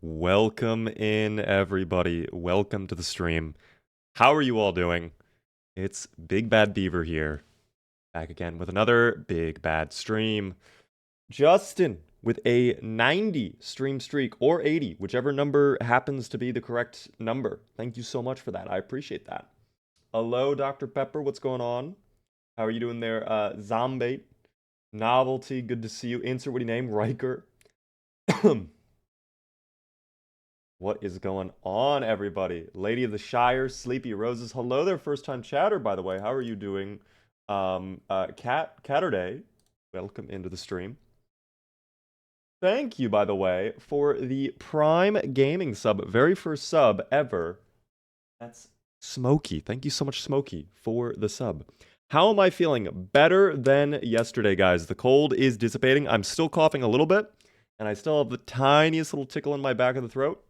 Welcome in, everybody. Welcome to the stream. How are you all doing? It's Big Bad Beaver here, back again with another Big Bad stream. Justin with a 90 stream streak, or 80, whichever number happens to be the correct number. Thank you so much for that. I appreciate that. Hello, Dr. Pepper. What's going on? How are you doing there? Zombate, Novelty, good to see you. Insert what you name, Riker. What is going on, everybody? Lady of the Shire, Sleepy Roses. Hello there, first-time chatter, by the way. How are you doing? Catterday, welcome into the stream. Thank you, by the way, for the Prime Gaming sub. Very first sub ever. That's Smokey. Thank you so much, Smokey, for the sub. How am I feeling? Better than yesterday, guys. The cold is dissipating. I'm still coughing a little bit, and I still have the tiniest little tickle in my back of the throat.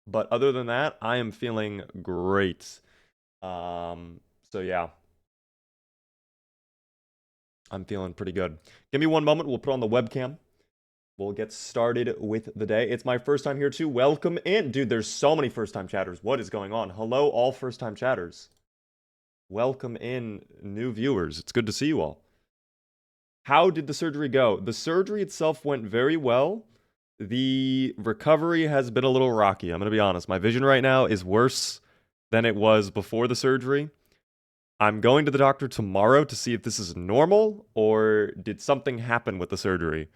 But other than that, I am feeling great. So yeah. I'm feeling pretty good. Give me one moment. We'll put on the webcam. We'll get started with the day. It's my first time here too. Welcome in. Dude, there's so many first-time chatters. What is going on? Hello, all first-time chatters. Welcome in, new viewers. It's good to see you all. How did the surgery go? The surgery itself went very well. The recovery has been a little rocky. I'm going to be honest. My vision right now is worse than it was before the surgery. I'm going to the doctor tomorrow to see if this is normal or did something happen with the surgery.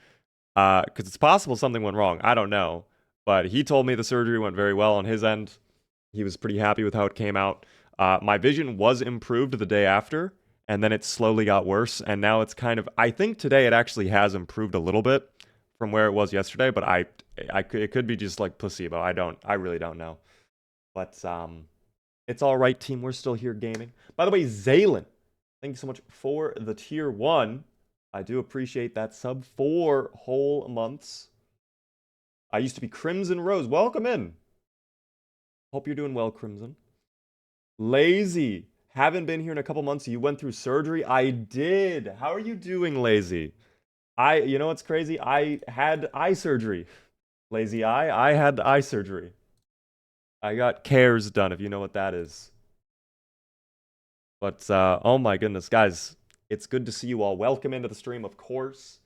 Because it's possible something went wrong. I don't know. But he told me the surgery went very well on his end. He was pretty happy with how it came out. My vision was improved the day after, and then it slowly got worse. And now it's kind of, I think today it actually has improved a little bit from where it was yesterday, but it could be just like placebo. I really don't know. But it's all right, team. We're still here gaming. By the way, Zaylin, thank you so much for the tier 1. I do appreciate that sub. 4 whole months. I used to be Crimson Rose. Welcome in. Hope you're doing well, Crimson. Lazy, haven't been here in a couple months. You went through surgery. I did. How are you doing, Lazy? You know what's crazy? I had eye surgery. Lazy eye. I had eye surgery. I got cares done, if you know what that is. But, oh my goodness, guys, it's good to see you all. Welcome into the stream, of course.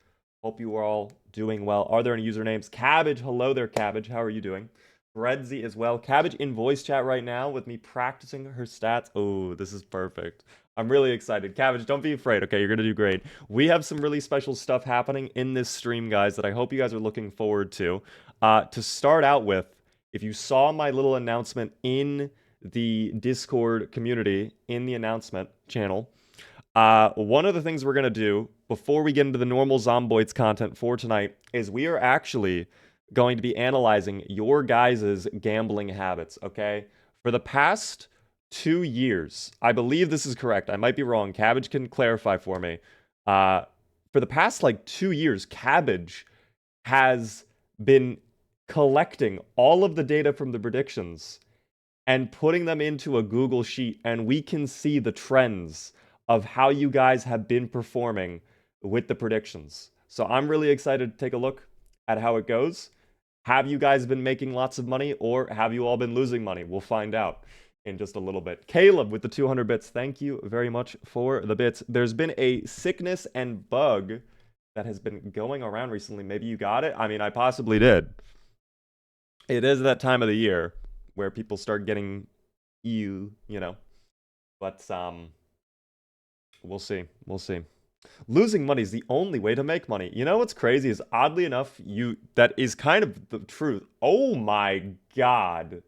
Hope you are all doing well. Are there any usernames? Cabbage, hello there, Cabbage. How are you doing? Breadsy as well. Cabbage in voice chat right now with me practicing her stats. Oh, this is perfect. I'm really excited. Cabbage, don't be afraid, okay? You're going to do great. We have some really special stuff happening in this stream, guys, that I hope you guys are looking forward to. To start out with, if you saw my little announcement in the Discord community, in the announcement channel, one of the things we're going to do before we get into the normal Zomboids content for tonight is we are actually going to be analyzing your guys' gambling habits, okay? For the past 2 years, I believe this is correct. I might be wrong. Cabbage can clarify for me. For the past, 2 years, Cabbage has been collecting all of the data from the predictions and putting them into a Google Sheet, and we can see the trends of how you guys have been performing with the predictions. So I'm really excited to take a look at how it goes. Have you guys been making lots of money, or have you all been losing money? We'll find out in just a little bit. Caleb with the 200 bits. Thank you very much for the bits. There's been a sickness and bug that has been going around recently. Maybe you got it? I mean, I possibly did. It is that time of the year where people start getting you know. But we'll see. We'll see. Losing money is the only way to make money. You know what's crazy is, oddly enough, that is kind of the truth. Oh my god.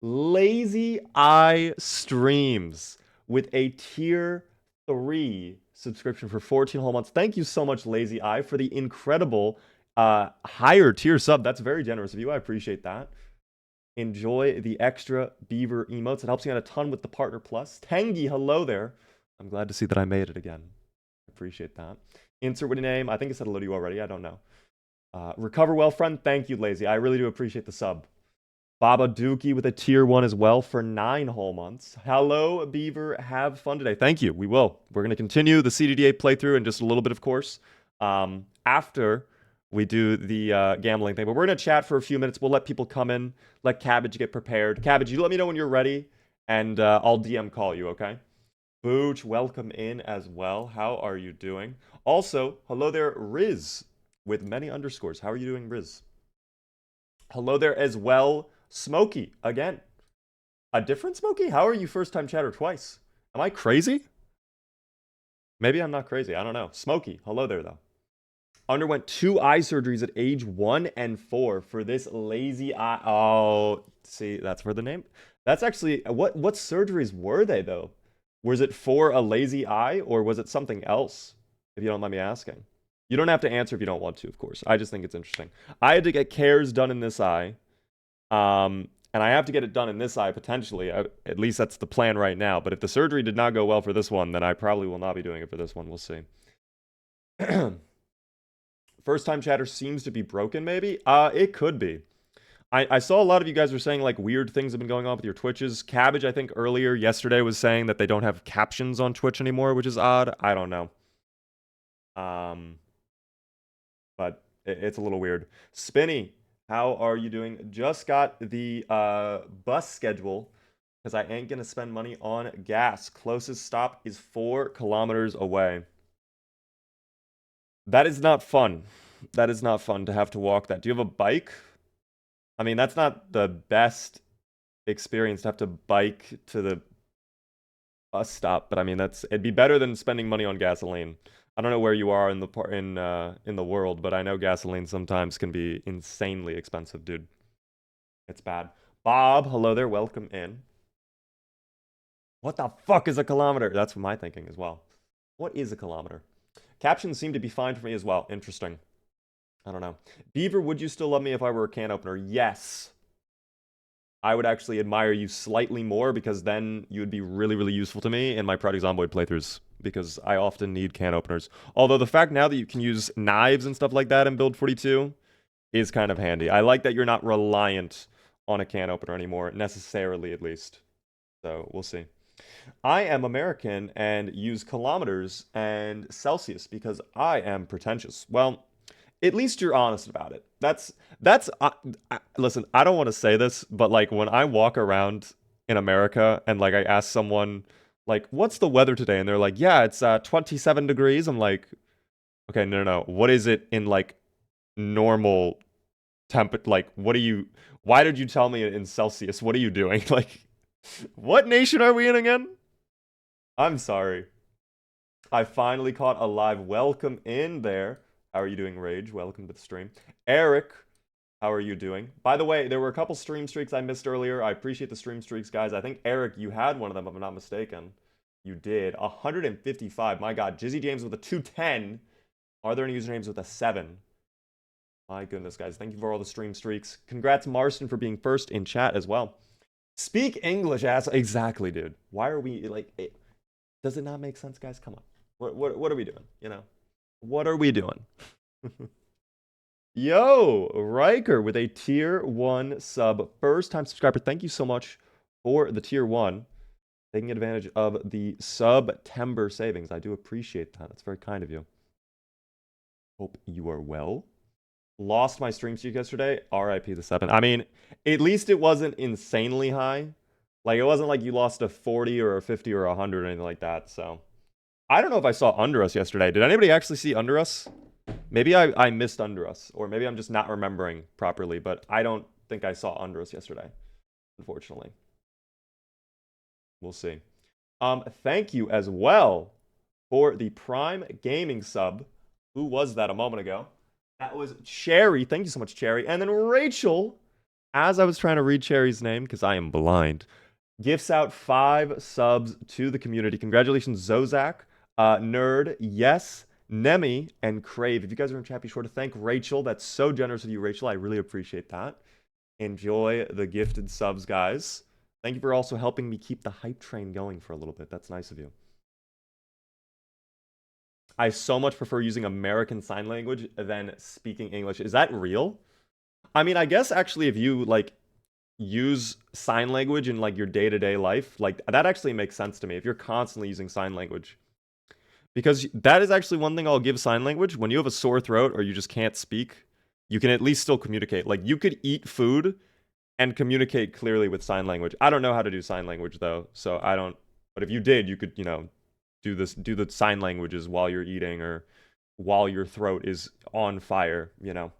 Lazy Eye Streams with a tier 3 subscription for 14 whole months. Thank you so much, Lazy Eye, for the incredible higher tier sub. That's very generous of you. I appreciate that. Enjoy the extra beaver emotes. It helps you out a ton with the Partner Plus. Tangy, hello there. I'm glad to see that I made it again. Appreciate that. Insert what name. I think I said hello to you already. I don't know. Recover well, friend. Thank you, Lazy. I really do appreciate the sub. Baba Dookie with a tier 1 as well for 9 whole months. Hello, Beaver. Have fun today. Thank you. We will. We're going to continue the CDDA playthrough in just a little bit, of course. After we do the gambling thing. But we're gonna chat for a few minutes. We'll let people come in, let Cabbage get prepared. Cabbage, you let me know when you're ready, and I'll DM call you, okay? Booch, welcome in as well. How are you doing? Also, hello there, Riz, with many underscores. How are you doing, Riz? Hello there as well, Smokey, again. A different Smokey? How are you first time chatter twice? Am I crazy? Maybe I'm not crazy. I don't know. Smokey, hello there, though. Underwent 2 eye surgeries at age 1 and 4 for this lazy eye. Oh, see, that's where the name. That's actually what surgeries were they though? Was it for a lazy eye or was it something else? If you don't mind me asking. You don't have to answer if you don't want to, of course. I just think it's interesting. I had to get cares done in this eye. And I have to get it done in this eye potentially. At least that's the plan right now. But if the surgery did not go well for this one, then I probably will not be doing it for this one. We'll see. First time chatter seems to be broken, maybe? It could be. I saw a lot of you guys were saying like weird things have been going on with your Twitches. Cabbage, I think earlier yesterday was saying that they don't have captions on Twitch anymore, which is odd. I don't know. But it's a little weird. Spinny, how are you doing? Just got the bus schedule because I ain't gonna spend money on gas. Closest stop is 4 kilometers away. That is not fun. That is not fun to have to walk that. Do you have a bike? I mean, that's not the best experience to have to bike to the bus stop, but I mean, it'd be better than spending money on gasoline. I don't know where you are in the world, but I know gasoline sometimes can be insanely expensive, dude. It's bad. Bob, hello there. Welcome in. What the fuck is a kilometer? That's my thinking as well. What is a kilometer? Captions seem to be fine for me as well. Interesting. I don't know. Beaver, would you still love me if I were a can opener? Yes. I would actually admire you slightly more because then you would be really, really useful to me in my Project Zomboid playthroughs because I often need can openers. Although the fact now that you can use knives and stuff like that in Build 42 is kind of handy. I like that you're not reliant on a can opener anymore, necessarily at least. So we'll see. I am American and use kilometers and Celsius because I am pretentious. Well, at least you're honest about it. Listen, I don't want to say this, but like when I walk around in America and like I ask someone like, "What's the weather today?" and they're like, "Yeah, it's 27 degrees." I'm like, "Okay, no. What is it in like normal temp? Like, why did you tell me in Celsius? What are you doing? Like, what nation are we in again?" I'm sorry. I finally caught a live. Welcome in there. How are you doing, Rage? Welcome to the stream. Eric, how are you doing? By the way, there were a couple stream streaks I missed earlier. I appreciate the stream streaks, guys. I think, Eric, you had one of them, if I'm not mistaken. You did. 155. My God. Jizzy James with a 210. Are there any usernames with a 7? My goodness, guys. Thank you for all the stream streaks. Congrats, Marston, for being first in chat as well. Speak English, ass. Exactly, dude. Why are we, like... Does it not make sense, guys? Come on. What are we doing? You know? What are we doing? Yo, Riker with a tier 1 sub. First time subscriber. Thank you so much for the tier 1. Taking advantage of the September savings. I do appreciate that. That's very kind of you. Hope you are well. Lost my stream streak yesterday. RIP the 7. I mean, at least it wasn't insanely high. Like, it wasn't like you lost a 40 or a 50 or a 100 or anything like that, so. I don't know if I saw Under Us yesterday. Did anybody actually see Under Us? Maybe I missed Under Us, or maybe I'm just not remembering properly, but I don't think I saw Under Us yesterday, unfortunately. We'll see. Thank you as well for the Prime Gaming sub. Who was that a moment ago? That was Cherry. Thank you so much, Cherry. And then Rachel, as I was trying to read Cherry's name, because I am blind, gifts out 5 subs to the community. Congratulations, Zozak, Nerd, Yes, Nemi, and Crave. If you guys are in chat, be sure to thank Rachel. That's so generous of you, Rachel. I really appreciate that. Enjoy the gifted subs, guys. Thank you for also helping me keep the hype train going for a little bit. That's nice of you. I so much prefer using American Sign Language than speaking English. Is that real? I mean, I guess actually if you, like, use sign language in, like, your day-to-day life, like, that actually makes sense to me. If you're constantly using sign language. Because that is actually one thing I'll give sign language. When you have a sore throat or you just can't speak, you can at least still communicate. Like, you could eat food and communicate clearly with sign language. I don't know how to do sign language, though, so I don't... But if you did, you could, you know, do the sign languages while you're eating or while your throat is on fire, you know?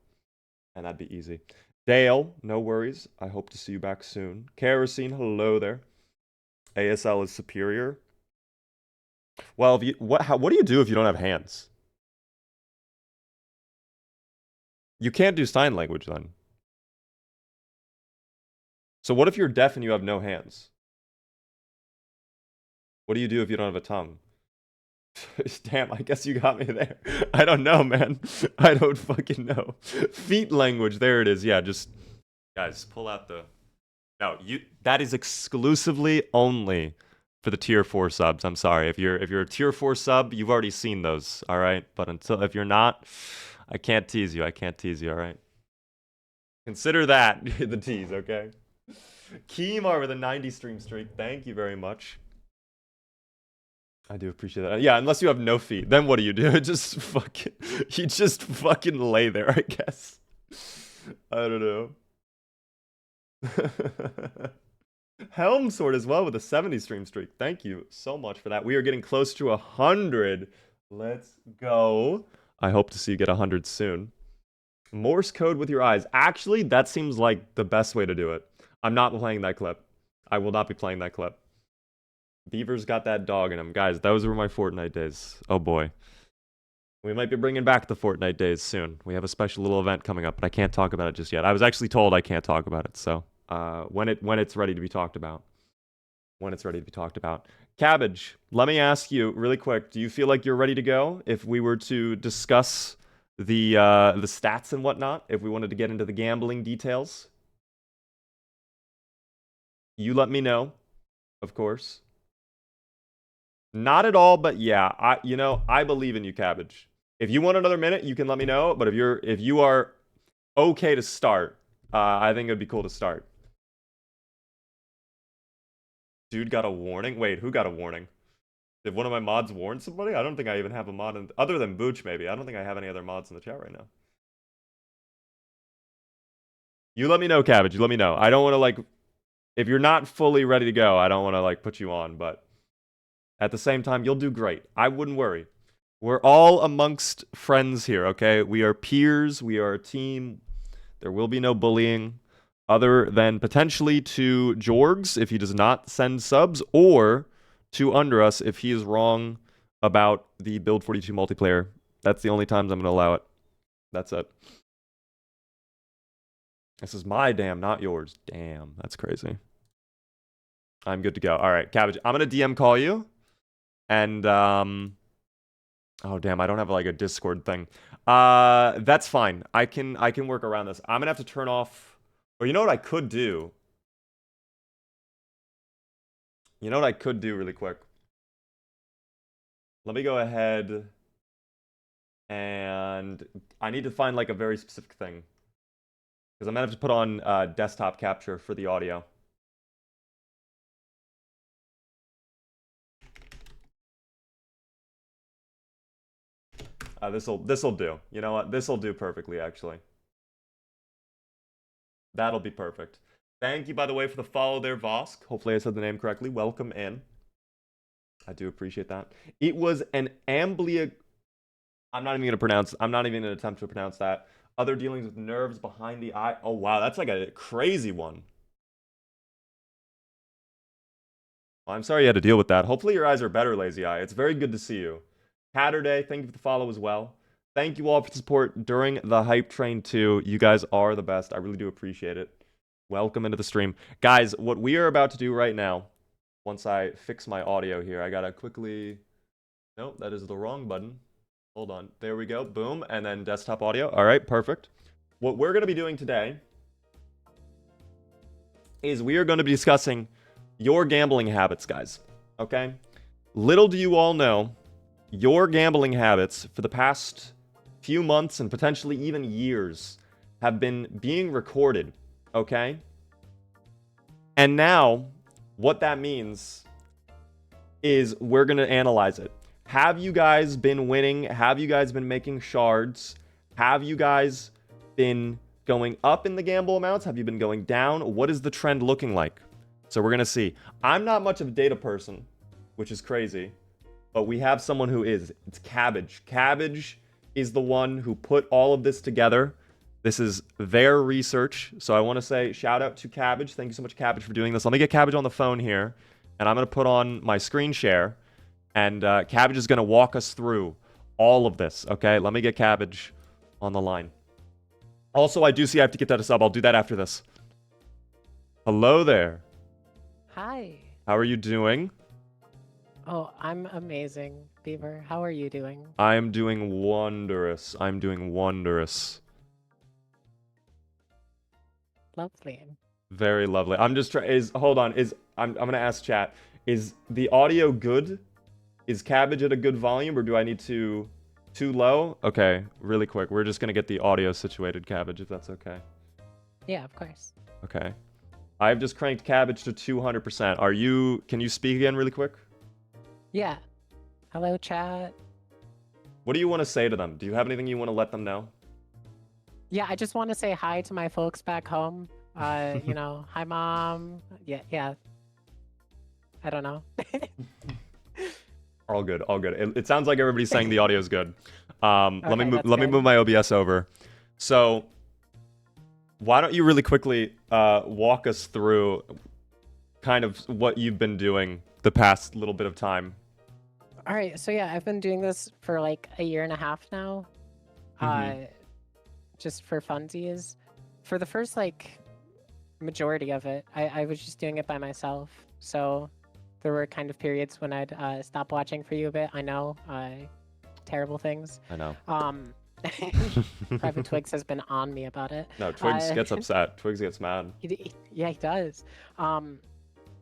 And that'd be easy. Dale, no worries. I hope to see you back soon. Kerosene, hello there. ASL is superior. Well, if you what do you do if you don't have hands? You can't do sign language then. So what if you're deaf and you have no hands? What do you do if you don't have a tongue? Damn, I guess you got me there. I don't know, man. I don't fucking know. Feet language, there it is. Yeah, just guys, pull out the... No, that is exclusively only for the tier 4 subs. I'm sorry. If you're a tier 4 sub, you've already seen those, all right? But if you're not, I can't tease you. I can't tease you, all right? Consider that the tease, okay? Keemar with a 90 stream streak. Thank you very much. I do appreciate that. Yeah, unless you have no feet, then what do? You just fucking lay there, I guess. I don't know. Helm Sword as well with a 70 stream streak. Thank you so much for that. We are getting close to 100. Let's go. I hope to see you get 100 soon. Morse code with your eyes. Actually, that seems like the best way to do it. I'm not playing that clip. I will not be playing that clip. Beaver's got that dog in him. Guys, those were my Fortnite days. Oh boy. We might be bringing back the Fortnite days soon. We have a special little event coming up, but I can't talk about it just yet. I was actually told I can't talk about it, so when it's ready to be talked about. When it's ready to be talked about. Cabbage, let me ask you really quick. Do you feel like you're ready to go if we were to discuss the stats and whatnot? If we wanted to get into the gambling details? You let me know, of course. Not at all, but yeah, I believe in you, Cabbage. If you want another minute, you can let me know. But if you are okay to start, I think it'd be cool to start. Dude got a warning? Wait, who got a warning? Did one of my mods warn somebody? I don't think I even have a mod other than Booch, maybe. I don't think I have any other mods in the chat right now. You let me know, Cabbage. You let me know. I don't want to, like... If you're not fully ready to go, I don't want to, like, put you on, but... At the same time, you'll do great. I wouldn't worry. We're all amongst friends here, okay? We are peers. We are a team. There will be no bullying other than potentially to Jorgs if he does not send subs, or to Under Us if he is wrong about the Build 42 multiplayer. That's the only times I'm going to allow it. That's it. This is my damn, not yours. Damn, that's crazy. I'm good to go. All right, Cabbage, I'm going to DM call you. And, oh, damn, I don't have, like, a Discord thing. That's fine. I can work around this. I'm gonna have to turn off... Or you know what I could do? You know what I could do really quick? Let me go ahead... And I need to find, like, a very specific thing. Because I'm gonna have to put on desktop capture for the audio. This'll do. You know what? This'll do perfectly, actually. That'll be perfect. Thank you, by the way, for the follow there, Vosk. Hopefully I said the name correctly. Welcome in. I do appreciate that. It was an amblia... I'm not even going to attempt to pronounce that. Other dealings with nerves behind the eye. Oh, wow. That's like a crazy one. Well, I'm sorry you had to deal with that. Hopefully your eyes are better, Lazy Eye. It's very good to see you. Catterday, thank you for the follow as well. Thank you all for the support during the hype train too. You guys are the best. I really do appreciate it. Welcome into the stream. Guys, what we are about to do right now, once I fix my audio here, I gotta quickly... Nope, that is the wrong button. Hold on. There we go. Boom. And then desktop audio. All right, perfect. What we're going to be doing today is we are going to be discussing your gambling habits, guys. Okay? Little do you all know, your gambling habits for the past few months and potentially even years have been being recorded. Okay? And now, what that means is we're going to analyze it. Have you guys been winning? Have you guys been making shards? Have you guys been going up in the gamble amounts? Have you been going down? What is the trend looking like? So we're going to see. I'm not much of a data person, which is crazy, but we have someone who is. It's Cabbage. Cabbage is the one who put all of this together. This is their research. So I want to say shout out to Cabbage. Thank you so much, Cabbage, for doing this. Let me get Cabbage on the phone here, and I'm going to put on my screen share, and Cabbage is going to walk us through all of this, okay? Let me get Cabbage on the line. Also, I do see I have to get that a sub. I'll do that after this. Hello there. Hi. How are you doing? Oh, I'm amazing, Beaver. How are you doing? I am doing wondrous. I'm doing wondrous. Lovely. Very lovely. I'm just trying. Hold on. I'm gonna ask chat. Is the audio good? Is Cabbage at a good volume, or do I need to too low? Okay, really quick. We're just gonna get the audio situated, Cabbage, if that's okay. Yeah, of course. Okay. I've just cranked Cabbage to 200%. Are you? Can you speak again, really quick? Yeah. Hello, chat. What do you want to say to them? Do you have anything you want to let them know? Yeah, I just want to say hi to my folks back home. You know, hi, Mom. Yeah. I don't know. All good, all good. It sounds like everybody's saying the audio is good. Okay, let me good. move my OBS over. So, why don't you really quickly walk us through kind of what you've been doing the past little bit of time? All right, so yeah, I've been doing this for like a year and a half now. Just for funsies. For the first like majority of it, I was just doing it by myself. So there were kind of periods when I'd stop watching for you a bit. I know, terrible things. I know. Private Twigs has been on me about it. No, Twigs gets upset. Twigs gets mad. Yeah, he does.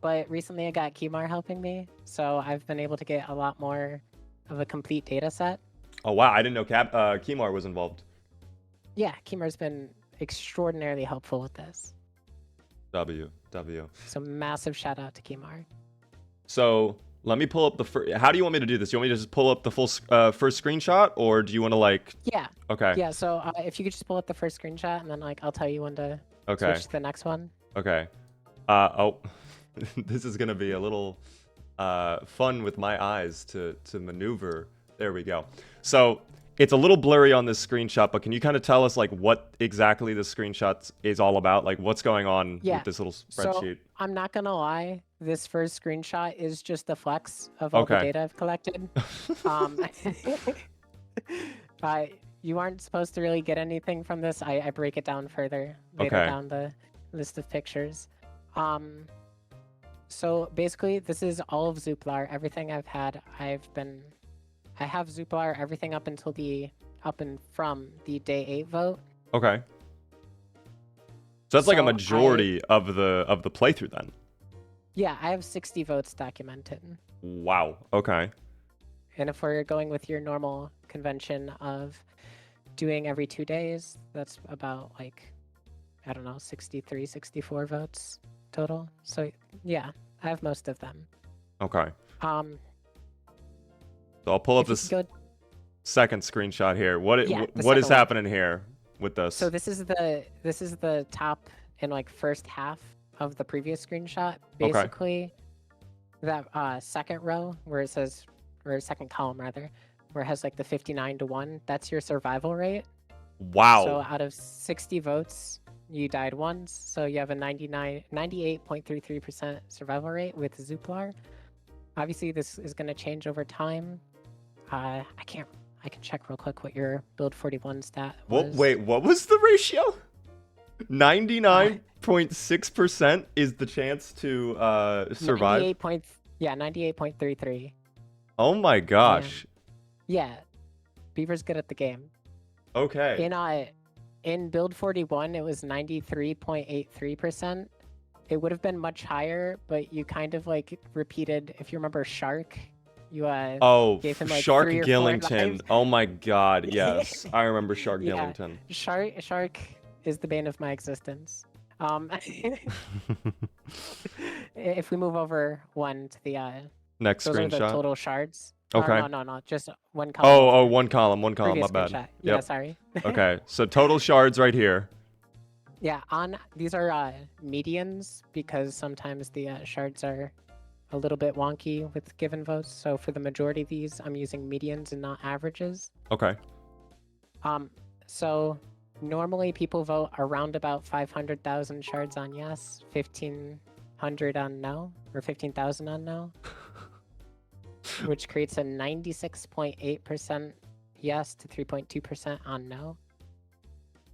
But recently I got Kimar helping me, so I've been able to get a lot more of a complete data set. Oh wow, I didn't know Kimar was involved. Yeah, Kimar's been extraordinarily helpful with this. W. So massive shout out to Kimar. So let me pull up the first. How do you want me to do this? Do you want me to just pull up the full first screenshot, or do you want to like? Yeah. Okay. Yeah. So if you could just pull up the first screenshot, and then like I'll tell you when to okay. switch to the next one. Okay. Oh, this is gonna be a little fun with my eyes to maneuver. There we go. So it's a little blurry on this screenshot, but can you kind of tell us like what exactly this screenshot is all about? Like what's going on with this little spreadsheet? So I'm not gonna lie, this first screenshot is just a flex of all the data I've collected. You aren't supposed to really get anything from this. I break it down further later down the list of pictures. So basically, this is all of Zooplar. Everything I've had, I have Zooplar everything up until from the day 8 vote. Okay. So that's like a majority of the playthrough then. Yeah, I have 60 votes documented. Wow. Okay. And if we're going with your normal convention of doing every 2 days, that's about like, I don't know, 63, 64 votes total. So yeah, I have most of them. Okay. So I'll pull up this second screenshot here. What is happening here with this? So this is the top and like first half of the previous screenshot. Basically, that second row where it says, or second column rather, where it has like the 59-1. That's your survival rate. Wow. So out of 60 votes, you died once. So you have a 98.33% survival rate with Zooplar. Obviously, this is going to change over time. I can check real quick what your build 41 stat was. Wait, what was the ratio? 99.6% is the chance to survive. 98.33. Oh my gosh. Yeah, Beaver's good at the game. Okay. In build 41, it was 93.83%. It would have been much higher, but you kind of like repeated. If you remember Shark, you gave him like Shark 3 or 4 Gillington. lives. Oh my god, yes, I remember Shark Gillington. Shark is the bane of my existence. If we move over one to Next Those are the screenshot. total shards. Okay. No, just one column Oh, over. one column, my Previous bad. screenshot. Yeah, Yep. sorry. Okay, so total shards right here. Yeah, these are medians because sometimes the shards are a little bit wonky with given votes. So for the majority of these, I'm using medians and not averages. Okay. So normally people vote around about 500,000 shards on yes, 1,500 on no, or 15,000 on no, which creates a 96.8% yes to 3.2% on no.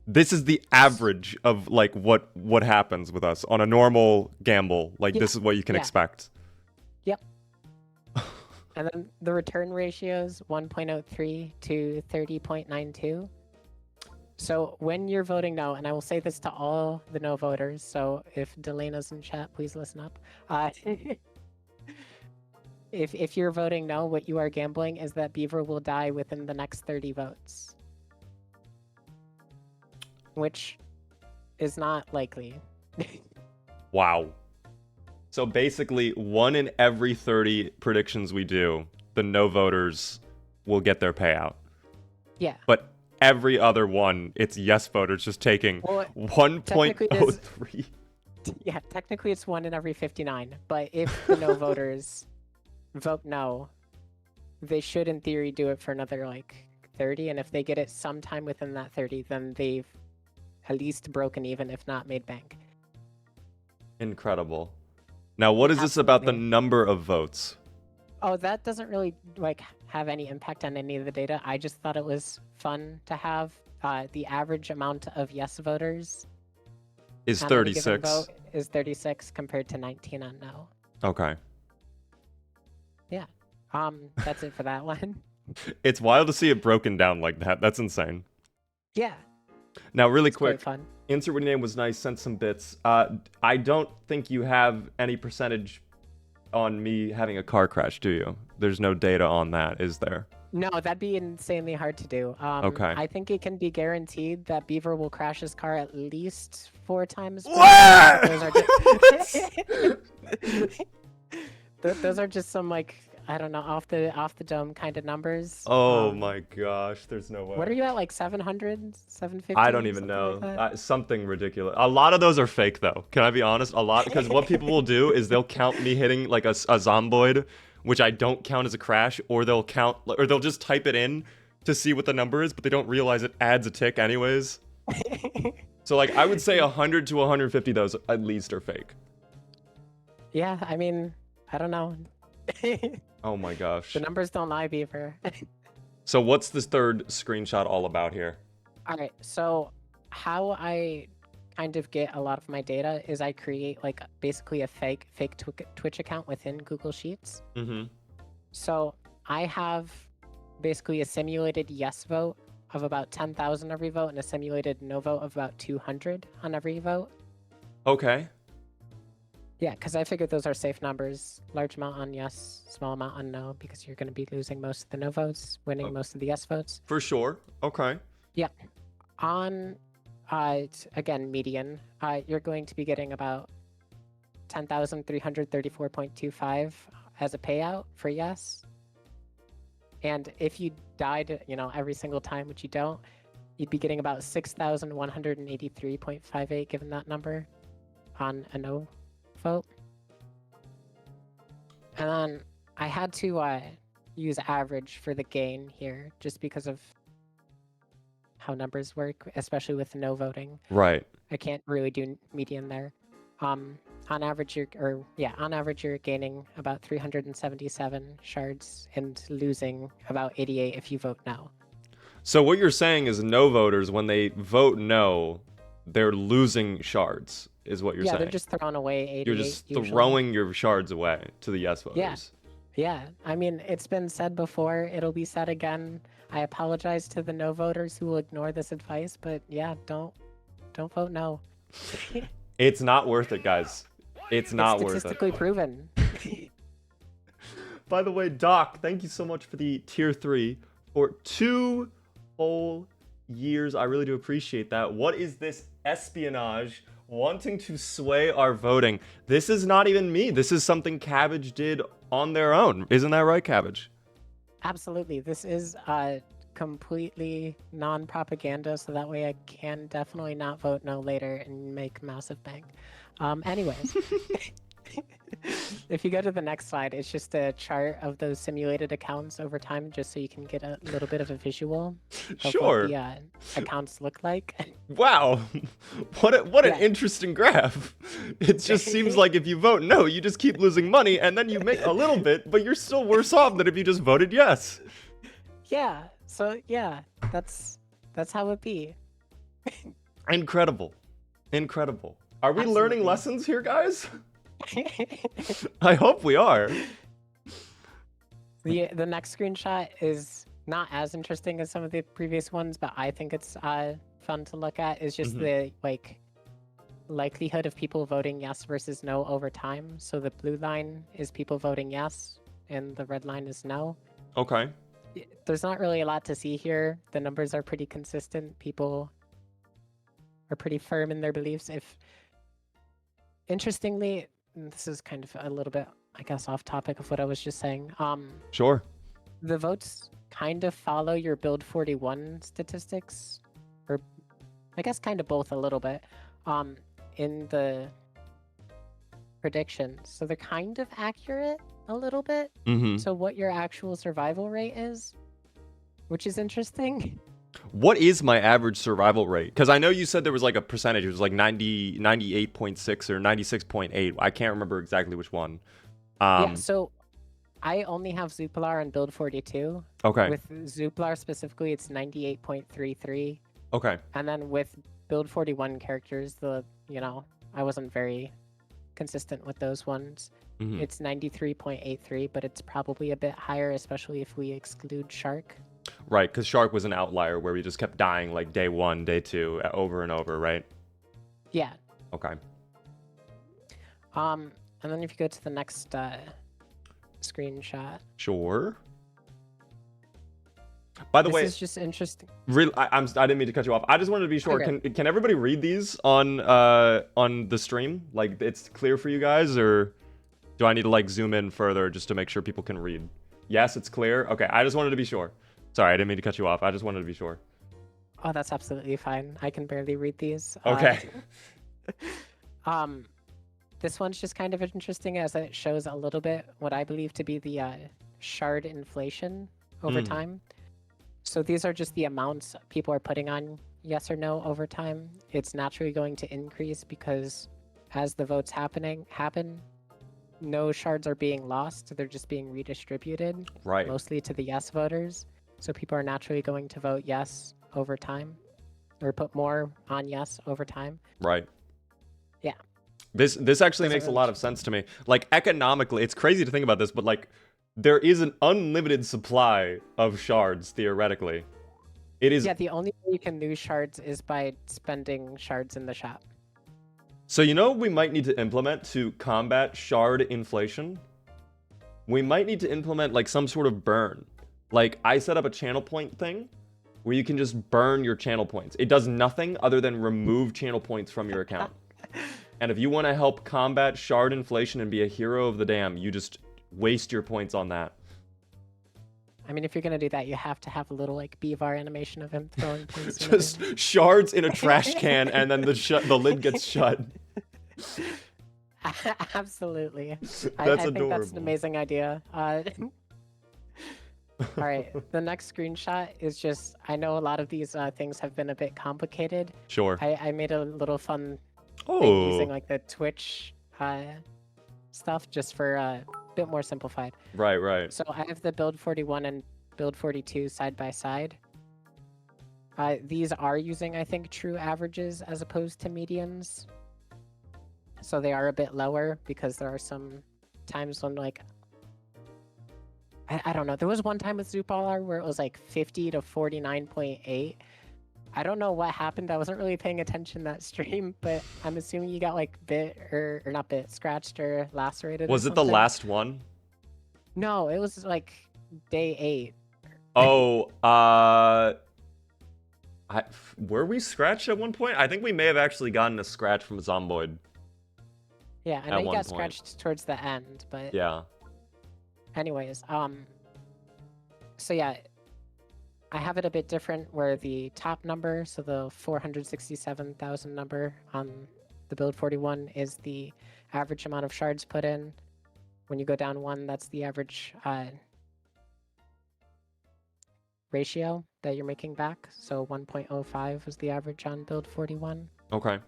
This is the average of like what happens with us on a normal gamble. Like this is what you can expect. Yep. And then the return ratios 1.03 to 30.92. So when you're voting no, and I will say this to all the no voters, so if Delena's in chat, please listen up. If you're voting no, what you are gambling is that Beaver will die within the next 30 votes. Which is not likely. Wow. So basically, 1 in every 30 predictions we do, the no voters will get their payout. Yeah. But every other one, it's yes voters just taking 1.03. Yeah, technically it's 1 in every 59. But if the no voters vote no, they should in theory do it for another like 30. And if they get it sometime within that 30, then they've at least broken even, if not made bank. Incredible. Now, what is this about the number of votes? Oh, that doesn't really like have any impact on any of the data. I just thought it was fun to have the average amount of yes voters is on 36. Any given vote is 36 compared to 19 on no. Okay. Yeah. That's it for that one. It's wild to see it broken down like that. That's insane. Yeah. Now, really it's quick, fun. Insert Witty Name was nice, sent some bits. I don't think you have any percentage on me having a car crash, do you? There's no data on that, is there? No, that'd be insanely hard to do. Okay. I think it can be guaranteed that Beaver will crash his car at least 4 times. Those are just some like, I don't know, off the dome kind of numbers. Oh my gosh, there's no way. What are you at, like 700, 750? I don't even know. Something ridiculous. A lot of those are fake though. Can I be honest? A lot, because what people will do is they'll count me hitting like a zomboid, which I don't count as a crash, or they'll just type it in to see what the number is, but they don't realize it adds a tick anyways. So like I would say 100 to 150 of those at least are fake. Yeah, I mean, I don't know. Oh my gosh. The numbers don't lie, Beaver. So what's this third screenshot all about here? All right, so how I kind of get a lot of my data is I create like basically a fake Twitch account within Google Sheets. Mm-hmm. So I have basically a simulated yes vote of about 10,000 every vote and a simulated no vote of about 200 on every vote. Okay. Yeah, because I figured those are safe numbers. Large amount on yes, small amount on no, because you're going to be losing most of the no votes, winning most of the yes votes. For sure. Okay. Yeah. On, again, median, you're going to be getting about 10,334.25 as a payout for yes. And if you died, every single time, which you don't, you'd be getting about 6,183.58 given that number on a no vote. And then I had to use average for the gain here just because of how numbers work, especially with no voting. Right. I can't really do median there. On average you're gaining about 377 shards and losing about 88 if you vote no. So what you're saying is no voters, when they vote no, they're losing shards, is what you're saying. Yeah, they're just throwing away 88. You're just usually. throwing your shards away to the yes voters. Yeah. I mean, it's been said before. It'll be said again. I apologize to the no voters who will ignore this advice, but yeah, don't vote no. It's not worth it, guys. It's not worth it. Statistically proven. By the way, Doc, thank you so much for the tier 3 for 2 whole years. I really do appreciate that. What is this espionage wanting to sway our voting? This is not even me. This is something Cabbage did on their own. Isn't that right, Cabbage? Absolutely. This is completely non-propaganda, so that way I can definitely not vote no later and make massive bank. Anyways, if you go to the next slide, it's just a chart of those simulated accounts over time, just so you can get a little bit of a visual of Sure. what the accounts look like. Wow, what an interesting graph. It just seems like if you vote no, you just keep losing money, and then you make a little bit, but you're still worse off than if you just voted yes. Yeah. So yeah, that's how it be. Incredible, incredible. Are we Absolutely. learning lessons here, guys? I hope we are. The next screenshot is not as interesting as some of the previous ones, but I think it's fun to look at. Is just the likelihood of people voting yes versus no over time. So the blue line is people voting yes, and the red line is no. Okay. There's not really a lot to see here. The numbers are pretty consistent. People are pretty firm in their beliefs. Interestingly, this is kind of a little bit, I guess, off topic of what I was just saying. Sure. The votes kind of follow your Build 41 statistics, or I guess kind of both a little bit, in the predictions. So they're kind of accurate a little bit. So what your actual survival rate is, which is interesting. What is my average survival rate? Because I know you said there was like a percentage. It was like 98.6 or 96.8. I can't remember exactly which one. Yeah, so I only have Zooplar on Build 42. Okay. With Zooplar specifically, it's 98.33. Okay. And then with Build 41 characters, I wasn't very consistent with those ones. It's 93.83, but it's probably a bit higher, especially if we exclude Shark. Right, because Shark was an outlier where we just kept dying like day 1, day 2, over and over, right? Yeah. Okay. And then if you go to the next screenshot. Sure. By the way, this is just interesting. I didn't mean to cut you off. I just wanted to be sure. Okay. Can everybody read these on the stream? Like, it's clear for you guys, or do I need to like zoom in further just to make sure people can read? Yes, it's clear. Okay, I just wanted to be sure. Sorry, I didn't mean to cut you off. I just wanted to be sure. Oh, that's absolutely fine. I can barely read these. Okay. This one's just kind of interesting as it shows a little bit what I believe to be the shard inflation over time. So these are just the amounts people are putting on yes or no over time. It's naturally going to increase because as the votes happen, no shards are being lost. They're just being redistributed. Right. Mostly to the yes voters. So people are naturally going to vote yes over time, or put more on yes over time. Right. Yeah. This actually makes a lot of sense to me. Like, economically, it's crazy to think about this, but like, there is an unlimited supply of shards, theoretically. It is. Yeah, the only way you can lose shards is by spending shards in the shop. So you know what we might need to implement to combat shard inflation? We might need to implement like some sort of burn. Like, I set up a channel point thing where you can just burn your channel points. It does nothing other than remove channel points from your account. And if you want to help combat shard inflation and be a hero of the dam, you just waste your points on that. I mean, if you're gonna do that, you have to have a little like Beavar animation of him throwing points. Just shards in a trash can, and then the lid gets shut. Absolutely. I think that's an amazing idea. All right, the next screenshot is just, I know a lot of these things have been a bit complicated. Sure. I made a little fun thing using like the Twitch stuff just for a bit more simplified. Right. So I have the Build 41 and Build 42 side by side. These are using, I think, true averages as opposed to medians. So they are a bit lower because there are some times when like, I don't know. There was one time with Zooplar where it was like 50 to 49.8. I don't know what happened. I wasn't really paying attention that stream, but I'm assuming you got like bit or not bit, scratched or lacerated. Was it the last one? No, it was like day 8. Oh, were we scratched at one point? I think we may have actually gotten a scratch from Zomboid. Yeah, I know you got scratched towards the end, but yeah. anyways, so yeah, I have it a bit different where the top number, so the 467,000 number on the build 41 is the average amount of shards put in. When you go down one, that's the average ratio that you're making back. So 1.05 was the average on build 41. Okay.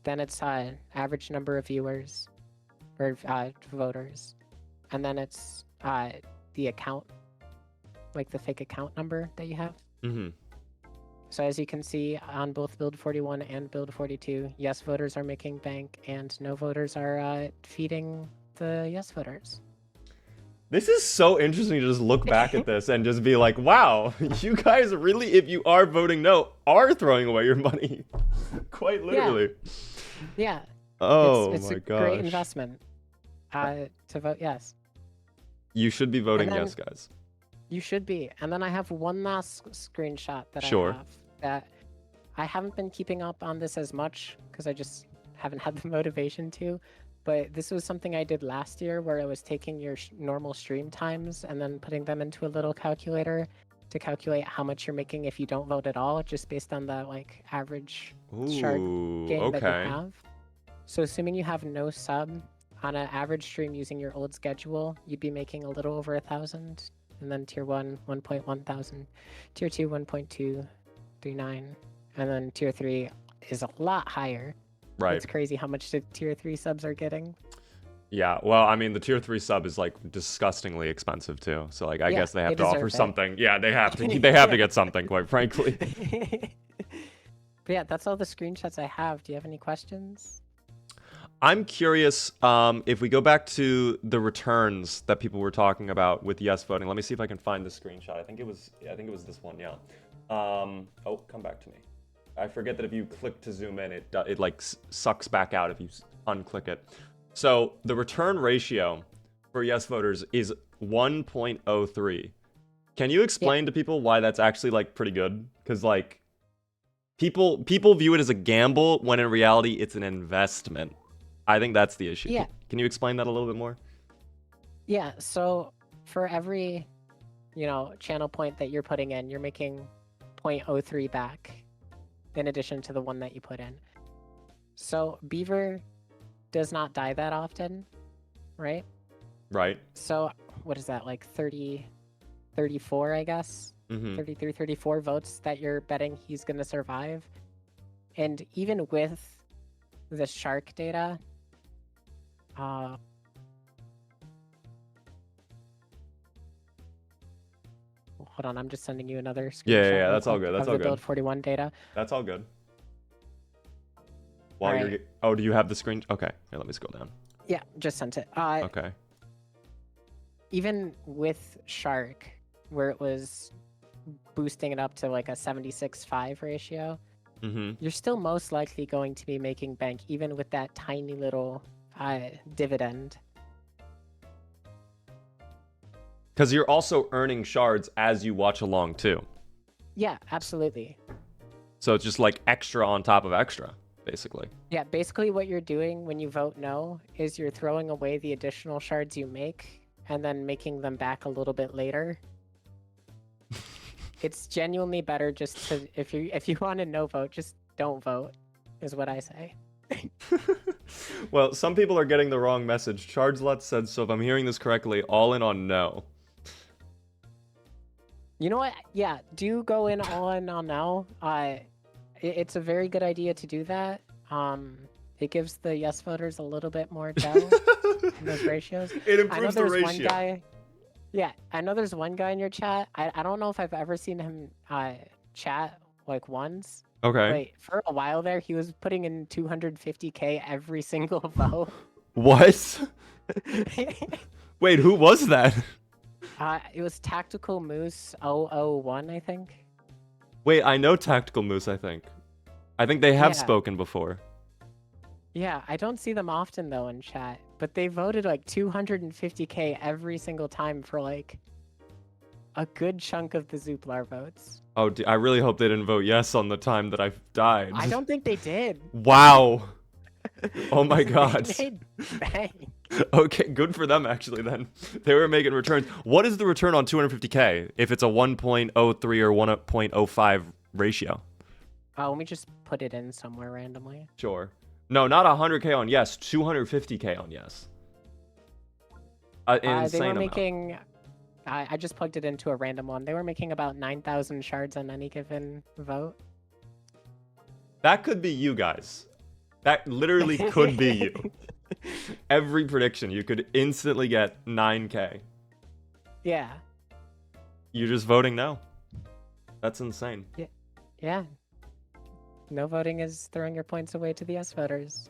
Then it's average number of viewers or voters. And then it's the account, like the fake account number that you have. Mm-hmm. So as you can see on both build 41 and build 42, yes voters are making bank and no voters are feeding the yes voters. This is so interesting to just look back at this and just be like, wow, you guys really, if you are voting no, are throwing away your money. Quite literally. Yeah. Oh it's my a gosh. great investment to vote yes. You should be voting then, yes, guys. You should be. And then I have one last screenshot that Sure. I have that I haven't been keeping up on this as much because I just haven't had the motivation to. But this was something I did last year where I was taking your normal stream times and then putting them into a little calculator to calculate how much you're making if you don't vote at all, just based on the like average shard gain that you have. So assuming you have no sub on an average stream using your old schedule, you'd be making a little over 1,000. And then tier 1, 1.1 thousand. Tier 2, 1.239. And then tier 3 is a lot higher. Right. It's crazy how much the tier 3 subs are getting. Yeah, well, I mean, the tier 3 sub is like disgustingly expensive too. So like, I guess they have to offer something. Yeah, they have to. They have to get something, quite frankly. But yeah, that's all the screenshots I have. Do you have any questions? I'm curious if we go back to the returns that people were talking about with yes voting. Let me see if I can find the screenshot. I think it was this one. Yeah. Oh, come back to me. I forget that if you click to zoom in, it like sucks back out if you unclick it. So the return ratio for yes voters is 1.03. Can you explain to people why that's actually like pretty good? Because like people view it as a gamble when in reality it's an investment. I think that's the issue. Yeah. Can you explain that a little bit more? Yeah, so for every, channel point that you're putting in, you're making 0.03 back in addition to the one that you put in. So Beaver does not die that often, right? Right. So what is that, like 34, I guess? 33, 34 votes that you're betting he's going to survive. And even with the shark data, hold on, I'm just sending you another screenshot. Yeah, that's all good. That's all good. Build 41 data. That's all good. Oh, do you have the screen? Okay, here, let me scroll down. Yeah, just sent it. Okay. Even with Shark, where it was boosting it up to like a 76-5 ratio, you're still most likely going to be making bank even with that tiny little dividend. Because you're also earning shards as you watch along too. Yeah, absolutely. So it's just like extra on top of extra, basically. Yeah, basically what you're doing when you vote no is you're throwing away the additional shards you make and then making them back a little bit later. It's genuinely better just to, if you want to no vote, just don't vote, is what I say. Well, some people are getting the wrong message. Chargelet said, so if I'm hearing this correctly, all in on no. You know what? Yeah, do go in all in on no. It's a very good idea to do that. It gives the yes voters a little bit more dough in those ratios. It improves the ratio. One guy, yeah, I know there's one guy in your chat. I don't know if I've ever seen him chat like once. Okay. Wait, for a while there, he was putting in 250k every single vote. What? Wait, who was that? It was Tactical Moose 001, I think. Wait, I know Tactical Moose, I think. I think they have spoken before. Yeah, I don't see them often, though, in chat. But they voted, like, 250k every single time for, like, a good chunk of the Zooplar votes. Oh, I really hope they didn't vote yes on the time that I died. I don't think they did. Wow. Oh my god. They made bank. Okay, good for them actually then. They were making returns. What is the return on 250k if it's a 1.03 or 1.05 ratio? Let me just put it in somewhere randomly. Sure. No, not 100k on yes, 250k on yes. An insane they were amount. making. I just plugged it into a random one. They were making about 9,000 shards on any given vote. That could be you guys. That literally could be you. Every prediction, you could instantly get 9k. Yeah. You're just voting no. That's insane. Yeah. No voting is throwing your points away to the yes voters.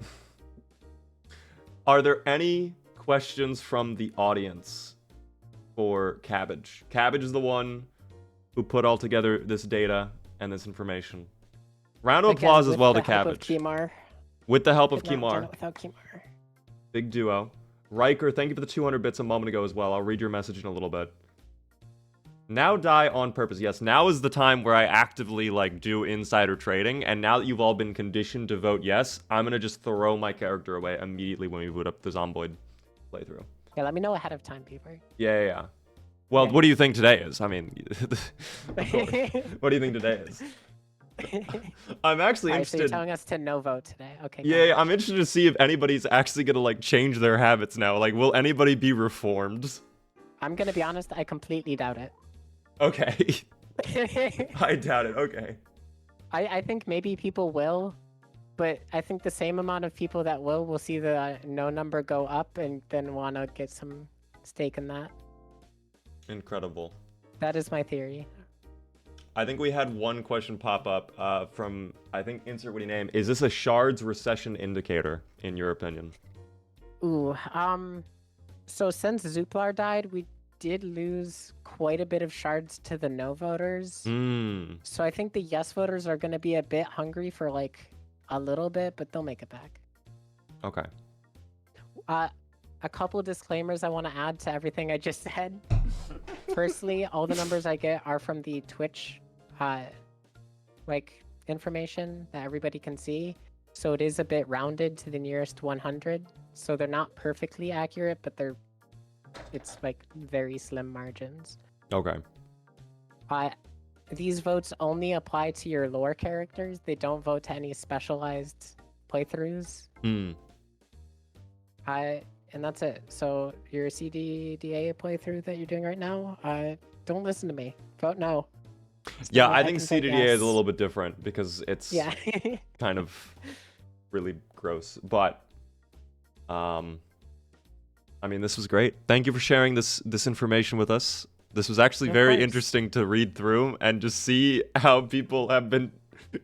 Are there any questions from the audience for Cabbage? Cabbage is the one who put all together this data and this information. Round of applause as well to Cabbage. With the help of Kimar. Without Kimar. Big duo. Riker, thank you for the 200 bits a moment ago as well. I'll read your message in a little bit. Now die on purpose. Yes, now is the time where I actively do insider trading, and now that you've all been conditioned to vote yes, I'm gonna just throw my character away immediately when we boot up the Zomboid playthrough. Yeah, let me know ahead of time, Beaver. Yeah. Well, what do you think today is? I mean, what do you think today is? I'm actually interested. So you're telling us to no vote today. Okay. Yeah, I'm interested to see if anybody's actually gonna change their habits now. Will anybody be reformed? I'm gonna be honest, I completely doubt it. Okay. I doubt it. Okay. I think maybe people will, but I think the same amount of people that will see the no number go up and then want to get some stake in that. Incredible. That is my theory. I think we had one question pop up from, I think, insert witty name. Is this a shards recession indicator, in your opinion? Ooh, so since Zooplar died, we did lose quite a bit of shards to the no voters. So I think the yes voters are going to be a bit hungry for a little bit, but they'll make it back. Okay. A couple of disclaimers I want to add to everything I just said. Firstly, all the numbers I get are from the Twitch information that everybody can see. So it is a bit rounded to the nearest 100. So they're not perfectly accurate, but it's very slim margins. Okay. These votes only apply to your lore characters. They don't vote to any specialized playthroughs. And that's it. So your CDDA playthrough that you're doing right now, don't listen to me. Vote no. Yeah, I think CDDA is a little bit different because it's kind of really gross. But I mean, this was great. Thank you for sharing this information with us. This was actually very interesting to read through and just see how people have been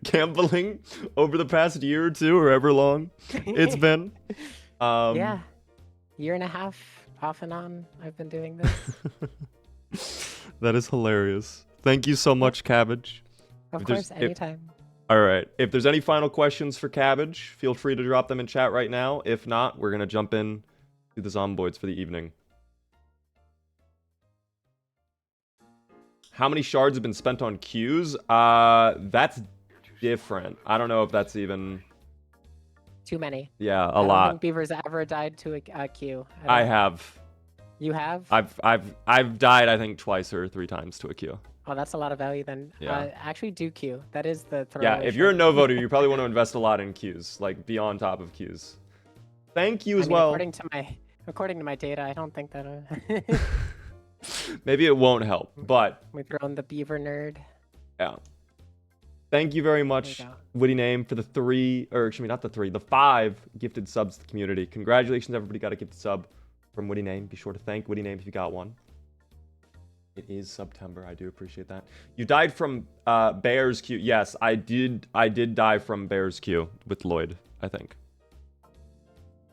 gambling over the past year or two, or however long it's been. Yeah, year and a half off and on I've been doing this. That is hilarious. Thank you so much, Cabbage. Of course, anytime. All right. If there's any final questions for Cabbage, feel free to drop them in chat right now. If not, we're going to jump in to the Zomboids for the evening. How many shards have been spent on queues? That's different. I don't know if that's even... Too many. Yeah, a lot. I don't think Beaver's ever died to a queue. I have. You have? I've died, I think, twice or 3 times to a queue. Oh, that's a lot of value then. Yeah. Actually, do queue. That is the throw. Yeah, if you're a no voter, you probably want to invest a lot in queues, be on top of queues. Thank you as well. According to my data, I don't think that. Maybe it won't help, but we throw in the Beaver nerd. Yeah. Thank you very much, Witty Name, for the 5 gifted subs to the community. Congratulations, everybody got a gifted sub from Witty Name. Be sure to thank Witty Name if you got one. It is September. I do appreciate that. You died from Bear's Q. Yes, I did die from Bear's Q with Lloyd, I think.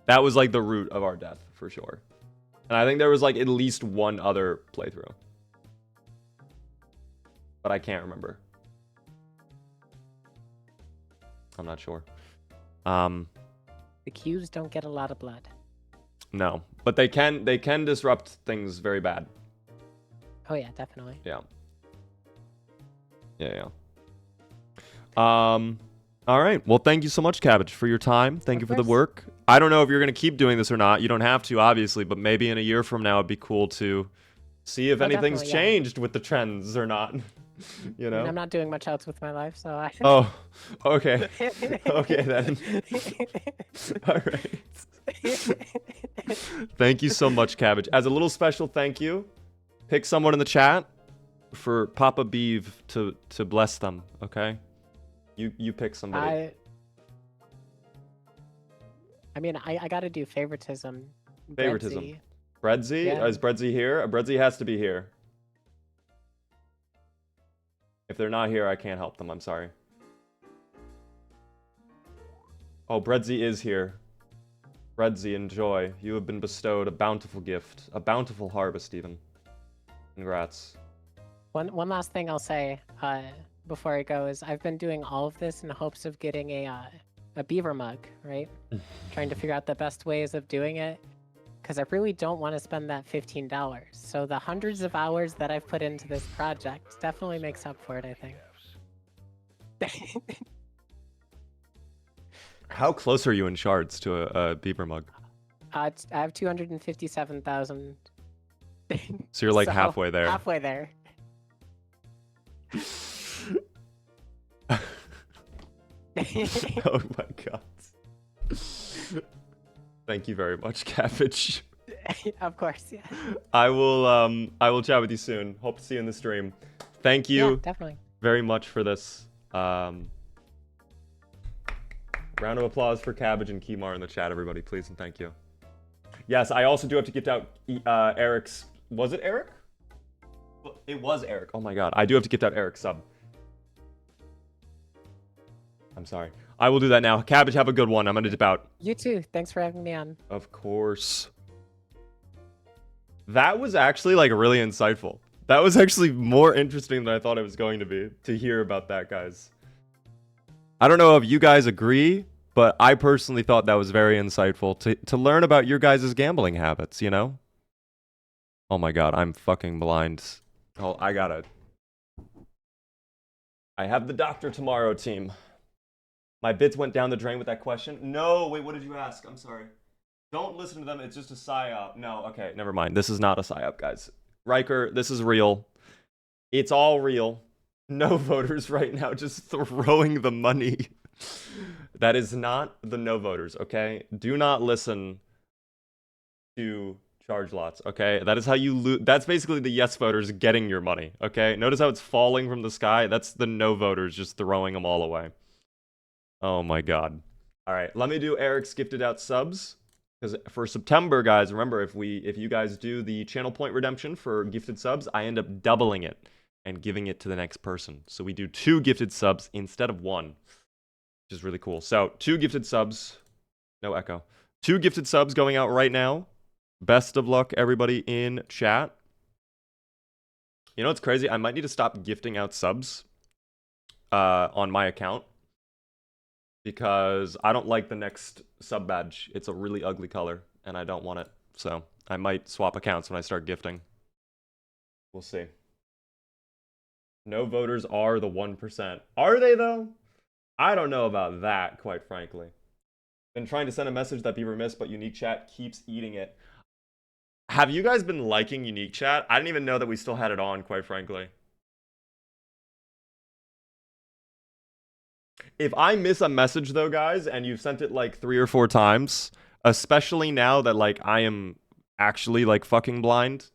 That was the root of our death, for sure. And I think there was at least one other playthrough. But I can't remember. I'm not sure. The queues don't get a lot of blood. No, but they can disrupt things very bad. Oh yeah, definitely. Yeah. All right. Well, thank you so much, Cabbage, for your time. Thank you for the work. I don't know if you're going to keep doing this or not. You don't have to, obviously, but maybe in a year from now, it'd be cool to see if anything's changed with the trends or not. You know? I mean, I'm not doing much else with my life, so I... Oh, okay. Okay, then. All right. Thank you so much, Cabbage. As a little special thank you, pick someone in the chat for Papa Beeve to bless them, okay? You pick somebody. I mean, I gotta do favoritism. Favoritism. Breadsy? Yeah. Is Breadsy here? Breadsy has to be here. If they're not here, I can't help them. I'm sorry. Oh, Breadsy is here. Breadsy, enjoy. You have been bestowed a bountiful gift. A bountiful harvest, even. Congrats. One last thing I'll say before I go is I've been doing all of this in hopes of getting a beaver mug, right? Trying to figure out the best ways of doing it, because I really don't want to spend that $15. So the hundreds of hours that I've put into this project definitely makes up for it, I think. How close are you in shards to a beaver mug? I have 257,000. So you're like halfway there. Halfway there. Oh my god. Thank you very much, Cabbage. Of course, yeah. I will chat with you soon. Hope to see you in the stream. Thank you definitely very much for this. Round of applause for Cabbage and Kimar in the chat, everybody, please, and thank you. Yes, I also do have to gift out Eric's... Was it Eric? It was Eric. Oh my god. I do have to gift out Eric's sub. I'm sorry. I will do that now. Cabbage, have a good one. I'm going to dip out. You too. Thanks for having me on. Of course. That was actually, like, really insightful. That was actually more interesting than I thought it was going to be, to hear about that, guys. I don't know if you guys agree, but I personally thought that was very insightful to learn about your guys' gambling habits, you know? Oh my god, I'm fucking blind. Oh, I have the doctor tomorrow, team. My bits went down the drain with that question. No, wait, what did you ask? I'm sorry. Don't listen to them, it's just a psyop. No, okay, never mind. This is not a psyop, guys. Riker, this is real. It's all real. No voters right now, just throwing the money. That is not the no voters, okay? Do not listen to charge lots, okay? That is how you lose. That's basically the yes voters getting your money, okay? Notice how it's falling from the sky? That's the no voters just throwing them all away. Oh my god. All right, let me do Eric's gifted out subs. Because for September, guys, remember, if you guys do the channel point redemption for gifted subs, I end up doubling it and giving it to the next person. So we do 2 gifted subs instead of 1, which is really cool. So 2 gifted subs. No echo. 2 gifted subs going out right now. Best of luck, everybody in chat. You know what's crazy? I might need to stop gifting out subs on my account, because I don't like the next sub badge. It's a really ugly color, and I don't want it. So I might swap accounts when I start gifting. We'll see. No voters are the 1%. Are they, though? I don't know about that, quite frankly. Been trying to send a message that Beaver missed, but Unique Chat keeps eating it. Have you guys been liking Unique Chat? I didn't even know that we still had it on, quite frankly. If I miss a message, though, guys, and you've sent it like 3 or 4 times, especially now that, like, I am actually, like, fucking blind,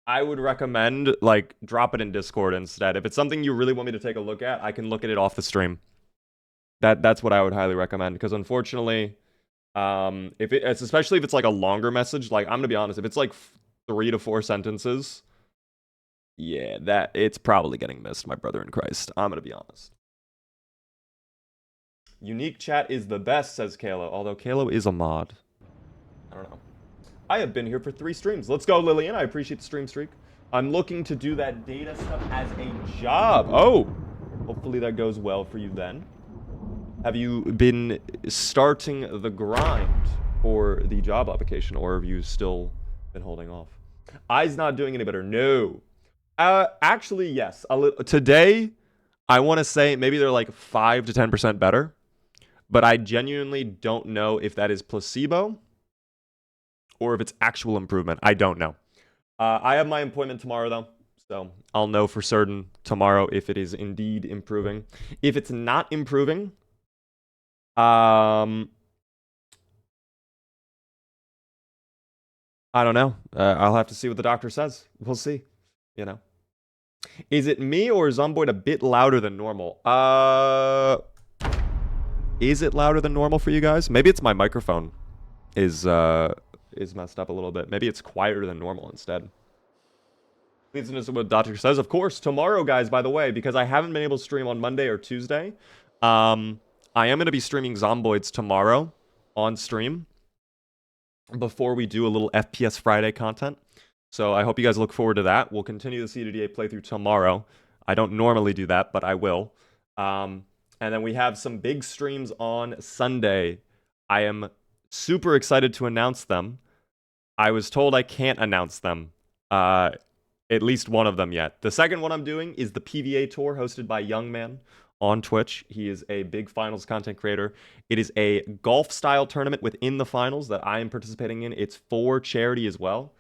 I would recommend, like, drop it in Discord instead. If it's something you really want me to take a look at, I can look at it off the stream. That's what I would highly recommend, because unfortunately, it's especially if it's like a longer message, like, I'm gonna be honest, if it's like 3 to 4 sentences, yeah, it's probably getting missed, my brother in Christ. I'm gonna be honest. Unique Chat is the best, says Kalo, although Kalo is a mod. I don't know. I have been here for 3 streams. Let's go, Lillian. I appreciate the stream streak. I'm looking to do that data stuff as a job. Oh, hopefully that goes well for you then. Have you been starting the grind for the job application, or have you still been holding off? I's not doing any better. No. Actually, yes. Today, I want to say maybe they're like 5 to 10% better, but I genuinely don't know if that is placebo or if it's actual improvement. I don't know. I have my appointment tomorrow, though, so I'll know for certain tomorrow if it is indeed improving. If it's not improving, I don't know. I'll have to see what the doctor says. We'll see. You know, is it me or is Zomboid a bit louder than normal? Is it louder than normal for you guys? Maybe it's my microphone is messed up a little bit. Maybe it's quieter than normal instead. Please listen to what the doctor says. Of course, tomorrow, guys, by the way, because I haven't been able to stream on Monday or Tuesday, I am going to be streaming Zomboids tomorrow on stream before we do a little FPS Friday content. So I hope you guys look forward to that. We'll continue the CDDA playthrough tomorrow. I don't normally do that, but I will. And then we have some big streams on Sunday. I am super excited to announce them. I was told I can't announce them. At least one of them yet. The second one I'm doing is the PVA tour hosted by Youngman on Twitch. He is a big finals content creator. It is a golf style tournament within the finals that I am participating in. It's for charity as well.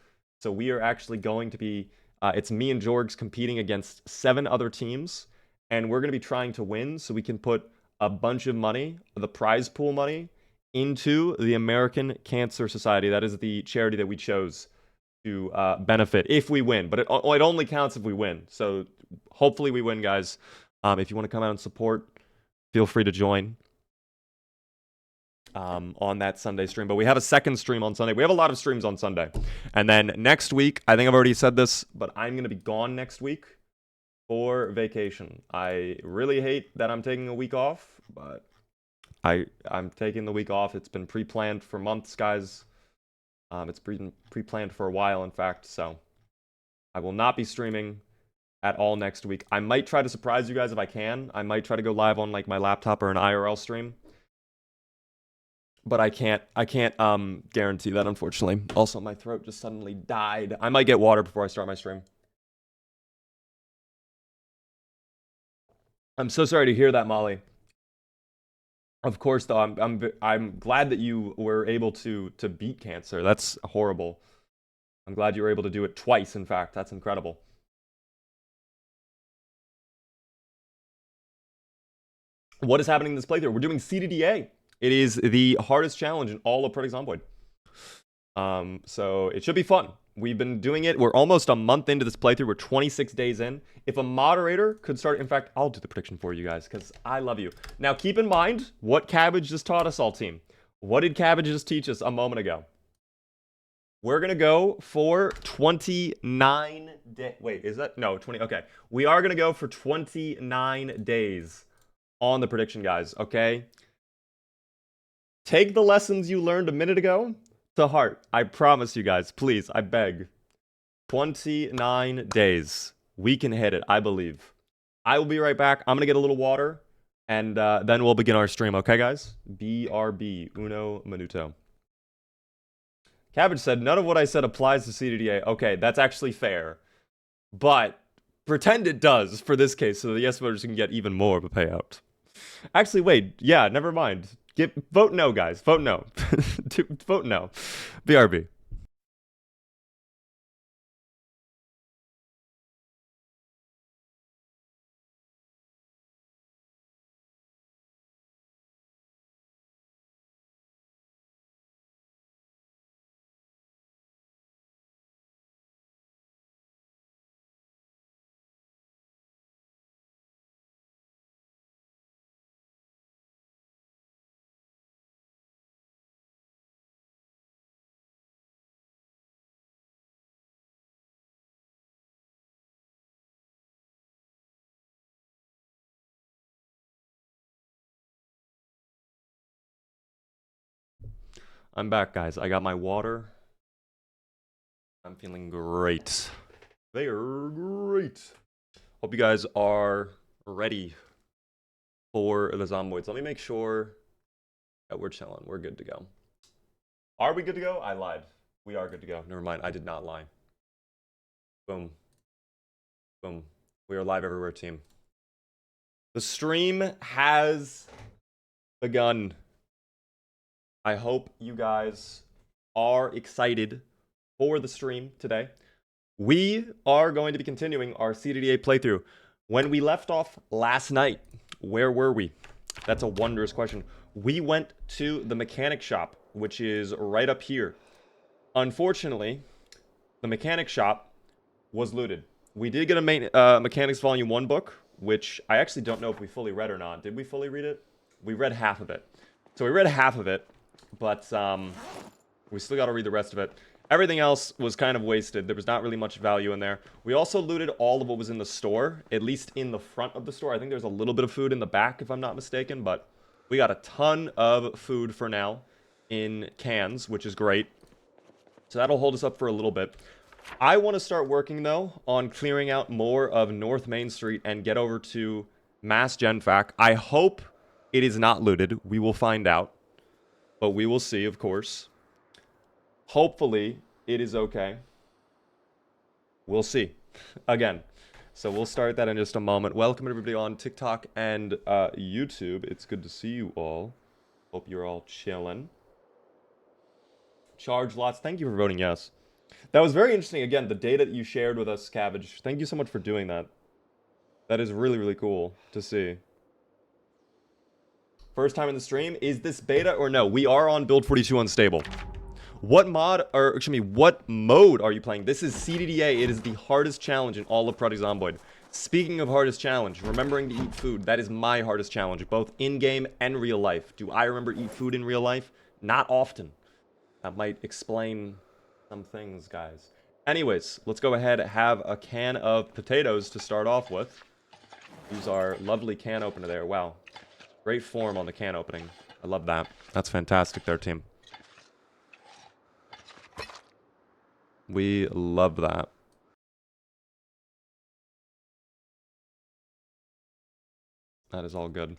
So we are actually going to be, it's me and Jorgs competing against 7 other teams. And we're going to be trying to win so we can put a bunch of money, the prize pool money, into the American Cancer Society. That is the charity that we chose to benefit if we win, but it only counts if we win. So hopefully we win, guys. If you want to come out and support, feel free to join on that Sunday stream. But we have a second stream on Sunday. We have a lot of streams on Sunday. And then next week, I think I've already said this, but I'm going to be gone next week for vacation. I really hate that I'm taking a week off, but I'm taking the week off. It's been pre-planned for months, guys. It's pre-planned for a while, in fact, so I will not be streaming at all next week. I might try to surprise you guys if I can. I might try to go live on like my laptop or an IRL stream, but I can't guarantee that, unfortunately. Also, my throat just suddenly died. I might get water before I start my stream. I'm so sorry to hear that, Molly. Of course, though, I'm glad that you were able to beat cancer. That's horrible. I'm glad you were able to do it twice, in fact. That's incredible. What is happening in this playthrough? We're doing CDDA. It is the hardest challenge in all of Project Zomboid. So it should be fun. We've been doing it. We're almost a month into this playthrough. We're 26 days in. If a moderator could start, in fact, I'll do the prediction for you guys because I love you. Now, keep in mind what Cabbage just taught us all, team. What did Cabbage just teach us a moment ago? We're going to go for 29 days. Wait, is that? No, 20. Okay. We are going to go for 29 days on the prediction, guys. Okay? Take the lessons you learned a minute ago to heart. I promise you guys, please, I beg. 29 days. We can hit it, I believe. I will be right back. I'm going to get a little water, and then we'll begin our stream. Okay, guys? BRB, uno minuto. Cabbage said, none of what I said applies to CDDA. Okay, that's actually fair. But pretend it does for this case so the yes voters can get even more of a payout. Actually, wait. Yeah, never mind. Vote no, guys. Vote no. Vote no. BRB. I'm back, guys. I got my water. I'm feeling great. They are great. Hope you guys are ready for the Zomboids. Let me make sure that we're chilling. We're good to go. Are we good to go? I lied. We are good to go. Never mind. I did not lie. Boom. Boom. We are live everywhere, team. The stream has begun. I hope you guys are excited for the stream today. We are going to be continuing our CDDA playthrough. When we left off last night, where were we? That's a wondrous question. We went to the mechanic shop, which is right up here. Unfortunately, the mechanic shop was looted. We did get a Mechanics Volume 1 book, which I actually don't know if we fully read or not. Did we fully read it? We read half of it. So we read half of it, but we still got to read the rest of it. Everything else was kind of wasted. There was not really much value in there. We also looted all of what was in the store, at least in the front of the store. I think there's a little bit of food in the back, if I'm not mistaken, but we got a ton of food for now in cans, which is great. So that'll hold us up for a little bit. I want to start working, though, on clearing out more of North Main Street and get over to Mass Genfac. I hope it is not looted. We will find out. But we will see, of course. Hopefully, it is okay. We'll see. Again. So we'll start that in just a moment. Welcome, everybody, on TikTok and YouTube. It's good to see you all. Hope you're all chilling. Charge lots. Thank you for voting yes. That was very interesting. Again, the data that you shared with us, Cabbage. Thank you so much for doing that. That is really, really cool to see. First time in the stream. Is this beta or no? We are on Build 42 Unstable. What mod, or excuse me, what mode are you playing? This is CDDA. It is the hardest challenge in all of Project Zomboid. Speaking of hardest challenge, remembering to eat food. That is my hardest challenge, both in-game and real life. Do I remember to eat food in real life? Not often. That might explain some things, guys. Anyways, let's go ahead and have a can of potatoes to start off with. Use our lovely can opener there. Wow. Great form on the can opening. I love that. That's fantastic there, team. We love that. That is all good.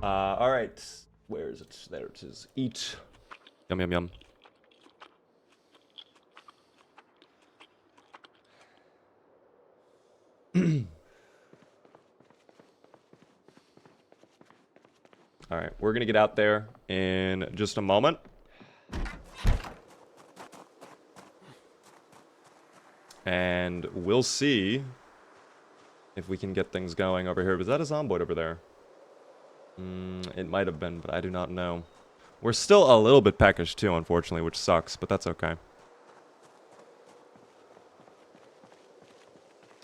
All right. Where is it? There it is. Eat. Yum, yum, yum. All right, we're gonna get out there in just a moment. And we'll see if we can get things going over here. Was that a Zomboid over there? It might have been, but I do not know. We're still a little bit peckish too, unfortunately, which sucks, but that's okay.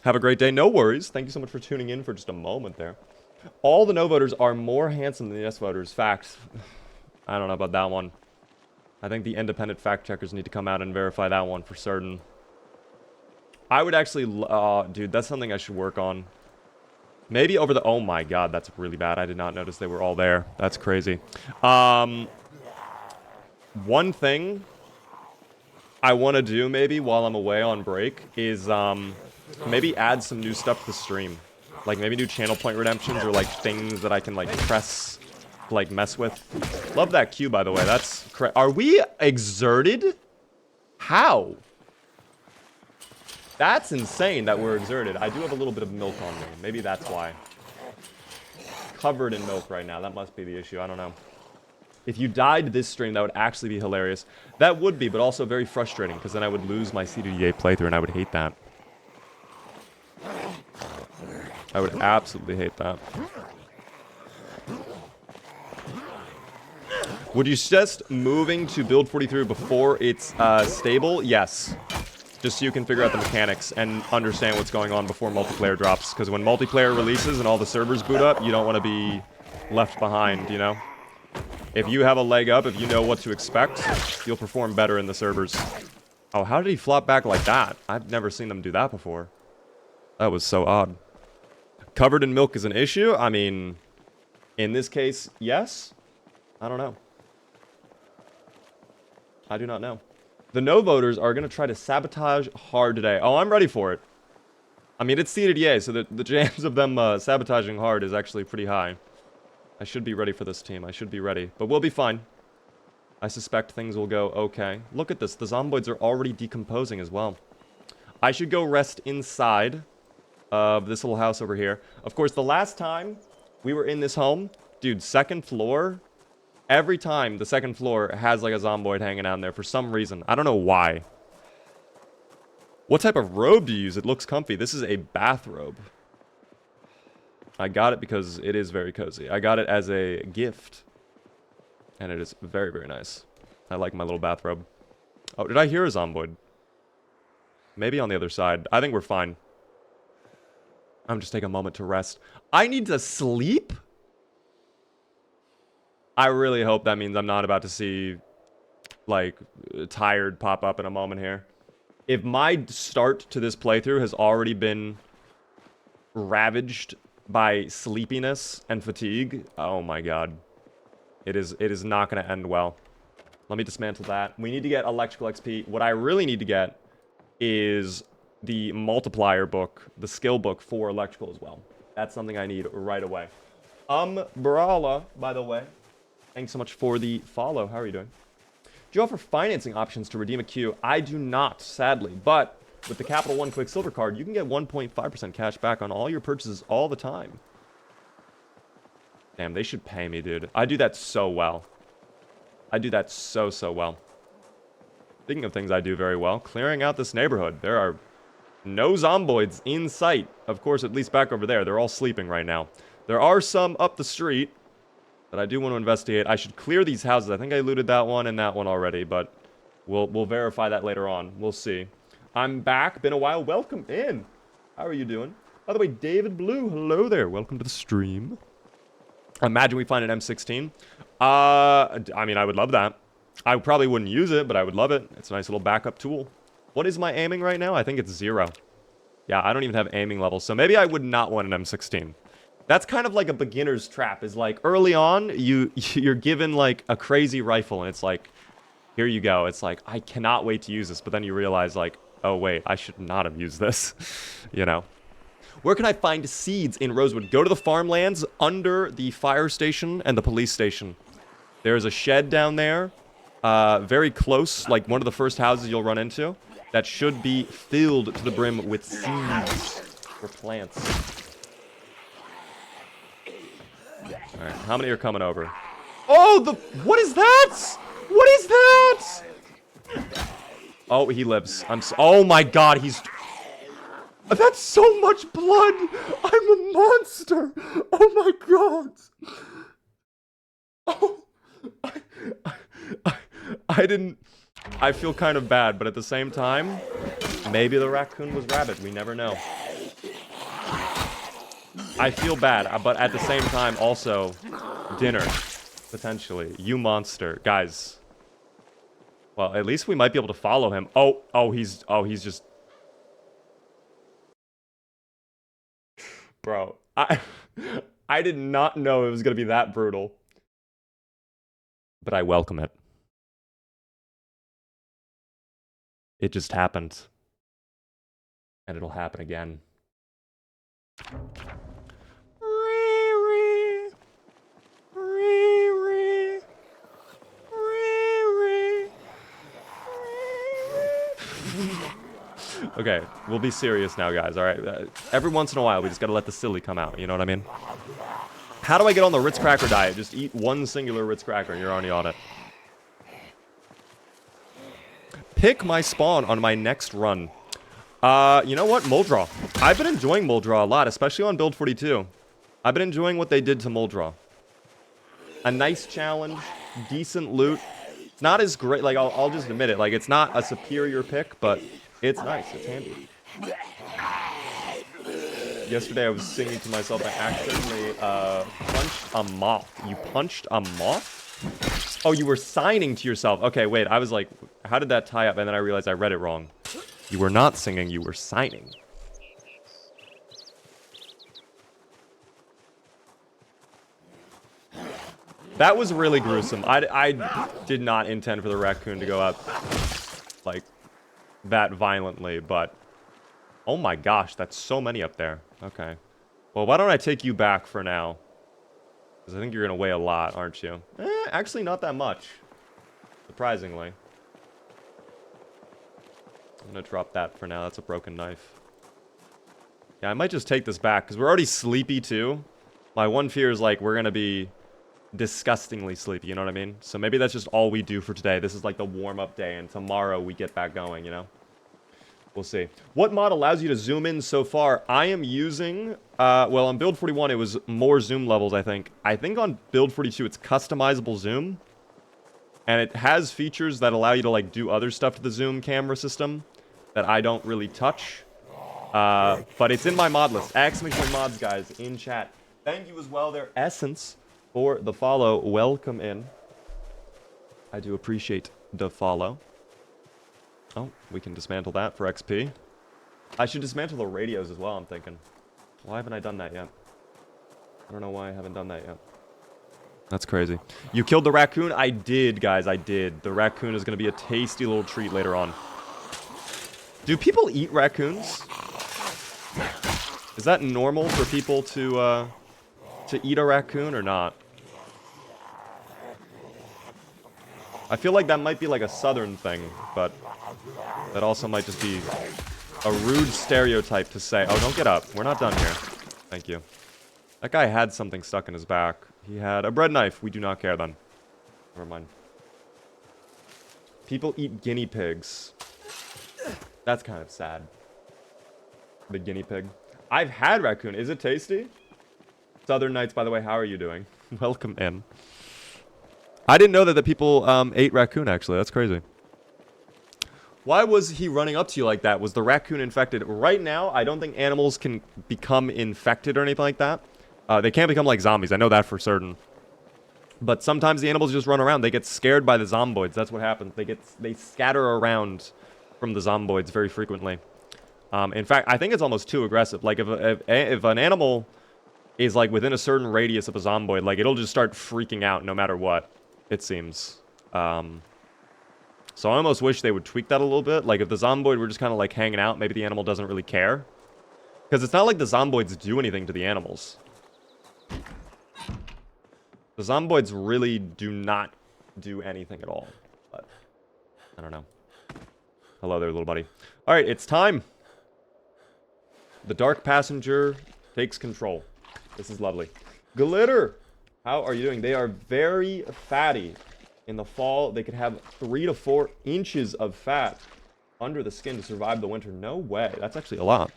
Have a great day. No worries. Thank you so much for tuning in for just a moment there. All the no voters are more handsome than the yes voters. Fact. I don't know about that one. I think the independent fact checkers need to come out and verify that one for certain. I would actually... dude, that's something I should work on. Maybe over the... Oh my god, that's really bad. I did not notice they were all there. That's crazy. One thing I want to do maybe while I'm away on break is maybe add some new stuff to the stream. Like maybe new channel point redemptions or like things that I can like press, like mess with. Love that cue, by the way. That's correct. Are we exerted? How? That's insane that we're exerted. I do have a little bit of milk on me. Maybe that's why. Covered in milk right now. That must be the issue. I don't know. If you died this stream, that would actually be hilarious. That would be, but also very frustrating because then I would lose my CDDA playthrough and I would hate that. I would absolutely hate that. Would you suggest moving to Build 43 before it's stable? Yes. Just so you can figure out the mechanics and understand what's going on before multiplayer drops. Because when multiplayer releases and all the servers boot up, you don't want to be left behind, you know? If you have a leg up, if you know what to expect, you'll perform better in the servers. Oh, how did he flop back like that? I've never seen them do that before. That was so odd. Covered in milk is an issue? I mean, in this case, yes? I don't know. I do not know. The no voters are going to try to sabotage hard today. Oh, I'm ready for it. I mean, it's CDDA, so the chance of them sabotaging hard is actually pretty high. I should be ready for this team. I should be ready. But we'll be fine. I suspect things will go okay. Look at this. The zomboids are already decomposing as well. I should go rest inside of this little house over here. Of course, the last time We were in this home. Dude, second floor. Every time the second floor has like a zomboid hanging out in there for some reason. I don't know why. What type of robe do you use? It looks comfy. This is a bathrobe. I got it because it is very cozy. I got it as a gift. And it is very, very nice. I like my little bathrobe. Oh, did I hear a zomboid? Maybe on the other side. I think we're fine. I'm just taking a moment to rest. I need to sleep? I really hope that means I'm not about to see, like, tired pop up in a moment here. If my start to this playthrough has already been ravaged by sleepiness and fatigue, oh my god. It is not going to end well. Let me dismantle that. We need to get electrical XP. What I really need to get is the multiplier book, the skill book for electrical as well. That's something I need right away. Brawla, by the way. Thanks so much for the follow. How are you doing? Do you offer financing options to redeem a Q? I do not, sadly. But with the Capital One Quicksilver card, you can get 1.5% cash back on all your purchases all the time. Damn, they should pay me, dude. I do that so well. I do that so well. Speaking of things I do very well, clearing out this neighborhood. There are no zomboids in sight. Of course, at least back over there. They're all sleeping right now. There are some up the street that I do want to investigate. I should clear these houses. I think I looted that one and that one already, but we'll verify that later on. We'll see. I'm back. Been a while. Welcome in. How are you doing? By the way, David Blue, hello there. Welcome to the stream. Imagine we find an M16. I mean, I would love that. I probably wouldn't use it, but I would love it. It's a nice little backup tool. What is my aiming right now? I think it's 0. Yeah, I don't even have aiming levels, so maybe I would not want an M16. That's kind of like a beginner's trap, is like, early on, you're given, like, a crazy rifle, and it's like, here you go. It's like, I cannot wait to use this, but then you realize, like, oh, wait, I should not have used this, you know? Where can I find seeds in Rosewood? Go to the farmlands under the fire station and the police station. There's a shed down there, very close, like one of the first houses you'll run into, that should be filled to the brim with seeds for plants. All right, how many are coming over? Oh, what is that? What is that? Oh, he lives. Oh my god, that's so much blood! I'm a monster! Oh my god! Oh, I feel kind of bad, but at the same time, maybe the raccoon was rabbit. We never know. I feel bad, but at the same time, also, dinner. Potentially. You monster. Guys. Well, at least we might be able to follow him. Oh, he's just... Bro, I did not know it was going to be that brutal. But I welcome it. It just happened. And it'll happen again. Okay, we'll be serious now, guys, alright? Every once in a while, we just gotta let the silly come out, you know what I mean? How do I get on the Ritz Cracker diet? Just eat one singular Ritz Cracker and you're already on it. Pick my spawn on my next run. You know what? Muldraugh. I've been enjoying Muldraugh a lot, especially on Build 42. I've been enjoying what they did to Muldraugh. A nice challenge, decent loot. It's not as great, like, I'll just admit it. Like, it's not a superior pick, but it's nice. It's handy. Yesterday I was singing to myself, I accidentally punched a moth. You punched a moth? Oh, you were signing to yourself. Okay, wait, I was like, how did that tie up? And then I realized I read it wrong. You were not singing, you were signing. That was really gruesome. I did not intend for the raccoon to go out like that violently, but oh my gosh, that's so many up there. Okay. Well, why don't I take you back for now? Because I think you're going to weigh a lot, aren't you? Actually, not that much. Surprisingly. I'm going to drop that for now. That's a broken knife. Yeah, I might just take this back, because we're already sleepy, too. My one fear is, like, we're gonna be disgustingly sleepy, you know what I mean? So maybe that's just all we do for today. This is like the warm-up day, and tomorrow we get back going, you know? We'll see. What mod allows you to zoom in so far? I am using, well, on build 41, it was more zoom levels, I think. I think on build 42, it's customizable zoom. And it has features that allow you to, like, do other stuff to the zoom camera system that I don't really touch. But it's in my mod list. Exclamation mods, guys, in chat. Thank you as well there, Essence, for the follow. Welcome in. I do appreciate the follow. Oh, we can dismantle that for XP. I should dismantle the radios as well, I'm thinking. Why haven't I done that yet? I don't know why I haven't done that yet. That's crazy. You killed the raccoon? I did, guys, I did. The raccoon is going to be a tasty little treat later on. Do people eat raccoons? Is that normal for people to eat a raccoon or not? I feel like that might be like a southern thing, but that also might just be a rude stereotype to say. Oh, don't get up. We're not done here. Thank you. That guy had something stuck in his back. He had a bread knife. We do not care then. Never mind. People eat guinea pigs. That's kind of sad. The guinea pig. I've had raccoon. Is it tasty? Southern Knights, by the way, how are you doing? Welcome in. I didn't know that the people ate raccoon, actually. That's crazy. Why was he running up to you like that? Was the raccoon infected? Right now, I don't think animals can become infected or anything like that. They can't become like zombies. I know that for certain. But sometimes the animals just run around. They get scared by the zomboids. That's what happens. They scatter around from the zomboids very frequently. In fact, I think it's almost too aggressive. Like, if an animal is, like, within a certain radius of a zomboid, like, it'll just start freaking out no matter what, it seems. So I almost wish they would tweak that a little bit. Like, if the zomboid were just kind of, like, hanging out, maybe the animal doesn't really care. Because it's not like the zomboids do anything to the animals. The zomboids really do not do anything at all. But, I don't know. Hello there, little buddy. Alright, it's time. The Dark Passenger takes control. This is lovely. Glitter! How are you doing? They are very fatty. In the fall, they could have 3 to 4 inches of fat under the skin to survive the winter. No way. That's actually a lot.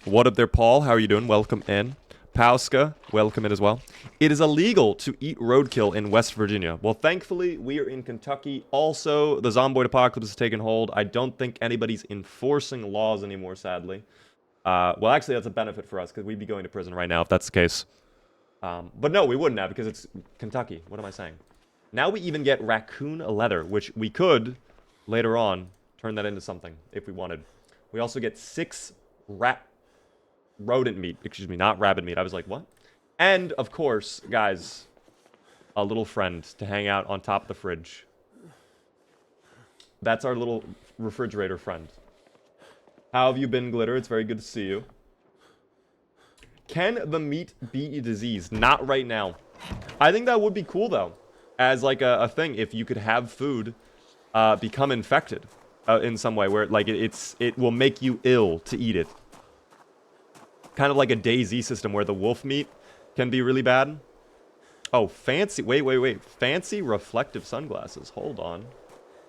What up there, Paul? How are you doing? Welcome in. Pauska, welcome in as well. It is illegal to eat roadkill in West Virginia. Well, thankfully, we are in Kentucky. Also, the zomboid apocalypse has taken hold. I don't think anybody's enforcing laws anymore, sadly. Well, actually, that's a benefit for us, because we'd be going to prison right now if that's the case. But no, we wouldn't have, because it's Kentucky. What am I saying? Now we even get raccoon leather, which we could, later on, turn that into something, if we wanted. We also get 6 rodent meat. Excuse me, not rabbit meat. I was like, what? And, of course, guys, a little friend to hang out on top of the fridge. That's our little refrigerator friend. How have you been, Glitter? It's very good to see you. Can the meat be diseased? Not right now. I think that would be cool, though. As, like, a thing. If you could have food become infected in some way. Where, like, it will make you ill to eat it. Kind of like a DayZ system where the wolf meat can be really bad. Oh, fancy. Wait. Fancy reflective sunglasses. Hold on.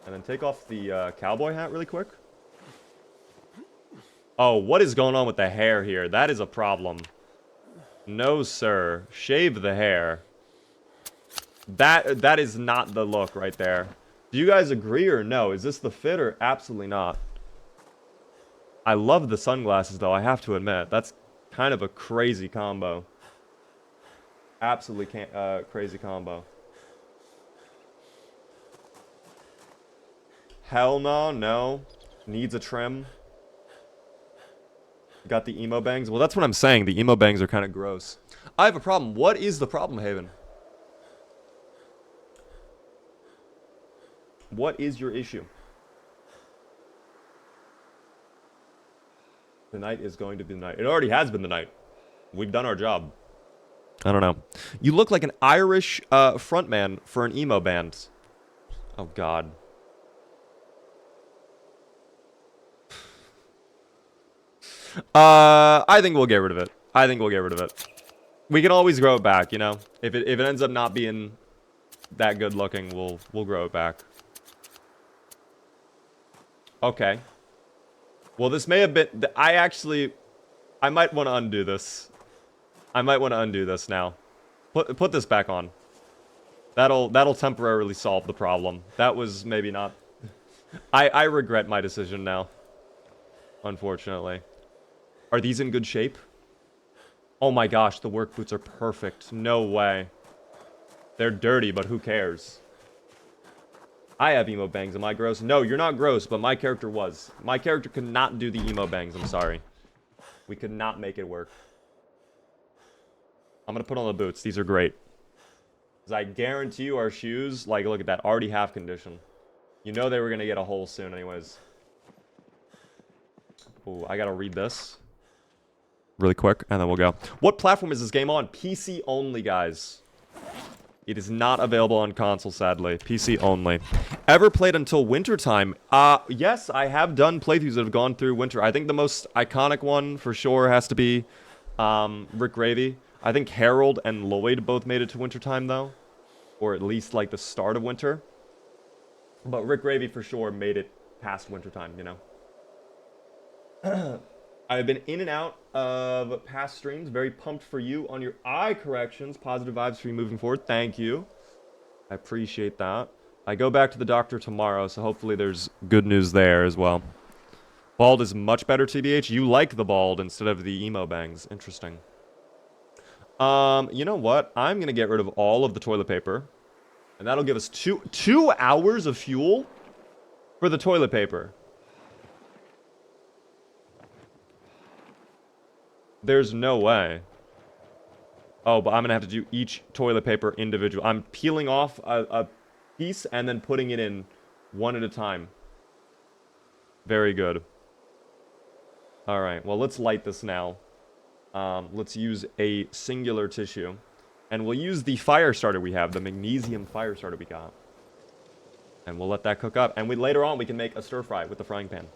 And then take off the cowboy hat really quick. Oh, what is going on with the hair here? That is a problem. No, sir. Shave the hair. That is not the look right there. Do you guys agree or no? Is this the fit or absolutely not? I love the sunglasses, though, I have to admit. That's kind of a crazy combo. Absolutely crazy combo. Hell no, no. Needs a trim. Got the emo bangs. Well, that's what I'm saying. The emo bangs are kind of gross. I have a problem. What is the problem, Haven? What is your issue? The night is going to be the night. It already has been the night. We've done our job. I don't know. You look like an Irish frontman for an emo band. Oh, God. I think we'll get rid of it. I think we'll get rid of it. We can always grow it back, you know? If it ends up not being that good looking, we'll grow it back. Okay. Well, this may have been... I might want to undo this. I might want to undo this now. Put this back on. That'll temporarily solve the problem. That was maybe not... I regret my decision now. Unfortunately. Are these in good shape? Oh my gosh, the work boots are perfect. No way. They're dirty, but who cares? I have emo bangs. Am I gross? No, you're not gross, but my character was. My character could not do the emo bangs. I'm sorry. We could not make it work. I'm going to put on the boots. These are great. Because I guarantee you our shoes, like, look at that, already half condition. You know they were going to get a hole soon anyways. Ooh, I got to read this really quick, and then we'll go. What platform is this game on? PC only, guys. It is not available on console, sadly. PC only. Ever played until wintertime? Yes, I have done playthroughs that have gone through winter. I think the most iconic one, for sure, has to be Rick Gravy. I think Harold and Lloyd both made it to wintertime, though. Or at least, like, the start of winter. But Rick Gravy, for sure, made it past wintertime, you know? I've been in and out of past streams. Very pumped for you on your eye corrections. Positive vibes for you moving forward. Thank you. I appreciate that. I go back to the doctor tomorrow, so hopefully there's good news there as well. Bald is much better, TBH. You like the bald instead of the emo bangs. Interesting. You know what? I'm going to get rid of all of the toilet paper. And that'll give us two hours of fuel for the toilet paper. There's no way. Oh, but I'm going to have to do each toilet paper individual. I'm peeling off a piece and then putting it in one at a time. Very good. All right, well, let's light this now. Let's use a singular tissue. And we'll use the fire starter we have, the magnesium fire starter we got. And we'll let that cook up. And later on, we can make a stir fry with the frying pan.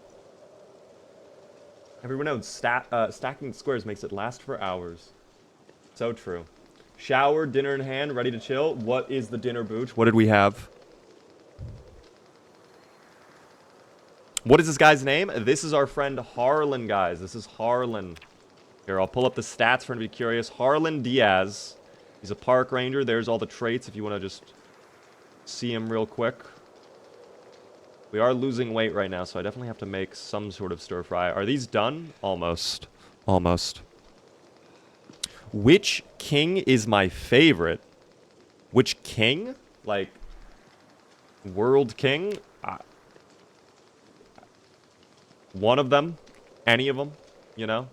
Everyone knows stacking squares makes it last for hours. So true. Shower, dinner in hand, ready to chill. What is the dinner, Booch? What did we have? What is this guy's name? This is our friend Harlan, guys. This is Harlan. Here, I'll pull up the stats for him to be curious. Harlan Diaz. He's a park ranger. There's all the traits if you want to just see him real quick. We are losing weight right now, so I definitely have to make some sort of stir fry. Are these done? Almost. Almost. Which king is my favorite? Which king? Like, world king? One of them? Any of them? You know?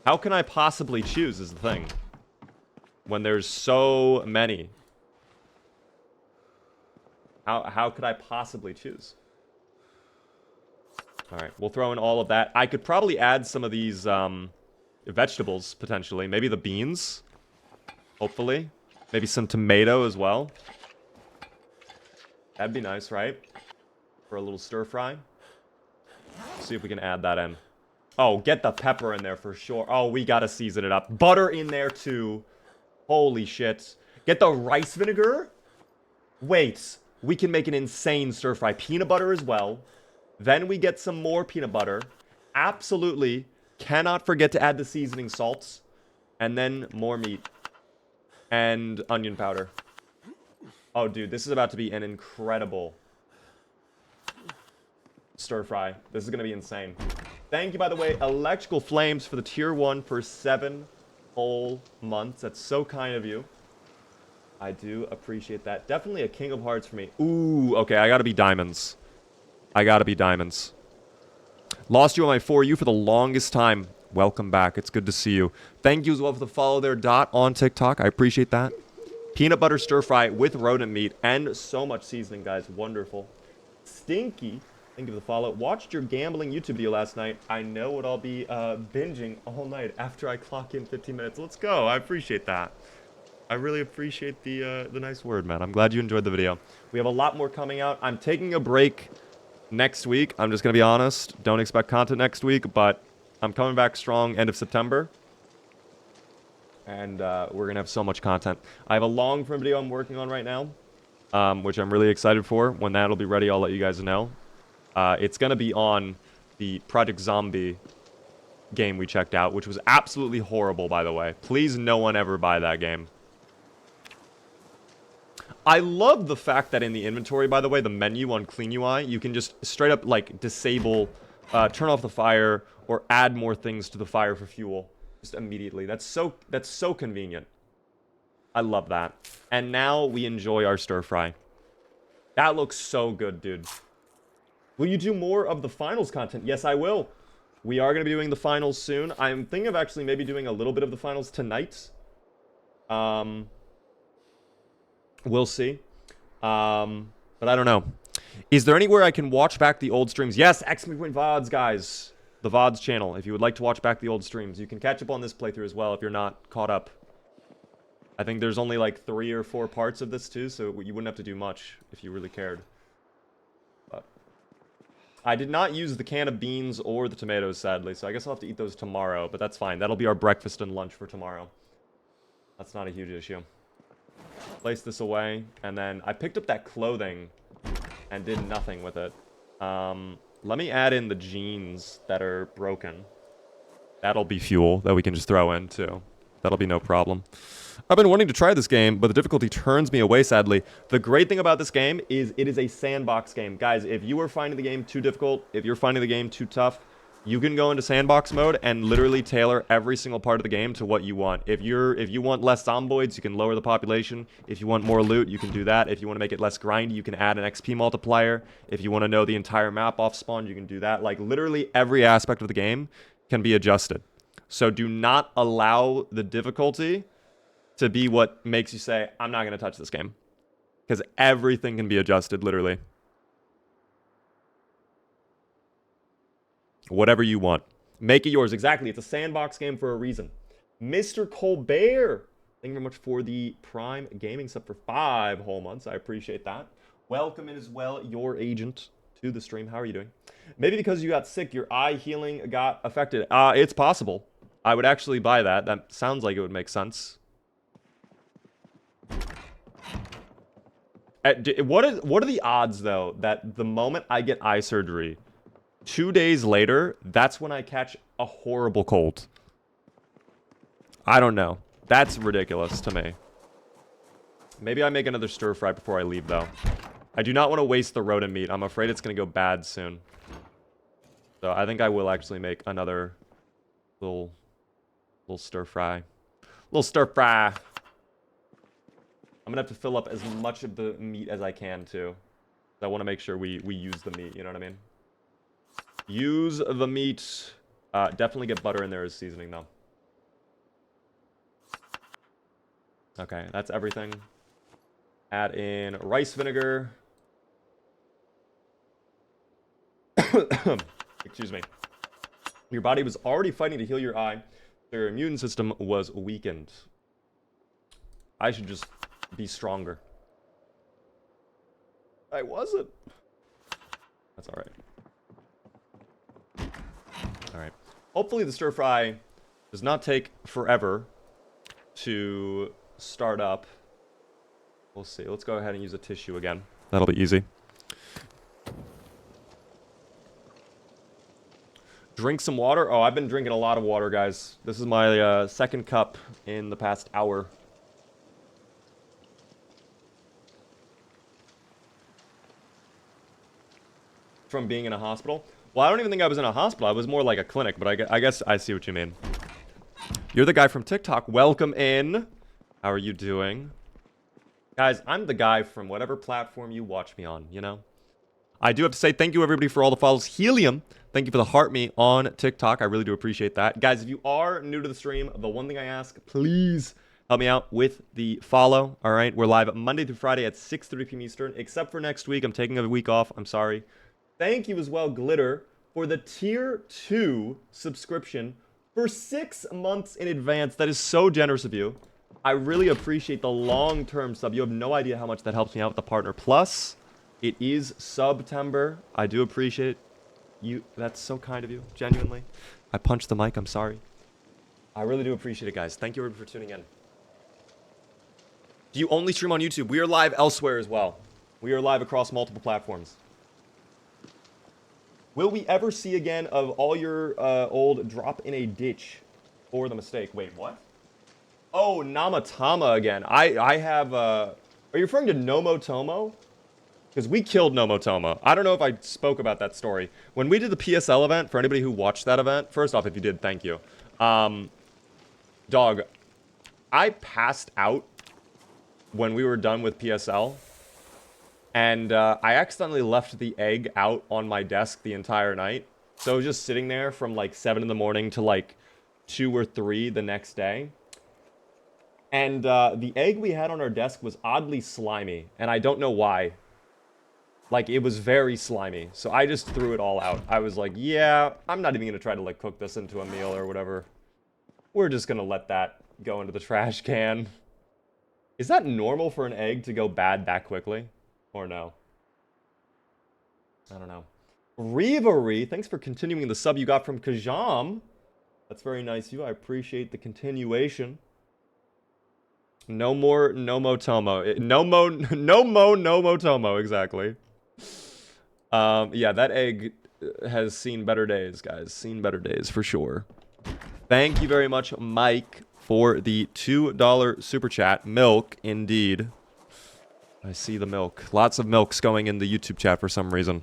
How can I possibly choose is the thing. When there's so many. How could I possibly choose? Alright, we'll throw in all of that. I could probably add some of these vegetables, potentially. Maybe the beans. Hopefully. Maybe some tomato as well. That'd be nice, right? For a little stir fry. See if we can add that in. Oh, get the pepper in there for sure. Oh, we gotta season it up. Butter in there too. Holy shit. Get the rice vinegar? Wait. We can make an insane stir fry. Peanut butter as well. Then we get some more peanut butter. Absolutely cannot forget to add the seasoning salts. And then more meat. And onion powder. Oh, dude, this is about to be an incredible stir fry. This is going to be insane. Thank you, by the way, Electrical Flames, for the tier 1 for 7 whole months. That's so kind of you. I do appreciate that. Definitely a King of Hearts for me. Ooh, okay, I got to be diamonds. I gotta be diamonds. Lost you on my For You for the longest time. Welcome back. It's good to see you. Thank you as well for the follow there, Dot, on TikTok. I appreciate that. Peanut butter stir fry with rodent meat and so much seasoning, guys. Wonderful. Stinky, thank you for the follow. Watched your gambling YouTube video last night. I know what I'll be binging all night after I clock in 15 minutes. Let's go. I appreciate that. I really appreciate the nice word, man. I'm glad you enjoyed the video. We have a lot more coming out. I'm taking a break next week. I'm just going to be honest. Don't expect content next week, but I'm coming back strong end of September. And we're going to have so much content. I have a long-form video I'm working on right now, which I'm really excited for. When that'll be ready, I'll let you guys know. It's going to be on the Project Zombie game we checked out, which was absolutely horrible, by the way. Please, no one ever buy that game. I love the fact that in the inventory, by the way, the menu on Clean UI, you can just straight up, like, disable, turn off the fire, or add more things to the fire for fuel. Just immediately. That's so convenient. I love that. And now we enjoy our stir fry. That looks so good, dude. Will you do more of the finals content? Yes, I will. We are going to be doing the finals soon. I'm thinking of actually maybe doing a little bit of the finals tonight. We'll see. But I don't know. Is there anywhere I can watch back the old streams? Yes, X3.VODs, guys. The VODs channel. If you would like to watch back the old streams, you can catch up on this playthrough as well if you're not caught up. I think there's only like 3 or 4 parts of this too, so you wouldn't have to do much if you really cared. But I did not use the can of beans or the tomatoes, sadly, so I guess I'll have to eat those tomorrow, but that's fine. That'll be our breakfast and lunch for tomorrow. That's not a huge issue. Place this away, and then I picked up that clothing and did nothing with it. Let me add in the jeans that are broken. That'll be fuel that we can just throw in, too. That'll be no problem. I've been wanting to try this game, but the difficulty turns me away, sadly. The great thing about this game is it is a sandbox game. Guys, if you are finding the game too difficult, if you're finding the game too tough, you can go into sandbox mode and literally tailor every single part of the game to what you want. If you want less zomboids, you can lower the population. If you want more loot, you can do that. If you want to make it less grindy, you can add an XP multiplier. If you want to know the entire map off spawn, you can do that. Like, literally every aspect of the game can be adjusted. So do not allow the difficulty to be what makes you say, I'm not going to touch this game. Because everything can be adjusted, literally. Whatever you want. Make it yours. Exactly. It's a sandbox game for a reason. Mr. Colbert, thank you very much for the Prime Gaming sub for 5 whole months. I appreciate that. Welcome in as well, your agent, to the stream. How are you doing? Maybe because you got sick, your eye healing got affected. It's possible. I would actually buy that. That sounds like it would make sense. What are the odds, though, that the moment I get eye surgery, 2 days later, that's when I catch a horrible cold? I don't know. That's ridiculous to me. Maybe I make another stir fry before I leave, though. I do not want to waste the rodent meat. I'm afraid it's going to go bad soon. So I think I will actually make another little stir fry. Little stir fry. I'm going to have to fill up as much of the meat as I can, too. I want to make sure we use the meat, you know what I mean? Use the meat. Definitely get butter in there as seasoning, though. Okay, that's everything. Add in rice vinegar. Excuse me. Your body was already fighting to heal your eye. Your immune system was weakened. I should just be stronger. I wasn't. That's all right. All right. Hopefully the stir fry does not take forever to start up. We'll see. Let's go ahead and use a tissue again. That'll be easy. Drink some water. Oh, I've been drinking a lot of water, guys. This is my second cup in the past hour. From being in a hospital? Well, I don't even think I was in a hospital. I was more like a clinic, but I guess I see what you mean. You're the guy from TikTok. Welcome in. How are you doing? Guys, I'm the guy from whatever platform you watch me on, you know? I do have to say thank you, everybody, for all the follows. Helium, thank you for the heart me on TikTok. I really do appreciate that. Guys, if you are new to the stream, the one thing I ask, please help me out with the follow, all right? We're live Monday through Friday at 6:30 p.m. Eastern, except for next week. I'm taking a week off. I'm sorry. Thank you as well, Glitter, for the Tier 2 subscription for 6 months in advance. That is so generous of you. I really appreciate the long-term sub. You have no idea how much that helps me out with the Partner Plus. It is September. I do appreciate you. That's so kind of you, genuinely. I punched the mic. I'm sorry. I really do appreciate it, guys. Thank you for tuning in. Do you only stream on YouTube? We are live elsewhere as well. We are live across multiple platforms. Will we ever see again of all your old drop in a ditch for the mistake? Wait, what? Oh, Namatama again. I have, are you referring to Nomotomo? Because we killed Nomotomo. I don't know if I spoke about that story. When we did the PSL event, for anybody who watched that event, first off, if you did, thank you. Dog, I passed out when we were done with PSL. And I accidentally left the egg out on my desk the entire night. So it was just sitting there from like 7 in the morning to like 2 or 3 the next day. And the egg we had on our desk was oddly slimy. And I don't know why. Like, it was very slimy. So I just threw it all out. I was like, yeah, I'm not even going to try to like cook this into a meal or whatever. We're just going to let that go into the trash can. Is that normal for an egg to go bad that quickly? Or no? I don't know. Reverie, thanks for continuing the sub you got from Kajam. That's very nice of you. I appreciate the continuation. No more Nomotomo. No Nomotomo, exactly. Yeah, that egg has seen better days, guys. Seen better days, for sure. Thank you very much, Mike, for the $2 super chat. Milk, indeed. I see the milk. Lots of milks going in the YouTube chat for some reason.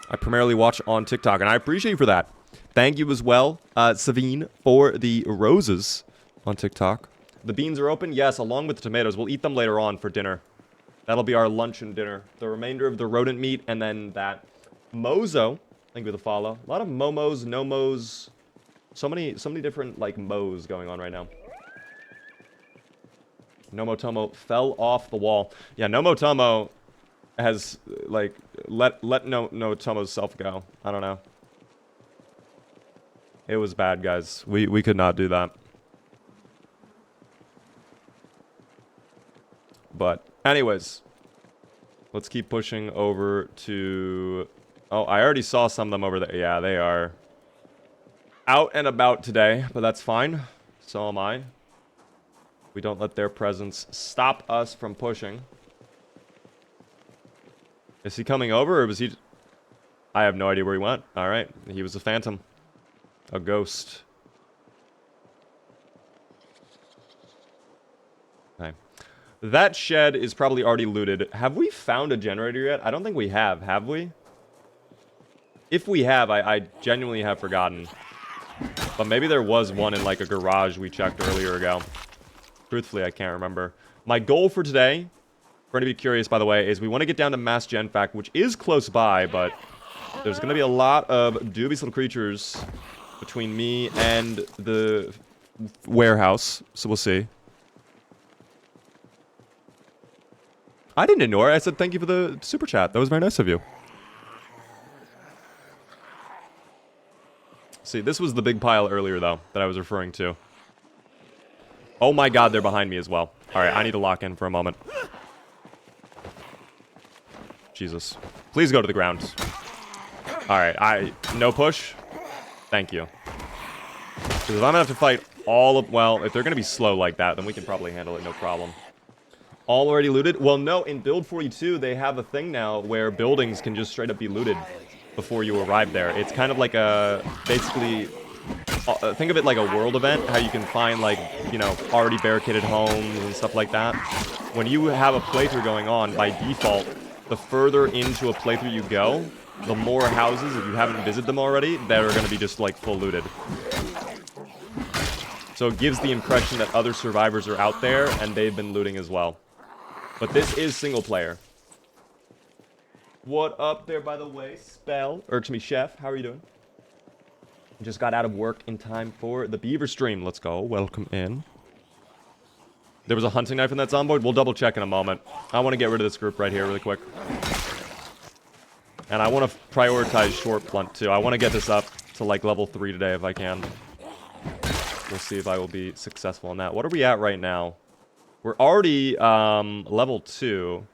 I primarily watch on TikTok, and I appreciate you for that. Thank you as well, Savine, for the roses on TikTok. The beans are open? Yes, along with the tomatoes. We'll eat them later on for dinner. That'll be our lunch and dinner. The remainder of the rodent meat, and then that. Mozo, thank you for the follow. A lot of momos, nomos. So many different, like, mo's going on right now. Nomotomo fell off the wall. Yeah, Nomotomo has, like, let Nomotomo's self go. I don't know. It was bad, guys. We could not do that. But, anyways. Let's keep pushing over to... Oh, I already saw some of them over there. Yeah, they are out and about today, but that's fine. So am I. We don't let their presence stop us from pushing. Is he coming over, or was he... I have no idea where he went. Alright, he was a phantom. A ghost. Okay. That shed is probably already looted. Have we found a generator yet? I don't think we have we? If we have, I genuinely have forgotten. But maybe there was one in like a garage we checked earlier ago. Truthfully, I can't remember. My goal for today, for anybody curious, by the way, is we want to get down to Mass Gen Fact, which is close by, but there's going to be a lot of dubious little creatures between me and the warehouse, so we'll see. I didn't ignore it. I said thank you for the super chat. That was very nice of you. See, this was the big pile earlier, though, that I was referring to. Oh my god, they're behind me as well. Alright, I need to lock in for a moment. Jesus. Please go to the ground. Alright, no push. Thank you. Because if I'm gonna have to fight all of... Well, if they're gonna be slow like that, then we can probably handle it, no problem. All already looted? Well, no, in Build 42, they have a thing now where buildings can just straight up be looted before you arrive there. It's kind of like a... Basically... think of it like a world event, how you can find, like, you know, already barricaded homes and stuff like that. When you have a playthrough going on, by default, the further into a playthrough you go, the more houses, if you haven't visited them already, that are going to be just, like, full looted. So it gives the impression that other survivors are out there, and they've been looting as well. But this is single player. What up there, by the way, Spell? Or, excuse me, Chef, how are you doing? Just got out of work in time for the Beaver stream. Let's go. Welcome in. There was a hunting knife in that Zomboid. We'll double check in a moment. I want to get rid of this group right here really quick. And I want to prioritize short blunt too. I want to get this up to like level 3 today if I can. We'll see if I will be successful in that. What are we at right now? We're already level 2.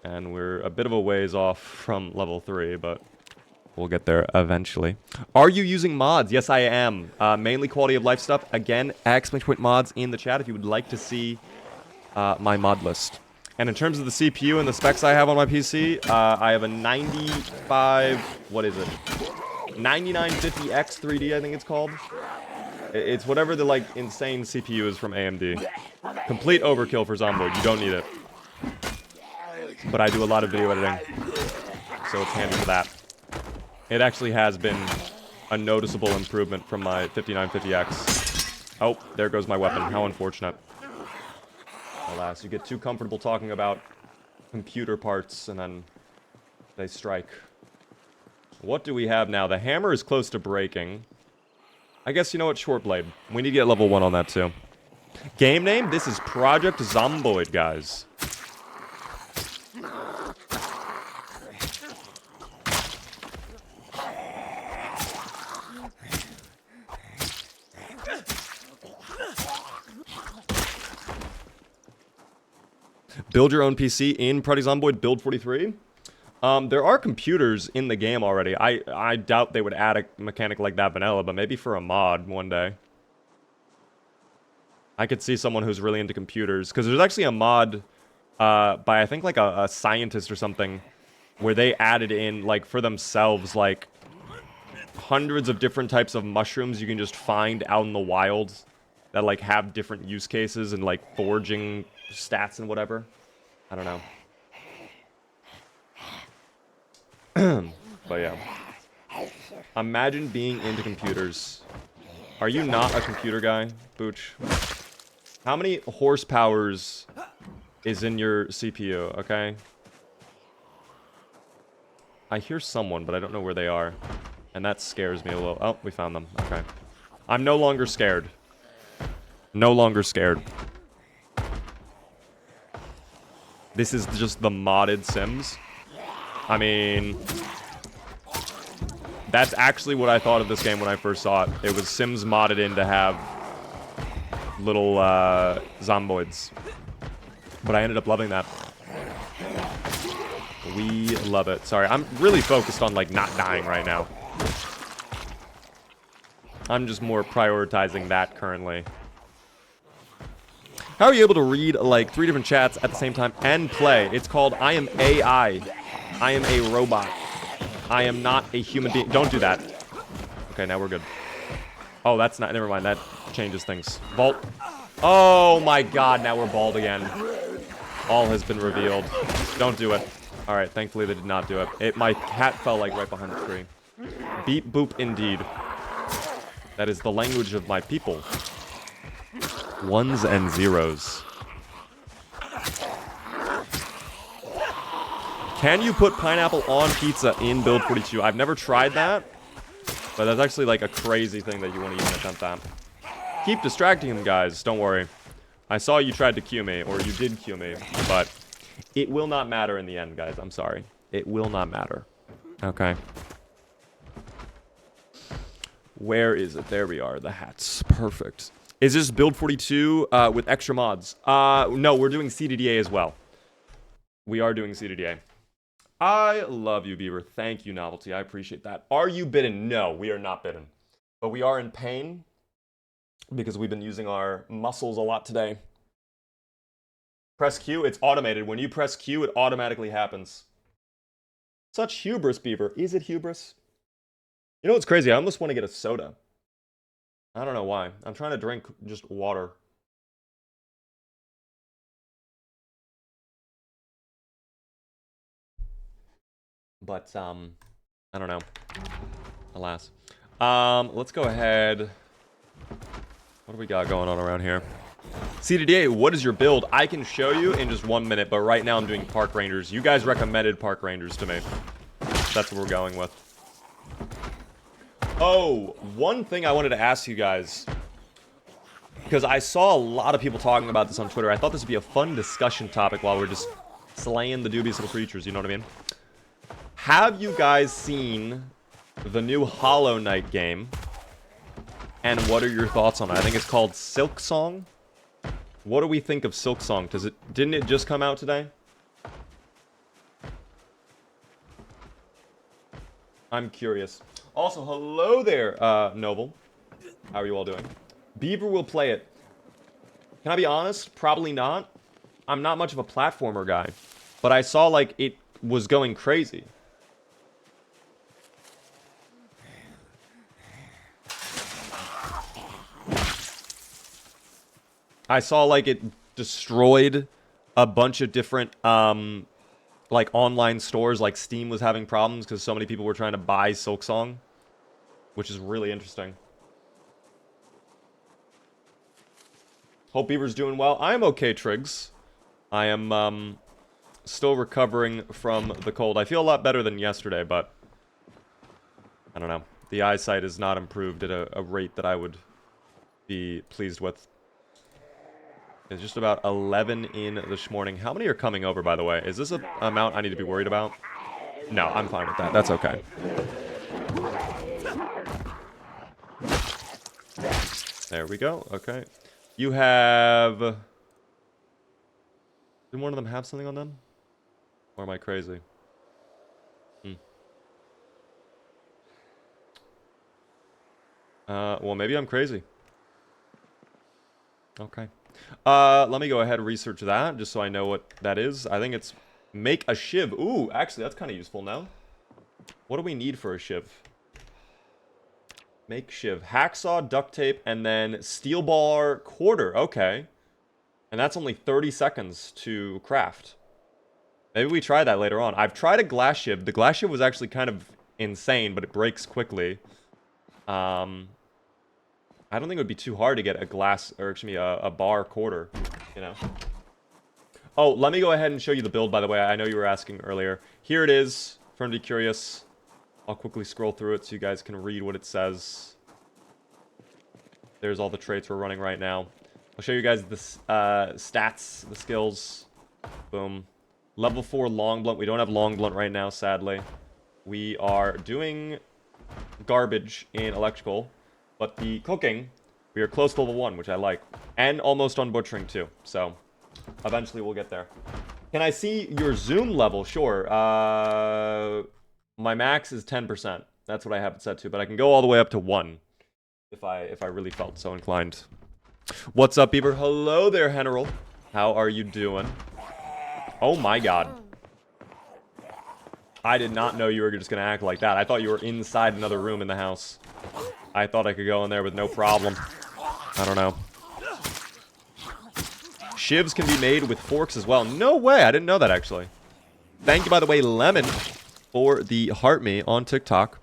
And we're a bit of a ways off from level 3, but We'll get there eventually. Are you using mods? Yes, I am. Mainly quality of life stuff. Again, ! mods in the chat if you would like to see my mod list. And in terms of the CPU and the specs I have on my PC, I have a 95... What is it? 9950X 3D, I think it's called. It's whatever the, like, insane CPU is from AMD. Complete overkill for Zomboid. You don't need it. But I do a lot of video editing, so it's handy for that. It actually has been a noticeable improvement from my 5950X. Oh, there goes my weapon. How unfortunate. Alas, you get too comfortable talking about computer parts, and then they strike. What do we have now? The hammer is close to breaking. I guess, you know what? Short blade. We need to get level 1 on that, too. Game name? This is Project Zomboid, guys. Build your own PC in Project Zomboid Build 43. There are computers in the game already. I doubt they would add a mechanic like that vanilla, but maybe for a mod one day. I could see someone who's really into computers, because there's actually a mod by, I think, like a scientist or something, where they added in, like, for themselves, like, hundreds of different types of mushrooms you can just find out in the wild that, like, have different use cases and, like, foraging stats and whatever. I don't know. But yeah. Imagine being into computers. Are you not a computer guy, Booch? How many horsepowers is in your CPU, okay? I hear someone, but I don't know where they are. And that scares me a little. Oh, we found them. Okay. I'm no longer scared. No longer scared. This is just the modded Sims. I mean, that's actually what I thought of this game when I first saw it. It was Sims modded in to have little zomboids. But I ended up loving that. We love it. Sorry, I'm really focused on, like, not dying right now. I'm just more prioritizing that currently. How are you able to read, like, 3 different chats at the same time and play? It's called I am AI. I am a robot. I am not a human being. Don't do that. Okay, now we're good. Oh, that's not... Never mind. That changes things. Vault. Oh, my God. Now we're bald again. All has been revealed. Don't do it. All right. Thankfully, they did not do it. My cat fell, like, right behind the tree. Beep, boop, indeed. That is the language of my people. Ones and zeros. Can you put pineapple on pizza in Build 42? I've never tried that, but that's actually like a crazy thing that you want to even attempt that. Keep distracting him, guys. Don't worry. I saw you tried to cue me, or you did cue me, but it will not matter in the end, guys. I'm sorry. It will not matter. Okay. Where is it? There we are. The hats. Perfect. Is this Build 42 with extra mods? No, we're doing CDDA as well. We are doing CDDA. I love you, Beaver. Thank you, Novelty. I appreciate that. Are you bitten? No, we are not bitten. But we are in pain because we've been using our muscles a lot today. Press Q. It's automated. When you press Q, it automatically happens. Such hubris, Beaver. Is it hubris? You know what's crazy? I almost want to get a soda. I don't know why. I'm trying to drink just water. But, I don't know. Alas. Let's go ahead. What do we got going on around here? CDDA, what is your build? I can show you in just 1 minute, but right now I'm doing Park Rangers. You guys recommended Park Rangers to me. That's what we're going with. Oh, one thing I wanted to ask you guys, because I saw a lot of people talking about this on Twitter. I thought this would be a fun discussion topic while we're just slaying the dubious little creatures, you know what I mean? Have you guys seen the new Hollow Knight game? And what are your thoughts on it? I think it's called Silk Song. What do we think of Silk Song? Didn't it just come out today? I'm curious. Also, hello there, Noble. How are you all doing? Beaver will play it. Can I be honest? Probably not. I'm not much of a platformer guy. But I saw, like, it was going crazy. I saw, like, it destroyed a bunch of different, like, online stores. Like, Steam was having problems because so many people were trying to buy Silksong. Which is really interesting. Hope Beaver's doing well. I am okay, Triggs. I am, still recovering from the cold. I feel a lot better than yesterday, but I don't know. The eyesight is not improved at a rate that I would be pleased with. It's just about 11 in this morning. How many are coming over, by the way? Is this an amount I need to be worried about? No, I'm fine with that. That's okay. There we go. Okay. You have... Did one of them have something on them? Or am I crazy? Well, maybe I'm crazy. Okay. Let me go ahead and research that, just so I know what that is. I think it's make a shiv. Ooh, actually, that's kind of useful now. What do we need for a shiv? Make shiv. Hacksaw, duct tape, and then steel bar quarter. Okay. And that's only 30 seconds to craft. Maybe we try that later on. I've tried a glass shiv. The glass shiv was actually kind of insane, but it breaks quickly. I don't think it would be too hard to get a glass, or excuse me, a bar quarter, you know? Oh, let me go ahead and show you the build, by the way. I know you were asking earlier. Here it is, for anyone to be curious. I'll quickly scroll through it so you guys can read what it says. There's all the traits we're running right now. I'll show you guys the stats, the skills. Boom. Level 4 long blunt. We don't have long blunt right now, sadly. We are doing garbage in electrical. But the cooking, we are close to level 1, which I like. And almost on butchering, too. So, eventually we'll get there. Can I see your zoom level? Sure. My max is 10%. That's what I have it set to. But I can go all the way up to 1. If I really felt so inclined. What's up, Beaver? Hello there, General. How are you doing? Oh my god. I did not know you were just going to act like that. I thought you were inside another room in the house. I thought I could go in there with no problem. I don't know. Shivs can be made with forks as well. No way! I didn't know that, actually. Thank you, by the way, Lemon, for the heart me on TikTok.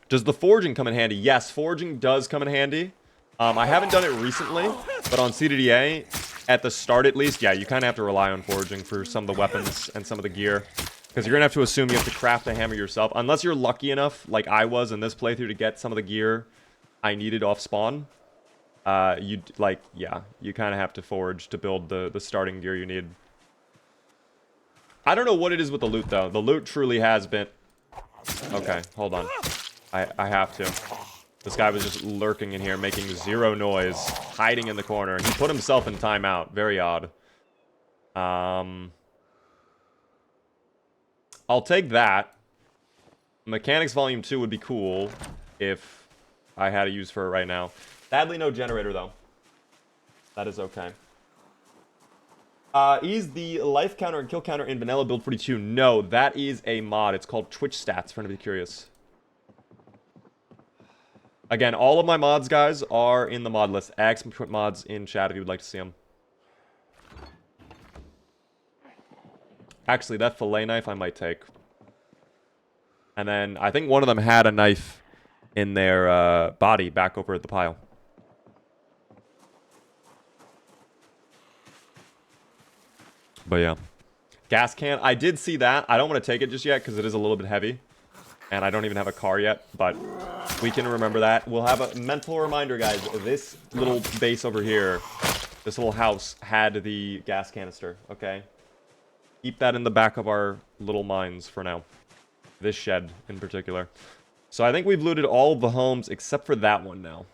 Does the forging come in handy? Yes, forging does come in handy. I haven't done it recently, but on CDDA, at the start at least, yeah, you kind of have to rely on forging for some of the weapons and some of the gear. Because you're going to have to assume you have to craft a hammer yourself. Unless you're lucky enough, like I was in this playthrough, to get some of the gear I needed off spawn. Yeah, you kind of have to forge to build the starting gear you need. I don't know what it is with the loot, though. The loot truly has been... Okay, hold on. I have to. This guy was just lurking in here, making zero noise, hiding in the corner. He put himself in timeout. Very odd. I'll take that. Mechanics Volume 2 would be cool if I had a use for it right now. Sadly, no generator, though. That is okay. Is the life counter and kill counter in Vanilla Build 42? No, that is a mod. It's called Twitch Stats, for anybody curious. Again, all of my mods, guys, are in the mod list. Add some mods in chat if you would like to see them. Actually, that fillet knife I might take. And then I think one of them had a knife in their body back over at the pile. But yeah. Gas can. I did see that. I don't want to take it just yet because it is a little bit heavy. And I don't even have a car yet. But we can remember that. We'll have a mental reminder, guys. This little base over here, this little house, had the gas canister. Okay? Keep that in the back of our little minds for now. This shed in particular. So I think we've looted all of the homes except for that one now.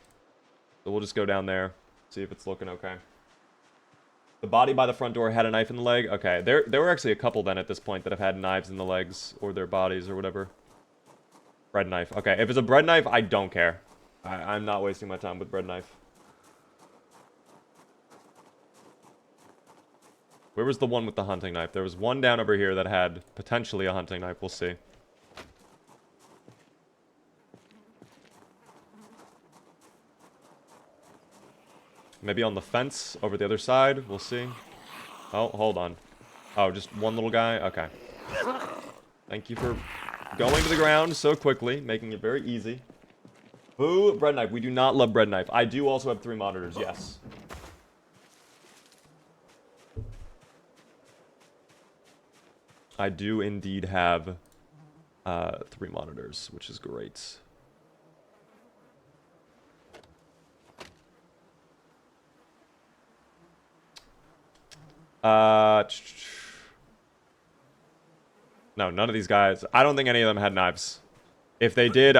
So we'll just go down there, see if it's looking okay. The body by the front door had a knife in the leg. Okay, there were actually a couple then at this point that have had knives in the legs or their bodies or whatever. Bread knife. Okay, if it's a bread knife, I don't care. I'm not wasting my time with bread knife. Where was the one with the hunting knife? There was one down over here that had potentially a hunting knife. We'll see. Maybe on the fence over the other side. We'll see. Oh, hold on. Oh, just one little guy? Okay. Thank you for going to the ground so quickly, making it very easy. Boo, bread knife. We do not love bread knife. I do also have 3 monitors, yes. I do indeed have 3 monitors, which is great. No, none of these guys. I don't think any of them had knives. If they did,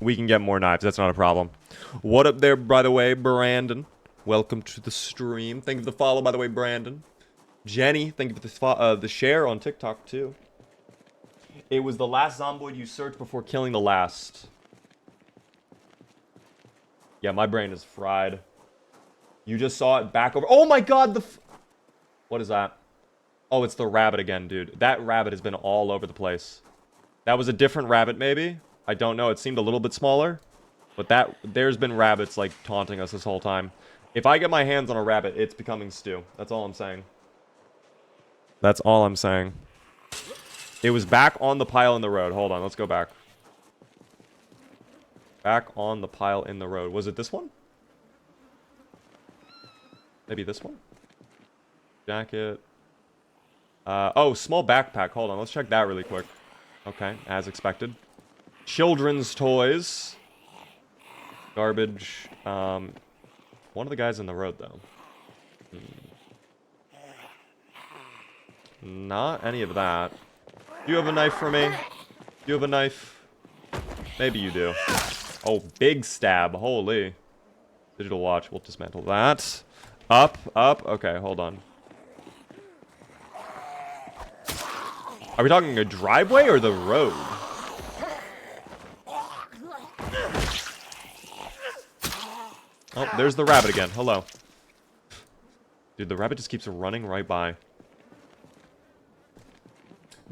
we can get more knives. That's not a problem. What up there, by the way, Brandon? Welcome to the stream. Thank you for the follow, by the way, Brandon. Jenny, thank you for the share on TikTok, too. It was the last Zomboid you searched before killing the last. Yeah, my brain is fried. You just saw it back over. Oh my god, what is that? Oh, it's the rabbit again, dude. That rabbit has been all over the place. That was a different rabbit, maybe? I don't know. It seemed a little bit smaller. But there's been rabbits, like, taunting us this whole time. If I get my hands on a rabbit, it's becoming stew. That's all I'm saying. That's all I'm saying. It was back on the pile in the road. Hold on, let's go back. Back on the pile in the road. Was it this one? Maybe this one? Jacket. Oh, small backpack. Hold on, let's check that really quick. Okay, as expected. Children's toys. Garbage. One of the guys in the road, though. Not any of that. Do you have a knife for me? Do you have a knife? Maybe you do. Oh, big stab. Holy. Digital watch. We'll dismantle that. Up, up. Okay, hold on. Are we talking a driveway or the road? Oh, there's the rabbit again. Hello. Dude, the rabbit just keeps running right by.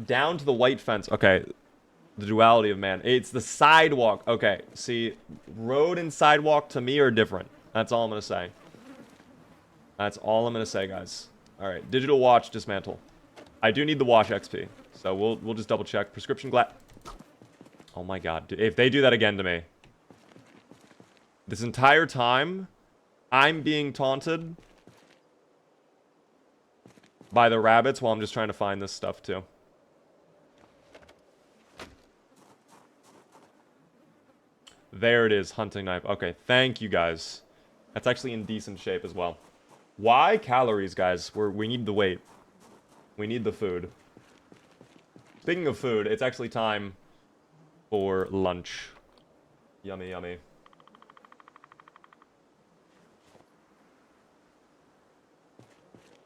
Down to the white fence. Okay. The duality of man. It's the sidewalk. Okay. See, road and sidewalk to me are different. That's all I'm going to say. That's all I'm going to say, guys. Alright. Digital watch dismantle. I do need the wash XP. So we'll just double check. Prescription glass. Oh my god. Dude, if they do that again to me. This entire time, I'm being taunted by the rabbits while I'm just trying to find this stuff too. There it is, hunting knife. Okay, thank you guys. That's actually in decent shape as well. Why calories, guys? We need the weight. We need the food. Speaking of food, it's actually time for lunch. Yummy, yummy.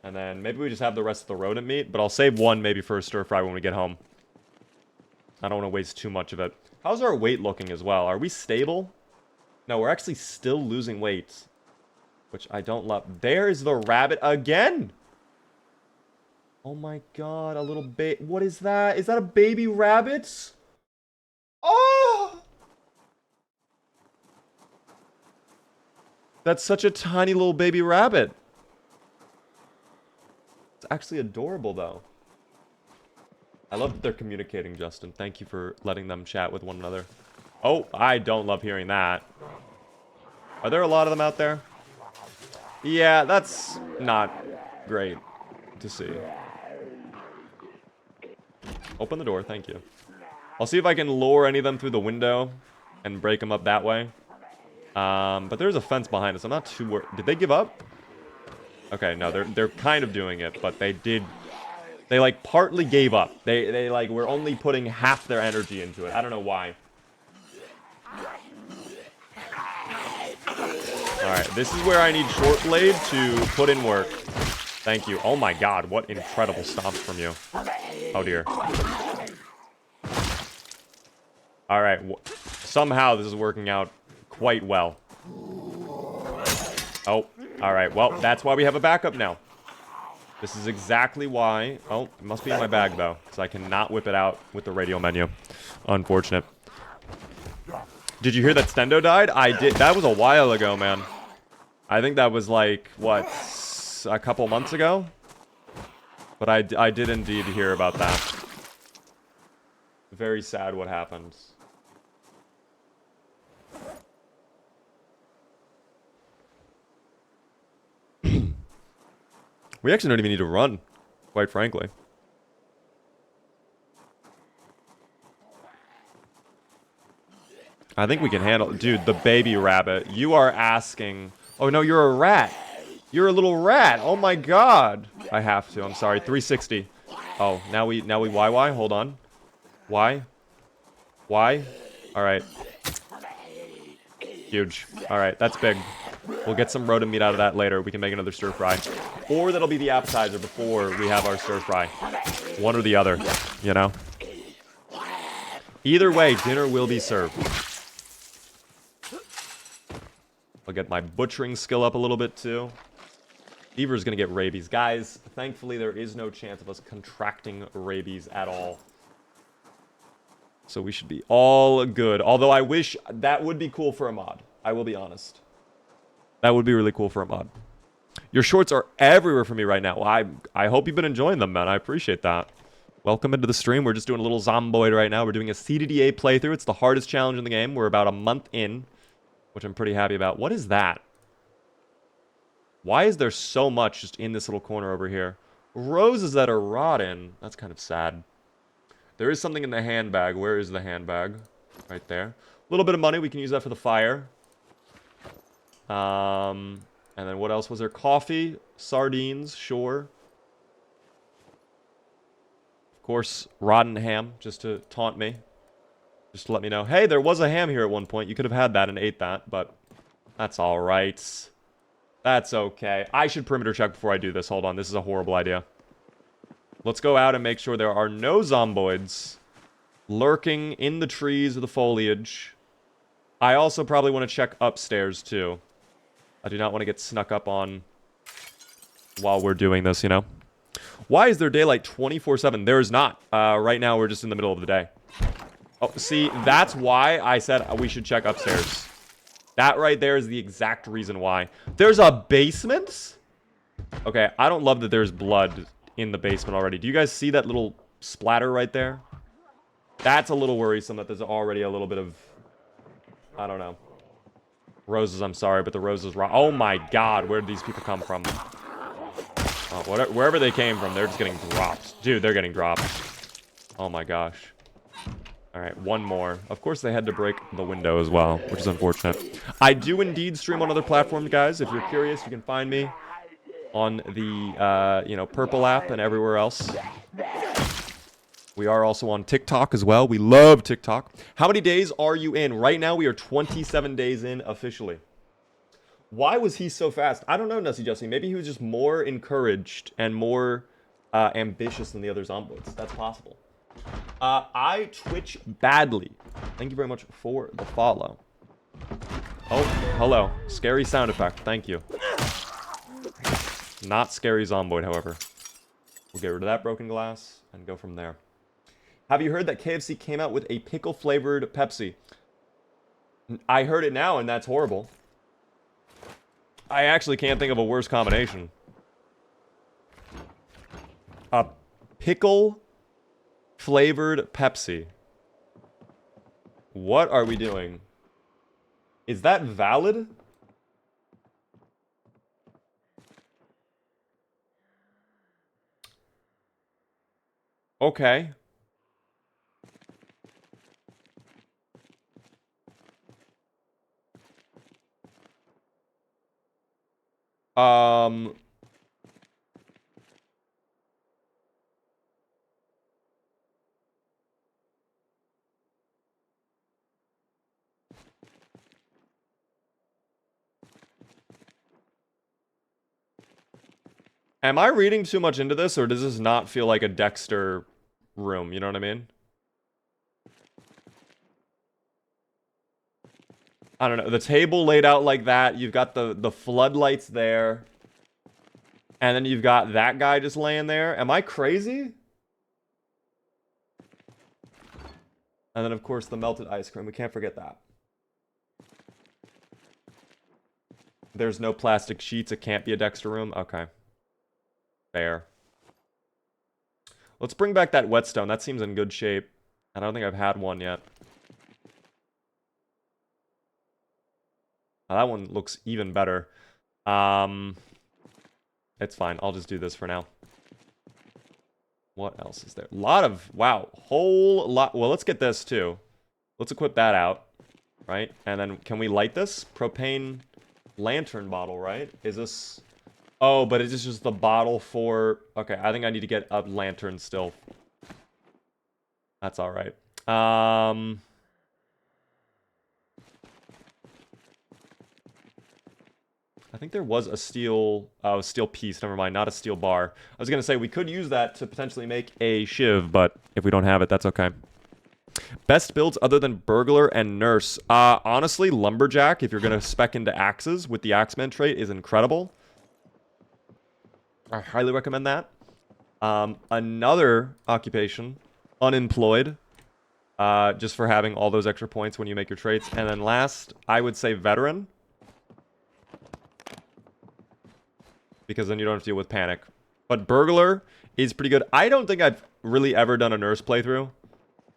And then maybe we just have the rest of the rodent meat, but I'll save one maybe for a stir fry when we get home. I don't want to waste too much of it. How's our weight looking as well? Are we stable? No, we're actually still losing weight. Which I don't love. There's the rabbit again! Oh my god, a little baby. What is that? Is that a baby rabbit? Oh! That's such a tiny little baby rabbit. It's actually adorable, though. I love that they're communicating, Justin. Thank you for letting them chat with one another. Oh, I don't love hearing that. Are there a lot of them out there? Yeah, that's not great to see. Open the door, thank you. I'll see if I can lure any of them through the window and break them up that way. But there's a fence behind us. I'm not too worried. Did they give up? Okay, no, they're kind of doing it, but they did. They like partly gave up. They like were only putting half their energy into it. I don't know why. All right, this is where I need short blade to put in work. Thank you. Oh my god, what incredible stomps from you. Oh dear. Alright, somehow this is working out quite well. Oh, alright, well, that's why we have a backup now. This is exactly why... Oh, it must be in my bag, though, because I cannot whip it out with the radio menu. Unfortunate. Did you hear that Stendo died? I did. That was a while ago, man. I think that was, like, what, a couple months ago? But I did indeed hear about that. Very sad what happened. We actually don't even need to run, quite frankly. I think we can handle... Dude, the baby rabbit. You are asking... Oh, no, you're a rat. You're a little rat. Oh, my God. I have to. I'm sorry. 360. Oh, now we YY? Hold on. Y? Y? All right. Huge. All right, that's big. We'll get some rodent meat out of that later. We can make another stir fry. Or that'll be the appetizer before we have our stir fry. One or the other, you know? Either way, dinner will be served. I'll get my butchering skill up a little bit, too. Beaver's gonna get rabies. Guys, thankfully there is no chance of us contracting rabies at all. So we should be all good. Although I wish that would be cool for a mod. I will be honest. That would be really cool for a mod. Your shorts are everywhere for me right now. Well, I hope you've been enjoying them, man. I appreciate that. Welcome into the stream. We're just doing a little Zomboid right now. We're doing a CDDA playthrough. It's the hardest challenge in the game. We're about a month in, which I'm pretty happy about. What is that? Why is there so much just in this little corner over here? Roses that are rotten. That's kind of sad. There is something in the handbag. Where is the handbag? Right there. A little bit of money. We can use that for the fire. And then what else was there? Coffee, sardines, sure. Of course, rotten ham, just to taunt me. Just to let me know, hey, there was a ham here at one point. You could have had that and ate that, but that's all right. That's okay. I should perimeter check before I do this. Hold on, this is a horrible idea. Let's go out and make sure there are no zomboids lurking in the trees or the foliage. I also probably want to check upstairs, too. I do not want to get snuck up on while we're doing this, you know? Why is there daylight 24/7? There is not. Right now, we're just in the middle of the day. Oh, see, that's why I said we should check upstairs. That right there is the exact reason why. There's a basement? Okay, I don't love that there's blood in the basement already. Do you guys see that little splatter right there? That's a little worrisome that there's already a little bit of... I don't know. Roses, I'm sorry, but the roses... Oh my god, where did these people come from? Oh, wherever they came from, they're just getting dropped. Dude, they're getting dropped. Oh my gosh. Alright, one more. Of course, they had to break the window as well, which is unfortunate. I do indeed stream on other platforms, guys. If you're curious, you can find me on the, you know, Purple app and everywhere else. We are also on TikTok as well. We love TikTok. How many days are you in? Right now, we are 27 days in officially. Why was he so fast? I don't know, Nussy Jussie. Maybe he was just more encouraged and more ambitious than the other zomboids. That's possible. I twitch badly. Thank you very much for the follow. Oh, hello. Scary sound effect. Thank you. Not scary zomboid, however. We'll get rid of that broken glass and go from there. Have you heard that KFC came out with a pickle-flavored Pepsi? I heard it now, and that's horrible. I actually can't think of a worse combination. A pickle-flavored Pepsi. What are we doing? Is that valid? Okay. Am I reading too much into this, or does this not feel like a Dexter room? You know what I mean? I don't know. The table laid out like that. You've got the floodlights there. And then you've got that guy just laying there. Am I crazy? And then, of course, the melted ice cream. We can't forget that. There's no plastic sheets. It can't be a Dexter room. Okay. Fair. Let's bring back that whetstone. That seems in good shape. I don't think I've had one yet. Oh, that one looks even better. It's fine. I'll just do this for now. What else is there? A lot of... Wow. Whole lot... Well, let's get this, too. Let's equip that out. Right? And then, can we light this? Propane lantern bottle, right? Is this... Oh, but it's just the bottle for... Okay, I think I need to get a lantern still. That's alright. I think there was a steel... Oh, steel piece. Never mind. Not a steel bar. I was going to say, we could use that to potentially make a shiv, but if we don't have it, that's okay. Best builds other than Burglar and Nurse. Honestly, Lumberjack, if you're going to spec into axes with the Axeman trait, is incredible. I highly recommend that. Another occupation, Unemployed. Just for having all those extra points when you make your traits. And then last, I would say Veteran. Because then you don't have to deal with panic. But Burglar is pretty good. I don't think I've really ever done a Nurse playthrough.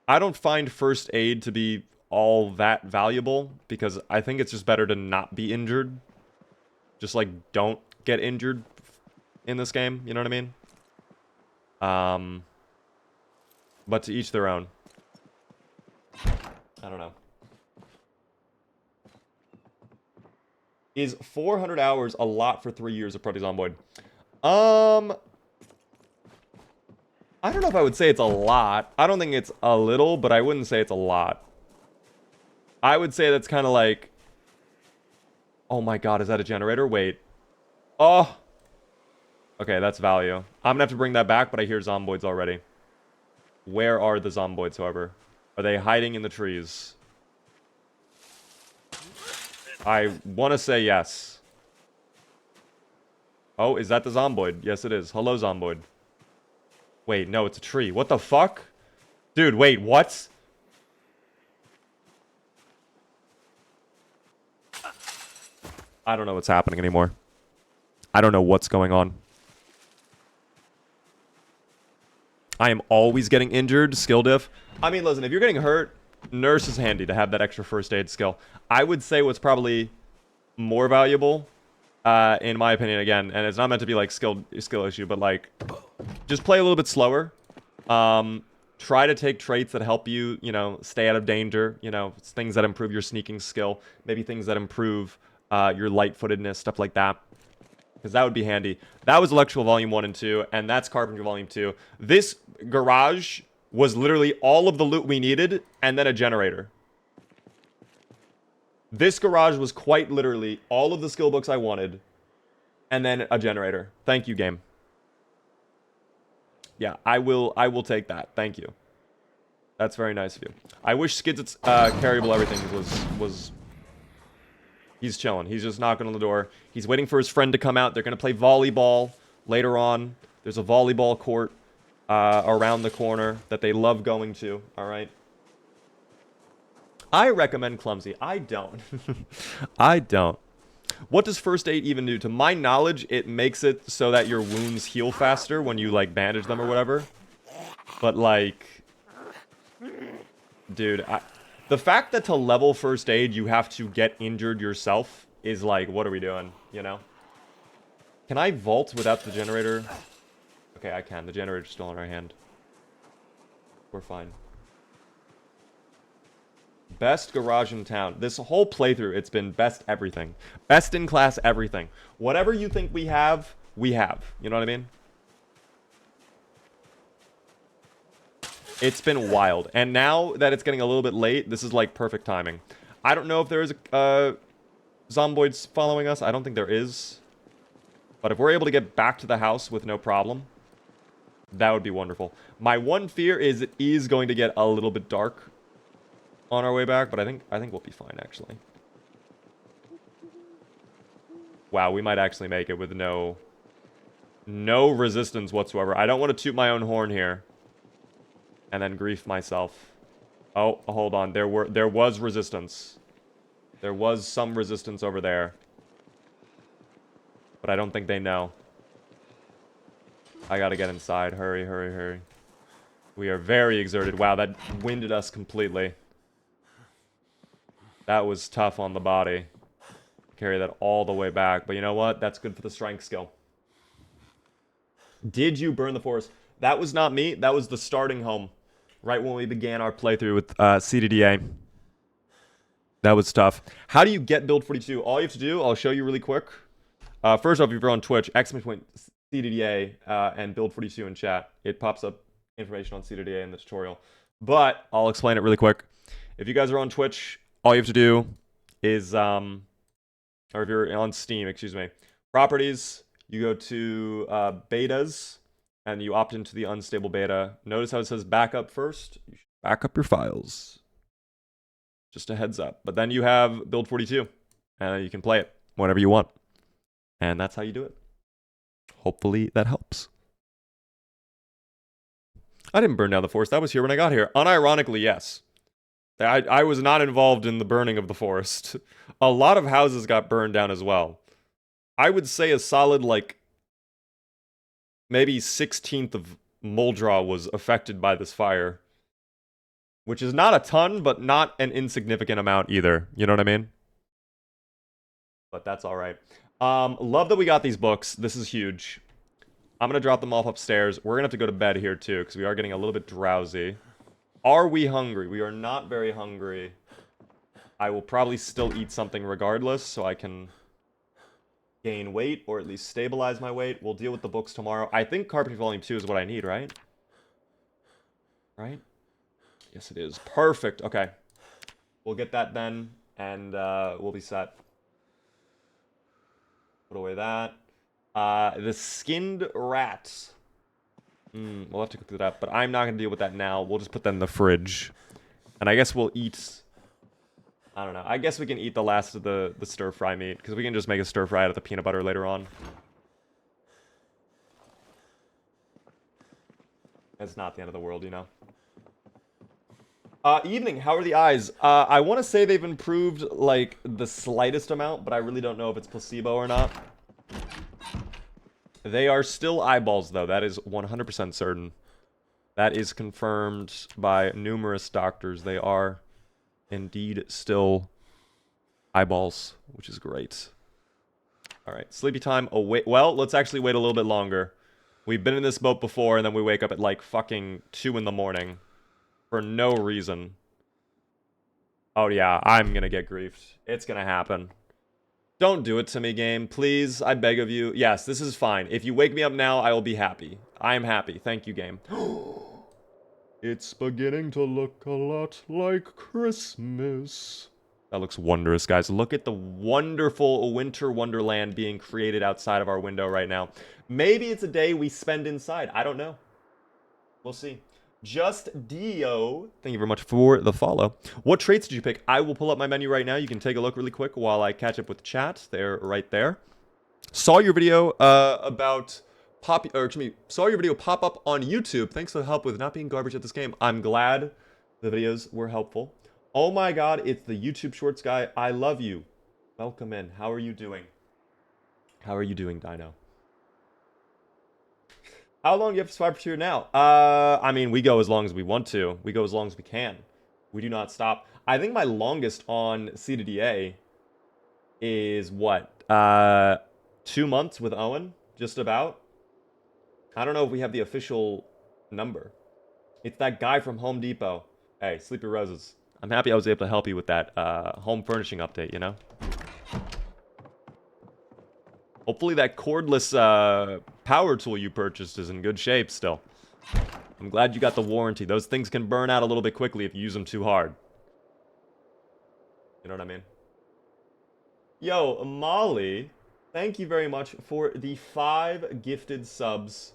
I don't find First Aid to be all that valuable. Because I think it's just better to not be injured. Just, like, don't get injured in this game. You know what I mean? But to each their own. I don't know. Is 400 hours a lot for 3 years of Project Zomboid? I don't know if I would say it's a lot. I don't think it's a little, but I wouldn't say it's a lot. I would say that's kind of like... Oh my god, is that a generator? Wait. Oh! Okay, that's value. I'm gonna have to bring that back, but I hear zomboids already. Where are the zomboids, however? Are they hiding in the trees? I want to say yes. Oh, is that the zomboid? Yes, it is. Hello, zomboid. Wait, no, it's a tree. What the fuck? Dude, wait, what? I don't know what's happening anymore. I don't know what's going on. I am always getting injured. Skill diff. I mean, listen, if you're getting hurt, Nurse is handy to have that extra first aid skill. I would say what's probably more valuable, in my opinion, again, and it's not meant to be like skill issue, but like, just play a little bit slower. Try to take traits that help you, you know, stay out of danger. You know, things that improve your sneaking skill. Maybe things that improve your light-footedness, stuff like that. Because that would be handy. That was Electrical Volume 1 and 2, and that's Carpentry Volume 2. This garage was literally all of the loot we needed, and then a generator. This garage was quite literally all of the skill books I wanted, and then a generator. Thank you, game. Yeah, I will take that. Thank you. That's very nice of you. I wish Skid's carryable everything was... He's chilling. He's just knocking on the door. He's waiting for his friend to come out. They're going to play volleyball later on. There's a volleyball court around the corner that they love going to. All right. I recommend Clumsy. I don't. I don't. What does First Aid even do? To my knowledge, it makes it so that your wounds heal faster when you, like, bandage them or whatever. But, like... Dude, the fact that to level First Aid, you have to get injured yourself is like, what are we doing, you know? Can I vault without the generator? Okay, I can. The generator's still in our hand. We're fine. Best garage in town. This whole playthrough, it's been best everything. Best in class everything. Whatever you think we have, we have. You know what I mean? It's been wild. And now that it's getting a little bit late, this is like perfect timing. I don't know if there is a zomboids following us. I don't think there is. But if we're able to get back to the house with no problem, that would be wonderful. My one fear is it is going to get a little bit dark on our way back, but I think we'll be fine, actually. Wow, we might actually make it with no resistance whatsoever. I don't want to toot my own horn here and then grief myself. Oh, hold on. There was resistance. There was some resistance over there. But I don't think they know. I gotta get inside. Hurry, hurry, hurry. We are very exerted. Wow, that winded us completely. That was tough on the body. Carry that all the way back. But you know what? That's good for the strength skill. Did you burn the forest? That was not me. That was the starting home. Right when we began our playthrough with CDDA. That was tough. How do you get Build 42? All you have to do, I'll show you really quick. First off, if you're on Twitch, !CDDA and Build 42 in chat. It pops up information on CDDA in the tutorial. But I'll explain it really quick. If you guys are on Twitch, all you have to do is, or if you're on Steam, excuse me, properties, you go to betas, and you opt into the unstable beta. Notice how it says backup first. You should back up your files. Just a heads up. But then you have Build 42, and you can play it whenever you want. And that's how you do it. Hopefully that helps. I didn't burn down the forest. That was here when I got here. Unironically, yes. I was not involved in the burning of the forest. A lot of houses got burned down as well. I would say a solid, like, maybe 16th of Muldraugh was affected by this fire. Which is not a ton, but not an insignificant amount either. You know what I mean? But that's alright. Love that we got these books. This is huge. I'm going to drop them off upstairs. We're going to have to go to bed here, too, because we are getting a little bit drowsy. Are we hungry? We are not very hungry. I will probably still eat something regardless, so I can gain weight, or at least stabilize my weight. We'll deal with the books tomorrow. I think Carpentry Volume 2 is what I need, right? Right? Yes, it is. Perfect. Okay. We'll get that then, and we'll be set. Put away that. The skinned rats. We'll have to cook that up, but I'm not going to deal with that now. We'll just put that in the fridge. And I guess we'll eat... I don't know. I guess we can eat the last of the stir-fry meat, because we can just make a stir-fry out of the peanut butter later on. It's not the end of the world, you know? Evening, how are the eyes? I want to say they've improved, like, the slightest amount, but I really don't know if it's placebo or not. They are still eyeballs, though. That is 100% certain. That is confirmed by numerous doctors. They are indeed still eyeballs, which is great. All right, sleepy time. Oh, wait. Well, let's actually wait a little bit longer. We've been in this boat before, and then we wake up at, like, fucking 2 in the morning. For no reason. Oh, yeah, I'm gonna get griefed. It's gonna happen. Don't do it to me, game. Please, I beg of you. Yes, this is fine. If you wake me up now, I will be happy. I am happy. Thank you, game. It's beginning to look a lot like Christmas. That looks wondrous, guys. Look at the wonderful winter wonderland being created outside of our window right now. Maybe it's a day we spend inside. I don't know. We'll see. Just Dio, thank you very much for the follow. What traits did you pick? I will pull up my menu right now. You can take a look really quick while I catch up with chat. They're right there. Saw your video about saw your video pop up on YouTube. Thanks for the help with not being garbage at this game. I'm glad the videos were helpful. Oh my god, it's the YouTube Shorts guy. I love you. Welcome in. How are you doing? How are you doing, Dino? How long do you have to subscribe for now? I mean, we go as long as we want to. We go as long as we can. We do not stop. I think my longest on CDDA is what? 2 months with Owen? Just about? I don't know if we have the official number. It's that guy from Home Depot. Hey, Sleepy Roses. I'm happy I was able to help you with that home furnishing update, you know? Hopefully that cordless power tool you purchased is in good shape still. I'm glad you got the warranty. Those things can burn out a little bit quickly if you use them too hard. You know what I mean? Yo, Molly. Thank you very much for the 5 gifted subs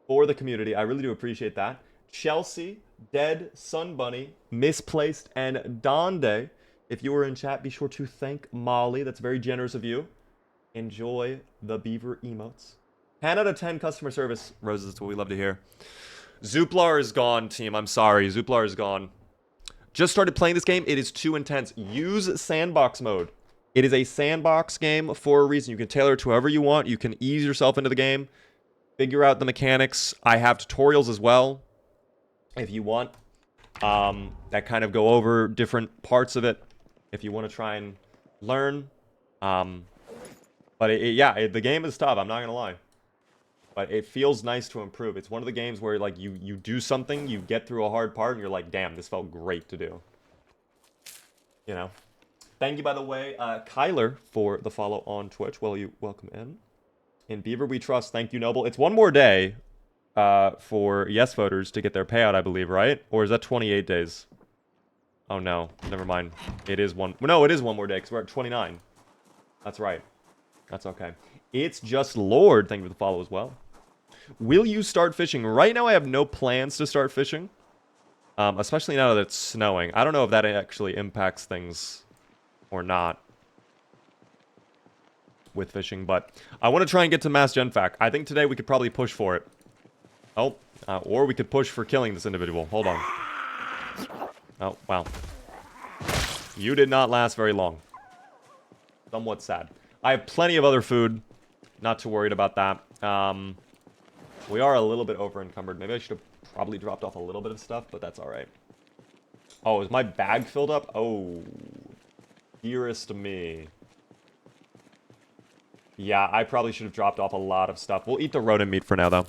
for the community. I really do appreciate that. Chelsea, Dead, Sun Bunny, Misplaced, and Donde. If you were in chat, be sure to thank Molly. That's very generous of you. Enjoy the beaver emotes. 10 out of 10 customer service. Roses, that's what we love to hear. Zooplar is gone, team. I'm sorry. Zooplar is gone. Just started playing this game. It is too intense. Use sandbox mode. It is a sandbox game for a reason. You can tailor it to however you want. You can ease yourself into the game. Figure out the mechanics. I have tutorials as well, if you want, that kind of go over different parts of it, if you want to try and learn. But yeah, the game is tough. I'm not gonna lie, but it feels nice to improve. It's one of the games where like you do something, you get through a hard part, and you're like, damn, this felt great to do. You know. Thank you, by the way, Kyler, for the follow on Twitch. Well, you welcome in. In Beaver We Trust. Thank you, Noble. It's one more day for yes voters to get their payout, I believe, right? Or is that 28 days? Oh, no. Never mind. It is one. No, it is one more day because we're at 29. That's right. That's okay. It's just Lord. Thank you for the follow as well. Will you start fishing? Right now, I have no plans to start fishing. Especially now that it's snowing. I don't know if that actually impacts things or not with fishing, but I want to try and get to Mass Genfac. I think today we could probably push for it. Oh, or we could push for killing this individual. Hold on. Oh, wow. You did not last very long. Somewhat sad. I have plenty of other food. Not too worried about that. We are a little bit over encumbered. Maybe I should have probably dropped off a little bit of stuff, but that's all right. Oh, is my bag filled up? Oh, dearest me. Yeah, I probably should have dropped off a lot of stuff. We'll eat the rodent meat for now, though.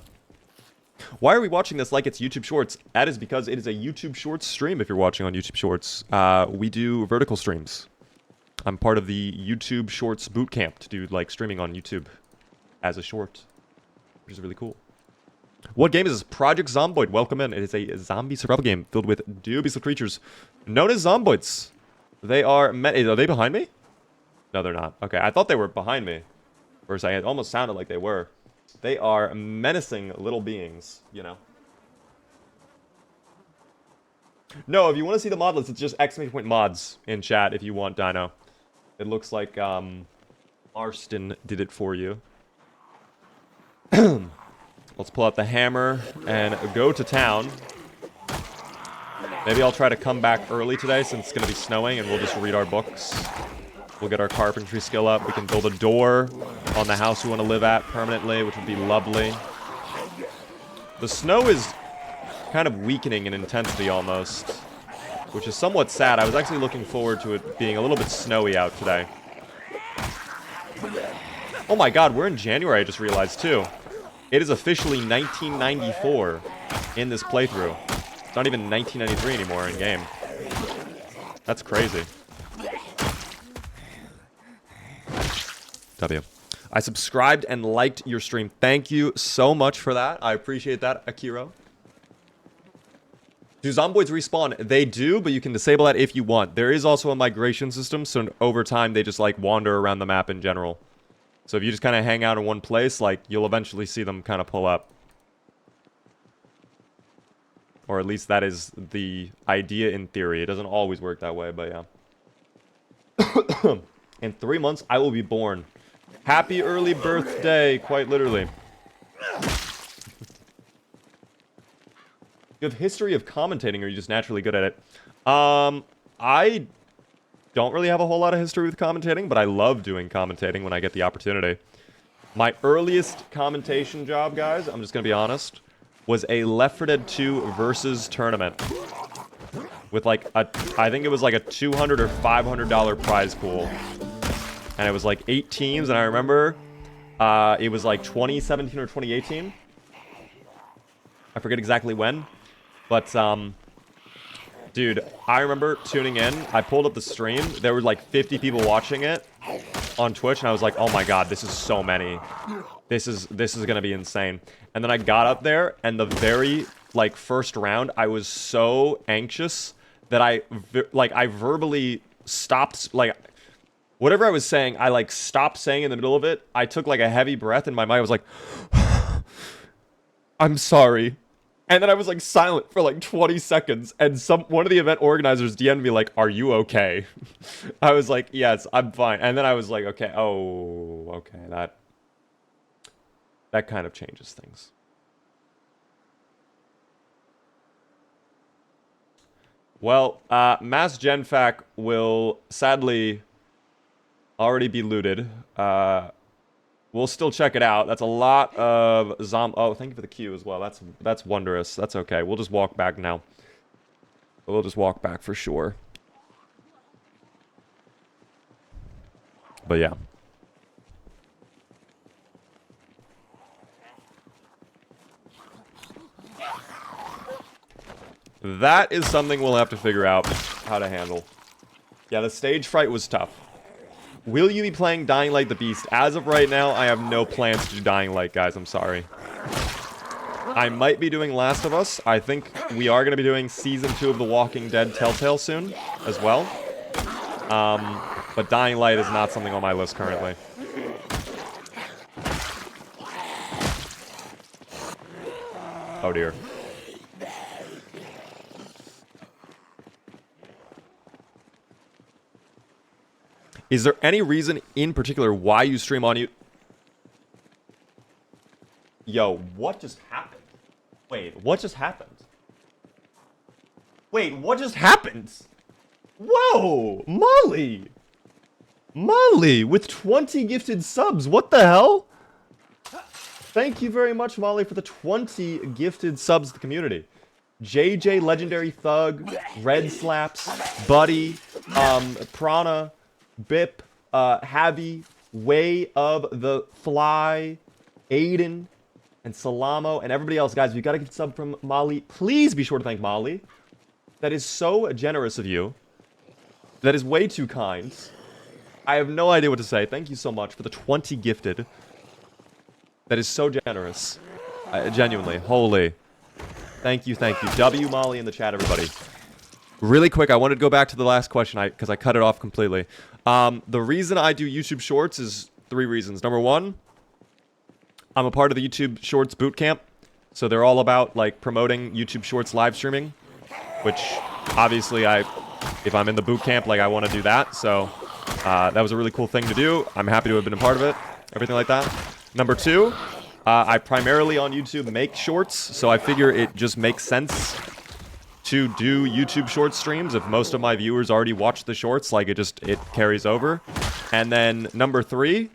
Why are we watching this like it's YouTube Shorts? That is because it is a YouTube Shorts stream if you're watching on YouTube Shorts. We do vertical streams. I'm part of the YouTube Shorts bootcamp to do, like, streaming on YouTube as a short, which is really cool. What game is this? Project Zomboid. Welcome in. It is a zombie survival game filled with dubious creatures known as zomboids. They are... Are they behind me? No, they're not. Okay, I thought they were behind me for a second. It almost sounded like they were. They are menacing little beings, you know. No, if you want to see the mod list, it's just !mods in chat if you want, Dino. It looks like Marston did it for you. Let's pull out the hammer and go to town. Maybe I'll try to come back early today since it's going to be snowing and we'll just read our books. We'll get our carpentry skill up. We can build a door on the house we want to live at permanently, which would be lovely. The snow is kind of weakening in intensity almost, which is somewhat sad. I was actually looking forward to it being a little bit snowy out today. Oh my god, we're in January, I just realized too. It is officially 1994 in this playthrough. It's not even 1993 anymore in game. That's crazy. W. I subscribed and liked your stream. Thank you so much for that. I appreciate that, Akiro. Do zomboids respawn? They do, but you can disable that if you want. There is also a migration system, so over time they just like wander around the map in general. So if you just kind of hang out in one place, like you'll eventually see them kind of pull up. Or at least that is the idea in theory. It doesn't always work that way, but yeah. In 3 months, I will be born. Happy early birthday, quite literally. You have history of commentating, or are you just naturally good at it? I don't really have a whole lot of history with commentating, but I love doing commentating when I get the opportunity. My earliest commentation job, guys, I'm just going to be honest, was a Left 4 Dead 2 versus tournament. With like I think it was like a $200 or $500 prize pool. And it was like 8 teams, and I remember it was like 2017 or 2018. I forget exactly when. But, dude, I remember tuning in. I pulled up the stream. There were like 50 people watching it on Twitch, and I was like, oh my god, this is so many. This is gonna be insane. And then I got up there, and the very, like, first round, I was so anxious that I verbally stopped, like... whatever I was saying, I like stopped saying in the middle of it. I took like a heavy breath and my mind was like, I'm sorry. And then I was like silent for like 20 seconds, and one of the event organizers DM'd me like, "Are you okay?" I was like, "Yes, I'm fine." And then I was like, "Okay, oh, okay, that kind of changes things." Well, Mass Genfac will sadly already be looted. We'll still check it out. That's a lot of Oh, thank you for the queue as well. That's wondrous. That's okay. We'll just walk back now. We'll just walk back for sure. But yeah. That is something we'll have to figure out how to handle. Yeah, the stage fright was tough. Will you be playing Dying Light the Beast? As of right now, I have no plans to do Dying Light, guys. I'm sorry. I might be doing Last of Us. I think we are going to be doing Season 2 of The Walking Dead Telltale soon as well. But Dying Light is not something on my list currently. Oh dear. Is there any reason in particular why you stream on YouTube? Yo, what just happened? Wait, what just happened? Wait, what just happened? Whoa, Molly! Molly, with 20 gifted subs, what the hell? Thank you very much, Molly, for the 20 gifted subs to the community. JJ, Legendary Thug, Red Slaps, Buddy, Prana, Bip, Javi, Way of the Fly, Aiden, and Salamo, and everybody else. Guys, we got to get a sub from Molly. Please be sure to thank Molly. That is so generous of you. That is way too kind. I have no idea what to say. Thank you so much for the 20 gifted. That is so generous. Genuinely. Holy. Thank you, thank you. W Molly in the chat, everybody. Really quick, I wanted to go back to the last question because I cut it off completely. The reason I do YouTube Shorts is 3 reasons. Number 1, I'm a part of the YouTube Shorts bootcamp. So they're all about like promoting YouTube Shorts live streaming, which obviously if I'm in the bootcamp, like I want to do that. So that was a really cool thing to do. I'm happy to have been a part of it, everything like that. Number 2, I primarily on YouTube make shorts, so I figure it just makes sense to do YouTube short streams if most of my viewers already watch the shorts, like it carries over. And then number 3,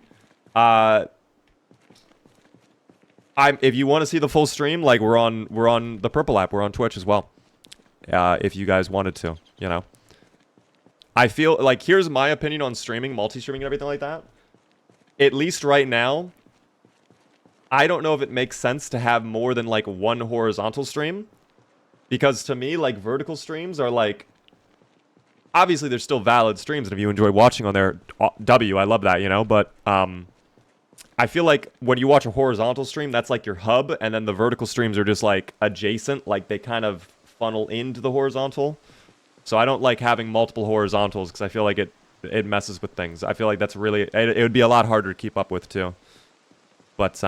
if you want to see the full stream, like we're on the Purple app, we're on Twitch as well. If you guys wanted to, you know. I feel like here's my opinion on streaming, multi-streaming and everything like that. At least right now, I don't know if it makes sense to have more than like one horizontal stream. Because to me, like vertical streams are like, obviously they're still valid streams, and if you enjoy watching on there, I love that, you know. But I feel like when you watch a horizontal stream, that's like your hub, and then the vertical streams are just like adjacent, like they kind of funnel into the horizontal. So I don't like having multiple horizontals because I feel like it messes with things. I feel like that's really it would be a lot harder to keep up with too. But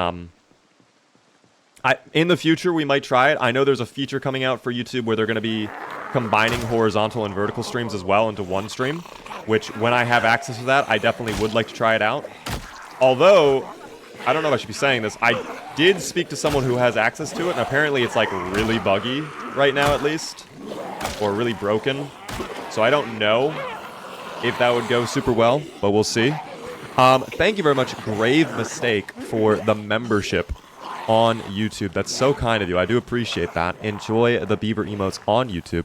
in the future, we might try it. I know there's a feature coming out for YouTube where they're going to be combining horizontal and vertical streams as well into one stream, which when I have access to that, I definitely would like to try it out. Although, I don't know if I should be saying this, I did speak to someone who has access to it, and apparently it's like really buggy right now at least, or really broken. So I don't know if that would go super well, but we'll see. Thank you very much, Grave Mistake, for the membership on YouTube. That's so kind of you. I do appreciate that. Enjoy the Beaver emotes on YouTube.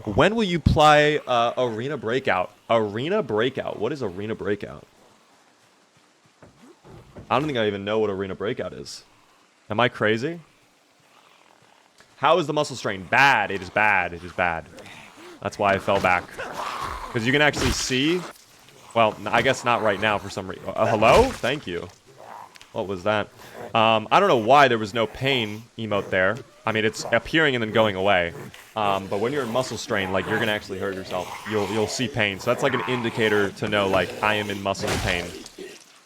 When will you play Arena Breakout? Arena Breakout? What is Arena Breakout? I don't think I even know what Arena Breakout is. Am I crazy? How is the muscle strain? Bad. It is bad. It is bad. That's why I fell back. Because you can actually see... Well, I guess not right now for some reason. Hello? Thank you. What was that? I don't know why there was no pain emote there. I mean, it's appearing and then going away. But when you're in muscle strain, like, you're gonna actually hurt yourself. You'll see pain. So that's like an indicator to know, like, I am in muscle pain.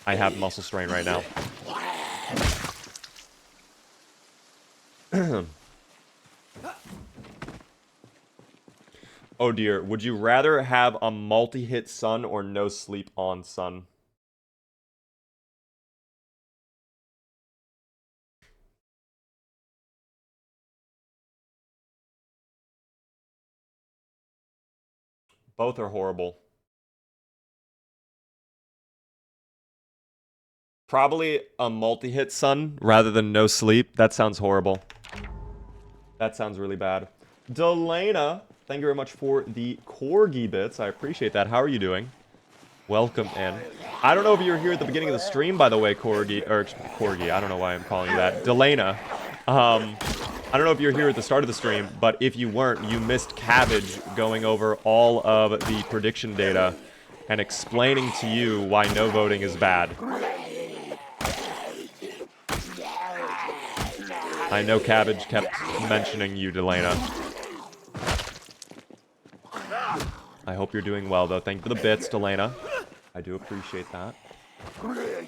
I have muscle strain right now. Oh dear, would you rather have a multi-hit Sun or no sleep on Sun? Both are horrible. Probably a multi-hit Sun rather than no sleep. That sounds horrible. That sounds really bad. Delana, thank you very much for the Corgi bits. I appreciate that. How are you doing? Welcome in. I don't know if you were here at the beginning of the stream, by the way, Corgi. I don't know why I'm calling you that. Delana. I don't know if you're here at the start of the stream, but if you weren't, you missed Cabbage going over all of the prediction data and explaining to you why no voting is bad. I know Cabbage kept mentioning you, Delana. I hope you're doing well, though. Thank you for the bits, Delana. I do appreciate that.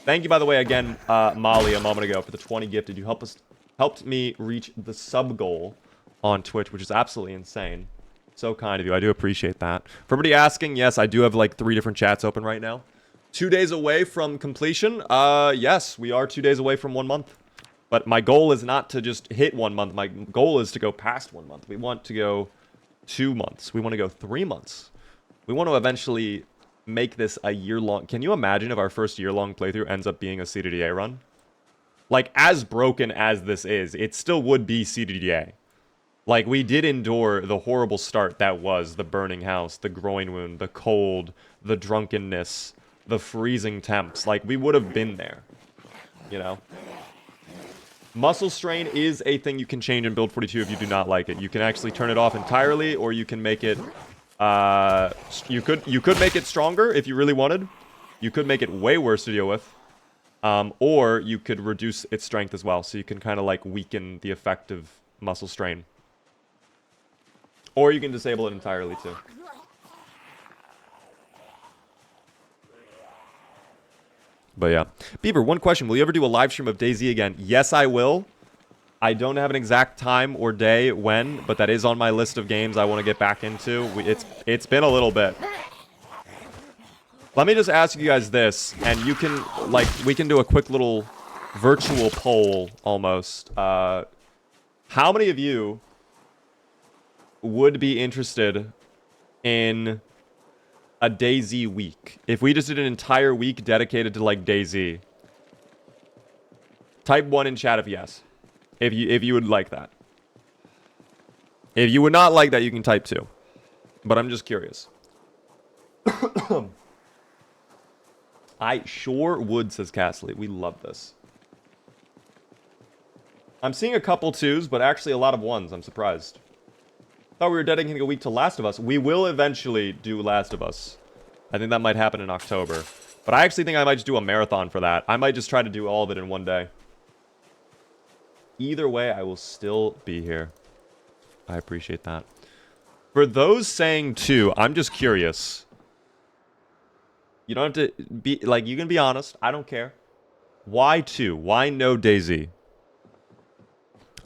Thank you, by the way, again, Molly, a moment ago, for the 20 gifted. You helped me reach the sub goal on Twitch, which is absolutely insane. So kind of you. I do appreciate that. For everybody asking, yes, I do have like 3 different chats open right now. 2 days away from completion. Yes, we are 2 days away from 1 month. But my goal is not to just hit 1 month. My goal is to go past 1 month. We want to go 2 months. We want to go 3 months. We want to eventually make this a year-long... Can you imagine if our first year-long playthrough ends up being a CDDA run? Like, as broken as this is, it still would be CDDA. Like, we did endure the horrible start that was the burning house, the groin wound, the cold, the drunkenness, the freezing temps. Like, we would have been there. You know? Muscle strain is a thing you can change in Build 42 if you do not like it. You can actually turn it off entirely, or you can make it... you could make it stronger if you really wanted. You could make it way worse to deal with. Or you could reduce its strength as well, so you can kind of like weaken the effect of muscle strain. Or you can disable it entirely too. But yeah. Beaver, one question. Will you ever do a live stream of DayZ again? Yes, I will. I don't have an exact time or day when, but that is on my list of games I want to get back into. It's been a little bit. Let me just ask you guys this, and you can, like, we can do a quick little virtual poll, almost. How many of you would be interested in a DayZ week? If we just did an entire week dedicated to, like, DayZ. Type 1 in chat if yes. If you would like that. If you would not like that, you can type 2. But I'm just curious. I sure would, says Castley. We love this. I'm seeing a couple 2s, but actually a lot of 1s. I'm surprised. Thought we were dedicating a week to Last of Us. We will eventually do Last of Us. I think that might happen in October. But I actually think I might just do a marathon for that. I might just try to do all of it in one day. Either way, I will still be here. I appreciate that. For those saying 2, I'm just curious. You don't have to be, like, you can be honest. I don't care. Why 2? Why no DayZ?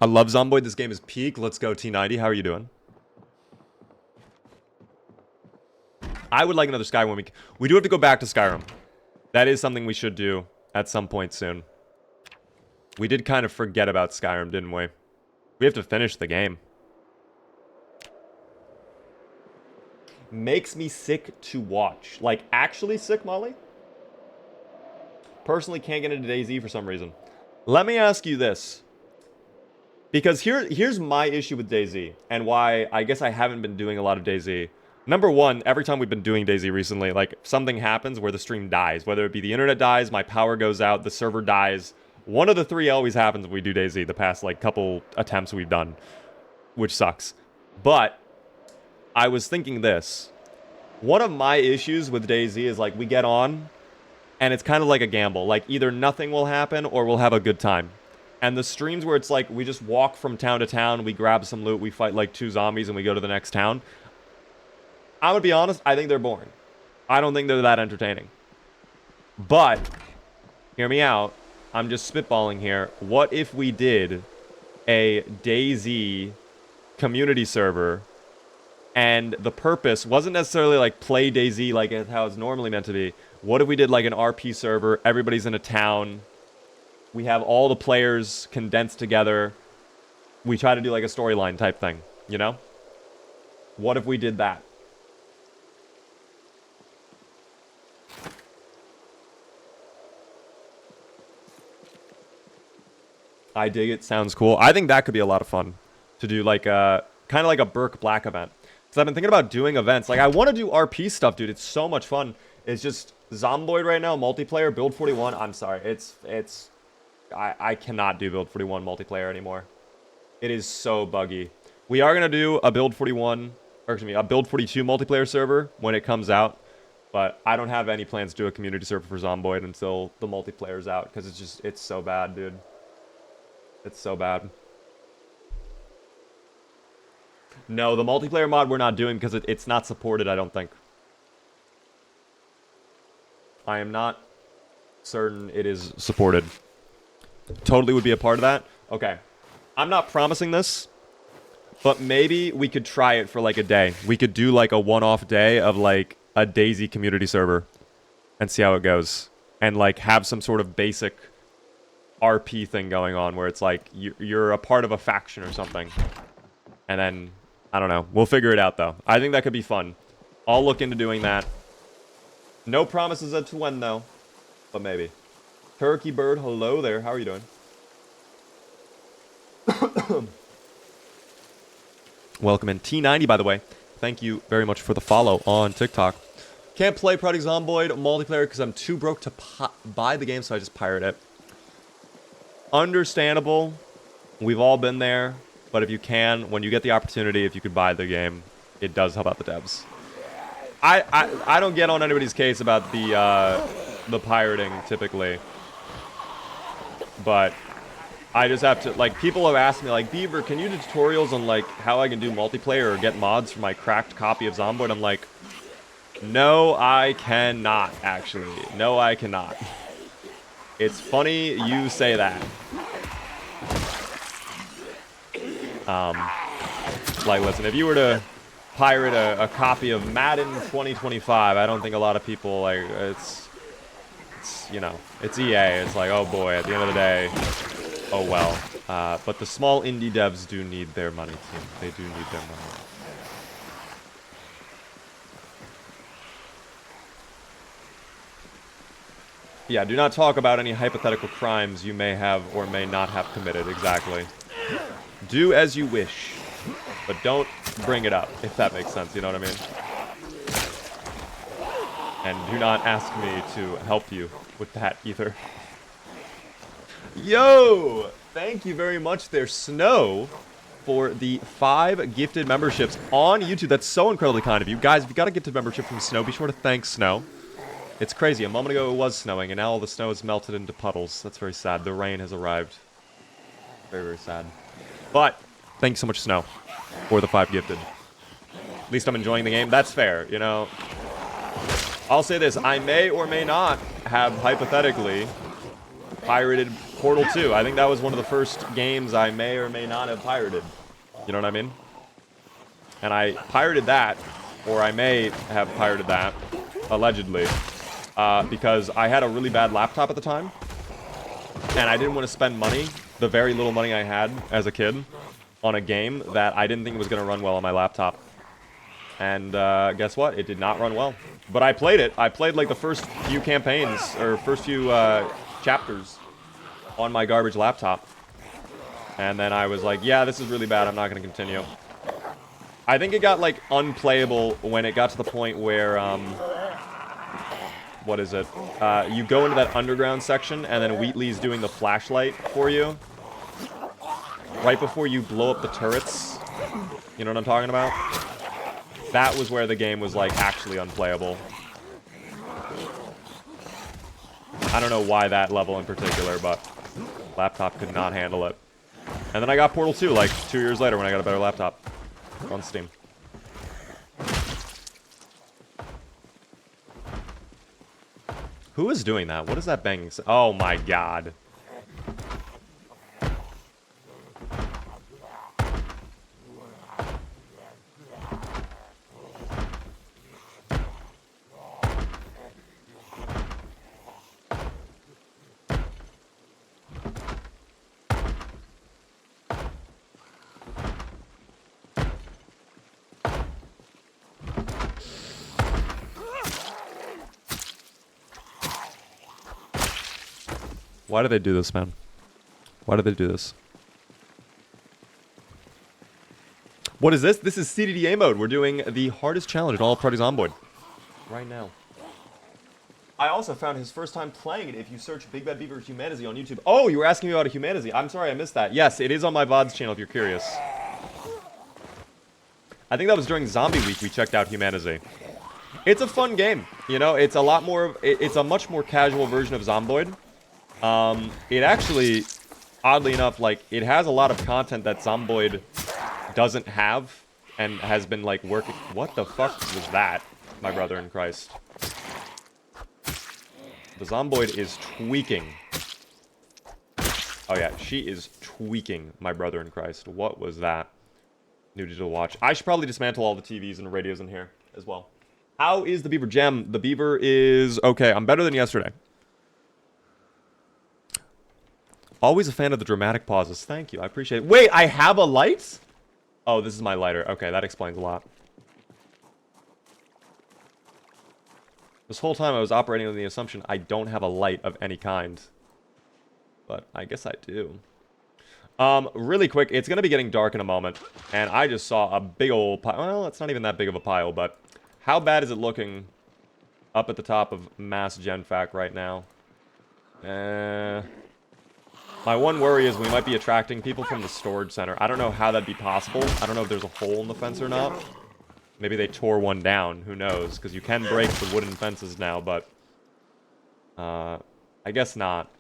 I love Zomboid. This game is peak. Let's go, T90. How are you doing? I would like another Skyrim week. We do have to go back to Skyrim. That is something we should do at some point soon. We did kind of forget about Skyrim, didn't we? We have to finish the game. Makes me sick to watch. Like, actually sick, Molly? Personally can't get into DayZ for some reason. Let me ask you this. Because here's my issue with DayZ, and why I guess I haven't been doing a lot of DayZ. Number one, every time we've been doing DayZ recently, like, something happens where the stream dies. Whether it be the internet dies, my power goes out, the server dies. One of the 3 always happens when we do DayZ, the past, like, couple attempts we've done. Which sucks. But I was thinking this. One of my issues with DayZ is, like, we get on, and it's kind of like a gamble. Like, either nothing will happen, or we'll have a good time. And the streams where it's like we just walk from town to town, we grab some loot, we fight like 2 zombies, and we go to the next town. I'm gonna be honest, I think they're boring. I don't think they're that entertaining. But, hear me out, I'm just spitballing here. What if we did a DayZ community server, and the purpose wasn't necessarily like play DayZ like how it's normally meant to be. What if we did like an RP server, everybody's in a town, we have all the players condensed together, we try to do like a storyline type thing, you know? What if we did that? I dig it. Sounds cool. I think that could be a lot of fun to do, like a kind of like a Burke Black event. Because I've been thinking about doing events. Like I want to do RP stuff, dude. It's so much fun. It's just Zomboid right now, multiplayer, Build 41. I'm sorry. I cannot do Build 41 multiplayer anymore. It is so buggy. We are gonna do a Build 41, or excuse me, a Build 42 multiplayer server when it comes out. But I don't have any plans to do a community server for Zomboid until the multiplayer's out, because it's so bad, dude. It's so bad. No, the multiplayer mod we're not doing because it's not supported, I don't think. I am not certain it is supported. Totally would be a part of that. Okay. I'm not promising this, but maybe we could try it for like a day. We could do like a one-off day of like a DayZ community server and see how it goes. And like have some sort of basic RP thing going on where it's like you're a part of a faction or something. And then, I don't know. We'll figure it out though. I think that could be fun. I'll look into doing that. No promises as to when though, but maybe. Turkey Bird, hello there. How are you doing? Welcome in. T90, by the way. Thank you very much for the follow on TikTok. Can't play Project Zomboid multiplayer because I'm too broke to buy the game, so I just pirate it. Understandable. We've all been there. But if you can, when you get the opportunity, if you could buy the game, it does help out the devs. I don't get on anybody's case about the pirating, typically. But I just have to, like, people have asked me, like, Beaver, can you do tutorials on, like, how I can do multiplayer or get mods for my cracked copy of Zomboid? I'm like, no, I cannot, actually. No, I cannot. It's funny you say that. Like, listen, if you were to pirate a copy of Madden 2025, I don't think a lot of people, like, it's you know, it's EA. It's like, oh boy, at the end of the day, oh well. But the small indie devs do need their money, too. They do need their money. Yeah, do not talk about any hypothetical crimes you may have or may not have committed. Exactly. Do as you wish, but don't bring it up, if that makes sense, you know what I mean? And do not ask me to help you with that either. Yo! Thank you very much there, Snow, for the 5 gifted memberships on YouTube. That's so incredibly kind of you. Guys, if you got a gifted membership from Snow, be sure to thank Snow. It's crazy. A moment ago it was snowing, and now all the snow has melted into puddles. That's very sad. The rain has arrived. Very, very sad. But, thank you so much, Snow, for the 5 gifted. At least I'm enjoying the game. That's fair, you know. I'll say this. I may or may not have, hypothetically, pirated Portal 2. I think that was one of the first games I may or may not have pirated. You know what I mean? And I pirated that, or I may have pirated that, allegedly, because I had a really bad laptop at the time, and I didn't want to spend money, the very little money I had as a kid, on a game that I didn't think was going to run well on my laptop. And guess what? It did not run well. But I played it. I played like the first few campaigns, or first few chapters on my garbage laptop. And then I was like, yeah, this is really bad. I'm not going to continue. I think it got like unplayable when it got to the point where, what is it? You go into that underground section, and then Wheatley's doing the flashlight for you. Right before you blow up the turrets. You know what I'm talking about? That was where the game was, like, actually unplayable. I don't know why that level in particular, but Laptop could not handle it. And then I got Portal 2 like 2 years later when I got a better laptop on Steam. Who is doing that? What is that banging? Oh my god. Why do they do this, man? Why do they do this? What is this? This is CDDA mode. We're doing the hardest challenge in all of Project Zomboid right now. I also found his first time playing it if you search Big Bad Beaver Humanity on YouTube. Oh, you were asking me about a Humanity. I'm sorry I missed that. Yes, it is on my VODs channel if you're curious. I think that was during Zombie Week we checked out Humanity. It's a fun game. You know, it's a lot more... It's a much more casual version of Zomboid. It actually, oddly enough, like, it has a lot of content that Zomboid doesn't have and has been, like, working... What the fuck was that, my brother in Christ? The Zomboid is tweaking. Oh, yeah, she is tweaking, my brother in Christ. What was that? New digital watch. I should probably dismantle all the TVs and radios in here as well. How is the Beaver Gem? The Beaver is... Okay, I'm better than yesterday. Always a fan of the dramatic pauses. Thank you. I appreciate it. Wait, I have a light? Oh, this is my lighter. Okay, that explains a lot. This whole time I was operating on the assumption I don't have a light of any kind. But I guess I do. Really quick, it's going to be getting dark in a moment. And I just saw a big old pile. Well, it's not even that big of a pile, but how bad is it looking up at the top of Mass Genfac right now? My one worry is we might be attracting people from the storage center. I don't know how that'd be possible. I don't know if there's a hole in the fence or not. Maybe they tore one down. Who knows? Because you can break the wooden fences now, but... I guess not.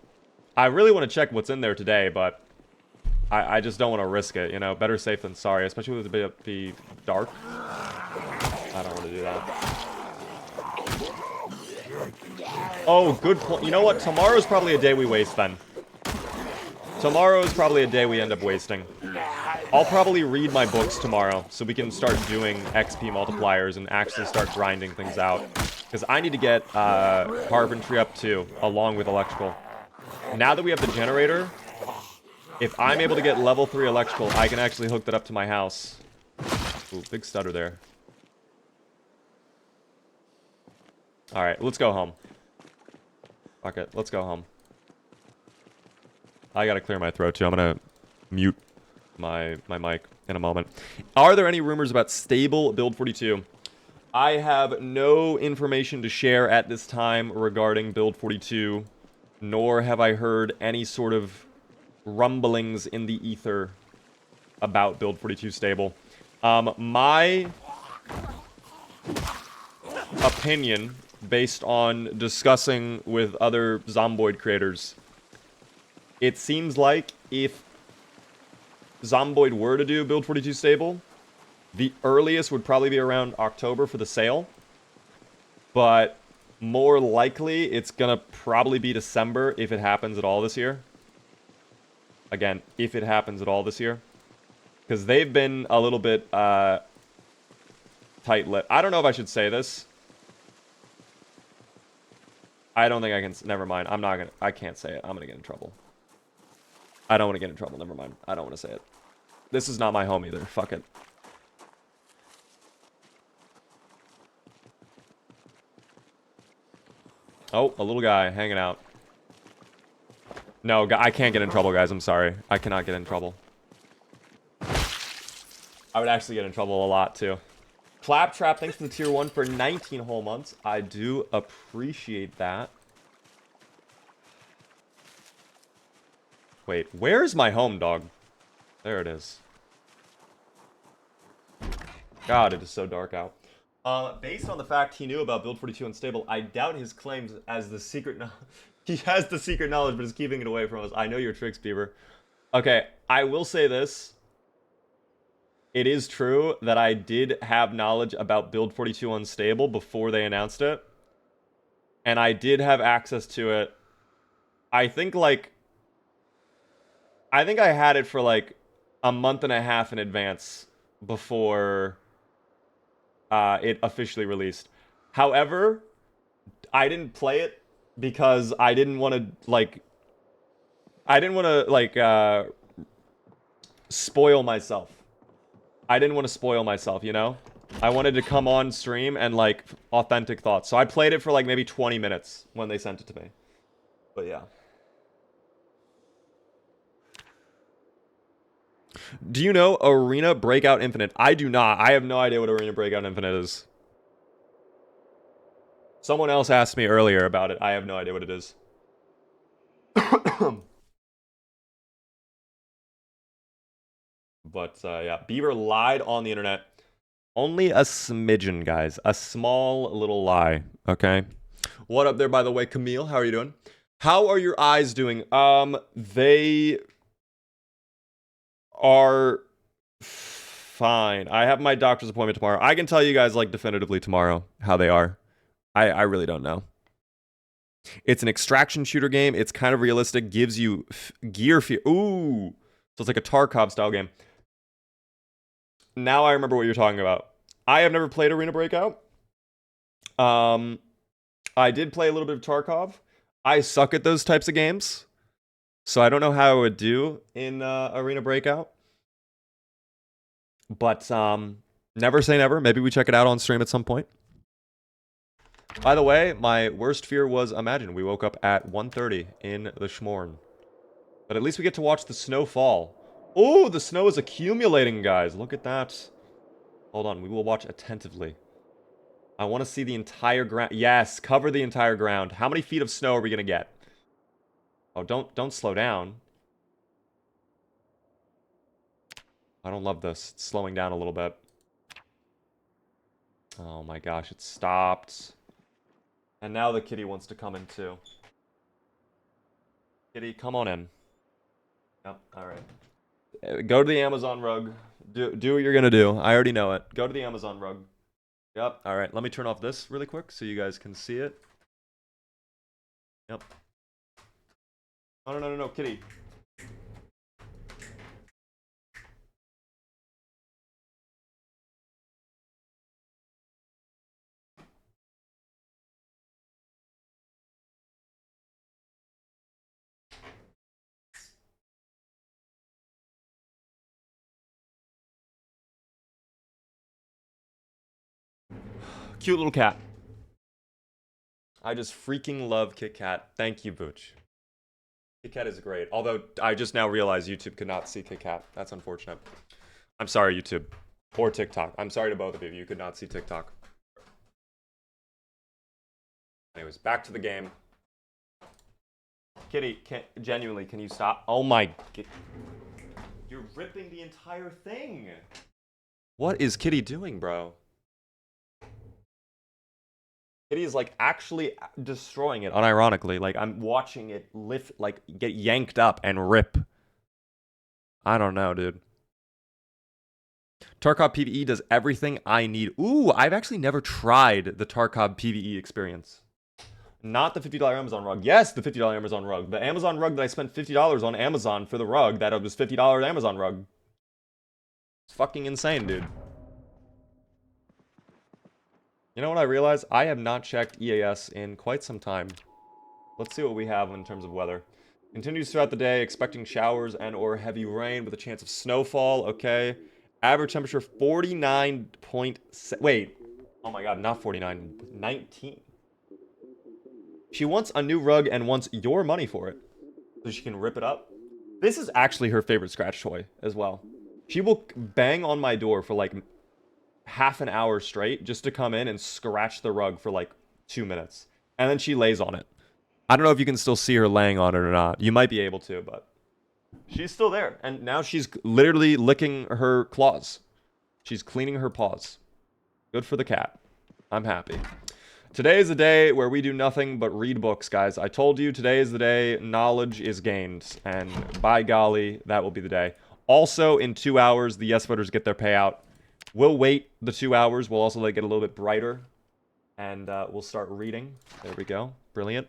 I really want to check what's in there today, but... I just don't want to risk it, you know? Better safe than sorry, especially with it be dark. I don't want to do that. Oh, good point. You know what? Tomorrow's probably a day we waste then. Tomorrow is probably a day we end up wasting. I'll probably read my books tomorrow so we can start doing XP multipliers and actually start grinding things out. Because I need to get carpentry up too, along with electrical. Now that we have the generator, if I'm able to get level 3 electrical, I can actually hook that up to my house. Ooh, big stutter there. Alright, let's go home. Fuck it, let's go home. I gotta clear my throat too. I'm gonna mute my mic in a moment. Are there any rumors about stable Build 42? I have no information to share at this time regarding Build 42, nor have I heard any sort of rumblings in the ether about Build 42 stable. My opinion, based on discussing with other Zomboid creators, it seems like if Zomboid were to do Build 42 stable, the earliest would probably be around October for the sale. But more likely, it's gonna probably be December if it happens at all this year. Again, if it happens at all this year. Because they've been a little bit tight-lipped. I don't know if I should say this. I don't think I can... Never mind. I'm not gonna... I can't say it. I'm gonna get in trouble. I don't want to get in trouble. Never mind. I don't want to say it. This is not my home either. Fuck it. Oh, a little guy hanging out. No, I can't get in trouble, guys. I'm sorry. I cannot get in trouble. I would actually get in trouble a lot, too. Claptrap, thanks for the tier 1 for 19 whole months. I do appreciate that. Wait, where's my home, dog? There it is. God, it is so dark out. Based on the fact he knew about Build 42 Unstable, I doubt his claims as the secret... He has the secret knowledge, but is keeping it away from us. I know your tricks, Beaver. Okay, I will say this. It is true that I did have knowledge about Build 42 Unstable before they announced it. And I did have access to it. I think I had it for like a month and a half in advance before it officially released. However, I didn't play it because I didn't want to spoil myself. I didn't want to spoil myself, you know? I wanted to come on stream and like authentic thoughts. So I played it for like maybe 20 minutes when they sent it to me. But yeah. Do you know Arena Breakout Infinite? I do not. I have no idea what Arena Breakout Infinite is. Someone else asked me earlier about it. I have no idea what it is. But yeah, Beaver lied on the internet. Only a smidgen, guys. A small little lie, okay? What up there, by the way, Camille? How are you doing? How are your eyes doing? They are fine. I have my doctor's appointment tomorrow. I can tell you guys, like, definitively tomorrow how they are. I really don't know. It's an extraction shooter game. It's kind of realistic. Gives you gear fear. Ooh. So it's like a Tarkov style game. Now I remember what you're talking about. I have never played Arena Breakout. I did play a little bit of Tarkov. I suck at those types of games. So I don't know how I would do in Arena Breakout. But never say never. Maybe we check it out on stream at some point. By the way, my worst fear was, imagine, we woke up at 1:30 in the Schmorn. But at least we get to watch the snow fall. Oh, the snow is accumulating, guys. Look at that. Hold on, we will watch attentively. I want to see the entire ground. Yes, cover the entire ground. How many feet of snow are we going to get? Oh, don't slow down. I don't love this. It's slowing down a little bit. Oh my gosh, it stopped. And now the kitty wants to come in too. Kitty, come on in. Yep, alright. Go to the Amazon rug. Do what you're gonna do. I already know it. Go to the Amazon rug. Yep, alright. Let me turn off this really quick so you guys can see it. Yep. Oh, no, kitty. Cute little cat. I just freaking love Kit Kat. Thank you, Booch. Kit Kat is great. Although, I just now realize YouTube could not see Kit Kat. That's unfortunate. I'm sorry, YouTube. Or TikTok. I'm sorry to both of you. You could not see TikTok. Anyways, back to the game. Kitty, genuinely, can you stop? Oh my... You're ripping the entire thing. What is Kitty doing, bro? Kitty is like actually destroying it, unironically. Like I'm watching it lift, like get yanked up and rip. I don't know, dude. Tarkov PvE does everything I need. Ooh, I've actually never tried the Tarkov PvE experience. Not the $50 Amazon rug. Yes, the $50 Amazon rug. The Amazon rug that I spent $50 on Amazon for the rug, that was $50 Amazon rug. It's fucking insane, dude. You know what I realized? I have not checked EAS in quite some time. Let's see what we have in terms of weather. Continues throughout the day, expecting showers and or heavy rain with a chance of snowfall. Okay. Average temperature 49.7. Wait. Oh my god, not 49. 19. She wants a new rug and wants your money for it. So she can rip it up. This is actually her favorite scratch toy as well. She will bang on my door for like half an hour straight just to come in and scratch the rug for like 2 minutes. And then she lays on it. I don't know if you can still see her laying on it or not. You might be able to, but she's still there. And now she's literally licking her claws. She's cleaning her paws. Good for the cat. I'm happy. Today is a day where we do nothing but read books, guys. I told you today is the day knowledge is gained, and by golly, that will be the day. Also, in 2 hours, the yes voters get their payout. We'll wait the 2 hours. We'll also let it get a little bit brighter, and we'll start reading. There we go. Brilliant.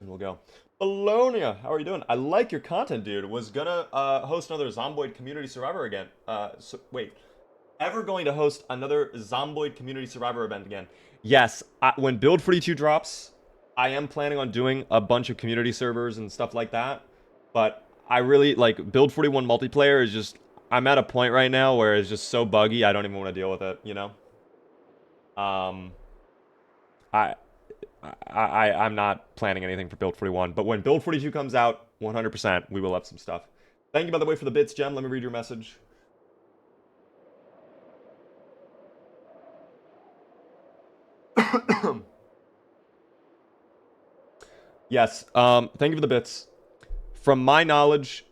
And we'll go. Bologna, how are you doing? I like your content, dude. Was gonna host another Zomboid Community Survivor again. Wait. Ever going to host another Zomboid Community Survivor event again? Yes. When Build 42 drops, I am planning on doing a bunch of community servers and stuff like that. But I really, like, Build 41 multiplayer is just... I'm at a point right now where it's just so buggy, I don't even want to deal with it, you know? I'm not planning anything for Build 41. But when Build 42 comes out, 100%, we will have some stuff. Thank you, by the way, for the bits, Jem. Let me read your message. Yes, thank you for the bits. From my knowledge,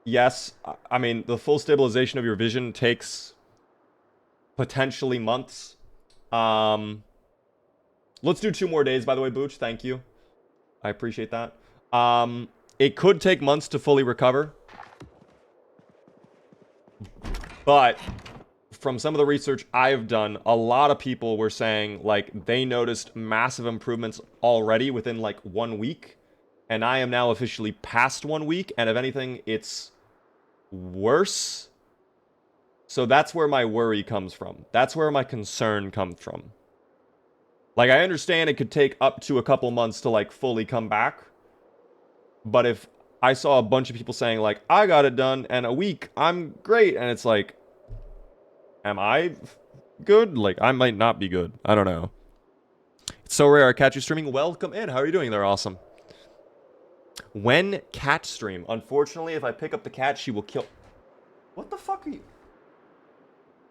yes, I mean, the full stabilization of your vision takes potentially months. Let's do 2 more days, by the way, Booch. Thank you. I appreciate that. It could take months to fully recover. But from some of the research I've done, a lot of people were saying, like, they noticed massive improvements already within, like, 1 week. And I am now officially past 1 week, and if anything, it's worse. So that's where my worry comes from. That's where my concern comes from. Like, I understand it could take up to a couple months to, like, fully come back. But if I saw a bunch of people saying, like, I got it done in a week, I'm great, and it's like... Am I good? Like, I might not be good. I don't know. It's so rare I catch you streaming. Welcome in. How are you doing? They're awesome. When cat stream? Unfortunately, if I pick up the cat, she will kill... What the fuck are you...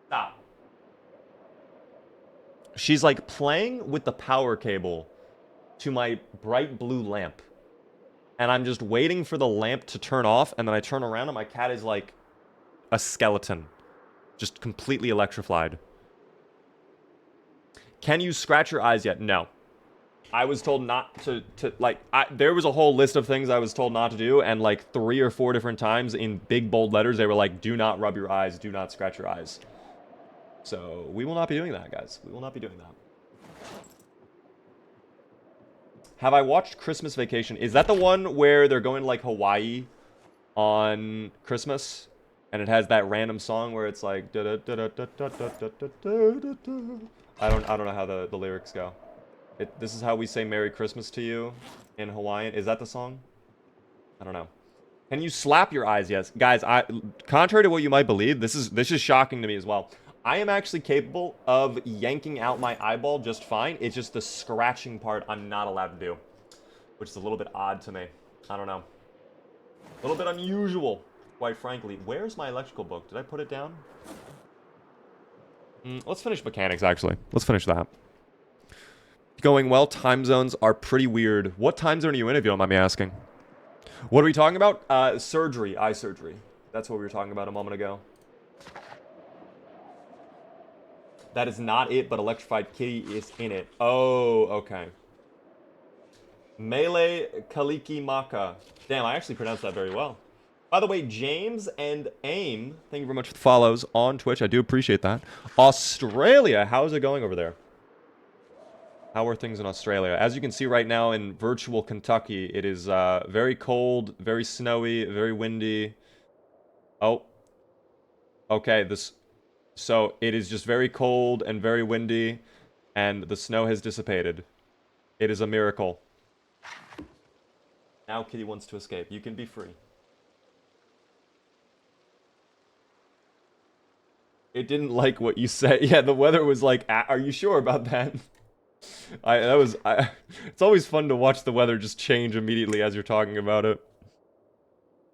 Stop. She's, like, playing with the power cable to my bright blue lamp. And I'm just waiting for the lamp to turn off, and then I turn around and my cat is, like, a skeleton. Just completely electrified. Can you scratch your eyes yet? No. I was told not to like, there was a whole list of things I was told not to do, and like 3 or 4 different times in big bold letters, they were like, do not rub your eyes, do not scratch your eyes. So, we will not be doing that, guys. We will not be doing that. Have I watched Christmas Vacation? Is that the one where they're going to, like, Hawaii on Christmas? And it has that random song where it's like... I don't know how the lyrics go. This is how we say Merry Christmas to you in Hawaiian. Is that the song? I don't know. Can you slap your eyes? Yes. Guys, contrary to what you might believe, this is shocking to me as well. I am actually capable of yanking out my eyeball just fine. It's just the scratching part I'm not allowed to do. Which is a little bit odd to me. I don't know. A little bit unusual. Quite frankly. Where's my electrical book? Did I put it down? Let's finish mechanics, actually. Let's finish that. Going well. Time zones are pretty weird. What time zone are you in, if you don't mind me asking? What are we talking about? Surgery. Eye surgery. That's what we were talking about a moment ago. That is not it, but Electrified Kitty is in it. Oh, okay. Melee Kalikimaka. Damn, I actually pronounced that very well. By the way, James and AIM, thank you very much for the follows on Twitch. I do appreciate that. Australia, how's it going over there? How are things in Australia? As you can see right now in virtual Kentucky, it is very cold, very snowy, very windy. Oh. Okay, so it is just very cold and very windy, and the snow has dissipated. It is a miracle. Now Kitty wants to escape. You can be free. It didn't like what you said. Yeah, the weather was like, are you sure about that? It's always fun to watch the weather just change immediately as you're talking about it.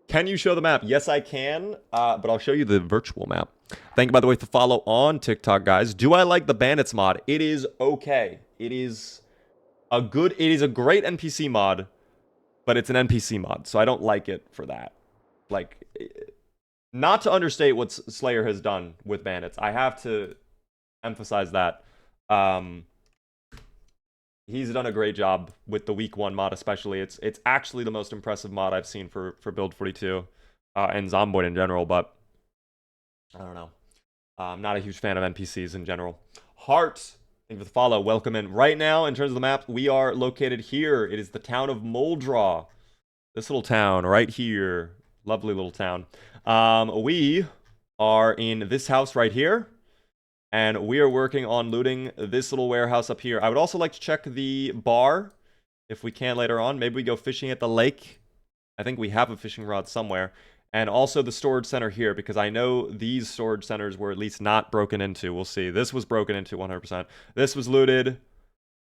Can you show the map? Yes, I can, but I'll show you the virtual map. Thank you, by the way, for the follow on TikTok, guys. Do I like the Bandits mod? It is okay. It is a great NPC mod, but it's an NPC mod, so I don't like it for that. Like, not to understate what Slayer has done with Bandits. I have to emphasize that. He's done a great job with the week 1 mod, especially. It's actually the most impressive mod I've seen for Build 42 and Zomboid in general, but I don't know. I'm not a huge fan of NPCs in general. Heart, thank you for the follow. Welcome in. Right now, in terms of the map, we are located here. It is the town of Muldraugh. This little town right here. Lovely little town. We are in this house right here. And we are working on looting this little warehouse up here. I would also like to check the bar if we can later on. Maybe we go fishing at the lake. I think we have a fishing rod somewhere. And also the storage center here, because I know these storage centers were at least not broken into. We'll see. This was broken into 100%. This was looted.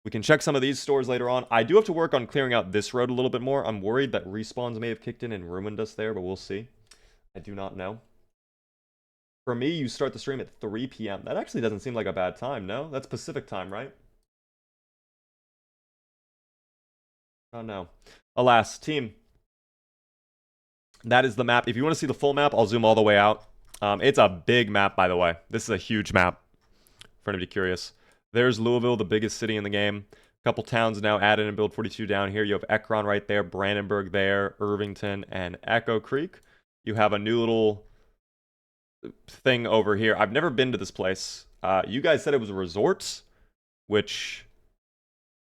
We can check some of these stores later on. I do have to work on clearing out this road a little bit more. I'm worried that respawns may have kicked in and ruined us there, but we'll see. I do not know. For me, you start the stream at 3 p.m. That actually doesn't seem like a bad time, no? That's Pacific time, right? Oh, no. Alas, team. That is the map. If you want to see the full map, I'll zoom all the way out. It's a big map, by the way. This is a huge map, for anybody curious. There's Louisville, the biggest city in the game. A couple towns now added in Build 42 down here. You have Ekron right there, Brandenburg there, Irvington, and Echo Creek. You have a new little thing over here. I've never been to this place. You guys said it was a resort, which,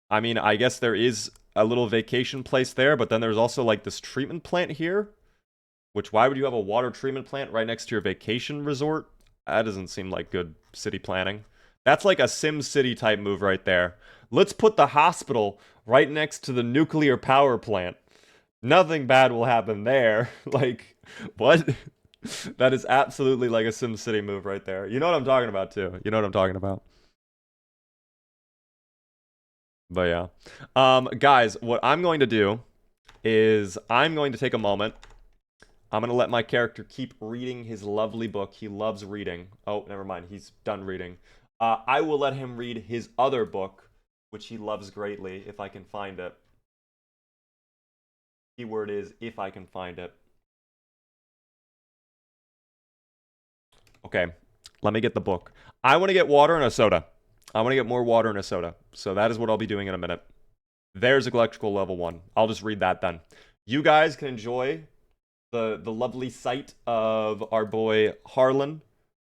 I mean, I guess there is a little vacation place there, but then there's also like this treatment plant here, which, why would you have a water treatment plant right next to your vacation resort? That doesn't seem like good city planning. That's like a Sim City type move right there. Let's put the hospital right next to the nuclear power plant. Nothing bad will happen there. Like, what? That is absolutely like a Sim City move right there. You know what I'm talking about, too. You know what I'm talking about. But yeah. Guys, what I'm going to do is I'm going to take a moment. I'm going to let my character keep reading his lovely book. He loves reading. Oh, never mind. He's done reading. I will let him read his other book, which he loves greatly, if I can find it. Keyword is if I can find it. Okay, let me get the book. I want to get water and a soda. I want to get more water and a soda. So that is what I'll be doing in a minute. There's electrical level 1. I'll just read that then. You guys can enjoy the lovely sight of our boy Harlan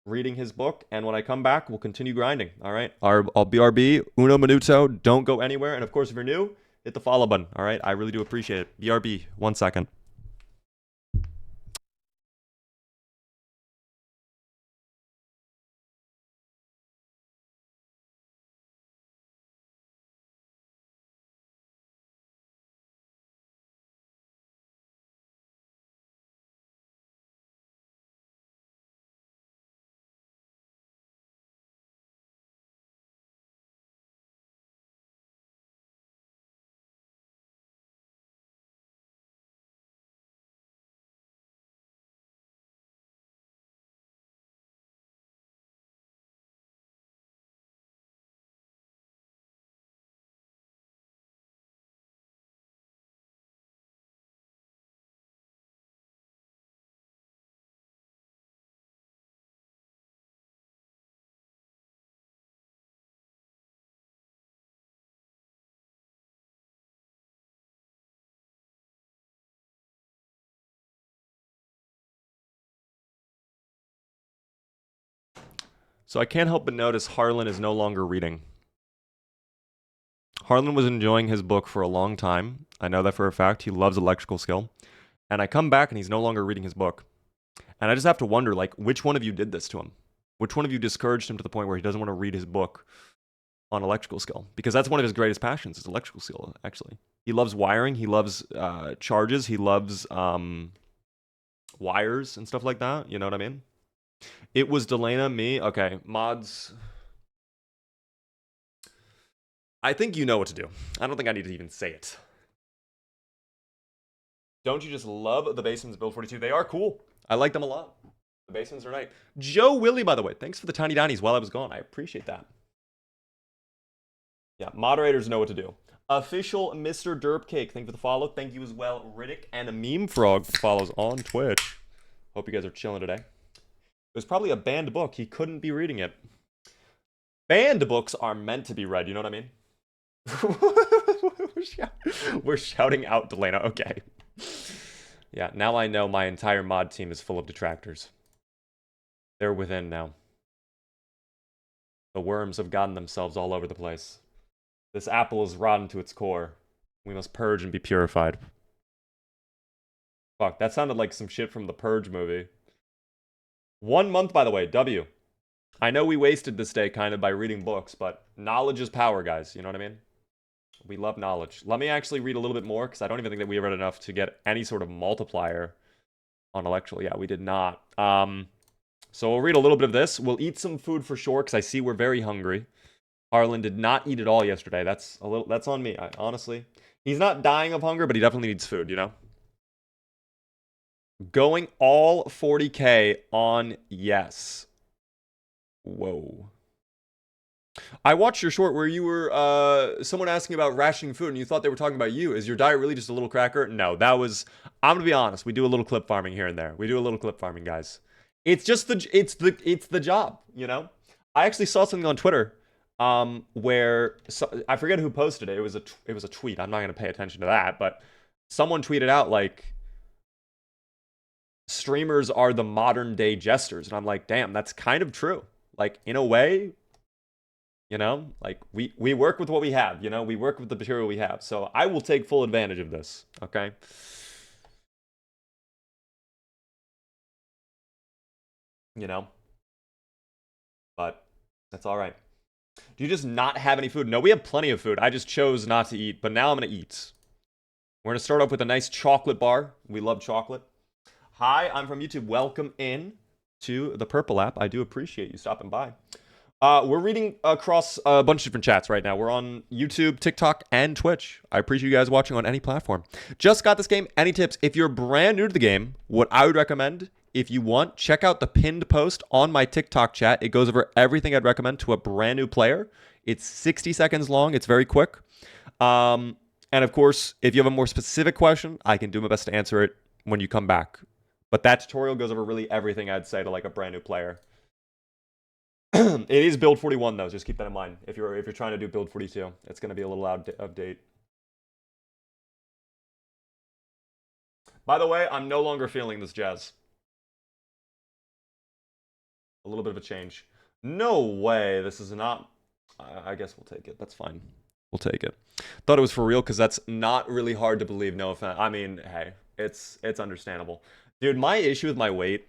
reading his book, and when I come back, we'll continue grinding. All right, I'll BRB, uno minuto, don't go anywhere, and of course, if you're new, hit the follow button. All right, I really do appreciate it. BRB, 1 second. So I can't help but notice Harlan is no longer reading. Harlan was enjoying his book for a long time. I know that for a fact. He loves electrical skill. And I come back and he's no longer reading his book. And I just have to wonder, like, which one of you did this to him? Which one of you discouraged him to the point where he doesn't want to read his book on electrical skill? Because that's one of his greatest passions, is electrical skill, actually. He loves wiring. He loves charges. He loves wires and stuff like that. You know what I mean? It was Delana, me. Okay, mods. I think you know what to do. I don't think I need to even say it. Don't you just love the basements Build 42? They are cool. I like them a lot. The basements are nice. Joe Willie, by the way, thanks for the tiny downies while I was gone. I appreciate that. Yeah, moderators know what to do. Official Mr. Derpcake, thank you for the follow. Thank you as well, Riddick and a Meme Frog for follows on Twitch. Hope you guys are chilling today. It was probably a banned book. He couldn't be reading it. Banned books are meant to be read, you know what I mean? We're shouting out Delana. Okay. Yeah, now I know my entire mod team is full of detractors. They're within now. The worms have gotten themselves all over the place. This apple is rotten to its core. We must purge and be purified. Fuck, that sounded like some shit from the Purge movie. 1 month, by the way, W. I know we wasted this day kind of by reading books, but knowledge is power, guys. You know what I mean? We love knowledge. Let me actually read a little bit more, because I don't even think that we read enough to get any sort of multiplier on electoral. Yeah, we did not. So we'll read a little bit of this. We'll eat some food for sure, because I see we're very hungry. Harlan did not eat at all yesterday. That's on me, honestly. He's not dying of hunger, but he definitely needs food, you know? Going all 40k on yes. Whoa. I watched your short where you were someone asking about rationing food and you thought they were talking about you. Is your diet really just a little cracker? No, that was, I'm gonna be honest, we do a little clip farming here and there. We do a little clip farming, guys. It's just the job, you know? I actually saw something on Twitter where I forget who posted it. It was a tweet. I'm not gonna pay attention to that, but someone tweeted out like streamers are the modern day jesters, and I'm like, damn, that's kind of true. Like in a way, you know, like we work with what we have, you know, we work with the material we have. So I will take full advantage of this, okay? You know, but that's all right. Do you just not have any food? No, we have plenty of food. I just chose not to eat, but now I'm gonna eat. We're gonna start off with a nice chocolate bar. We love chocolate. Hi, I'm from YouTube. Welcome in to the Purple app. I do appreciate you stopping by. We're reading across a bunch of different chats right now. We're on YouTube, TikTok, and Twitch. I appreciate you guys watching on any platform. Just got this game. Any tips? If you're brand new to the game, what I would recommend, if you want, check out the pinned post on my TikTok chat. It goes over everything I'd recommend to a brand new player. It's 60 seconds long. It's very quick. And of course, if you have a more specific question, I can do my best to answer it when you come back. But that tutorial goes over really everything I'd say to like a brand new player. It is build 41 though, just keep that in mind. If you're trying to do build 42, it's going to be a little out of date. By the way, I'm no longer feeling this jazz. A little bit of a change. No way, this is not... I guess we'll take it. That's fine. We'll take it. Thought it was for real because that's not really hard to believe. No offense. I mean, hey, it's understandable. Dude, my issue with my weight...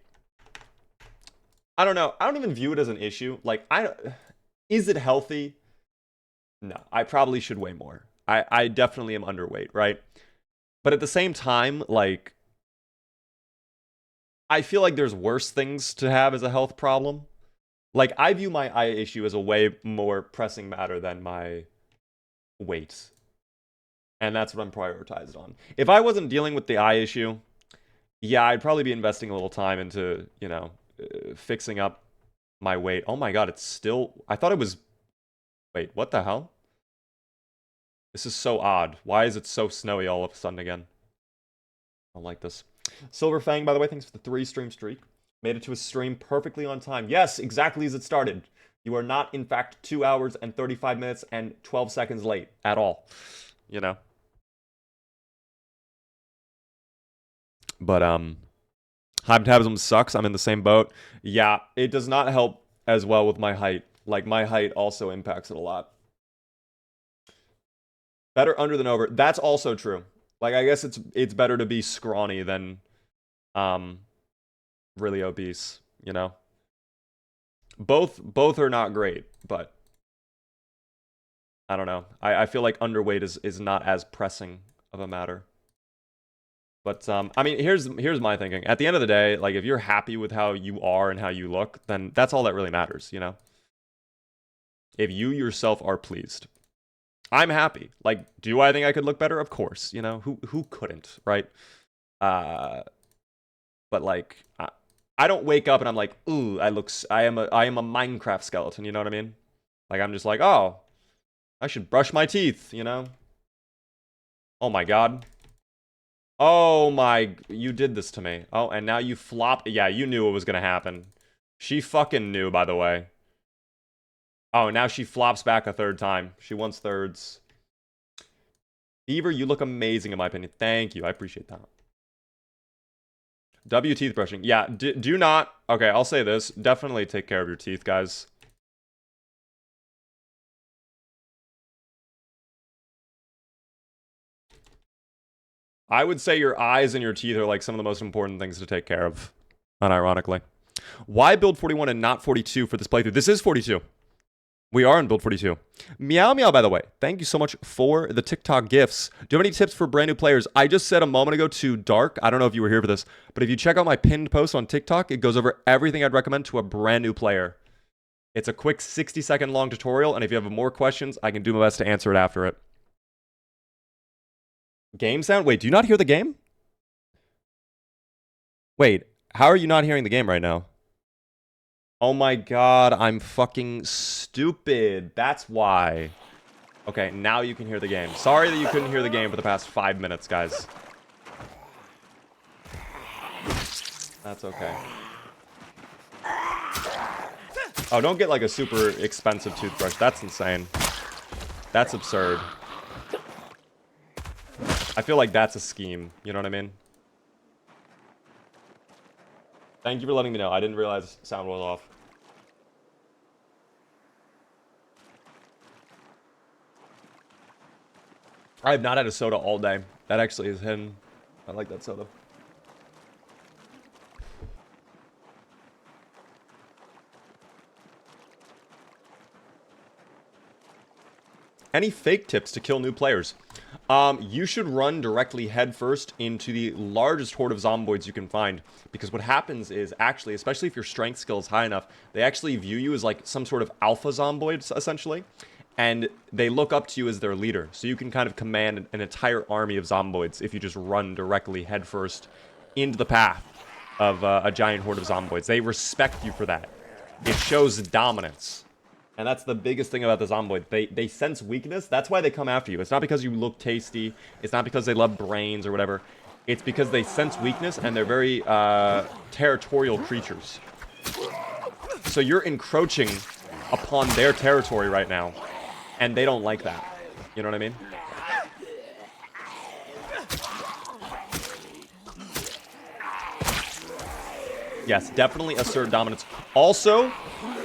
I don't know. I don't even view it as an issue. Like, is it healthy? No, I probably should weigh more. I definitely am underweight, right? But at the same time, like, I feel like there's worse things to have as a health problem. Like, I view my eye issue as a way more pressing matter than my weight. And that's what I'm prioritized on. If I wasn't dealing with the eye issue, yeah, I'd probably be investing a little time into, you know, fixing up my weight. Oh my god, it's still... I thought it was... Wait, what the hell? This is so odd. Why is it so snowy all of a sudden again? I don't like this. Silver Fang, by the way, thanks for the 3-stream streak. Made it to a stream perfectly on time. Yes, exactly as it started. You are not, in fact, 2 hours and 35 minutes and 12 seconds late at all. You know? But, high metabolism sucks. I'm in the same boat. Yeah, it does not help as well with my height. Like, my height also impacts it a lot. Better under than over. That's also true. Like, I guess it's better to be scrawny than really obese, you know? Both are not great, but I don't know. I feel like underweight is not as pressing of a matter. But I mean, here's my thinking. At the end of the day, like, if you're happy with how you are and how you look, then that's all that really matters, you know? If you yourself are pleased. I'm happy. Like, do I think I could look better? Of course, you know? Who couldn't, right? But like, I don't wake up and I'm like, ooh, I am a Minecraft skeleton, you know what I mean? Like, I'm just like, oh, I should brush my teeth, you know? Oh my god. Oh my, you did this to me. Oh, and now you flopped. Yeah, you knew what was gonna happen. She fucking knew, by the way. Oh, now she flops back a third time. She wants thirds. Beaver, you look amazing in my opinion. Thank you. I appreciate that. W teeth brushing. Yeah, do not. Okay, I'll say this. Definitely take care of your teeth, guys. I would say your eyes and your teeth are like some of the most important things to take care of, unironically. Why build 41 and not 42 for this playthrough? This is 42. We are in build 42. Meow Meow, by the way, thank you so much for the TikTok gifts. Do you have any tips for brand new players? I just said a moment ago to Dark, I don't know if you were here for this, but if you check out my pinned post on TikTok, it goes over everything I'd recommend to a brand new player. It's a quick 60-second long tutorial, and if you have more questions, I can do my best to answer it after it. Game sound? Wait, do you not hear the game? Wait, how are you not hearing the game right now? Oh my god, I'm fucking stupid. That's why. Okay, now you can hear the game. Sorry that you couldn't hear the game for the past 5 minutes, guys. That's okay. Oh, don't get like a super expensive toothbrush. That's insane. That's absurd. I feel like that's a scheme. You know what I mean? Thank you for letting me know. I didn't realize sound was off. I have not had a soda all day. That actually is hidden. I like that soda. Any fake tips to kill new players? You should run directly headfirst into the largest horde of zomboids you can find. Because what happens is, actually, especially if your strength skill is high enough, they actually view you as like some sort of alpha zomboid, essentially. And they look up to you as their leader. So you can kind of command an entire army of zomboids if you just run directly headfirst into the path of a giant horde of zomboids. They respect you for that. It shows dominance. And that's the biggest thing about the zomboid. They sense weakness. That's why they come after you. It's not because you look tasty. It's not because they love brains or whatever. It's because they sense weakness and they're very territorial creatures. So you're encroaching upon their territory right now. And they don't like that. You know what I mean? Yes, definitely assert dominance. Also,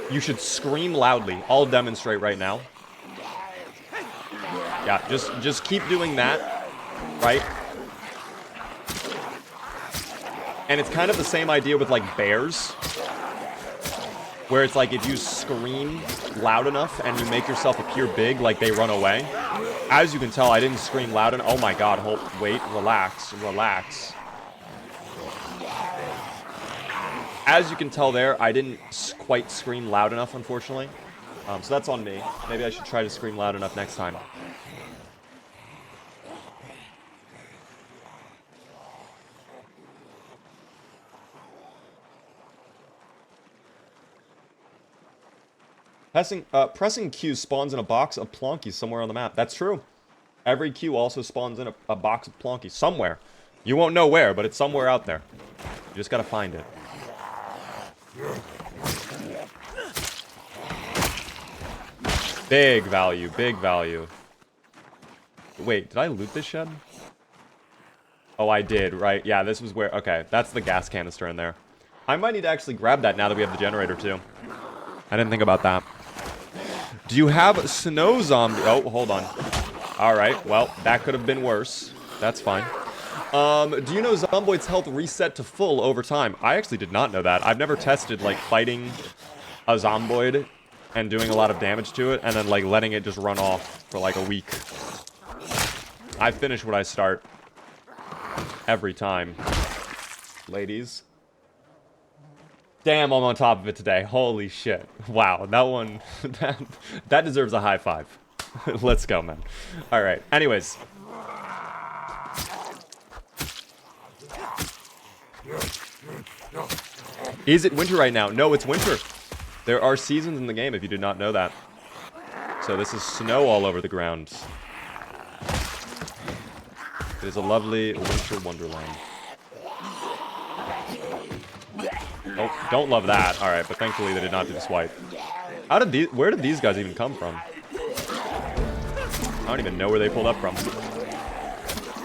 you should scream loudly. I'll demonstrate right now. Yeah, just keep doing that, right? And it's kind of the same idea with like bears, where it's like if you scream loud enough and you make yourself appear big, like they run away. As you can tell, I didn't scream loud enough. Oh my god, wait, relax, relax. As you can tell there, I didn't quite scream loud enough, unfortunately. So that's on me. Maybe I should try to scream loud enough next time. Pressing Q spawns in a box of plonkies somewhere on the map. That's true. Every Q also spawns in a box of plonkies somewhere. You won't know where, but it's somewhere out there. You just gotta find it. Big value, big value. Wait, did I loot this shed? Oh, I did, right. Yeah, this was where... Okay, that's the gas canister in there. I might need to actually grab that now that we have the generator, too. I didn't think about that. Do you have snow zombie? Oh, hold on. All right, well, that could have been worse. That's fine. Do you know Zomboid's health reset to full over time? I actually did not know that. I've never tested, like, fighting a Zomboid and doing a lot of damage to it and then, like, letting it just run off for, like, a week. I finish what I start. Every time. Ladies. Damn, I'm on top of it today. Holy shit. Wow, that one... that deserves a high five. Let's go, man. Alright, anyways. Is it winter right now? No, it's winter. There are seasons in the game, if you did not know that. So this is snow all over the ground. It is a lovely winter wonderland. Oh, don't love that. Alright, but thankfully they did not do the swipe. Where did these guys even come from? I don't even know where they pulled up from.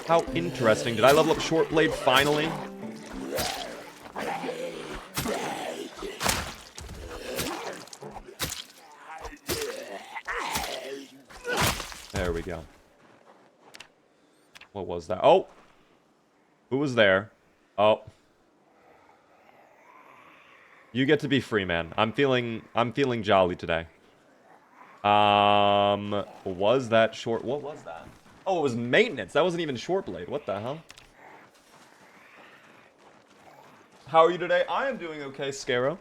How interesting. Did I level up Short Blade finally? There we go. What was that? Oh! Who was there? Oh. You get to be free, man. I'm feeling jolly today. Was that short? What was that? Oh, it was maintenance. That wasn't even Short Blade. What the hell? How are you today? I am doing okay, Scarrow.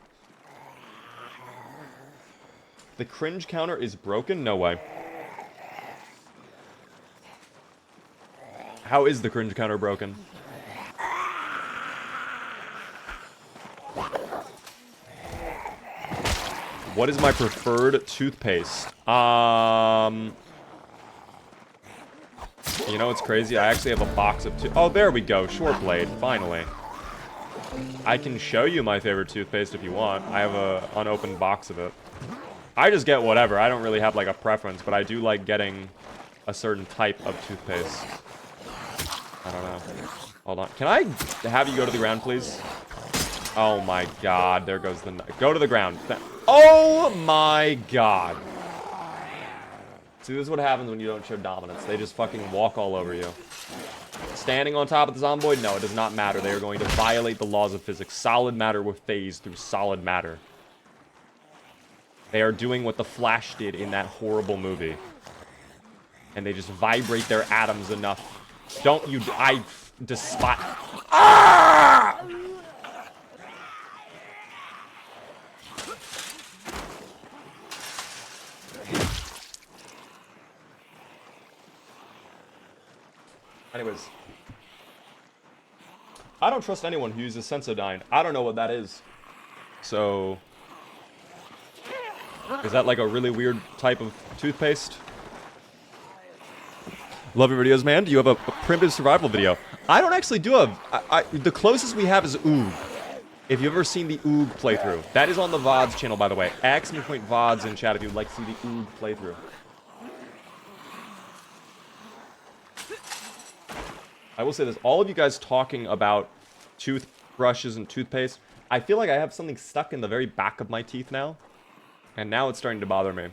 The cringe counter is broken? No way. How is the cringe counter broken? What is my preferred toothpaste? You know what's crazy? I actually have a box of oh, there we go. Short Blade, finally. I can show you my favorite toothpaste if you want. I have a unopened box of it. I just get whatever. I don't really have like a preference, but I do like getting a certain type of toothpaste. I don't know. Hold on. Can I have you go to the ground, please? Oh my god. There goes the... Go to the ground. Oh my god. See, this is what happens when you don't show dominance. They just fucking walk all over you. Standing on top of the Zomboid? No, it does not matter. They are going to violate the laws of physics. Solid matter will phase through solid matter. They are doing what the Flash did in that horrible movie. And they just vibrate their atoms enough. Don't you... I despise... Ah! Anyways. I don't trust anyone who uses Sensodyne. I don't know what that is. So... Is that like a really weird type of toothpaste? Love your videos, man. Do you have a primitive survival video? I don't actually do have... the closest we have is Oog. If you've ever seen the Oog playthrough. That is on the VODs channel, by the way. !point VODs in chat if you'd like to see the Oog playthrough. I will say this. All of you guys talking about toothbrushes and toothpaste. I feel like I have something stuck in the very back of my teeth now. And now it's starting to bother me.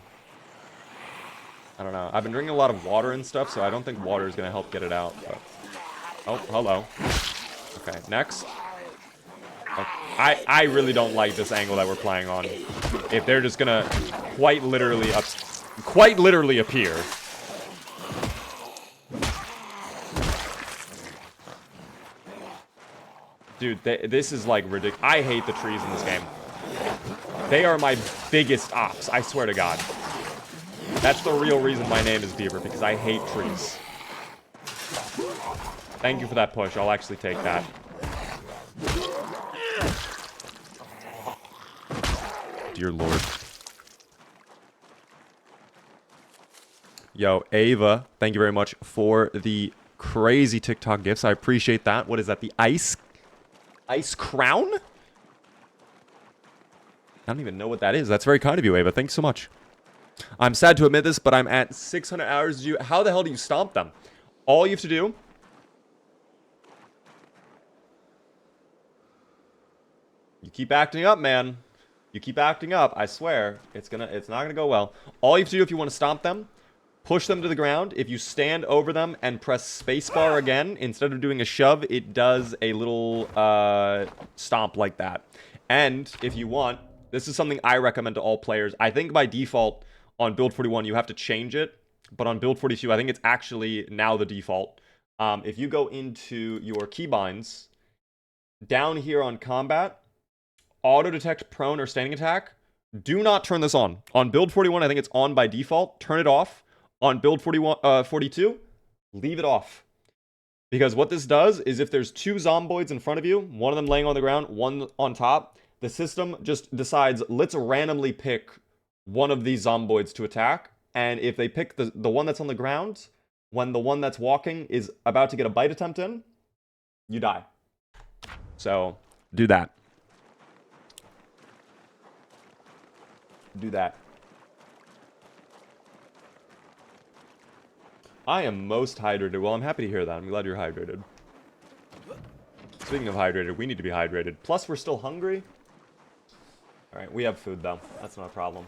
I don't know. I've been drinking a lot of water and stuff, so I don't think water is going to help get it out. But... Oh, hello. Okay, next. Okay. I really don't like this angle that we're playing on. If they're just going to quite literally appear. Dude, this is like ridiculous. I hate the trees in this game. They are my biggest ops, I swear to God. That's the real reason my name is Beaver, because I hate trees. Thank you for that push. I'll actually take that. Dear Lord. Yo, Ava, thank you very much for the crazy TikTok gifts. I appreciate that. What is that? The ice crown? I don't even know what that is. That's very kind of you, Ava. Thanks so much. I'm sad to admit this, but I'm at 600 hours. How the hell do you stomp them? All you have to do... You keep acting up, man. You keep acting up. I swear. It's not gonna go well. All you have to do if you want to stomp them, push them to the ground. If you stand over them and press spacebar again, instead of doing a shove, it does a little stomp like that. And if you want... This is something I recommend to all players. I think by default on Build 41 you have to change it, but on Build 42 I think it's actually now the default. If you go into your keybinds, down here on combat, auto detect prone or standing attack, do not turn this on. On Build 41 I think it's on by default. Turn it off. On Build 42, leave it off. Because what this does is if there's two zomboids in front of you, one of them laying on the ground, one on top, the system just decides, let's randomly pick one of these zomboids to attack. And if they pick the one that's on the ground, when the one that's walking is about to get a bite attempt in, you die. So, do that. Do that. I am most hydrated. Well, I'm happy to hear that. I'm glad you're hydrated. Speaking of hydrated, we need to be hydrated. Plus, we're still hungry. Alright, we have food, though. That's not a problem.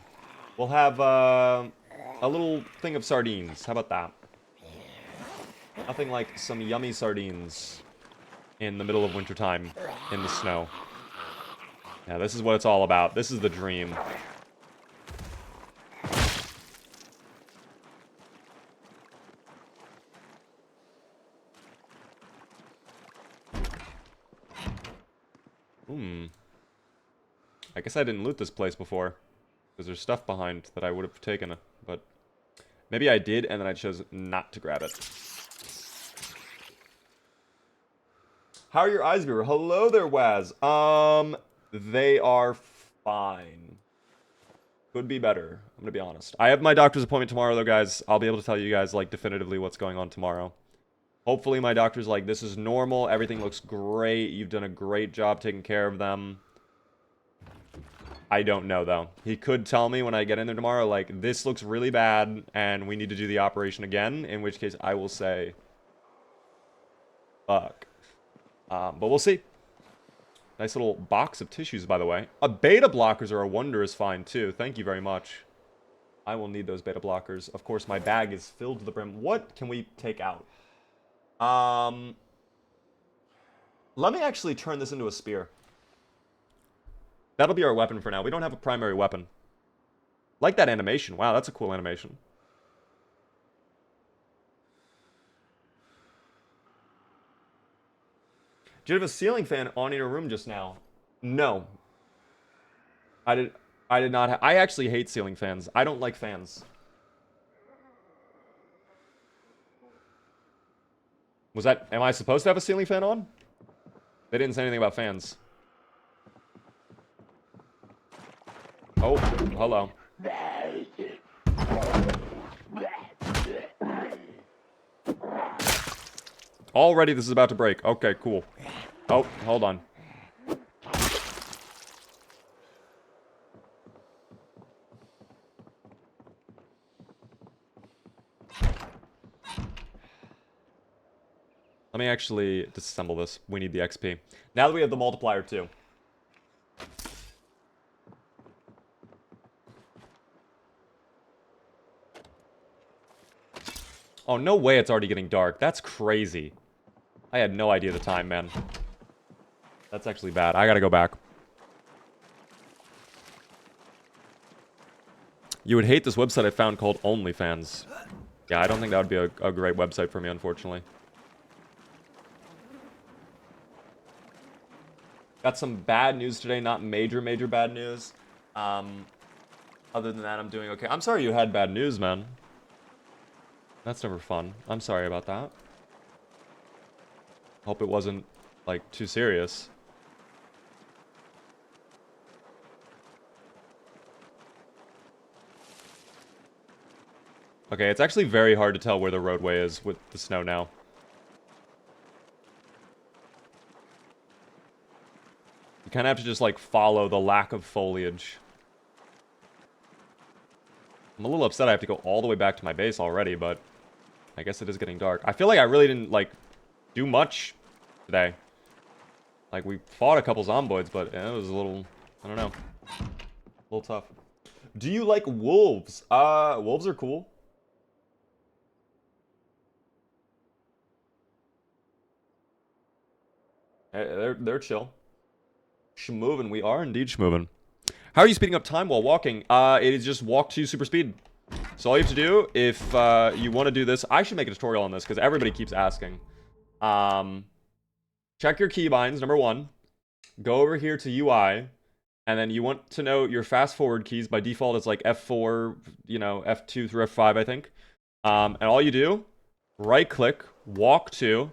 We'll have, a little thing of sardines. How about that? Nothing like some yummy sardines in the middle of wintertime in the snow. Yeah, this is what it's all about. This is the dream. I guess I didn't loot this place before. Because there's stuff behind that I would have taken. But maybe I did, and then I chose not to grab it. How are your eyes, viewer? Hello there, Waz. They are fine. Could be better. I'm gonna be honest. I have my doctor's appointment tomorrow, though, guys. I'll be able to tell you guys, like, definitively what's going on tomorrow. Hopefully my doctor's like, this is normal. Everything looks great. You've done a great job taking care of them. I don't know, though. He could tell me when I get in there tomorrow, like, this looks really bad, and we need to do the operation again, in which case I will say, fuck. But we'll see. Nice little box of tissues, by the way. Beta blockers are a wondrous find, too. Thank you very much. I will need those beta blockers. Of course, my bag is filled to the brim. What can we take out? Let me actually turn this into a spear. That'll be our weapon for now. We don't have a primary weapon. Like that animation. Wow, that's a cool animation. Did you have a ceiling fan on in your room just now? No. I did not I actually hate ceiling fans. I don't like fans. Was that... Am I supposed to have a ceiling fan on? They didn't say anything about fans. Oh, hello. Already this is about to break. Okay, cool. Oh, hold on. Let me actually disassemble this. We need the XP. Now that we have the multiplier too. Oh, no way it's already getting dark. That's crazy. I had no idea the time, man. That's actually bad. I gotta go back. You would hate this website I found called OnlyFans. Yeah, I don't think that would be a great website for me, unfortunately. Got some bad news today. Not major bad news. Other than that, I'm doing okay. I'm sorry you had bad news, man. That's never fun. I'm sorry about that. Hope it wasn't, like, too serious. Okay, it's actually very hard to tell where the roadway is with the snow now. You kind of have to just, like, follow the lack of foliage. I'm a little upset I have to go all the way back to my base already, but I guess it is getting dark. I feel like I really didn't, like, do much today. Like, we fought a couple zomboids, but it was a little, I don't know, a little tough. Do you like wolves? Wolves are cool. They're chill. Schmovin'. We are indeed schmovin'. How are you speeding up time while walking? It is just walk to super speed. So all you have to do, if you want to do this, I should make a tutorial on this because everybody keeps asking. Check your keybinds, number 1. Go over here to UI, and then you want to know your fast forward keys. By default, it's like F4, you know, F2 through F5, I think. And all you do, right click, walk to.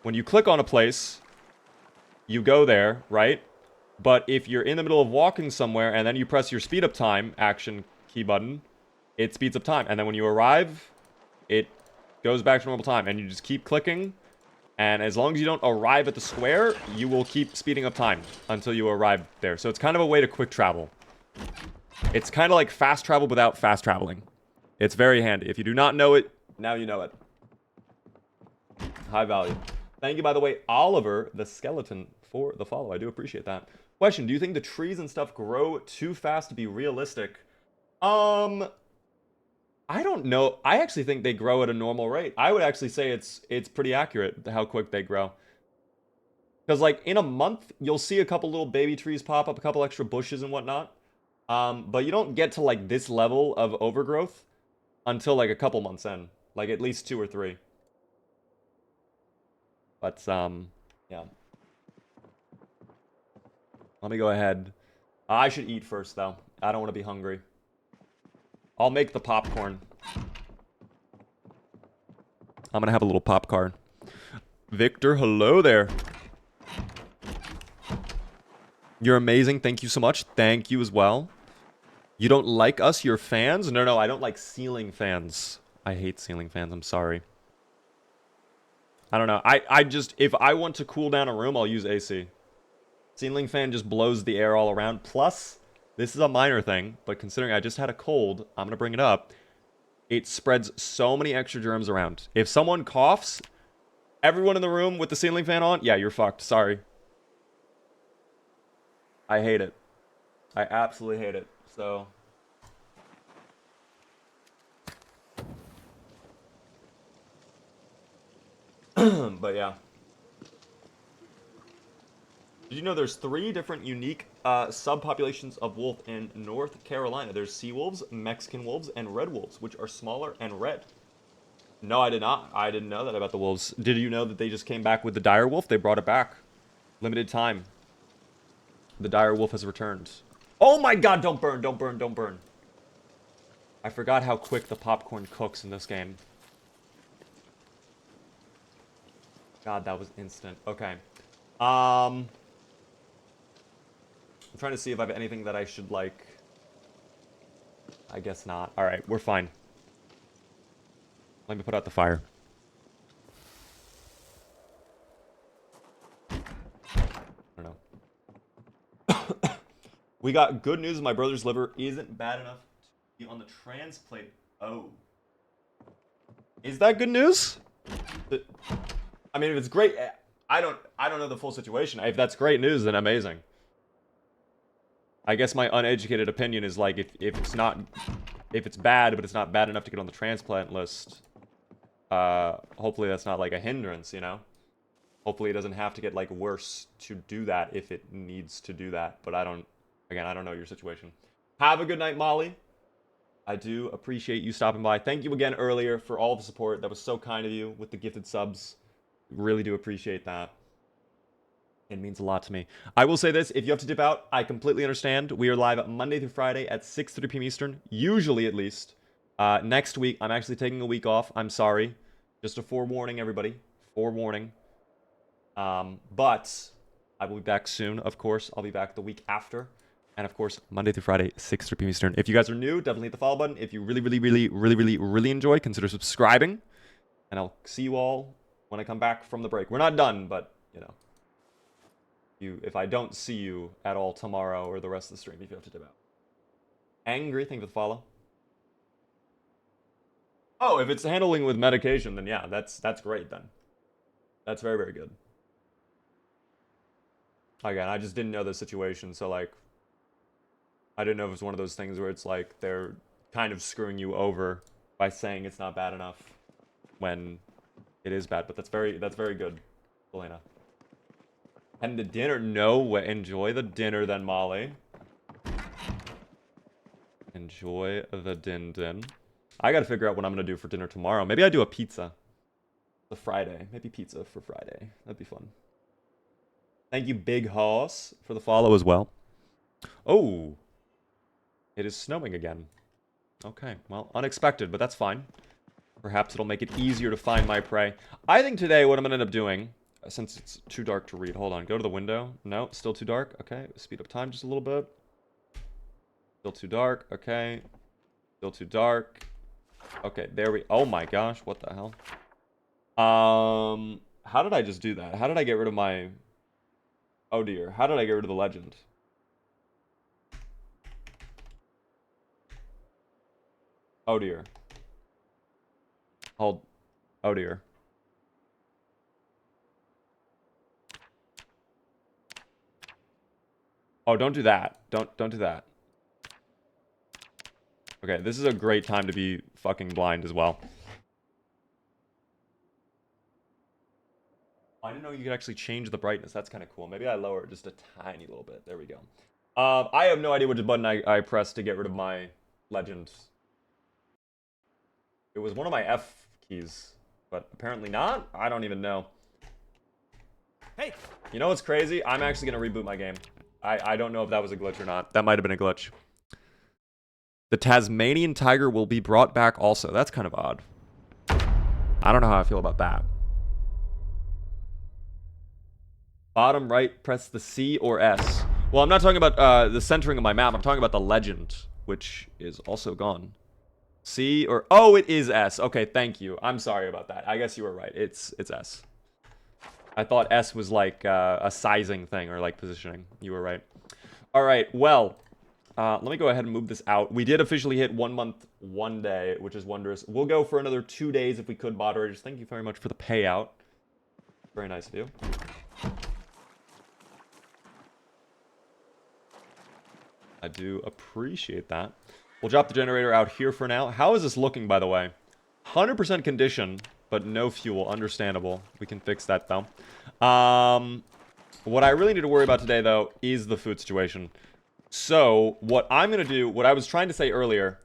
When you click on a place, you go there, right? But if you're in the middle of walking somewhere and then you press your speed up time action key button, it speeds up time. And then when you arrive, it goes back to normal time. And you just keep clicking. And as long as you don't arrive at the square, you will keep speeding up time until you arrive there. So it's kind of a way to quick travel. It's kind of like fast travel without fast traveling. It's very handy. If you do not know it, now you know it. High value. Thank you, by the way, Oliver the Skeleton, for the follow. I do appreciate that. Question, do you think the trees and stuff grow too fast to be realistic? I don't know. I actually think they grow at a normal rate. I would actually say it's pretty accurate how quick they grow. Because like in a month, you'll see a couple little baby trees pop up, a couple extra bushes and whatnot. But you don't get to like this level of overgrowth until like a couple months in, like at least 2 or 3. But yeah. Let me go ahead. I should eat first though. I don't want to be hungry. I'll make the popcorn. I'm gonna have a little popcorn. Victor, hello there. You're amazing. Thank you so much. Thank you as well. You don't like us? You're fans? No, I don't like ceiling fans. I hate ceiling fans. I'm sorry. I don't know. I just, if I want to cool down a room, I'll use AC. Ceiling fan just blows the air all around. Plus, this is a minor thing, but considering I just had a cold, I'm going to bring it up. It spreads so many extra germs around. If someone coughs, everyone in the room with the ceiling fan on, yeah, you're fucked. Sorry. I hate it. I absolutely hate it. So... but yeah. Did you know there's 3 different unique subpopulations of wolf in North Carolina? There's sea wolves, Mexican wolves, and red wolves, which are smaller and red. No, I did not. I didn't know that about the wolves. Did you know that they just came back with the dire wolf? They brought it back. Limited time. The dire wolf has returned. Oh my god, don't burn, don't burn, don't burn. I forgot how quick the popcorn cooks in this game. God, that was instant. Okay. I'm trying to see if I have anything that I should, like... I guess not. Alright, we're fine. Let me put out the fire. I don't know. We got good news. My brother's liver isn't bad enough to be on the transplant. Oh. Is that good news? I mean, if it's great... I don't know the full situation. If that's great news, then amazing. I guess my uneducated opinion is like if it's not, if it's bad but it's not bad enough to get on the transplant list, hopefully that's not like a hindrance, you know? Hopefully it doesn't have to get like worse to do that if it needs to do that. But I don't know your situation. Have a good night, Molly. I do appreciate you stopping by. Thank you again earlier for all the support. That was so kind of you with the gifted subs. Really do appreciate that. It means a lot to me. I will say this, if you have to dip out, I completely understand. We are live Monday through Friday at 6:30 p.m. Eastern, usually at least. Next week, I'm actually taking a week off. I'm sorry. Just a forewarning, everybody. Forewarning. But I will be back soon, of course. I'll be back the week after. And of course, Monday through Friday, 6:30 p.m. Eastern. If you guys are new, definitely hit the follow button. If you really enjoy, consider subscribing. And I'll see you all when I come back from the break. We're not done, but, you know. If I don't see you at all tomorrow or the rest of the stream, if you have to dip out. Angry, thank you for the follow. Oh, if it's handling with medication, then yeah, that's great then. That's very, very good. Again, I just didn't know the situation, so like, I didn't know if it was one of those things where it's like they're kind of screwing you over by saying it's not bad enough when it is bad, but that's very good, Elena. And the dinner? No, enjoy the dinner then, Molly. Enjoy the din. I gotta figure out what I'm gonna do for dinner tomorrow. Maybe I do a pizza. The Friday. Maybe pizza for Friday. That'd be fun. Thank you, Big Hoss, for the follow as well. Oh. It is snowing again. Okay, well, unexpected, but that's fine. Perhaps it'll make it easier to find my prey. I think today what I'm gonna end up doing... Since it's too dark to read. Hold on. Go to the window. No, still too dark. Okay. Speed up time just a little bit. Still too dark. Okay. Still too dark. Okay. There we... Oh my gosh. What the hell? How did I just do that? How did I get rid of my... Oh dear. How did I get rid of the legend? Oh dear. Hold... Oh dear. Oh, don't do that. Don't do that. Okay, this is a great time to be fucking blind as well. I didn't know you could actually change the brightness. That's kind of cool. Maybe I lower it just a tiny little bit. There we go. I have no idea which button I pressed to get rid of my legend. It was one of my F keys, but apparently not. I don't even know. Hey! You know what's crazy? I'm actually going to reboot my game. I don't know if that was a glitch or not. That might have been a glitch. The Tasmanian tiger will be brought back also. That's kind of odd. I don't know how I feel about that. Bottom right, press the C or S. Well, I'm not talking about the centering of my map. I'm talking about the legend, which is also gone. C or... Oh, it is S. Okay, thank you. I'm sorry about that. I guess you were right. It's S. I thought S was like a sizing thing or like positioning. You were right. All right, well, let me go ahead and move this out. We did officially hit 1 month, 1 day, which is wondrous. We'll go for another 2 days if we could, moderators. Thank you very much for the payout. Very nice of you. I do appreciate that. We'll drop the generator out here for now. How is this looking, by the way? 100% condition, but no fuel. Understandable. We can fix that, though. What I really need to worry about today, though, is the food situation. So, what I'm going to do, what I was trying to say earlier,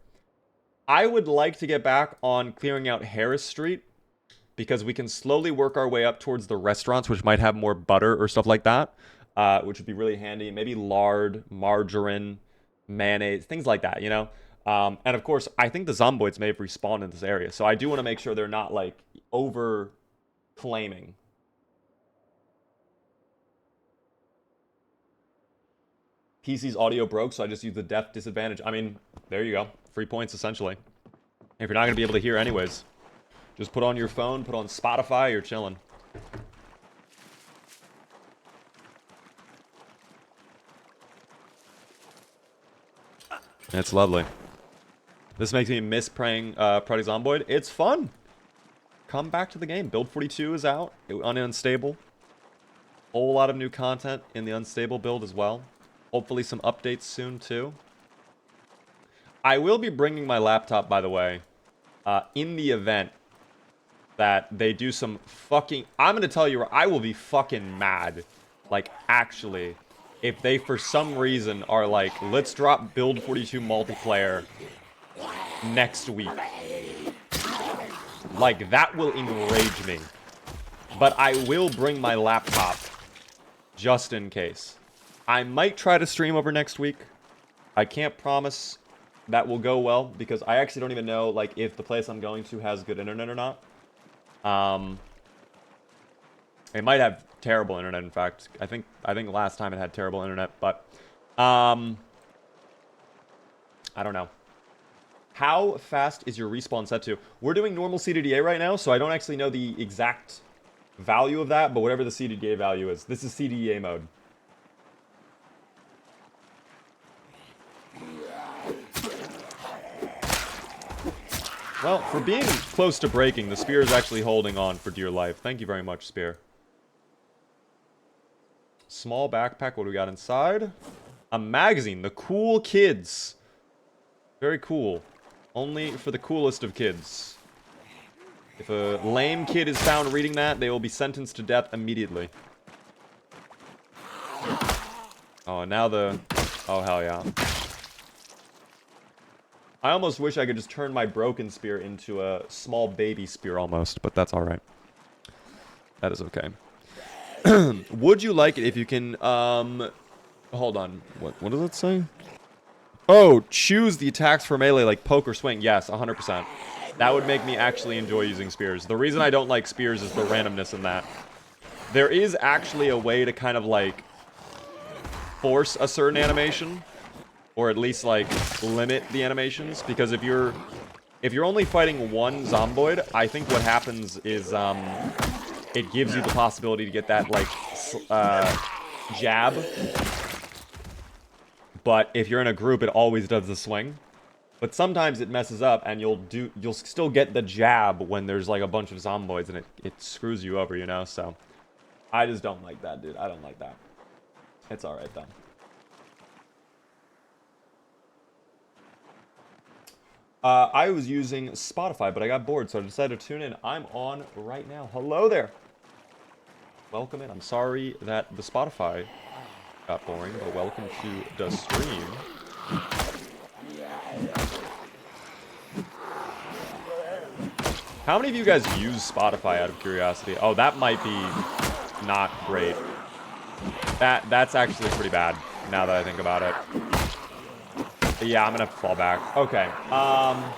I would like to get back on clearing out Harris Street, because we can slowly work our way up towards the restaurants, which might have more butter or stuff like that, which would be really handy. Maybe lard, margarine, mayonnaise, things like that, you know? And of course, I think the zomboids may have respawned in this area, so I do want to make sure they're not, like, over-claiming. PC's audio broke, so I just used the depth disadvantage. I mean, there you go. Free points, essentially. If you're not going to be able to hear anyways. Just put on your phone, put on Spotify, you're chilling. It's lovely. This makes me miss playing Project Zomboid. It's fun. Come back to the game. Build 42 is out on Unstable. Whole lot of new content in the Unstable build as well. Hopefully some updates soon too. I will be bringing my laptop, by the way, in the event that they do some fucking... I'm going to tell you, I will be fucking mad. Like, actually, if they, for some reason, are like, let's drop Build 42 multiplayer next week. Like, that will enrage me. But I will bring my laptop, just in case. I might try to stream over next week. I can't promise that will go well, because I actually don't even know, like, if the place I'm going to has good internet or not. It might have terrible internet, in fact. I think last time it had terrible internet, but I don't know. How fast is your respawn set to? We're doing normal CDDA right now, so I don't actually know the exact value of that, but whatever the CDDA value is. This is CDDA mode. Well, for being close to breaking, the spear is actually holding on for dear life. Thank you very much, spear. Small backpack. What do we got inside? A magazine. The Cool Kids. Very cool. Only for the coolest of kids. If a lame kid is found reading that, they will be sentenced to death immediately. Oh, now the... Oh, hell yeah. I almost wish I could just turn my broken spear into a small baby spear almost, but that's alright. That is okay. Would you like it if you can, hold on. What does it say? Oh, choose the attacks for melee like poke or swing. Yes, 100%. That would make me actually enjoy using spears. The reason I don't like spears is the randomness in that. There is actually a way to kind of, like, force a certain animation. Or at least, like, limit the animations. Because if you're only fighting one zomboid, I think what happens is, it gives you the possibility to get that, like, jab. But if you're in a group, it always does the swing. But sometimes it messes up, and you'll still get the jab when there's, like, a bunch of zomboids, and it screws you over, you know? So, I just don't like that, dude. I don't like that. It's alright, though. I was using Spotify, but I got bored, so I decided to tune in. I'm on right now. Hello there. Welcome in. I'm sorry that the Spotify got boring, but welcome to the stream. How many of you guys use Spotify out of curiosity? Oh, that might be not great. That's actually pretty bad, now that I think about it. Yeah, I'm gonna have to fall back. Okay, I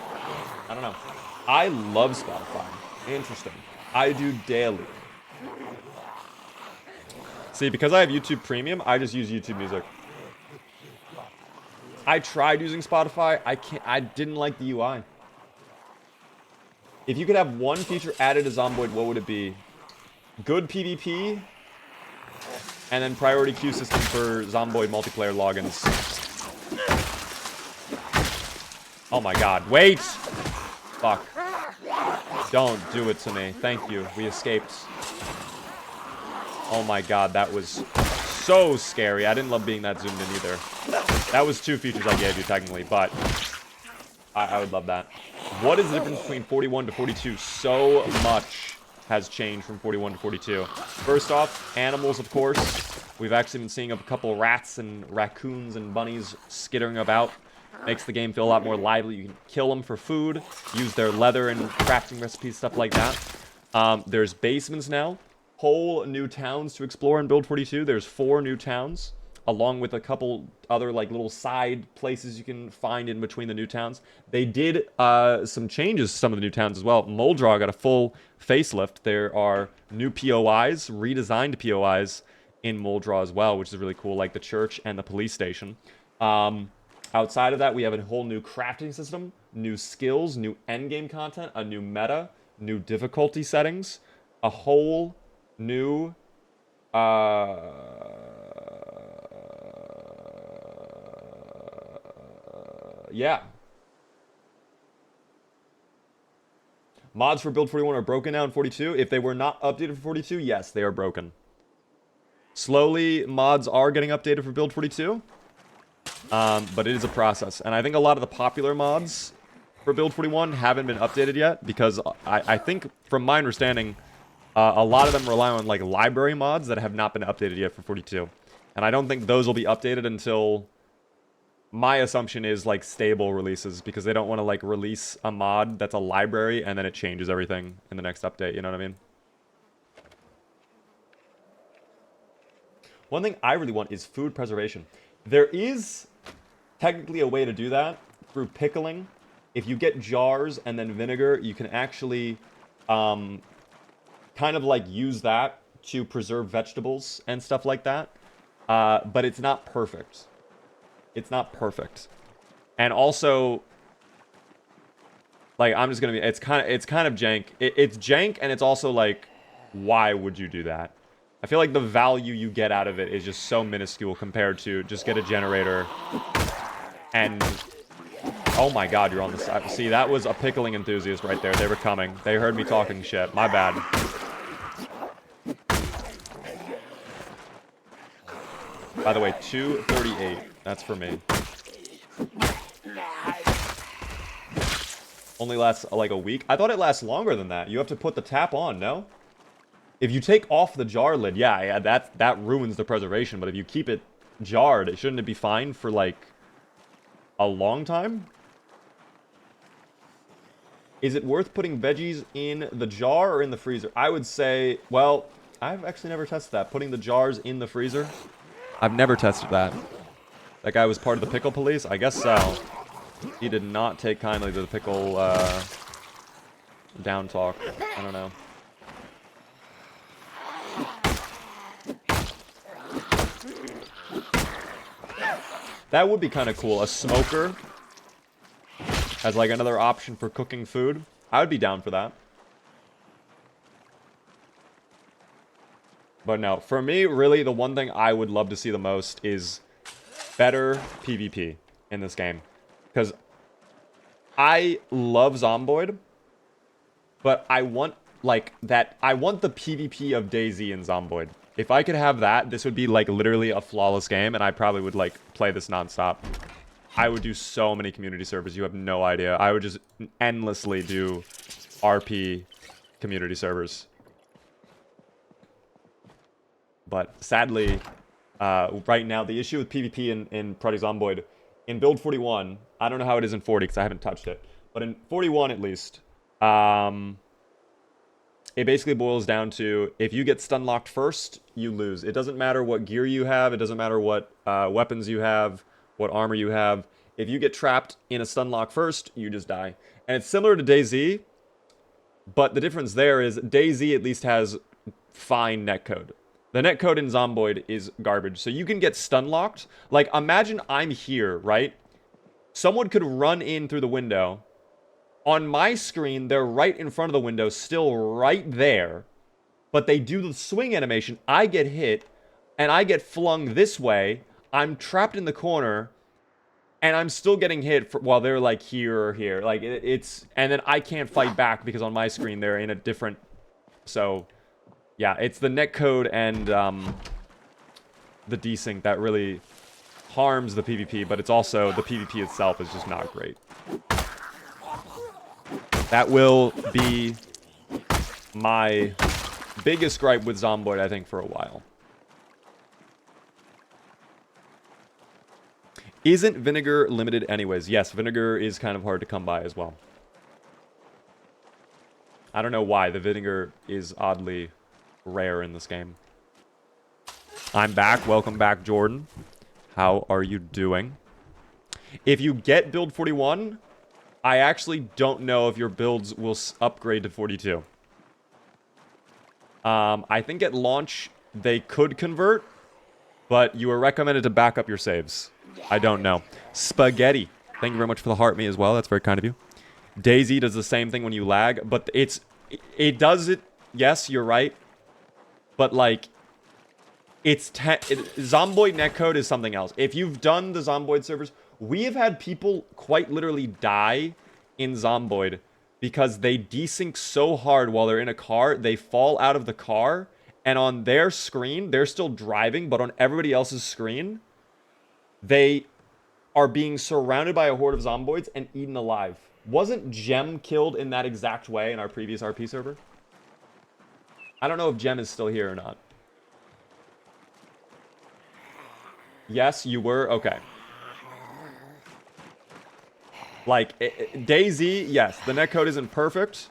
don't know. I love Spotify. Interesting. I do daily. See, because I have YouTube Premium, I just use YouTube Music. I tried using Spotify. I didn't like the UI. If you could have one feature added to Zomboid, what would it be? Good PvP, and then priority queue system for Zomboid multiplayer logins. Oh my god, wait! Fuck. Don't do it to me. Thank you. We escaped. Oh my god, that was so scary. I didn't love being that zoomed in either. That was 2 features I gave you, technically, but I would love that. What is the difference between 41 to 42? So much has changed from 41 to 42. First off, animals, of course. We've actually been seeing a couple rats and raccoons and bunnies skittering about. Makes the game feel a lot more lively. You can kill them for food, use their leather and crafting recipes, stuff like that. There's basements now. Whole new towns to explore in Build 42. There's 4 new towns, along with a couple other like little side places you can find in between the new towns. They did some changes to some of the new towns as well. Muldraugh got a full facelift. There are new POIs, redesigned POIs in Muldraugh as well, which is really cool, like the church and the police station. Outside of that, we have a whole new crafting system, new skills, new endgame content, a new meta, new difficulty settings, a whole new yeah. Mods for Build 41 are broken now in 42. If they were not updated for 42, yes, they are broken. Slowly, mods are getting updated for Build 42. But it is a process. And I think a lot of the popular mods for Build 41 haven't been updated yet, because I think, from my understanding, a lot of them rely on like library mods that have not been updated yet for 42. And I don't think those will be updated until, my assumption is, like, stable releases, because they don't want to like release a mod that's a library and then it changes everything in the next update, you know what I mean? One thing I really want is food preservation. There is technically a way to do that through pickling. If you get jars and then vinegar, you can actually kind of like use that to preserve vegetables and stuff like that. But it's not perfect. It's not perfect. And also, like, I'm just gonna be, it's kind of jank. It's jank, and it's also like, why would you do that? I feel like the value you get out of it is just so minuscule compared to just get a generator and... Oh my god, you're on the side. See, that was a pickling enthusiast right there. They were coming. They heard me talking shit. My bad. By the way, 238. That's for me. Only lasts like a week? I thought it lasts longer than that. You have to put the tap on, no? If you take off the jar lid, yeah, that ruins the preservation. But if you keep it jarred, shouldn't it be fine for like a long time? Is it worth putting veggies in the jar or in the freezer? I would say, well, I've actually never tested that. Putting the jars in the freezer? I've never tested that. That guy was part of the pickle police? I guess so. He did not take kindly to the pickle down talk. I don't know. That would be kind of cool. A smoker as like another option for cooking food. I would be down for that. But no, for me, really, the one thing I would love to see the most is better PvP in this game. Because I love Zomboid, but I want, like, that... I want the PvP of DayZ in Zomboid. If I could have that, this would be, like, literally a flawless game, and I probably would, like, play this nonstop. I would do so many community servers. You have no idea. I would just endlessly do RP community servers. But sadly, right now, the issue with PvP in Project Zomboid, in build 41, I don't know how it is in 40 because I haven't touched it, but in 41 at least, it basically boils down to, if you get stun locked first, you lose. It doesn't matter what gear you have. It doesn't matter what weapons you have, what armor you have. If you get trapped in a stun lock first, you just die. And it's similar to DayZ, but the difference there is DayZ at least has fine netcode. The netcode in Zomboid is garbage. So you can get stun locked. Like, imagine I'm here, right? Someone could run in through the window. On my screen, they're right in front of the window, still right there. But they do the swing animation. I get hit, and I get flung this way. I'm trapped in the corner, and I'm still getting hit while they're, like, here or here. Like, it's... And then I can't fight back because on my screen, they're in a different... So, yeah, it's the netcode and the desync that really harms the PvP, but it's also... The PvP itself is just not great. That will be my biggest gripe with Zomboid, I think, for a while. Isn't vinegar limited anyways? Yes, vinegar is kind of hard to come by as well. I don't know why. The vinegar is oddly rare in this game. I'm back. Welcome back, Jordan. How are you doing? If you get build 41... I actually don't know if your builds will upgrade to 42. I think at launch, they could convert, but you are recommended to back up your saves. I don't know. Spaghetti. Thank you very much for the heart me as well. That's very kind of you. DayZ does the same thing when you lag, but it does it. Yes, you're right. But, like, Zomboid netcode is something else. If you've done the Zomboid servers... We have had people quite literally die in Zomboid because they desync so hard while they're in a car, they fall out of the car, and on their screen, they're still driving, but on everybody else's screen, they are being surrounded by a horde of Zomboids and eaten alive. Wasn't Gem killed in that exact way in our previous RP server? I don't know if Gem is still here or not. Yes, you were? Okay. Like, DayZ, yes, the netcode isn't perfect,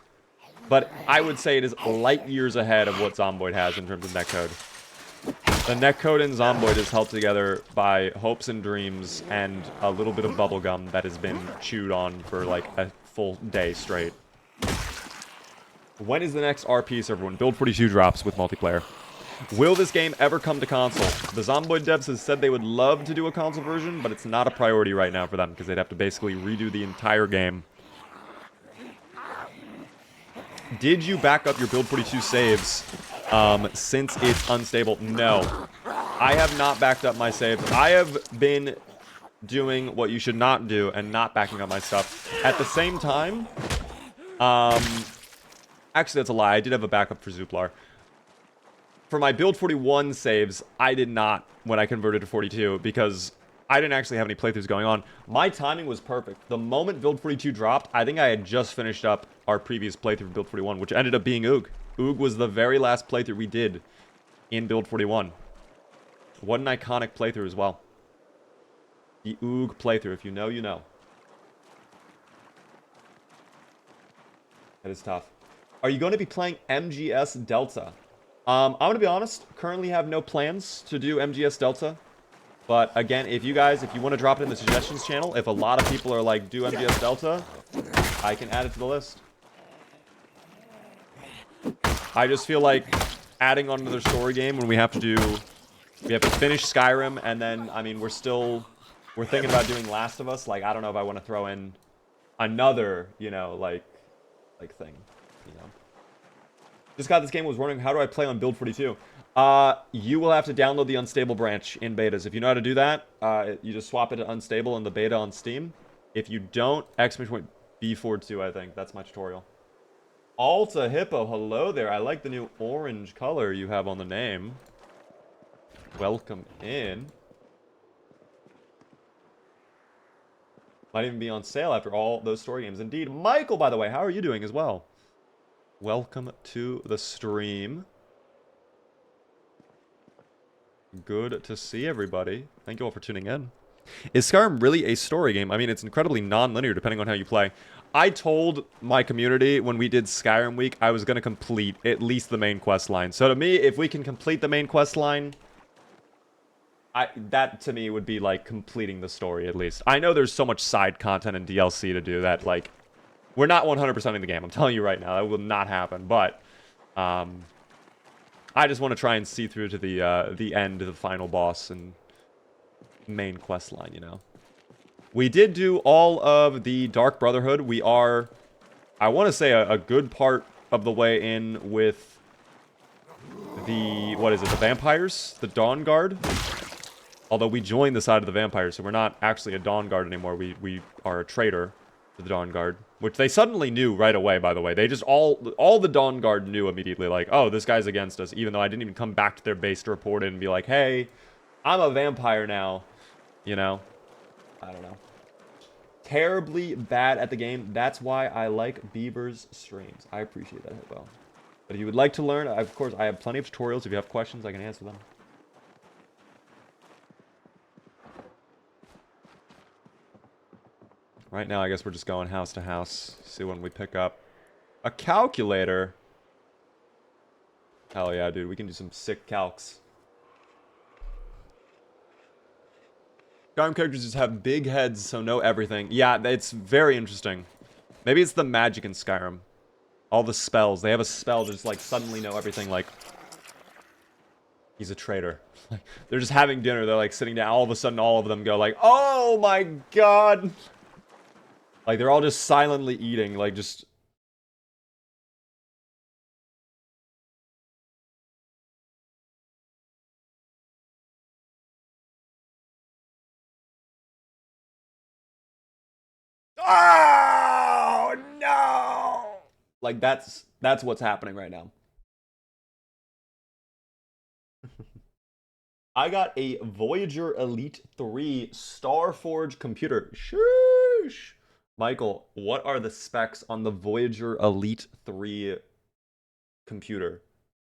but I would say it is light years ahead of what Zomboid has in terms of netcode. The netcode in Zomboid is held together by hopes and dreams and a little bit of bubblegum that has been chewed on for, like, a full day straight. When is the next RP server? When Build 42 drops with multiplayer? Will this game ever come to console? The Zomboid devs has said they would love to do a console version, but it's not a priority right now for them because they'd have to basically redo the entire game. Did you back up your Build 42 saves since it's unstable? No. I have not backed up my saves. I have been doing what you should not do and not backing up my stuff. At the same time, actually that's a lie. I did have a backup for Zooplar. For my build 41 saves, I did not when I converted to 42 because I didn't actually have any playthroughs going on. My timing was perfect. The moment build 42 dropped, I think I had just finished up our previous playthrough for build 41, which ended up being Oog. Oog was the very last playthrough we did in build 41. What an iconic playthrough as well. The Oog playthrough. If you know, you know. That is tough. Are you going to be playing MGS Delta? I'm going to be honest, currently have no plans to do MGS Delta. But again, if you want to drop it in the suggestions channel, if a lot of people are like, do MGS Delta, I can add it to the list. I just feel like adding on another story game when we have to finish Skyrim, and then, I mean, we're thinking about doing Last of Us. Like, I don't know if I want to throw in another, you know, like thing, you know. Just got this game, was wondering, how do I play on build 42? You will have to download the unstable branch in betas. If you know how to do that, you just swap it to unstable in the beta on Steam. If you don't, !B42, I think. That's my tutorial. Alta Hippo, hello there. I like the new orange color you have on the name. Welcome in. Might even be on sale after all those story games. Indeed. Michael, by the way, how are you doing as well? Welcome to the stream. Good to see everybody. Thank you all for tuning in. Is Skyrim really a story game? I mean, it's incredibly non-linear depending on how you play. I told my community when we did Skyrim Week I was going to complete at least the main quest line. So to me, if we can complete the main quest line, that to me would be like completing the story at least. I know there's so much side content and DLC to do that, like, we're not 100%ing the game. I'm telling you right now, that will not happen. But I just want to try and see through to the end of the final boss and main quest line, you know. We did do all of the Dark Brotherhood. We are, I want to say, a good part of the way in with the, what is it, the vampires? The Dawn Guard? Although we joined the side of the vampires, so we're not actually a Dawn Guard anymore. We are a traitor to the Dawn Guard, which they suddenly knew right away, by the way. They just, all the Dawn Guard knew immediately, like, oh, this guy's against us, even though I didn't even come back to their base to report in and be like, hey, I'm a vampire now, you know? I don't know. Terribly bad at the game. That's why I like Beaver's streams. I appreciate that, Hippo. But if you would like to learn, of course, I have plenty of tutorials. If you have questions, I can answer them. Right now, I guess we're just going house to house. See when we pick up a calculator. Hell yeah, dude. We can do some sick calcs. Skyrim characters just have big heads, so know everything. Yeah, it's very interesting. Maybe it's the magic in Skyrim. All the spells. They have a spell to just, like, suddenly know everything, like... He's a traitor. They're just having dinner. They're, like, sitting down. All of a sudden, all of them go, like, oh my god! Like, they're all just silently eating, like, just... Oh, no! Like, that's what's happening right now. I got a Voyager Elite 3 Starforge computer. Sheesh! Michael, what are the specs on the Voyager Elite 3 computer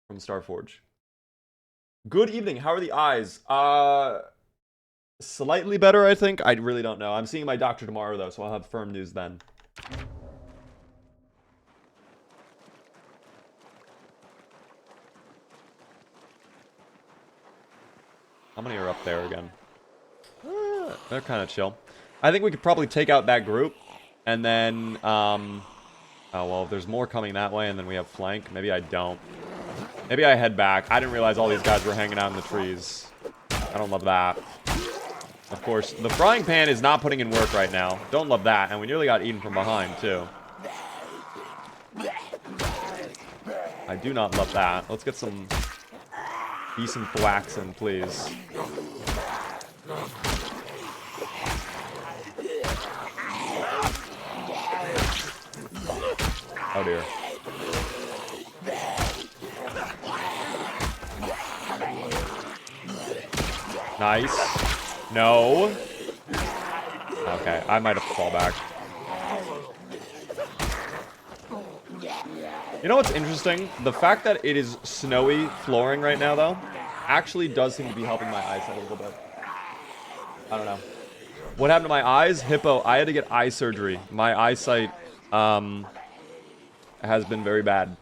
from Starforge? Good evening. How are the eyes? Slightly better, I think. I really don't know. I'm seeing my doctor tomorrow, though, so I'll have firm news then. How many are up there again? They're kind of chill. I think we could probably take out that group. And then, oh, well, if there's more coming that way and then we have flank, maybe I don't. Maybe I head back. I didn't realize all these guys were hanging out in the trees. I don't love that. Of course, the frying pan is not putting in work right now. Don't love that. And we nearly got eaten from behind, too. I do not love that. Let's get some decent thwacks in, please. Oh dear. Nice. No. Okay, I might have to fall back. You know what's interesting? The fact that it is snowy flooring right now, though, actually does seem to be helping my eyesight a little bit. I don't know. What happened to my eyes? Hippo, I had to get eye surgery. My eyesight, has been very bad.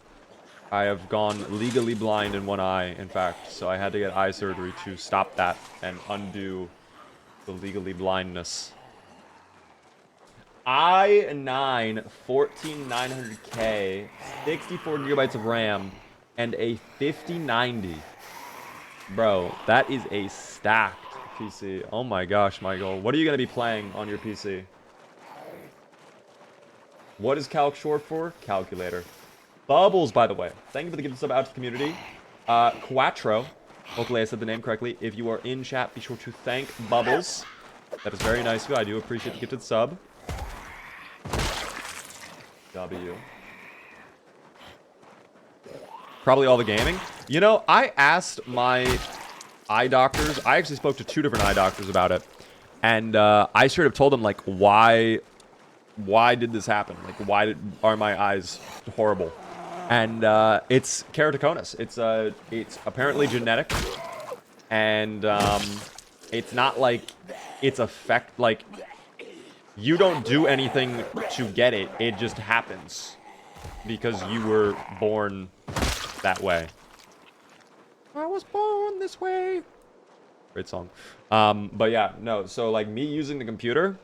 I have gone legally blind in one eye, in fact, so I had to get eye surgery to stop that and undo the legally blindness. i9 14900K, 64 gigabytes of RAM, and a 5090. Bro, that is a stacked PC. Oh my gosh, Michael. What are you going to be playing on your PC? What is calc short for? Calculator. Bubbles, by the way. Thank you for the gift sub out to the community. Quattro. Hopefully I said the name correctly. If you are in chat, be sure to thank Bubbles. That is very nice of you. I do appreciate the gifted sub. W. Probably all the gaming. You know, I asked my eye doctors. I actually spoke to 2 different eye doctors about it. And I straight up told him, like, why did this happen? Like, are my eyes horrible? And it's keratoconus. It's apparently genetic, and it's not like it's like you don't do anything to get it. It just happens because you were born that way. I was born this way. Great song. But yeah, no. So like me using the computer,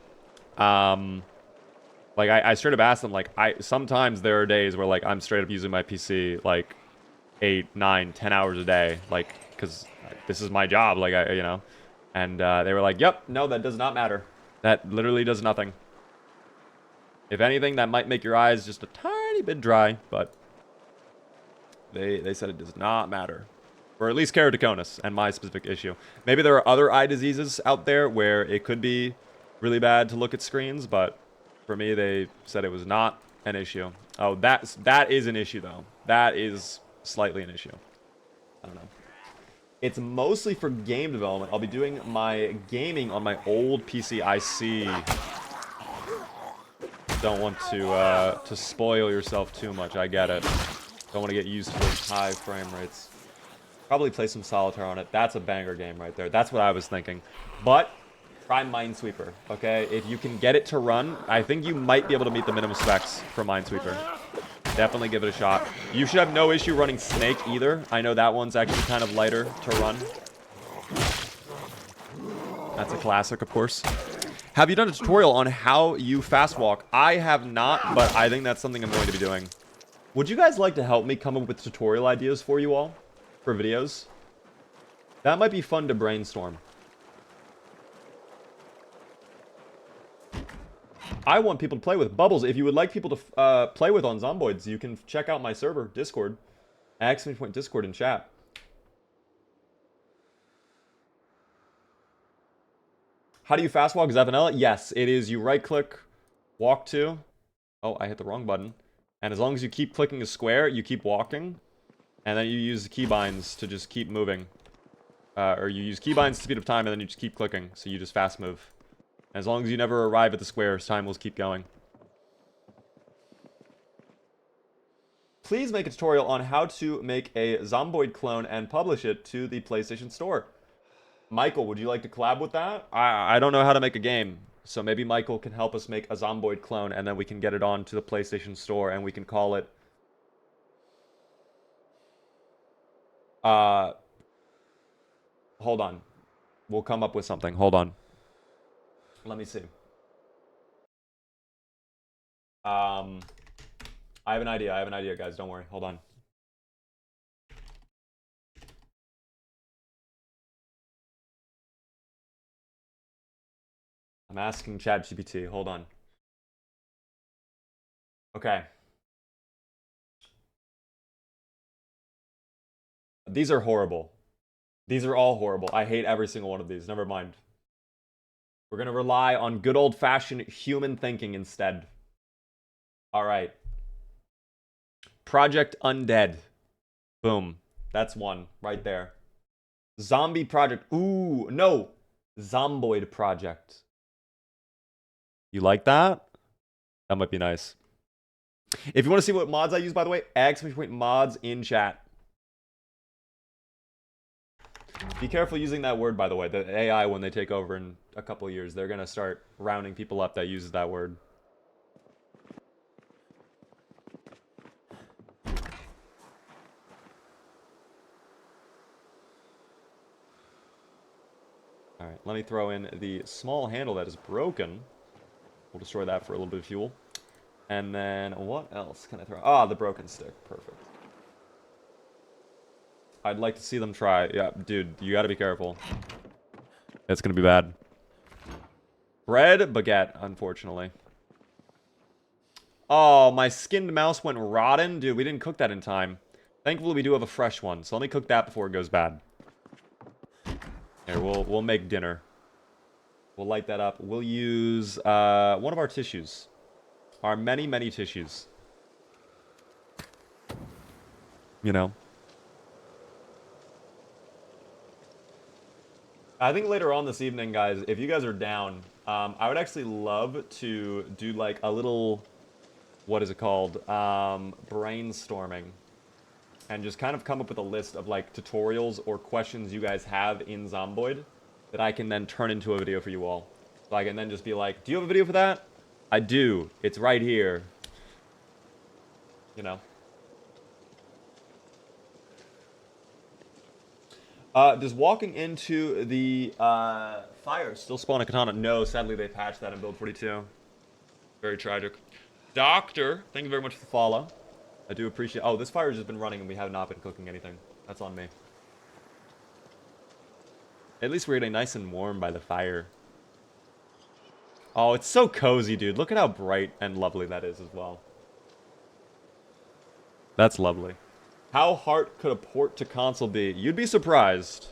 like I straight up asked them, like sometimes there are days where like I'm straight up using my PC like 8, 9, 10 hours a day, like because this is my job, like you know, and they were like, yep, no, that does not matter. That literally does nothing. If anything, that might make your eyes just a tiny bit dry, but they said it does not matter. Or at least keratoconus and my specific issue. Maybe there are other eye diseases out there where it could be really bad to look at screens, but for me, they said it was not an issue. Oh, that is an issue, though. That is slightly an issue. I don't know. It's mostly for game development. I'll be doing my gaming on my old PC. I see. Don't want to spoil yourself too much. I get it. Don't want to get used to those high frame rates. Probably play some Solitaire on it. That's a banger game right there. That's what I was thinking. But try Minesweeper, okay? If you can get it to run, I think you might be able to meet the minimum specs for Minesweeper. Definitely give it a shot. You should have no issue running Snake either. I know that one's actually kind of lighter to run. That's a classic, of course. Have you done a tutorial on how you fast walk? I have not, but I think that's something I'm going to be doing. Would you guys like to help me come up with tutorial ideas for you all? For videos? That might be fun to brainstorm. I want people to play with. Bubbles, if you would like people to play with on Zomboids, you can check out my server, Discord. !Discord in chat. How do you fast walk? Is that vanilla? Yes, it is. You right click, walk to. Oh, I hit the wrong button. And as long as you keep clicking a square, you keep walking. And then you use the keybinds to just keep moving. Or you use keybinds to speed up time, and then you just keep clicking. So you just fast move. As long as you never arrive at the squares, time will keep going. Please make a tutorial on how to make a Zomboid clone and publish it to the PlayStation Store. Michael, would you like to collab with that? I don't know how to make a game. So maybe Michael can help us make a Zomboid clone, and then we can get it on to the PlayStation Store, and we can call it... Hold on. We'll come up with something. Hold on. Let me see. I have an idea. I have an idea, guys. Don't worry. Hold on. I'm asking ChatGPT. Hold on. Okay. These are horrible. These are all horrible. I hate every single one of these. Never mind. We're going to rely on good old-fashioned human thinking instead. All right. Project Undead. Boom. That's one right there. Zombie Project. Ooh, no. Zomboid Project. You like that? That might be nice. If you want to see what mods I use, by the way, !mods in chat. Be careful using that word, by the way. The AI, when they take over in a couple of years, they're going to start rounding people up that uses that word. Alright, let me throw in the small handle that is broken. We'll destroy that for a little bit of fuel. And then, what else can I throw? Ah, the broken stick. Perfect. I'd like to see them try. Yeah, dude, you gotta be careful. It's gonna be bad. Bread baguette, unfortunately. Oh, my skinned mouse went rotten. Dude, we didn't cook that in time. Thankfully, we do have a fresh one, so let me cook that before it goes bad. Here, we'll make dinner. We'll light that up. We'll use one of our tissues. Our many, many tissues. You know. I think later on this evening, guys, if you guys are down, I would actually love to do like a little, what is it called? Brainstorming. And just kind of come up with a list of like tutorials or questions you guys have in Zomboid that I can then turn into a video for you all. So I can then just be like, do you have a video for that? I do. It's right here. You know? Does walking into the fire still spawn a katana? No, sadly they patched that in build 42. Very tragic. Doctor, thank you very much for the follow. I do appreciate... Oh, this fire has just been running and we have not been cooking anything. That's on me. At least we're getting nice and warm by the fire. Oh, it's so cozy, dude. Look at how bright and lovely that is as well. That's lovely. How hard could a port to console be? You'd be surprised.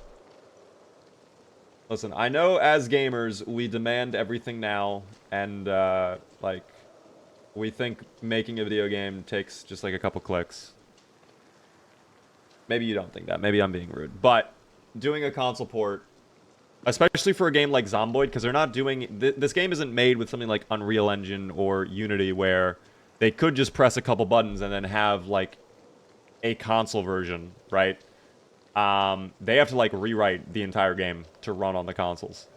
Listen, I know as gamers, we demand everything now, and, like... We think making a video game takes just like a couple clicks. Maybe you don't think that. Maybe I'm being rude. But doing a console port, especially for a game like Zomboid, because they're not doing... This game isn't made with something like Unreal Engine or Unity where they could just press a couple buttons and then have like a console version, right? They have to like rewrite the entire game to run on the consoles.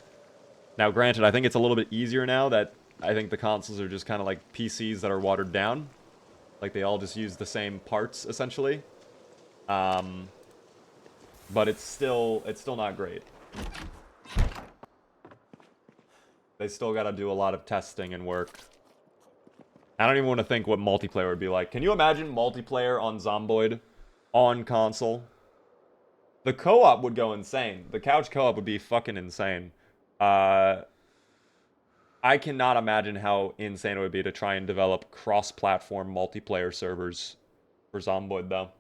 Now, granted, I think it's a little bit easier now that I think the consoles are just kind of like PCs that are watered down. Like, they all just use the same parts, essentially. But it's still not great. They still gotta do a lot of testing and work. I don't even want to think what multiplayer would be like. Can you imagine multiplayer on Zomboid on console? The co-op would go insane. The couch co-op would be fucking insane. I cannot imagine how insane it would be to try and develop cross-platform multiplayer servers for Zomboid, though.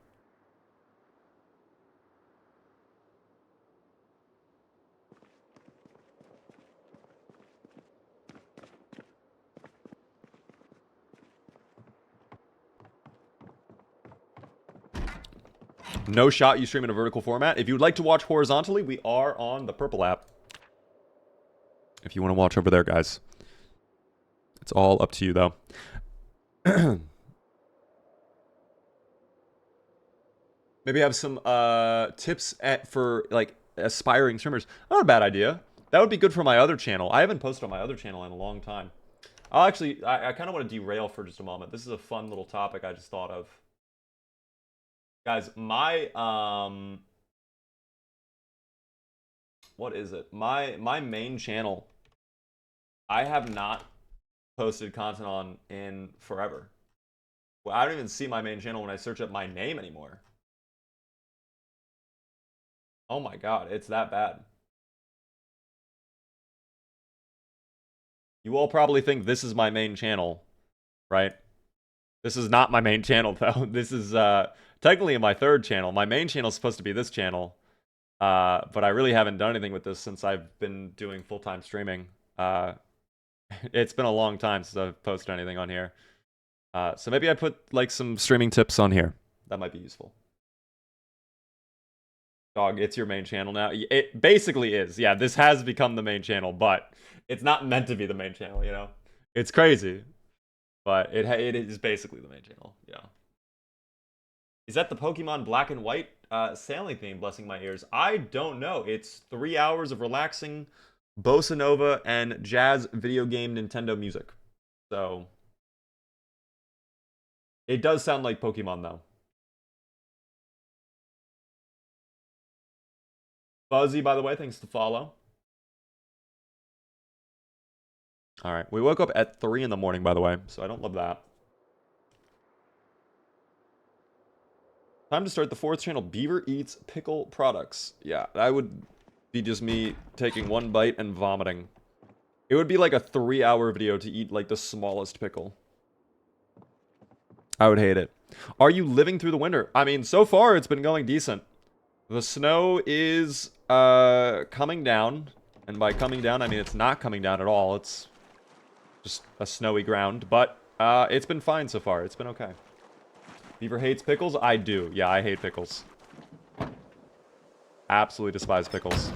No shot you stream in a vertical format. If you would like to watch horizontally, we are on the Purple app. If you want to watch over there, guys. It's all up to you, though. Maybe have some tips for, like, aspiring streamers. Not a bad idea. That would be good for my other channel. I haven't posted on my other channel in a long time. I kind of want to derail for just a moment. This is a fun little topic I just thought of. Guys, my, what is it? My main channel, I have not posted content on in forever. Well, I don't even see my main channel when I search up my name anymore. Oh my god, it's that bad. You all probably think this is my main channel, right? This is not my main channel, though. This is technically my third channel. My main channel is supposed to be this channel, but I really haven't done anything with this since I've been doing full-time streaming. It's been a long time since I've posted anything on here. So maybe I put like some streaming tips on here. That might be useful. Dog, it's your main channel now. It basically is. Yeah, this has become the main channel, but it's not meant to be the main channel, you know? It's crazy. But it is basically the main channel, yeah. Is that the Pokemon Black and White sailing theme blessing my ears? I don't know. It's 3 hours of relaxing bossa nova and jazz video game Nintendo music. So it does sound like Pokemon, though. Fuzzy, by the way, thanks to follow. All right, we woke up at 3 in the morning, by the way, so I don't love that. Time to start the 4th channel, Beaver Eats Pickle Products. Yeah, that would be just me taking one bite and vomiting. It would be like a 3-hour video to eat like the smallest pickle. I would hate it. Are you living through the winter? I mean, so far it's been going decent. The snow is coming down, and by coming down, I mean it's not coming down at all. It's just a snowy ground, but it's been fine so far. It's been okay. Beaver hates pickles? I do. Yeah, I hate pickles. Absolutely despise pickles.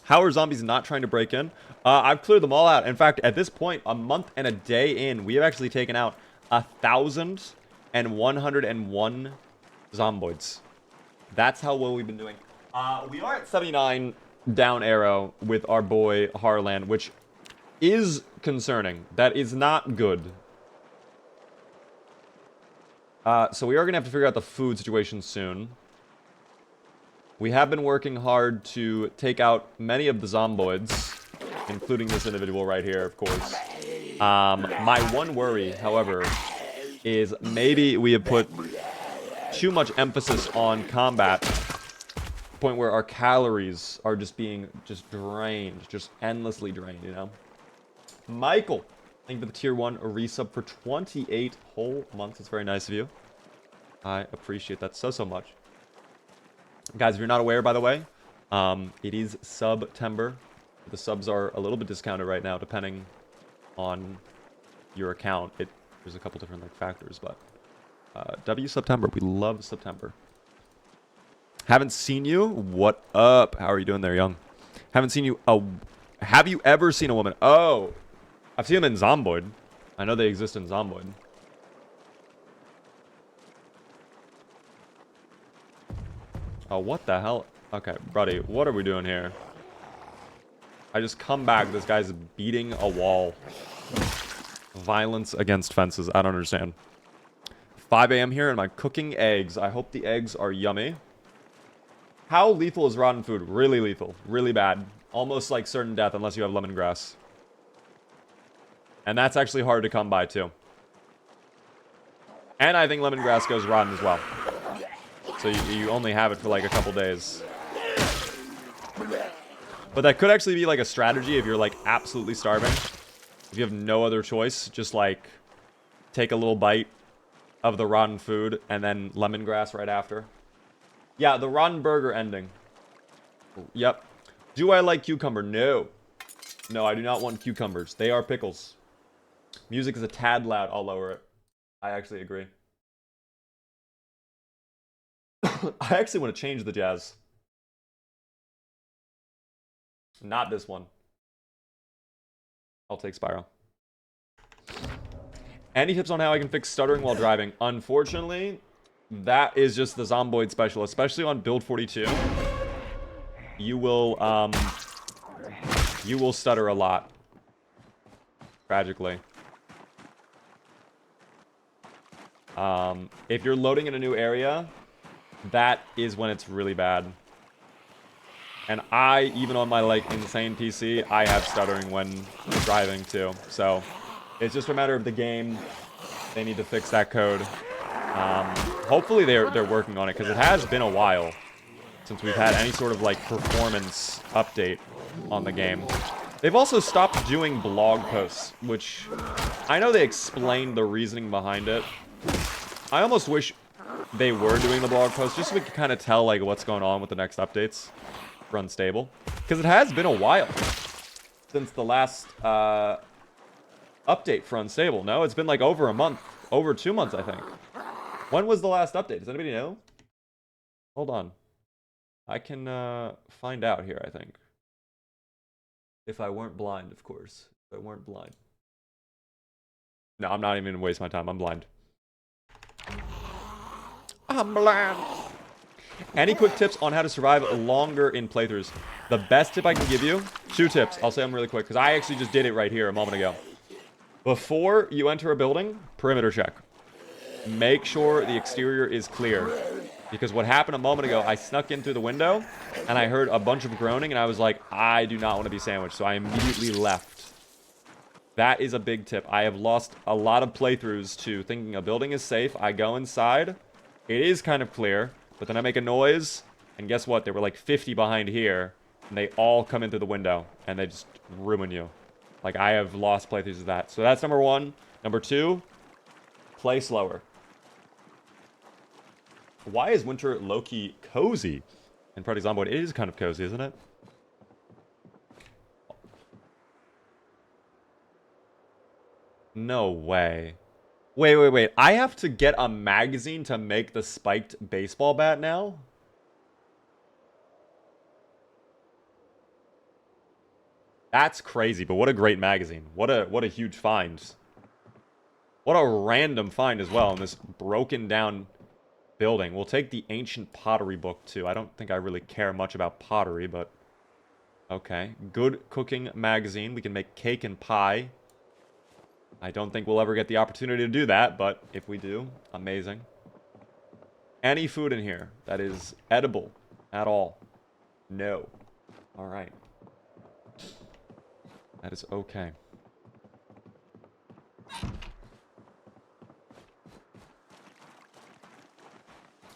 How are zombies not trying to break in? I've cleared them all out. In fact, at this point, a month and a day in, we have actually taken out 1,101 zomboids. That's how well we've been doing. We are at 79 down arrow with our boy Harlan, which is concerning. That is not good. So we are going to have to figure out the food situation soon. We have been working hard to take out many of the zomboids, including this individual right here, of course. My one worry, however, is maybe we have put too much emphasis on combat, to the point where our calories are just being drained, just endlessly drained, you know? Michael, thank you for the tier 1 resub for 28 whole months. It's very nice of you. I appreciate that so much. Guys, if you're not aware, by the way, it is September. The subs are a little bit discounted right now, depending on your account. There's a couple different factors, but September. We love September. Haven't seen you. What up? How are you doing there, young? Haven't seen you. Have you ever seen a woman? Oh, I've seen them in Zomboid. I know they exist in Zomboid. Oh, what the hell? Okay, buddy, what are we doing here? I just come back. This guy's beating a wall. Violence against fences. I don't understand. 5 a.m. here, and I'm cooking eggs. I hope the eggs are yummy. How lethal is rotten food? Really lethal. Really bad. Almost like certain death unless you have lemongrass. And that's actually hard to come by, too. And I think lemongrass goes rotten as well. So you only have it for like a couple days. But that could actually be like a strategy if you're like absolutely starving. If you have no other choice, just like take a little bite of the rotten food and then lemongrass right after. Yeah, the rotten burger ending. Yep. Do I like cucumber? No. No, I do not want cucumbers. They are pickles. Music is a tad loud. I'll lower it. I actually agree. I actually want to change the jazz. Not this one. I'll take Spyro. Any tips on how I can fix stuttering while driving? Unfortunately, that is just the Zomboid special, especially on build 42. You will stutter a lot. Tragically. If you're loading in a new area, that is when it's really bad. And even on my, like, insane PC, I have stuttering when driving, too. So, it's just a matter of the game. They need to fix that code. Hopefully they're working on it, because it has been a while since we've had any sort of, like, performance update on the game. They've also stopped doing blog posts, which I know they explained the reasoning behind it. I almost wish they were doing the blog posts, just so we could kind of tell, like, what's going on with the next updates for Unstable. Because it has been a while since the last update for Unstable. No, it's been, like, over a month. Over 2 months, I think. When was the last update? Does anybody know? Hold on. I can find out here, I think. If I weren't blind, of course. If I weren't blind. No, I'm not even going to waste my time. I'm blind. I'm blind. Any quick tips on how to survive longer in playthroughs? The best tip I can give you, 2 tips. I'll say them really quick, because I actually just did it right here a moment ago. Before you enter a building, perimeter check. Make sure the exterior is clear. Because what happened a moment ago, I snuck in through the window, and I heard a bunch of groaning, and I was like, I do not want to be sandwiched, so I immediately left. That is a big tip. I have lost a lot of playthroughs to thinking a building is safe. I go inside. It is kind of clear, but then I make a noise, and guess what? There were like 50 behind here, and they all come in through the window, and they just ruin you. Like, I have lost playthroughs of that. So that's number 1. Number 2, play slower. Why is winter low-key cozy in Project Zomboid? It is kind of cozy, isn't it? No way. Wait. I have to get a magazine to make the spiked baseball bat now? That's crazy, but what a great magazine. What a huge find. What a random find as well in this broken down building. We'll take the ancient pottery book too. I don't think I really care much about pottery, but okay. Good cooking magazine. We can make cake and pie. I don't think we'll ever get the opportunity to do that, but if we do, amazing. Any food in here that is edible at all? No. All right. That is okay.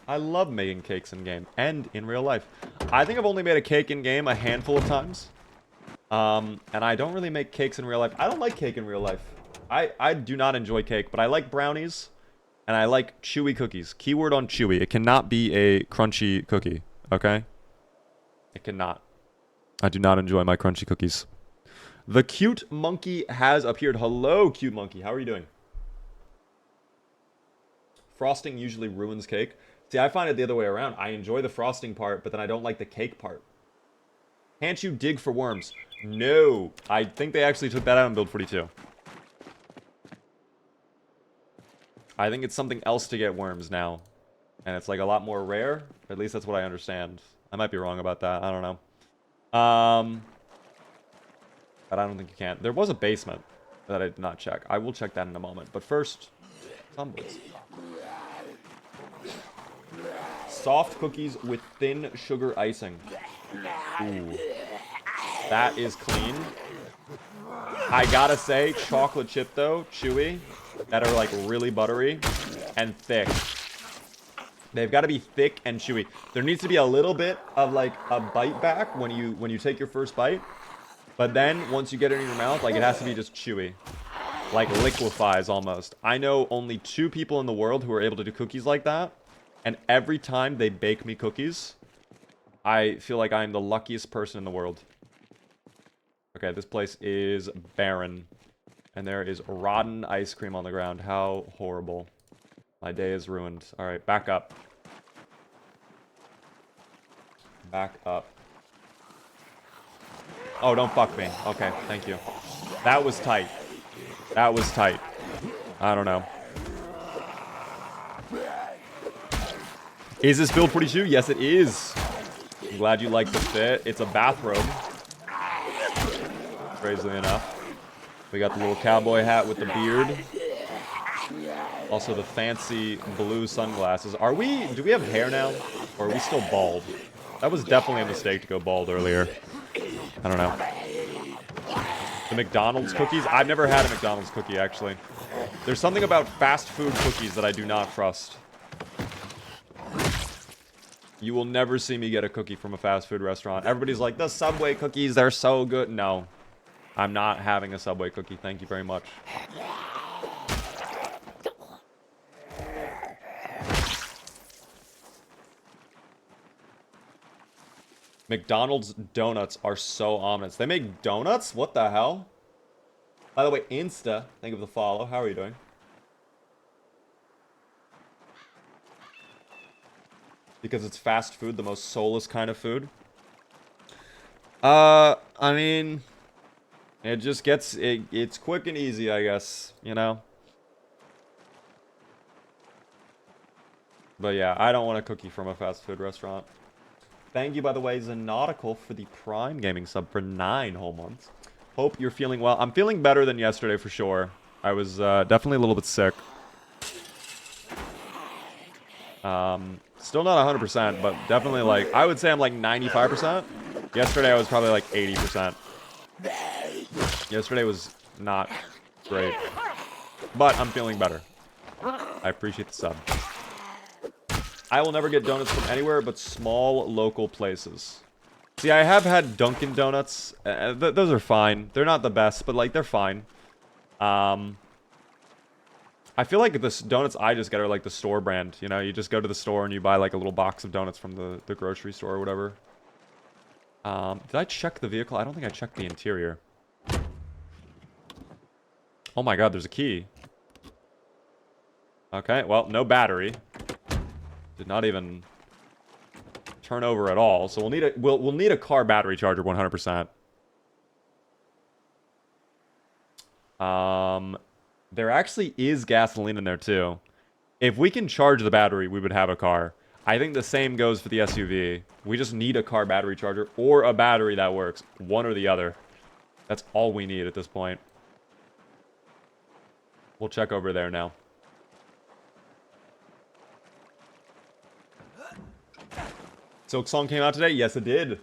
I love making cakes in game and in real life. I think I've only made a cake in game a handful of times. And I don't really make cakes in real life. I don't like cake in real life. I do not enjoy cake, but I like brownies and I like chewy cookies. Keyword on chewy. It cannot be a crunchy cookie, okay? It cannot. I do not enjoy my crunchy cookies. The cute monkey has appeared. Hello, cute monkey. How are you doing? Frosting usually ruins cake. See, I find it the other way around. I enjoy the frosting part, but then I don't like the cake part. Can't you dig for worms? No. I think they actually took that out in Build 42. I think it's something else to get worms now. And it's like a lot more rare. At least that's what I understand. I might be wrong about that. I don't know. But I don't think you can. There was a basement that I did not check. I will check that in a moment. But first, Zomboids. Soft cookies with thin sugar icing. Ooh. That is clean. I gotta say, chocolate chip though, chewy, that are like really buttery and thick. They've got to be thick and chewy. There needs to be a little bit of like a bite back when you take your first bite. But then once you get it in your mouth, like it has to be just chewy. Like liquefies almost. I know only 2 people in the world who are able to do cookies like that. And every time they bake me cookies, I feel like I'm the luckiest person in the world. Okay, this place is barren. And there is rotten ice cream on the ground. How horrible. My day is ruined. Alright, back up. Back up. Oh, don't fuck me. Okay, thank you. That was tight. That was tight. I don't know. Is this Build 42? Yes, it is. I'm glad you like the fit. It's a bathrobe. Crazily enough. We got the little cowboy hat with the beard. Also the fancy blue sunglasses. Do we have hair now? Or are we still bald? That was definitely a mistake to go bald earlier. I don't know. The McDonald's cookies? I've never had a McDonald's cookie, actually. There's something about fast food cookies that I do not trust. You will never see me get a cookie from a fast food restaurant. Everybody's like, the Subway cookies, they're so good. No. I'm not having a Subway cookie. Thank you very much. McDonald's donuts are so ominous. They make donuts? What the hell? By the way, Insta, thank you for the follow. How are you doing? Because it's fast food, the most soulless kind of food. I mean, it just gets, it's quick and easy, I guess, you know? But yeah, I don't want a cookie from a fast food restaurant. Thank you, by the way, Zanautical, for the Prime Gaming sub for 9 whole months. Hope you're feeling well. I'm feeling better than yesterday for sure. I was definitely a little bit sick. Still not 100%, but definitely like, I would say I'm like 95%. Yesterday I was probably like 80%. Yesterday was not great. But I'm feeling better. I appreciate the sub. I will never get donuts from anywhere but small local places. See, I have had Dunkin' Donuts. Those are fine. They're not the best, but like they're fine. I feel like the donuts I just get are like the store brand. You know, you just go to the store and you buy like a little box of donuts from the grocery store or whatever. Did I check the vehicle? I don't think I checked the interior. Oh my god, there's a key. Okay, well, no battery. Did not even turn over at all. So we'll need a car battery charger 100%. There actually is gasoline in there too. If we can charge the battery, we would have a car. I think the same goes for the SUV. We just need a car battery charger or a battery that works. One or the other. That's all we need at this point. We'll check over there now. Silk Song came out today? Yes, it did.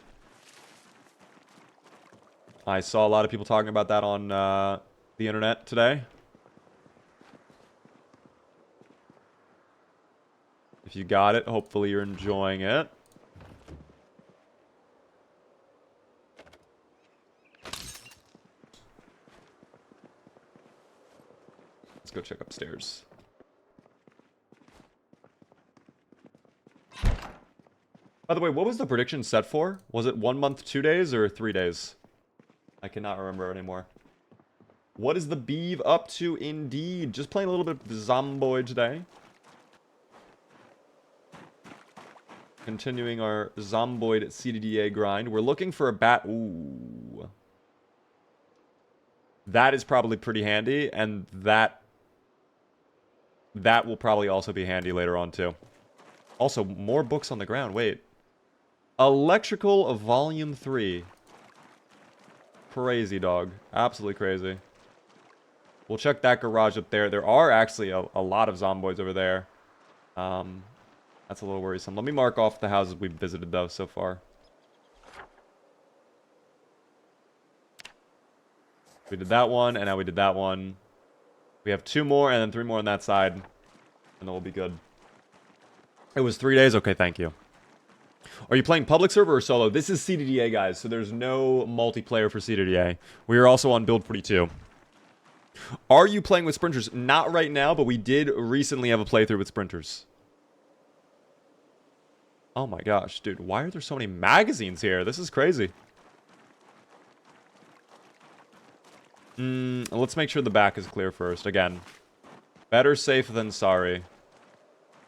I saw a lot of people talking about that on the internet today. If you got it, hopefully you're enjoying it. Let's go check upstairs. By the way, what was the prediction set for? Was it 1 month, 2 days, or 3 days? I cannot remember anymore. What is the Beeve up to indeed? Just playing a little bit of Zomboid today. Continuing our Zomboid CDDA grind. We're looking for a bat. Ooh. That is probably pretty handy, and that will probably also be handy later on too. Also, more books on the ground. Wait. Electrical Volume 3. Crazy, dog. Absolutely crazy. We'll check that garage up there. There are actually a lot of Zomboids over there. That's a little worrisome. Let me mark off the houses we've visited, though, so far. We did that one, and now we did that one. We have 2 more, and then 3 more on that side. And then we'll be good. It was 3 days? Okay, thank you. Are you playing public server or solo? This is CDDA, guys, so there's no multiplayer for CDDA. We are also on Build 42. Are you playing with sprinters? Not right now, but we did recently have a playthrough with sprinters. Oh my gosh, dude. Why are there so many magazines here? This is crazy. Let's make sure the back is clear first. Again, better safe than sorry.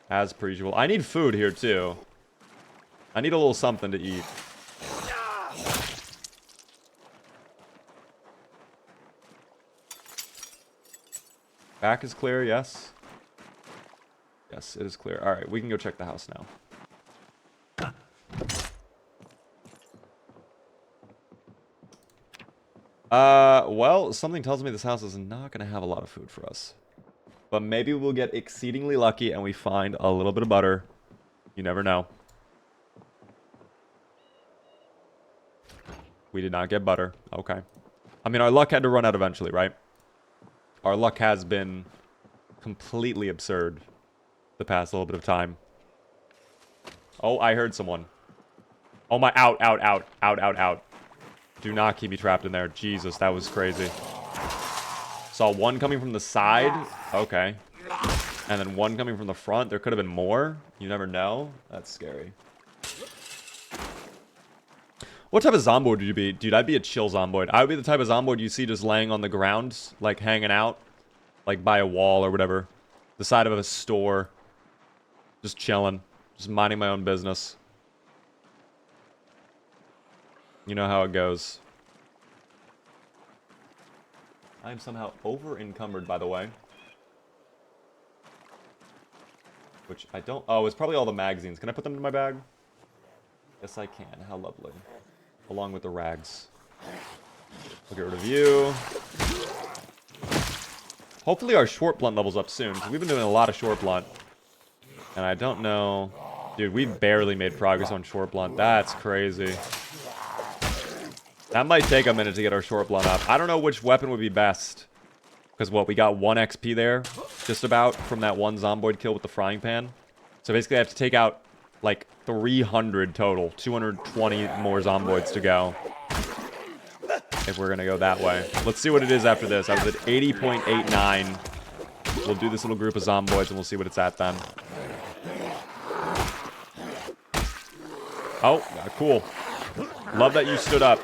As per usual. I need food here, too. I need a little something to eat. Back is clear, yes. Yes, it is clear. Alright, we can go check the house now. Well, something tells me this house is not going to have a lot of food for us. But maybe we'll get exceedingly lucky and we find a little bit of butter. You never know. We did not get butter. Okay. I mean, our luck had to run out eventually, right? Our luck has been completely absurd the past little bit of time. Oh, I heard someone. Oh my, out. Do not keep me trapped in there. Jesus, that was crazy. Saw one coming from the side. Okay. And then one coming from the front. There could have been more. You never know. That's scary. What type of Zomboid would you be? Dude, I'd be a chill Zomboid. I would be the type of Zomboid you see just laying on the ground, like hanging out, like by a wall or whatever. The side of a store. Just chilling. Just minding my own business. You know how it goes. I am somehow over-encumbered, by the way. Which I don't... Oh, it's probably all the magazines. Can I put them in my bag? Yes, I can. How lovely. Along with the rags. I'll get rid of you. Hopefully our short blunt level's up soon, because we've been doing a lot of short blunt. And I don't know... Dude, we barely made progress on short blunt. That's crazy. That might take a minute to get our short blunt up. I don't know which weapon would be best. Because what, we got 1 XP there, just about, from that one Zomboid kill with the frying pan. So basically I have to take out, like, 300 total. 220 more Zomboids to go. If we're going to go that way. Let's see what it is after this. I was at 80.89. We'll do this little group of Zomboids and we'll see what it's at then. Oh, cool. Love that you stood up.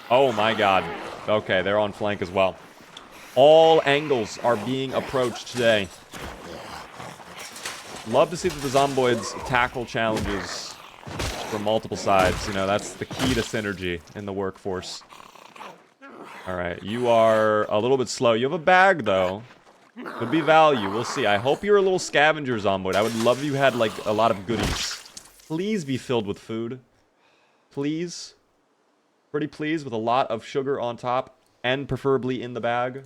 Oh my god. Okay, they're on flank as well. All angles are being approached today. Love to see that the Zomboids tackle challenges from multiple sides. You know, that's the key to synergy in the workforce. Alright, you are a little bit slow. You have a bag, though. Could be value. We'll see. I hope you're a little scavenger Zomboid. I would love if you had, like, a lot of goodies. Please be filled with food. Please. Pretty please, with a lot of sugar on top. And preferably in the bag.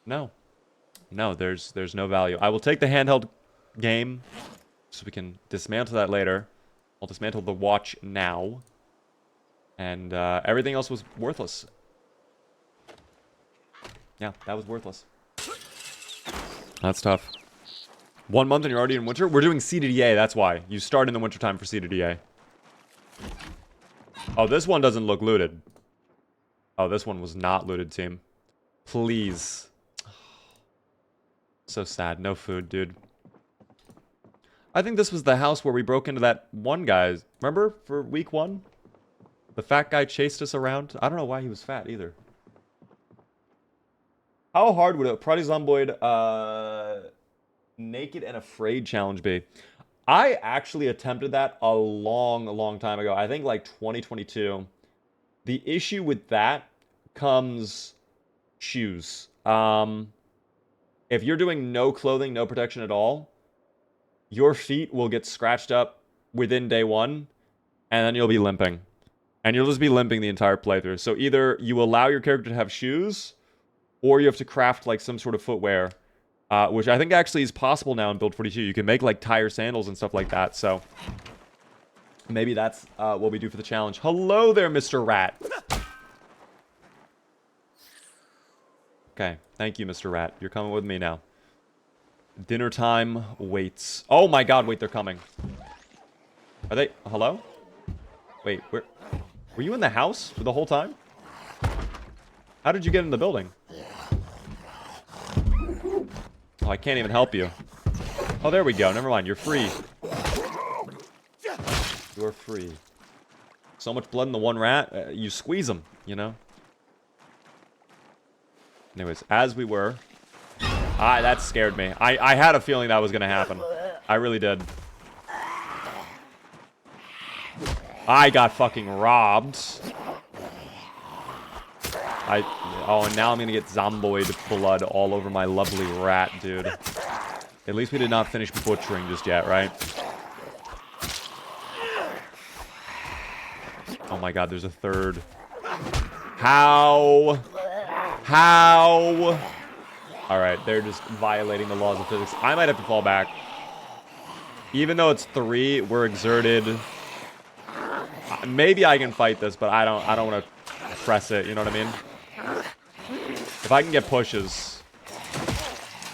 No. No, there's no value. I will take the handheld game. So we can dismantle that later. I'll dismantle the watch now. And everything else was worthless. Yeah, that was worthless. That's tough. 1 month and you're already in winter? We're doing CDDA, that's why. You start in the wintertime for CDDA. Oh, this one doesn't look looted. Oh, this one was not looted, team. Please. So sad. No food, dude. I think this was the house where we broke into that one guy's. Remember? For week 1? The fat guy chased us around. I don't know why he was fat, either. How hard would a Project Zomboid Naked and Afraid challenge be? I actually attempted that a long time ago. I think like 2022. The issue with that comes shoes. If you're doing no clothing, no protection at all, your feet will get scratched up within day 1, and then you'll be limping. And you'll just be limping the entire playthrough. So either you allow your character to have shoes, or you have to craft like some sort of footwear, which I think actually is possible now in Build 42. You can make like tire sandals and stuff like that. So maybe that's what we do for the challenge. Hello there, Mr. Rat. Okay, thank you, Mr. Rat. You're coming with me now. Dinner time waits. Oh my god, wait, they're coming. Are they? Hello? Wait, were you in the house for the whole time? How did you get in the building? Oh, I can't even help you. Oh, there we go. Never mind. You're free. You're free. So much blood in the one rat. You squeeze them, you know? Anyways, as we were... that scared me. I had a feeling that was going to happen. I really did. I got fucking robbed. Oh, and now I'm gonna get Zomboid blood all over my lovely rat, dude. At least we did not finish butchering just yet, right? Oh my god, there's a third. How? Alright, they're just violating the laws of physics. I might have to fall back. Even though it's 3, we're exerted. Maybe I can fight this, but I don't want to press it, you know what I mean? If I can get pushes.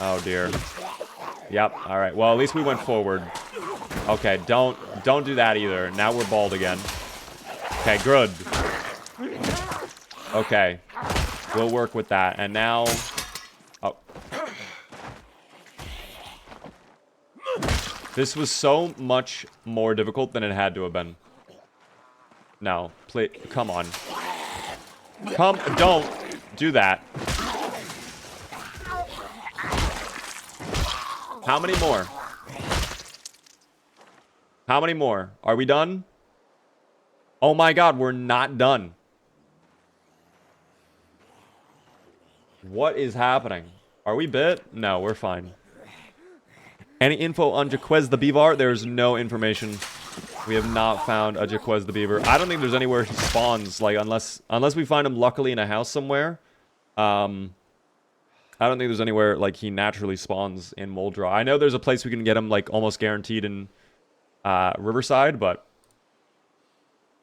Oh dear. Yep, alright. Well, at least we went forward. Okay, don't do that either. Now we're bald again. Okay, good. Okay. We'll work with that. And now... Oh. This was so much more difficult than it had to have been. No, please, come on. Don't do that. How many more? How many more? Are we done? Oh my god, we're not done. What is happening? Are we bit? No, we're fine. Any info on Jaquez the Beaver? There's no information. We have not found a Jaquez the Beaver. I don't think there's anywhere he spawns, like, unless we find him luckily in a house somewhere. I don't think there's anywhere, like, he naturally spawns in Muldraugh. I know there's a place we can get him, like, almost guaranteed in Riverside, but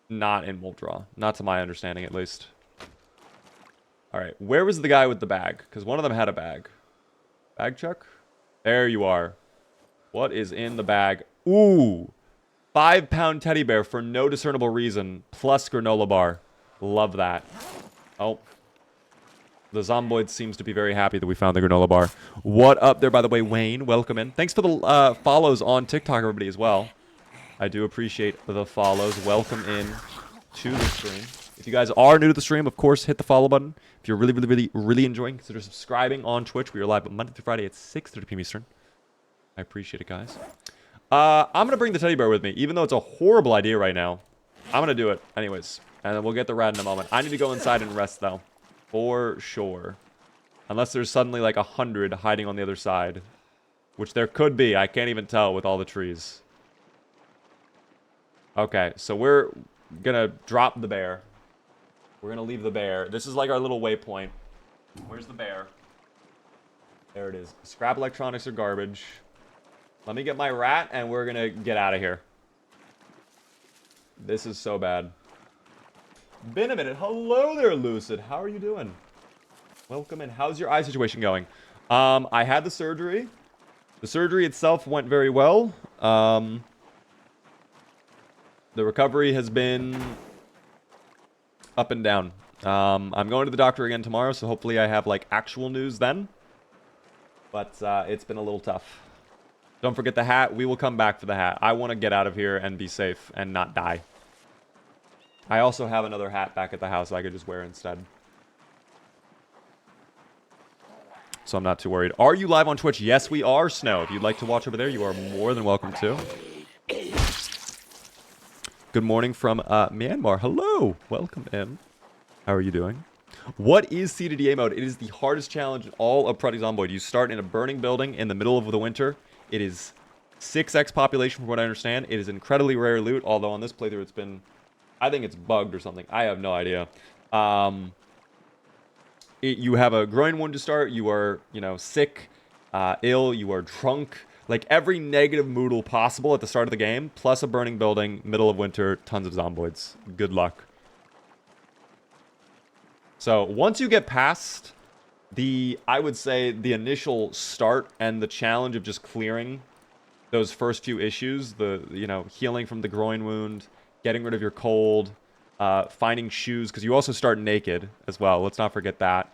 not in Muldraugh. Not to my understanding, at least. Alright, where was the guy with the bag? Because one of them had a bag. Bag check? There you are. What is in the bag? Ooh! 5-pound teddy bear for no discernible reason, plus granola bar. Love that. Oh. The Zomboid seems to be very happy that we found the granola bar. What up there, by the way, Wayne? Welcome in. Thanks for the follows on TikTok, everybody, as well. I do appreciate the follows. Welcome in to the stream. If you guys are new to the stream, of course, hit the follow button. If you're really enjoying, consider subscribing on Twitch. We are live Monday through Friday at 6:30 p.m. Eastern. I appreciate it, guys. I'm going to bring the teddy bear with me, even though it's a horrible idea right now. I'm going to do it anyways. And then we'll get the red in a moment. I need to go inside and rest, though. For sure. Unless there's suddenly like 100 hiding on the other side. Which there could be. I can't even tell with all the trees. Okay, so we're gonna drop the bear. We're gonna leave the bear. This is like our little waypoint. Where's the bear? There it is. Scrap electronics are garbage. Let me get my rat, and we're gonna get out of here. This is so bad. Been a minute. Hello there, Lucid. How are you doing? Welcome in. How's your eye situation going? I had the surgery. The surgery itself went very well. The recovery has been up and down. I'm going to the doctor again tomorrow, so hopefully I have, like, actual news then. But it's been a little tough. Don't forget the hat. We will come back for the hat. I want to get out of here and be safe and not die. I also have another hat back at the house I could just wear instead. So I'm not too worried. Are you live on Twitch? Yes, we are, Snow. If you'd like to watch over there, you are more than welcome to. Good morning from Myanmar. Hello. Welcome in. How are you doing? What is CDDA mode? It is the hardest challenge in all of Project Zomboid. You start in a burning building in the middle of the winter. It is 6x population from what I understand. It is incredibly rare loot, although on this playthrough it's been... I think it's bugged or something. I have no idea. You have a groin wound to start. You are, you know, sick, ill. You are drunk. Like every negative moodle possible at the start of the game, plus a burning building, middle of winter, tons of zomboids. Good luck. So once you get past I would say the initial start and the challenge of just clearing those first few issues, you know, healing from the groin wound, getting rid of your cold, finding shoes, because you also start naked as well. Let's not forget that.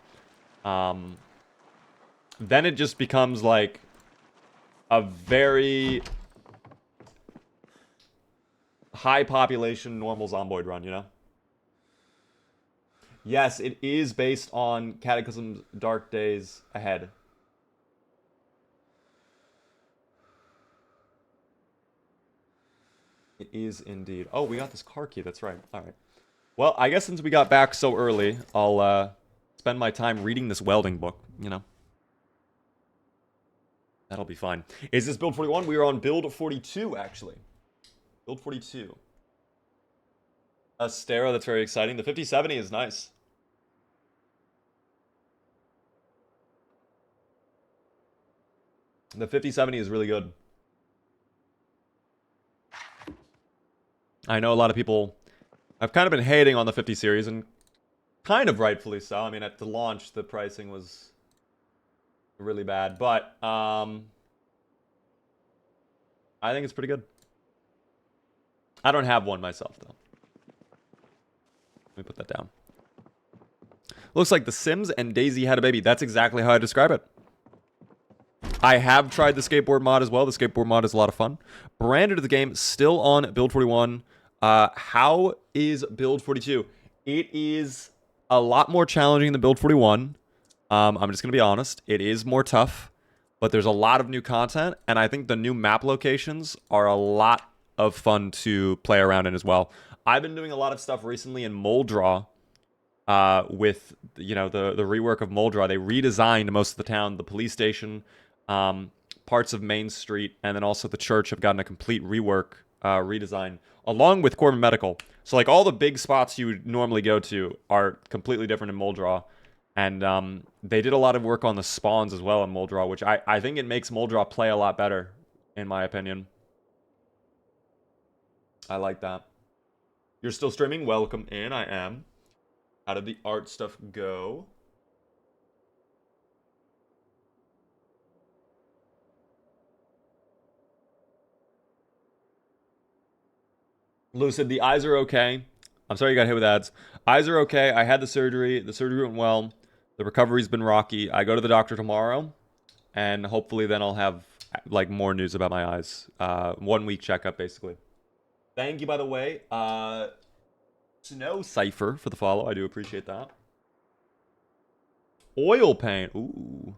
Then it just becomes like a very high population normal zomboid run, you know? Yes, it is based on Cataclysm's Dark Days Ahead. It is indeed. Oh, we got this car key. That's right. All right. Well, I guess since we got back so early, I'll spend my time reading this welding book, you know. That'll be fine. Is this build 41? We are on build 42, actually. Build 42. Astera, that's very exciting. The 5070 is nice. The 5070 is really good. I know a lot of people have kind of been hating on the 50 series, and kind of rightfully so. I mean, at the launch, the pricing was really bad, but I think it's pretty good. I don't have one myself, though. Let me put that down. Looks like The Sims and Daisy had a baby. That's exactly how I describe it. I have tried the skateboard mod as well. The skateboard mod is a lot of fun. Branded to the game, still on build 41. How is build 42? It is a lot more challenging than build 41. I'm just going to be honest. It is more tough, but there's a lot of new content, and I think the new map locations are a lot of fun to play around in as well. I've been doing a lot of stuff recently in Muldraugh with, you know, the rework of Muldraugh. They redesigned most of the town, the police station, parts of Main Street, and then also the church have gotten a complete rework, redesign, along with Corbin Medical. So, like, all the big spots you would normally go to are completely different in Muldraugh. And they did a lot of work on the spawns as well in Muldraugh, which I think it makes Muldraugh play a lot better, in my opinion. I like that. You're still streaming? Welcome in. I am. How did the art stuff go? Lucid, the eyes are okay. I'm sorry you got hit with ads. Eyes are okay. I had the surgery. The surgery went well. The recovery's been rocky. I go to the doctor tomorrow, and hopefully then I'll have, like, more news about my eyes. 1 week checkup, basically. Thank you, by the way. Snow Cypher for the follow. I do appreciate that. Oil paint. Ooh.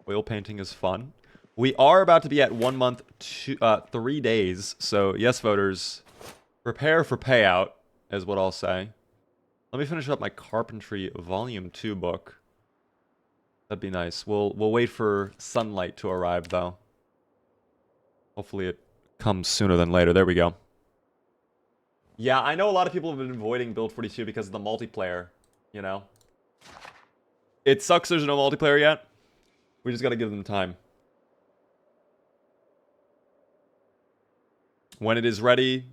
Oil painting is fun. We are about to be at 1 month, 3 days. So, yes, voters, prepare for payout, is what I'll say. Let me finish up my Carpentry Volume 2 book. That'd be nice. We'll wait for sunlight to arrive, though. Hopefully it comes sooner than later. There we go. Yeah, I know a lot of people have been avoiding Build 42 because of the multiplayer, you know? It sucks there's no multiplayer yet. We just gotta give them time. When it is ready,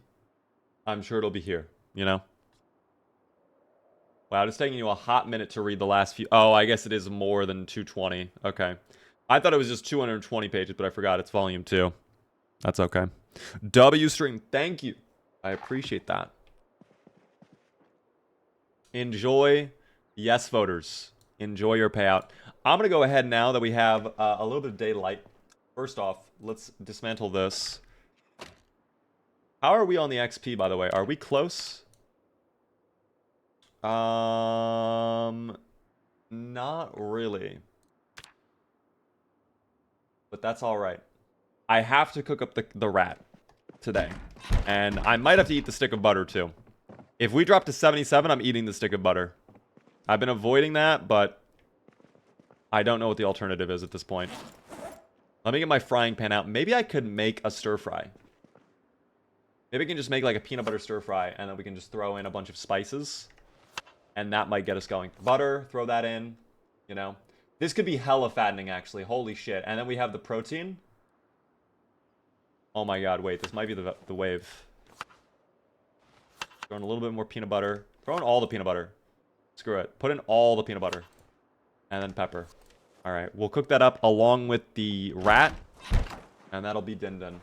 I'm sure it'll be here, you know? Wow, it's taking you a hot minute to read the last few... Oh, I guess it is more than 220. Okay. I thought it was just 220 pages, but I forgot it's volume 2. That's okay. W stream, thank you. I appreciate that. Enjoy. Yes, voters. Enjoy your payout. I'm going to go ahead now that we have a little bit of daylight. First off, let's dismantle this. How are we on the XP, by the way? Are we close? Not really. But that's all right. I have to cook up the rat today. And I might have to eat the stick of butter, too. If we drop to 77, I'm eating the stick of butter. I've been avoiding that, but I don't know what the alternative is at this point. Let me get my frying pan out. Maybe I could make a stir fry. Maybe we can just make like a peanut butter stir fry, and then we can just throw in a bunch of spices. And that might get us going. Butter, throw that in, you know. This could be hella fattening, actually. Holy shit. And then we have the protein. Oh my god, wait. This might be the wave. Throw in a little bit more peanut butter. Throw in all the peanut butter. Screw it. Put in all the peanut butter. And then pepper. Alright, we'll cook that up along with the rat. And that'll be din-din.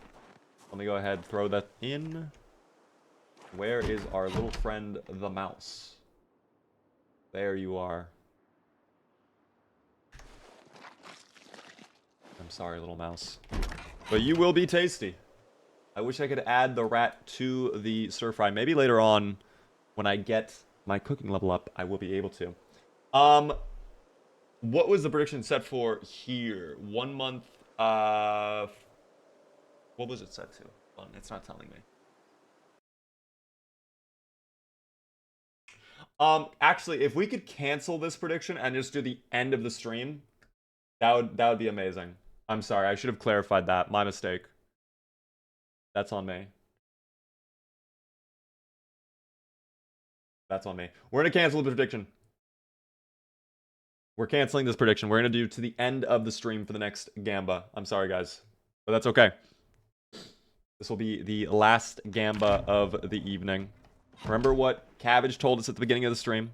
Let me go ahead and throw that in. Where is our little friend, the mouse? There you are. I'm sorry, little mouse. But you will be tasty. I wish I could add the rat to the stir fry. Maybe later on, when I get my cooking level up, I will be able to. What was the prediction set for here? 1 month, what was it set to? It's not telling me. Actually, if we could cancel this prediction and just do the end of the stream, that would be amazing. I'm sorry, I should have clarified that. My mistake. That's on me. That's on me. We're gonna cancel the prediction. We're canceling this prediction. We're gonna do to the end of the stream for the next Gamba. I'm sorry, guys. But that's okay. This will be the last Gamba of the evening. Remember what Cabbage told us at the beginning of the stream?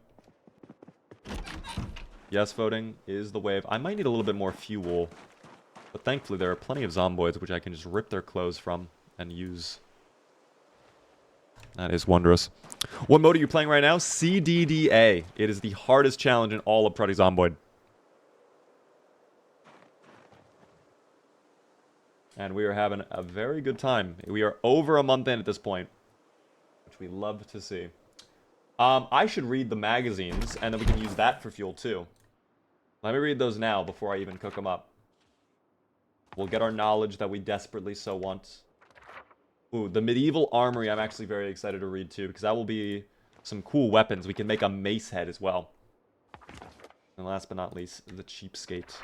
Yes, voting is the wave. I might need a little bit more fuel. But thankfully, there are plenty of zomboids which I can just rip their clothes from and use. That is wondrous. What mode are you playing right now? CDDA. It is the hardest challenge in all of Project Zomboid. And we are having a very good time. We are over a month in at this point, which we love to see. I should read the magazines, and then we can use that for fuel too. Let me read those now before I even cook them up. We'll get our knowledge that we desperately so want. Ooh, the Medieval Armory I'm actually very excited to read too, because that will be some cool weapons. We can make a mace head as well. And last but not least, the Cheapskate.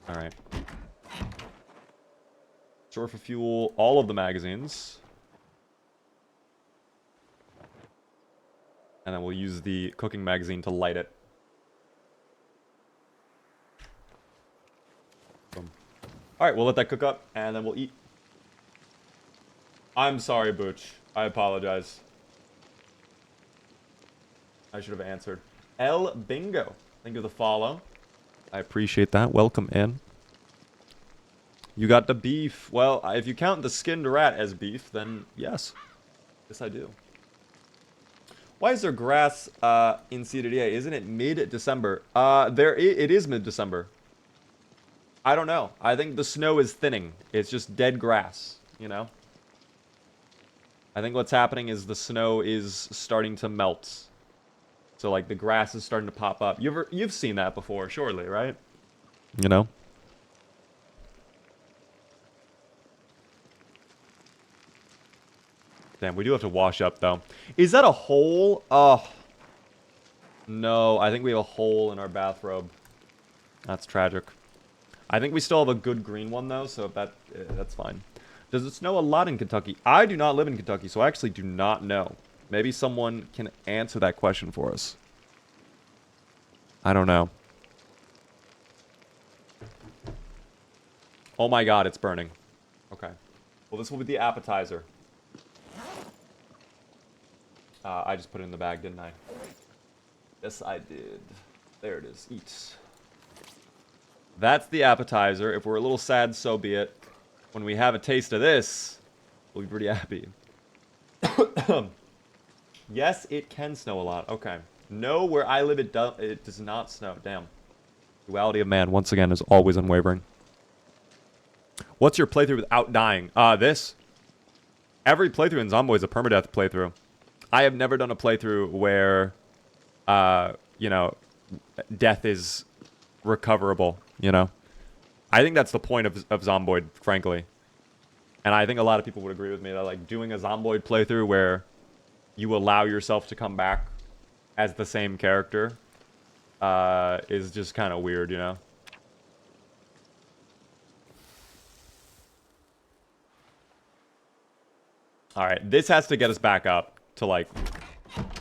Alright. Store for fuel, all of the magazines. And then we'll use the cooking magazine to light it. Boom. Alright, we'll let that cook up, and then we'll eat. I'm sorry, Booch. I apologize. I should have answered. El Bingo. Thank you for the follow. I appreciate that. Welcome in. You got the beef. Well, if you count the skinned rat as beef, then yes. Yes, I do. Why is there grass in CDDA? Isn't it mid-December? It is mid-December. I don't know. I think the snow is thinning. It's just dead grass, you know? I think what's happening is the snow is starting to melt. So, like, the grass is starting to pop up. You've seen that before, surely, right? You know? Damn, we do have to wash up, though. Is that a hole? Oh. No, I think we have a hole in our bathrobe. That's tragic. I think we still have a good green one, though, so that's fine. Does it snow a lot in Kentucky? I do not live in Kentucky, so I actually do not know. Maybe someone can answer that question for us. I don't know. Oh my god, it's burning. Okay. Well, this will be the appetizer. I just put it in the bag, didn't I? Yes, I did. There it is. Eat. That's the appetizer. If we're a little sad, so be it. When we have a taste of this, we'll be pretty happy. Yes, it can snow a lot. Okay. No, where I live, it does not snow. Damn. Duality of man, once again, is always unwavering. What's your playthrough without dying? This. Every playthrough in Zomboid is a permadeath playthrough. I have never done a playthrough where, you know, death is recoverable, you know? I think that's the point of Zomboid, frankly. And I think a lot of people would agree with me that, like, doing a Zomboid playthrough where you allow yourself to come back as the same character is just kind of weird, you know? Alright, this has to get us back up to, like...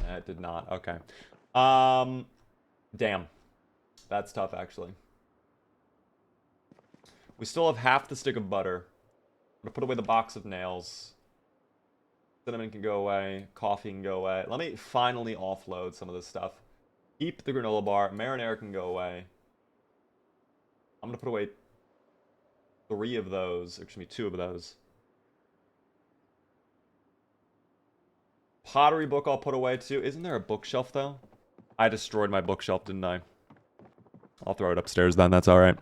It did not. Okay. Damn. That's tough, actually. We still have half the stick of butter. I'm gonna put away the box of nails. Cinnamon can go away. Coffee can go away. Let me finally offload some of this stuff. Keep the granola bar. Marinara can go away. I'm gonna put away 3 of those. Excuse me, 2 of those. Pottery book I'll put away too. Isn't there a bookshelf though? I destroyed my bookshelf, didn't I? I'll throw it upstairs then, that's alright.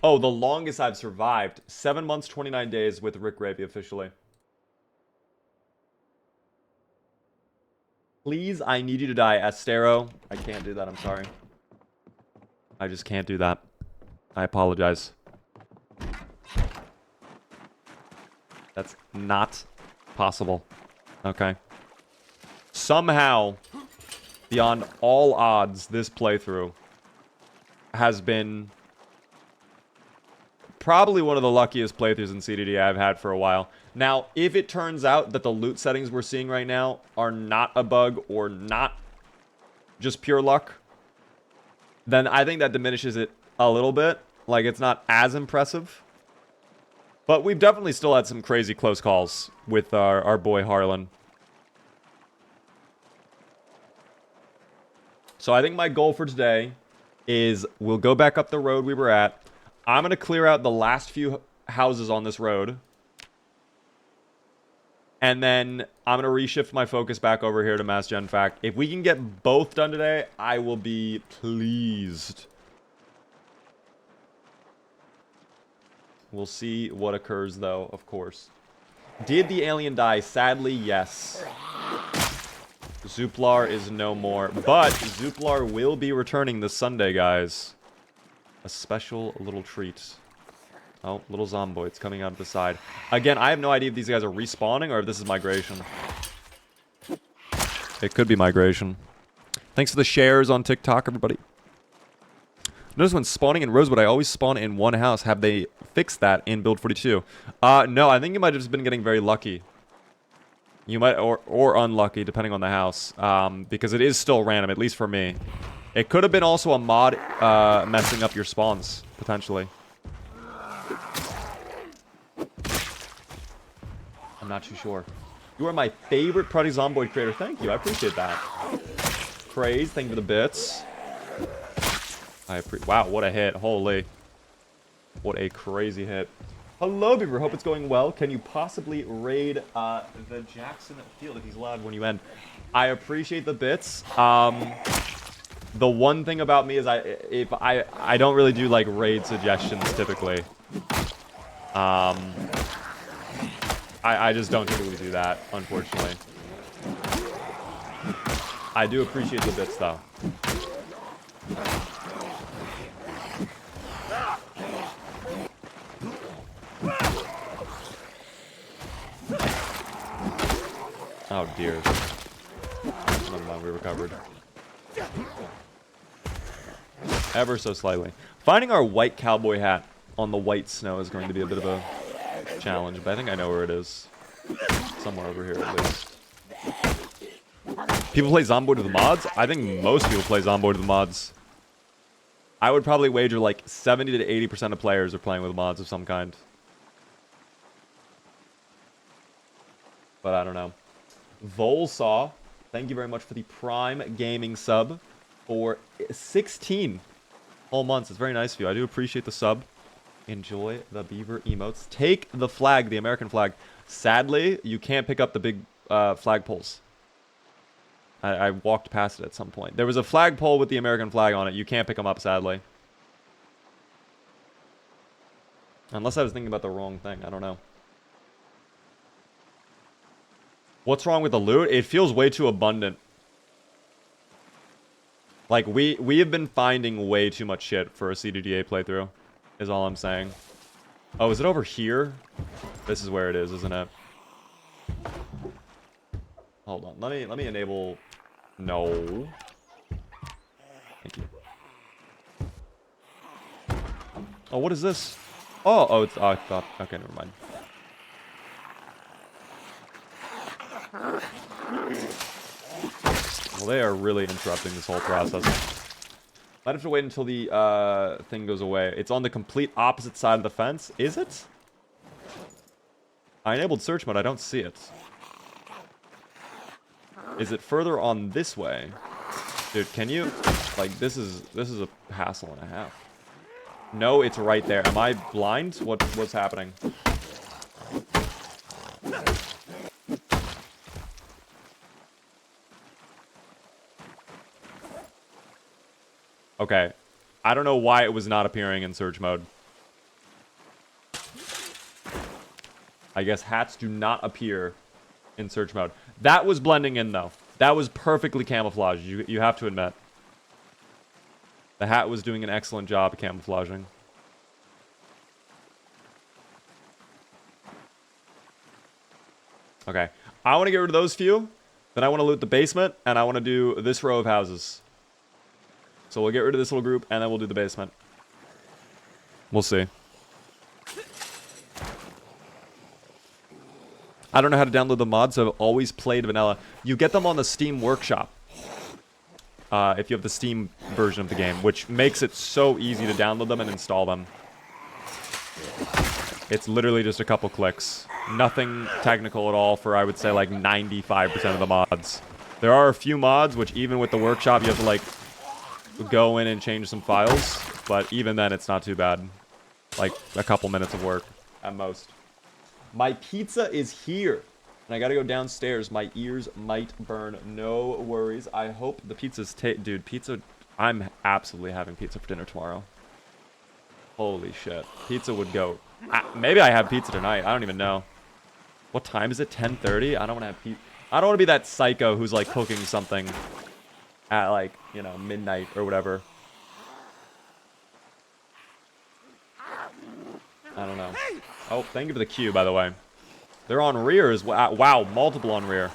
Oh, the longest I've survived. 7 months, 29 days with Rick Gravy officially. Please, I need you to die, Astero. I can't do that, I'm sorry. I just can't do that. I apologize. That's not possible. Okay. Somehow, beyond all odds, this playthrough has been probably one of the luckiest playthroughs in CDDA I've had for a while. Now, if it turns out that the loot settings we're seeing right now are not a bug or not just pure luck, then I think that diminishes it a little bit. Like, it's not as impressive. But we've definitely still had some crazy close calls with our boy Harlan. So I think my goal for today is we'll go back up the road we were at. I'm going to clear out the last few houses on this road. And then I'm going to reshift my focus back over here to Mass Gen Fact. If we can get both done today, I will be pleased. We'll see what occurs, though, of course. Did the alien die? Sadly, yes. Zooplar is no more. But Zooplar will be returning this Sunday, guys. A special little treat. Oh, little zomboids coming out of the side. Again, I have no idea if these guys are respawning or if this is migration. It could be migration. Thanks for the shares on TikTok, everybody. Notice when spawning in Rosewood, I always spawn in one house. Have they fixed that in Build 42? No, I think you might have just been getting very lucky. You might, or unlucky, depending on the house. Because it is still random, at least for me. It could have been also a mod messing up your spawns, potentially. I'm not too sure. You are my favorite Project Zomboid creator. Thank you, I appreciate that. Praise, thank you for the bits. Wow, what a hit. Holy. What a crazy hit. Hello, Beaver. Hope it's going well. Can you possibly raid the Jackson Field if he's allowed when you end? I appreciate the bits. The one thing about me is I don't really do like raid suggestions typically. I just don't typically do that, unfortunately. I do appreciate the bits though. dear. Never mind, we recovered. Ever so slightly. Finding our white cowboy hat on the white snow is going to be a bit of a challenge, but I think I know where it is. Somewhere over here, at least. People play Zomboid with mods? I think most people play Zomboid with mods. I would probably wager like 70 to 80% of players are playing with mods of some kind. But I don't know. Volsaw, thank you very much for the Prime Gaming sub for 16 whole months. It's very nice of you. I do appreciate the sub. Enjoy the beaver emotes. Take the flag, the American flag. Sadly, you can't pick up the big flagpoles. I walked past it at some point. There was a flagpole with the American flag on it. You can't pick them up, sadly. Unless I was thinking about the wrong thing. I don't know. What's wrong with the loot? It feels way too abundant. Like, we have been finding way too much shit for a CDDA playthrough. Is all I'm saying. Oh, is it over here? This is where it is, isn't it? Hold on. Let me enable... No. Thank you. Oh, what is this? Oh, it's... Oh, I thought... Okay, never mind. Well, they are really interrupting this whole process. Might have to wait until the thing goes away. It's on the complete opposite side of the fence. Is it? I enabled search mode. I don't see it. Is it further on this way? Dude, can you... Like, this is a hassle and a half. No, it's right there. Am I blind? What's happening? Okay. I don't know why it was not appearing in search mode. I guess hats do not appear in search mode. That was blending in, though. That was perfectly camouflaged. You have to admit. The hat was doing an excellent job of camouflaging. Okay. I want to get rid of those few. Then I want to loot the basement. And I want to do this row of houses. So we'll get rid of this little group. And then we'll do the basement. We'll see. I don't know how to download the mods, so I've always played vanilla. You get them on the Steam Workshop. If you have the Steam version of the game, which makes it so easy to download them and install them. It's literally just a couple clicks. Nothing technical at all for, I would say, like 95% of the mods. There are a few mods, which even with the workshop, you have to, like, go in and change some files. But even then, it's not too bad. Like, a couple minutes of work at most. My pizza is here. And I gotta go downstairs. My ears might burn. No worries. I hope the pizza's dude, pizza... I'm absolutely having pizza for dinner tomorrow. Holy shit. Pizza would go... maybe I have pizza tonight. I don't even know. What time is it? 10:30? I don't want to have pizza. I don't want to be that psycho who's, like, cooking something at, like, you know, midnight or whatever. I don't know. Oh, thank you for the queue, by the way. They're on rear as well. Wow, multiple on rear.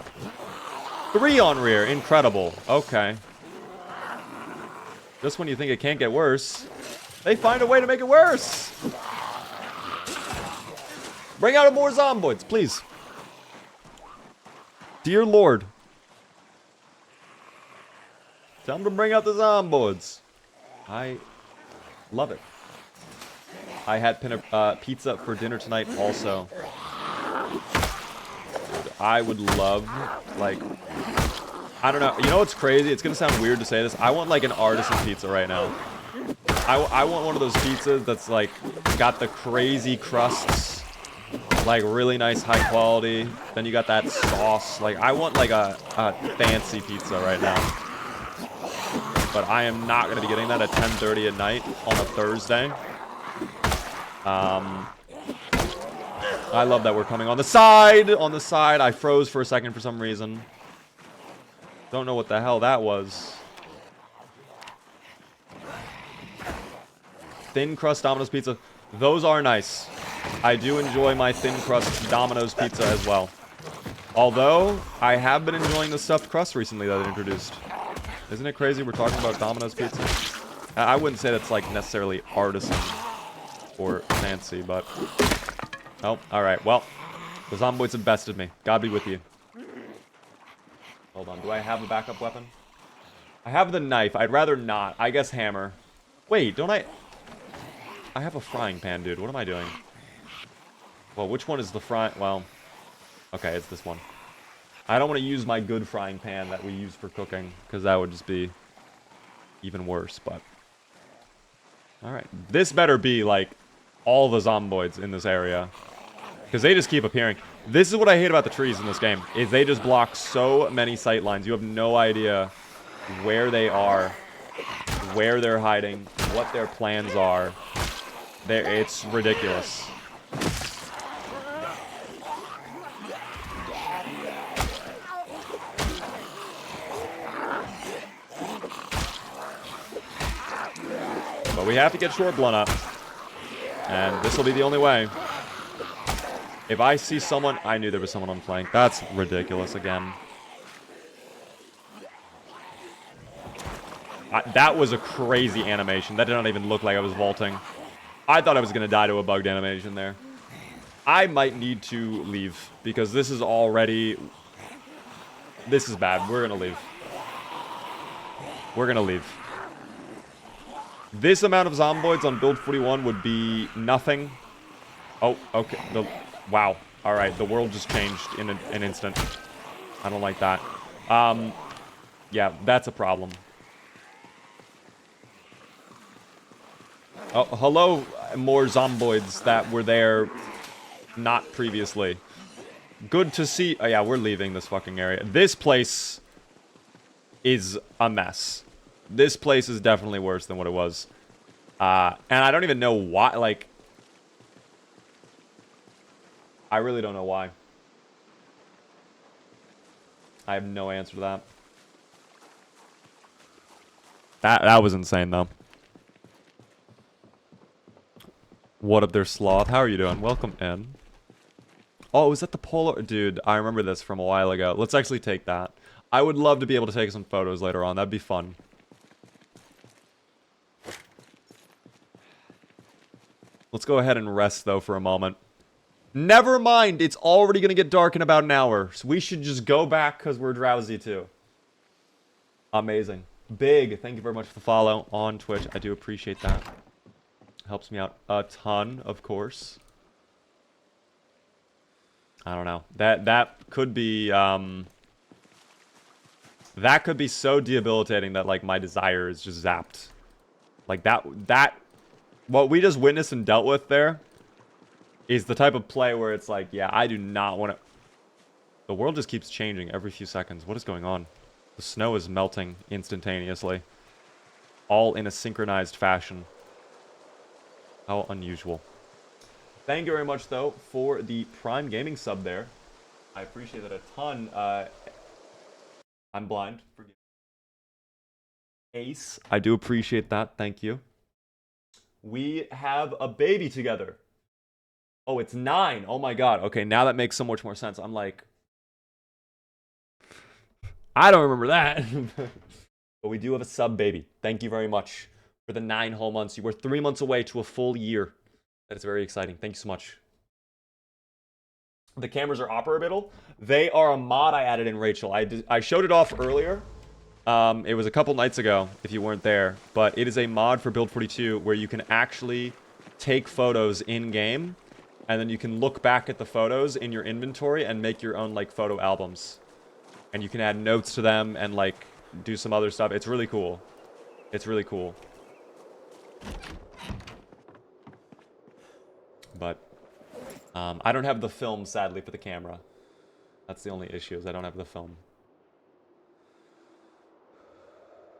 3 on rear. Incredible. Okay. Just when you think it can't get worse, they find a way to make it worse. Bring out more zomboids, please. Dear Lord. Tell them to bring out the zomboids. I love it. I had pizza for dinner tonight also. Dude, I would love, like, I don't know. You know what's crazy? It's going to sound weird to say this. I want, like, an artisan pizza right now. I want one of those pizzas that's, like, got the crazy crusts. Like, really nice high quality. Then you got that sauce. Like, I want, like, a fancy pizza right now. But I am not going to be getting that at 10:30 at night on a Thursday. I love that we're coming on the side. On the side. I froze for a second for some reason. Don't know what the hell that was. Thin crust Domino's pizza. Those are nice. I do enjoy my thin crust Domino's pizza as well. Although, I have been enjoying the stuffed crust recently that they introduced. Isn't it crazy we're talking about Domino's pizza? I wouldn't say that's, like, necessarily artisan or fancy, but... Oh, alright. Well, the Zomboids have bested me. God be with you. Hold on. Do I have a backup weapon? I have the knife. I'd rather not. I guess hammer. Wait, don't I... I have a frying pan, dude. What am I doing? Well, which one is the frying... Well... Okay, it's this one. I don't want to use my good frying pan that we use for cooking, because that would just be even worse, but... Alright. This better be, like, all the Zomboids in this area. Because they just keep appearing. This is what I hate about the trees in this game, is they just block so many sight lines. You have no idea where they are, where they're hiding, what their plans are. It's ridiculous. But we have to get short blunt up. And this will be the only way. If I see someone... I knew there was someone on flank. That's ridiculous again. That was a crazy animation. That did not even look like I was vaulting. I thought I was going to die to a bugged animation there. I might need to leave. Because this is already... This is bad. We're going to leave. We're going to leave. This amount of Zomboids on build 41 would be nothing. Oh, okay. Wow. Alright, the world just changed in an instant. I don't like that. Yeah, that's a problem. Oh, hello, more Zomboids that were there not previously. Good to see. Oh, yeah, we're leaving this fucking area. This place is a mess. This place is definitely worse than what it was. And I don't even know why, like... I really don't know why. I have no answer to that. That was insane, though. What up there, Sloth? How are you doing? Welcome in. Oh, is that the polar... Dude, I remember this from a while ago. Let's actually take that. I would love to be able to take some photos later on. That'd be fun. Let's go ahead and rest, though, for a moment. Never mind! It's already going to get dark in about an hour. So we should just go back because we're drowsy, too. Amazing. Big, thank you very much for the follow on Twitch. I do appreciate that. Helps me out a ton, of course. I don't know. That could be, that could be so debilitating that, like, my desire is just zapped. Like, that... What we just witnessed and dealt with there is the type of play where it's like, yeah, I do not want to... The world just keeps changing every few seconds. What is going on? The snow is melting instantaneously. All in a synchronized fashion. How unusual. Thank you very much, though, for the Prime Gaming sub there. I appreciate that a ton. I'm blind. Forgive me. Ace, I do appreciate that. Thank you. We have a baby together. Oh, it's 9. Oh my god. Okay, now that makes so much more sense. I'm like... I don't remember that. But we do have a sub baby. Thank you very much for the 9 whole months. You were 3 months away to a full year. That is very exciting. Thank you so much. The cameras are operable. They are a mod I added in Rachel. I showed it off earlier. It was a couple nights ago, if you weren't there. But it is a mod for Build 42 where you can actually take photos in-game. And then you can look back at the photos in your inventory and make your own, like, photo albums. And you can add notes to them and, like, do some other stuff. It's really cool. It's really cool. But, I don't have the film, sadly, for the camera. That's the only issue, is I don't have the film.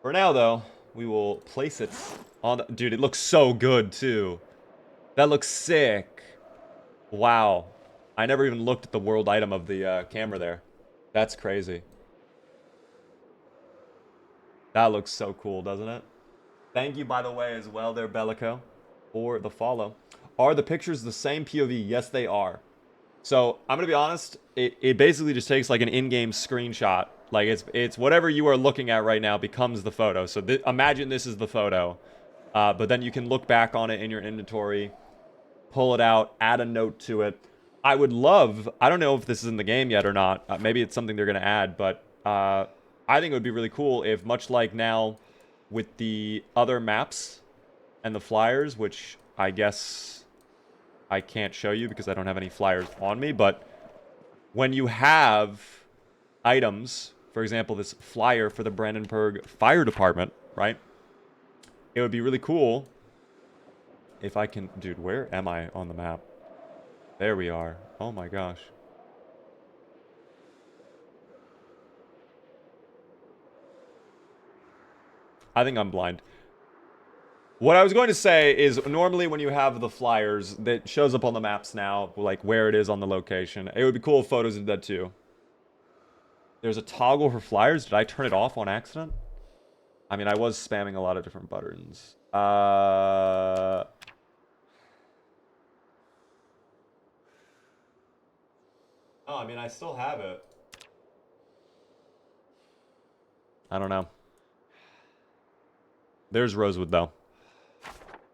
For now, though, we will place it on the... Dude, it looks so good, too. That looks sick. Wow. I never even looked at the world item of the camera there. That's crazy. That looks so cool, doesn't it? Thank you, by the way, as well there, Bellico, for the follow. Are the pictures the same POV? Yes, they are. So I'm gonna be honest. It basically just takes like an in-game screenshot. Like it's whatever you are looking at right now becomes the photo. So imagine this is the photo, but then you can look back on it in your inventory, pull it out, add a note to it. I would love. I don't know if this is in the game yet or not. Maybe it's something they're gonna add, but I think it would be really cool if, much like now, with the other maps and the flyers, which I guess I can't show you because I don't have any flyers on me, but when you have items, for example, this flyer for the Brandenburg Fire Department, right? It would be really cool if I can... Dude, where am I on the map? There we are. Oh my gosh. I think I'm blind. What I was going to say is, normally when you have the flyers, that shows up on the maps now, like where it is on the location. It would be cool if photos did that too. There's a toggle for flyers. Did I turn it off on accident? I mean, I was spamming a lot of different buttons. Oh, I mean, I still have it. I don't know. There's Rosewood, though.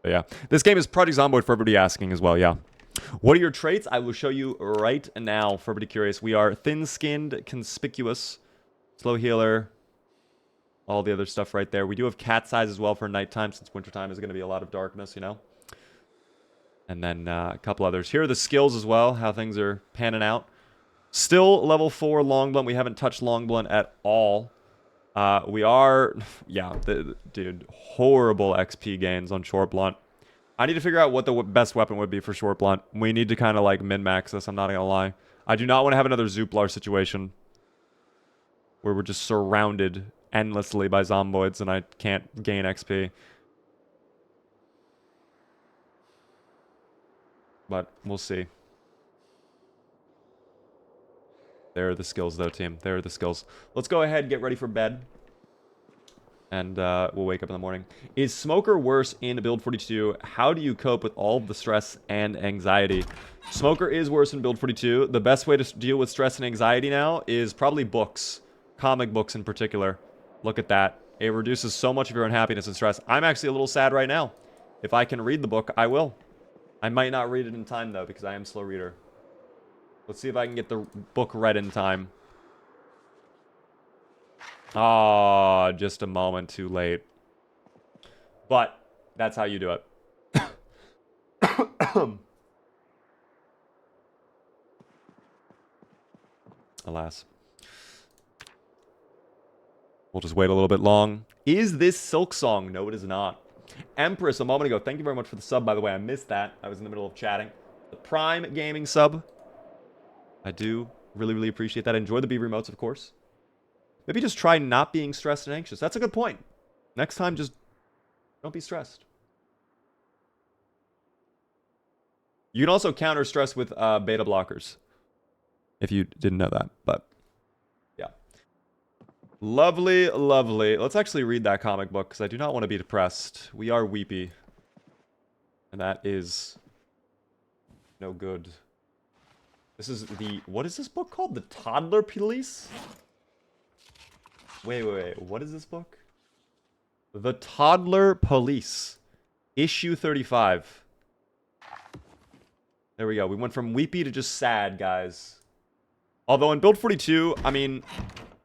But yeah. This game is Project Zomboid for everybody asking as well, yeah. What are your traits? I will show you right now for everybody curious. We are thin-skinned, conspicuous, slow healer, all the other stuff right there. We do have cat's eyes as well for nighttime, since wintertime is going to be a lot of darkness, you know. And then a couple others. Here are the skills as well, how things are panning out. Still level 4 long blunt. We haven't touched long blunt at all. We are, yeah, dude, horrible XP gains on short blunt. I need to figure out what the best weapon would be for short blunt. We need to kind of like min-max this, I'm not gonna lie. I do not want to have another Zooplar situation where we're just surrounded endlessly by zomboids and I can't gain XP. But we'll see. There are the skills, though, team. There are the skills. Let's go ahead and get ready for bed. And we'll wake up in the morning. Is Smoker worse in Build 42? How do you cope with all of the stress and anxiety? Smoker is worse in Build 42. The best way to deal with stress and anxiety now is probably books. Comic books in particular. Look at that. It reduces so much of your unhappiness and stress. I'm actually a little sad right now. If I can read the book, I will. I might not read it in time, though, because I am a slow reader. Let's see if I can get the book read in time. Ah, just a moment too late. But that's how you do it. Alas. We'll just wait a little bit long. Is this Silk Song? No, it is not. Empress, a moment ago. Thank you very much for the sub, by the way. I missed that. I was in the middle of chatting. The Prime Gaming sub. I do really, really appreciate that. Enjoy the B remotes, of course. Maybe just try not being stressed and anxious. That's a good point. Next time, just don't be stressed. You can also counter stress with beta blockers. If you didn't know that, but yeah. Lovely, lovely. Let's actually read that comic book, because I do not want to be depressed. We are weepy. And that is no good. This is the... What is this book called? The Toddler Police? Wait. What is this book? The Toddler Police. Issue 35. There we go. We went from weepy to just sad, guys. Although in Build 42, I mean,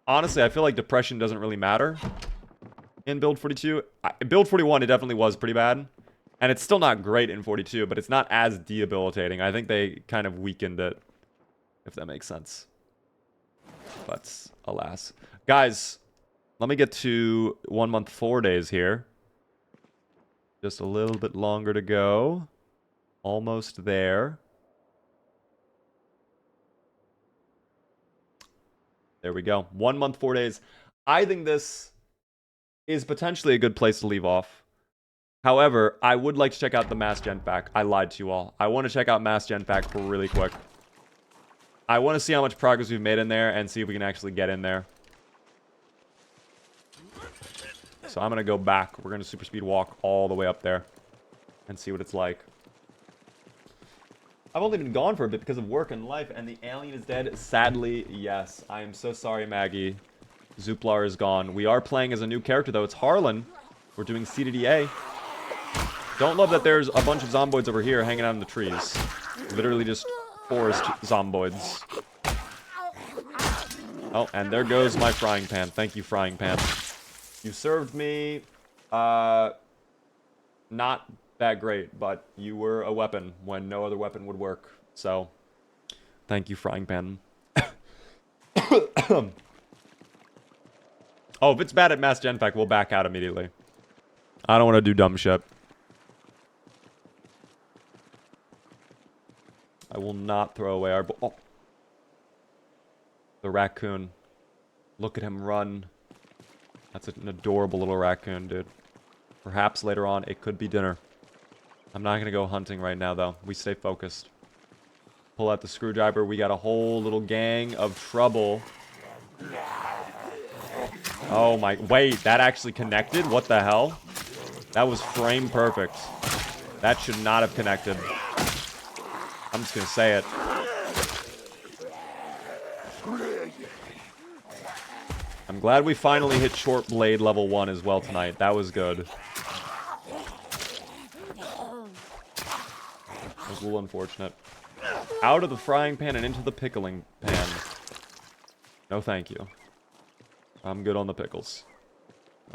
honestly, I feel like depression doesn't really matter in Build 42. Build 41, it definitely was pretty bad. And it's still not great in 42, but it's not as debilitating. I think they kind of weakened it, if that makes sense. But, alas. Guys, let me get to 1 month, 4 days here. Just a little bit longer to go. Almost there. There we go. 1 month, 4 days. I think this is potentially a good place to leave off. However, I would like to check out the Mass Gen pack. I lied to you all. I want to check out Mass Gen pack really quick. I want to see how much progress we've made in there and see if we can actually get in there. So I'm going to go back. We're going to super speed walk all the way up there and see what it's like. I've only been gone for a bit because of work and life, and the alien is dead. Sadly, yes. I am so sorry, Maggie. Zooplar is gone. We are playing as a new character, though. It's Harlan. We're doing CDDA. Don't love that there's a bunch of zomboids over here hanging out in the trees. Literally just forest zomboids. Oh, and there goes my frying pan. Thank you, frying pan. You served me, not that great, but you were a weapon when no other weapon would work. So, thank you, frying pan. Oh, if it's bad at mass gen pack, we'll back out immediately. I don't want to do dumb shit. I will not throw away our... Oh. The raccoon. Look at him run. That's an adorable little raccoon, dude. Perhaps later on, it could be dinner. I'm not going to go hunting right now, though. We stay focused. Pull out the screwdriver. We got a whole little gang of trouble. Oh my... Wait, that actually connected? What the hell? That was frame perfect. That should not have connected. I'm just going to say it. I'm glad we finally hit short blade level 1 as well tonight. That was good. It was a little unfortunate. Out of the frying pan and into the pickling pan. No thank you. I'm good on the pickles.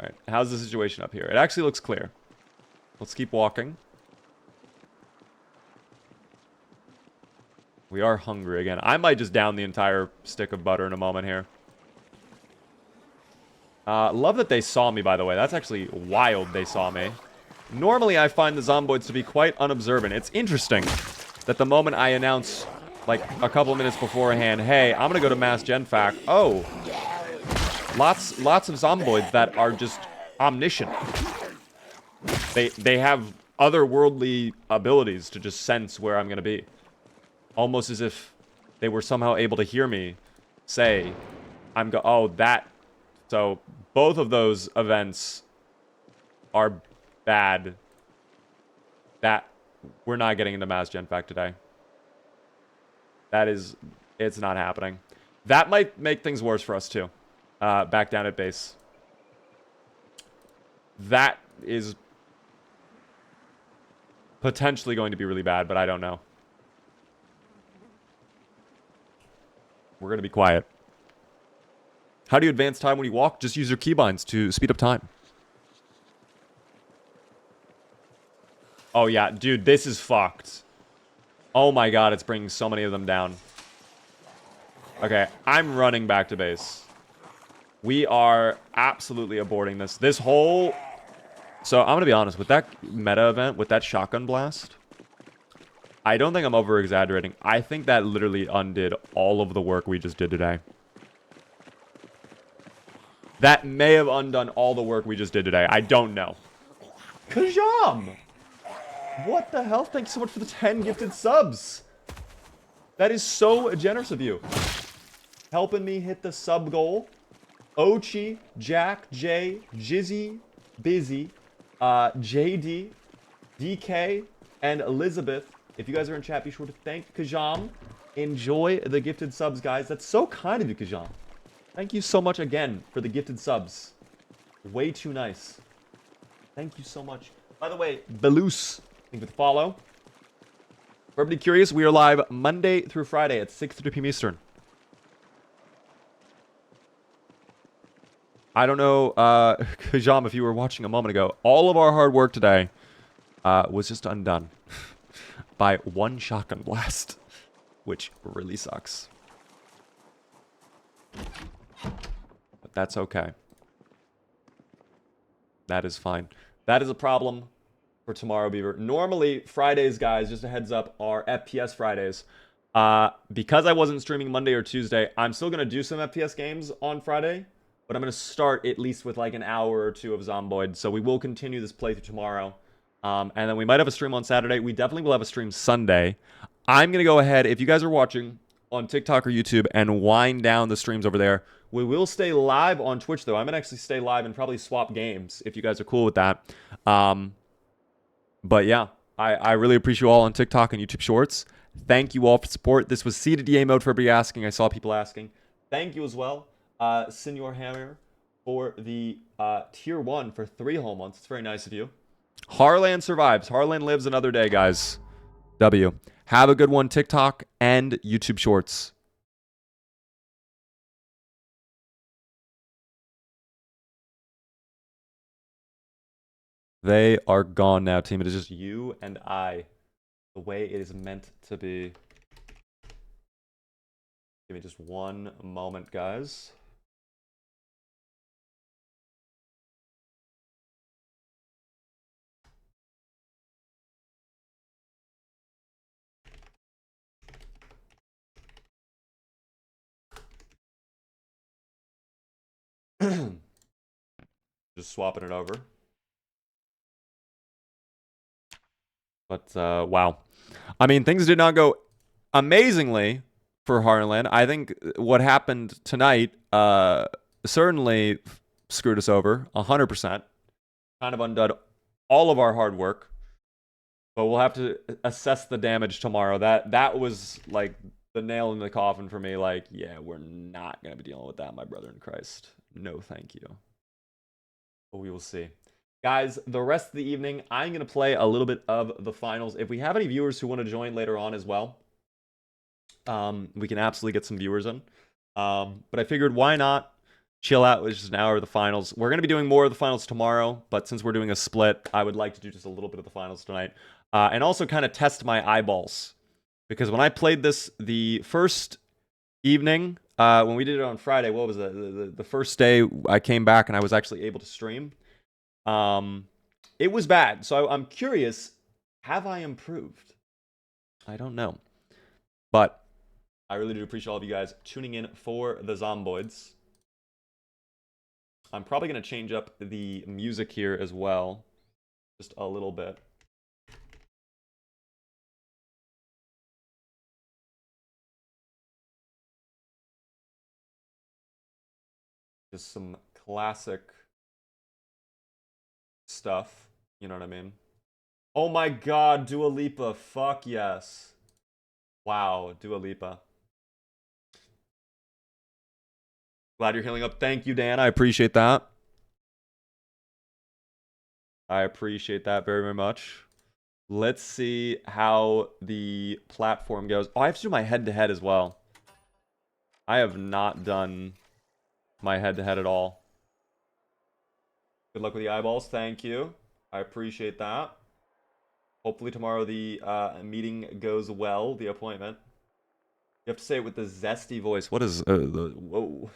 Alright, how's the situation up here? It actually looks clear. Let's keep walking. We are hungry again. I might just down the entire stick of butter in a moment here. Love that they saw me, by the way. That's actually wild they saw me. Normally, I find the zomboids to be quite unobservant. It's interesting that the moment I announce, like, a couple of minutes beforehand, hey, I'm gonna go to Mass Gen Fac. Oh. Lots of zomboids that are just omniscient. They have otherworldly abilities to just sense where I'm gonna be. Almost as if they were somehow able to hear me say, oh, that... So, both of those events are bad. That... We're not getting into Mass Gen Fac today. That is... It's not happening. That might make things worse for us, too. Back down at base. That is... potentially going to be really bad, but I don't know. We're going to be quiet. How do you advance time when you walk? Just use your keybinds to speed up time. Oh, yeah. Dude, this is fucked. Oh, my God. It's bringing so many of them down. Okay. I'm running back to base. We are absolutely aborting this. This whole... So, I'm going to be honest. With that meta event, with that shotgun blast... I don't think I'm over-exaggerating. I think that literally undid all of the work we just did today. That may have undone all the work we just did today. I don't know. Kajam! What the hell? Thank you so much for the 10 gifted subs. That is so generous of you. Helping me hit the sub goal. Ochi, Jack, Jay, Jizzy, Busy, JD, DK, and Elizabeth. If you guys are in chat, be sure to thank Kajam. Enjoy the gifted subs, guys. That's so kind of you, Kajam. Thank you so much again for the gifted subs. Way too nice. Thank you so much. By the way, Beloose, thank you for the follow. For everybody curious, we are live Monday through Friday at 6:30 p.m. Eastern. I don't know, Kajam, if you were watching a moment ago, all of our hard work today was just undone by one shotgun blast, which really sucks. But that's okay. That is fine. That is a problem for tomorrow, Beaver. Normally, Fridays, guys, just a heads up, are FPS Fridays. Because I wasn't streaming Monday or Tuesday, I'm still going to do some FPS games on Friday, but I'm going to start at least with like an hour or two of Zomboid. So we will continue this playthrough tomorrow. And then we might have a stream on Saturday. We definitely will have a stream Sunday. I'm going to go ahead, if you guys are watching on TikTok or YouTube, and wind down the streams over there. We will stay live on Twitch, though. I'm going to actually stay live and probably swap games, if you guys are cool with that. But yeah, I really appreciate you all on TikTok and YouTube Shorts. Thank you all for support. This was CDDA mode for everybody asking. I saw people asking. Thank you as well, Senor Hammer, for the tier 1 for 3 whole months. It's very nice of you. Harlan survives. Harlan lives another day, guys. W. Have a good one, TikTok and YouTube Shorts. They are gone now, team. It is just you and I. The way it is meant to be. Give me just one moment, guys. Just swapping it over. But, wow. I mean, things did not go amazingly for Harlan. I think what happened tonight certainly screwed us over 100%. Kind of undone all of our hard work. But we'll have to assess the damage tomorrow. That was like the nail in the coffin for me. Like, yeah, we're not going to be dealing with that, my brother in Christ. No, thank you. But we will see. Guys, the rest of the evening, I'm going to play a little bit of the finals. If we have any viewers who want to join later on as well, we can absolutely get some viewers in. But I figured, why not chill out with just an hour of the finals? We're going to be doing more of the finals tomorrow, but since we're doing a split, I would like to do just a little bit of the finals tonight. And also kind of test my eyeballs. Because when I played this the first evening, when we did it on Friday, what was it? The first day I came back and I was actually able to stream. It was bad. So I'm curious, have I improved? I don't know. But I really do appreciate all of you guys tuning in for the Zomboids. I'm probably going to change up the music here as well. Just a little bit. Just some classic stuff. You know what I mean? Oh my god, Dua Lipa. Fuck yes. Wow, Dua Lipa. Glad you're healing up. Thank you, Dan. I appreciate that. I appreciate that very, very much. Let's see how the platform goes. Oh, I have to do my head-to-head as well. I have not done my head-to-head at all. Good luck with the eyeballs. Thank you. I appreciate that. Hopefully tomorrow the meeting goes well, the appointment. You have to say it with the zesty voice. What is the... Whoa.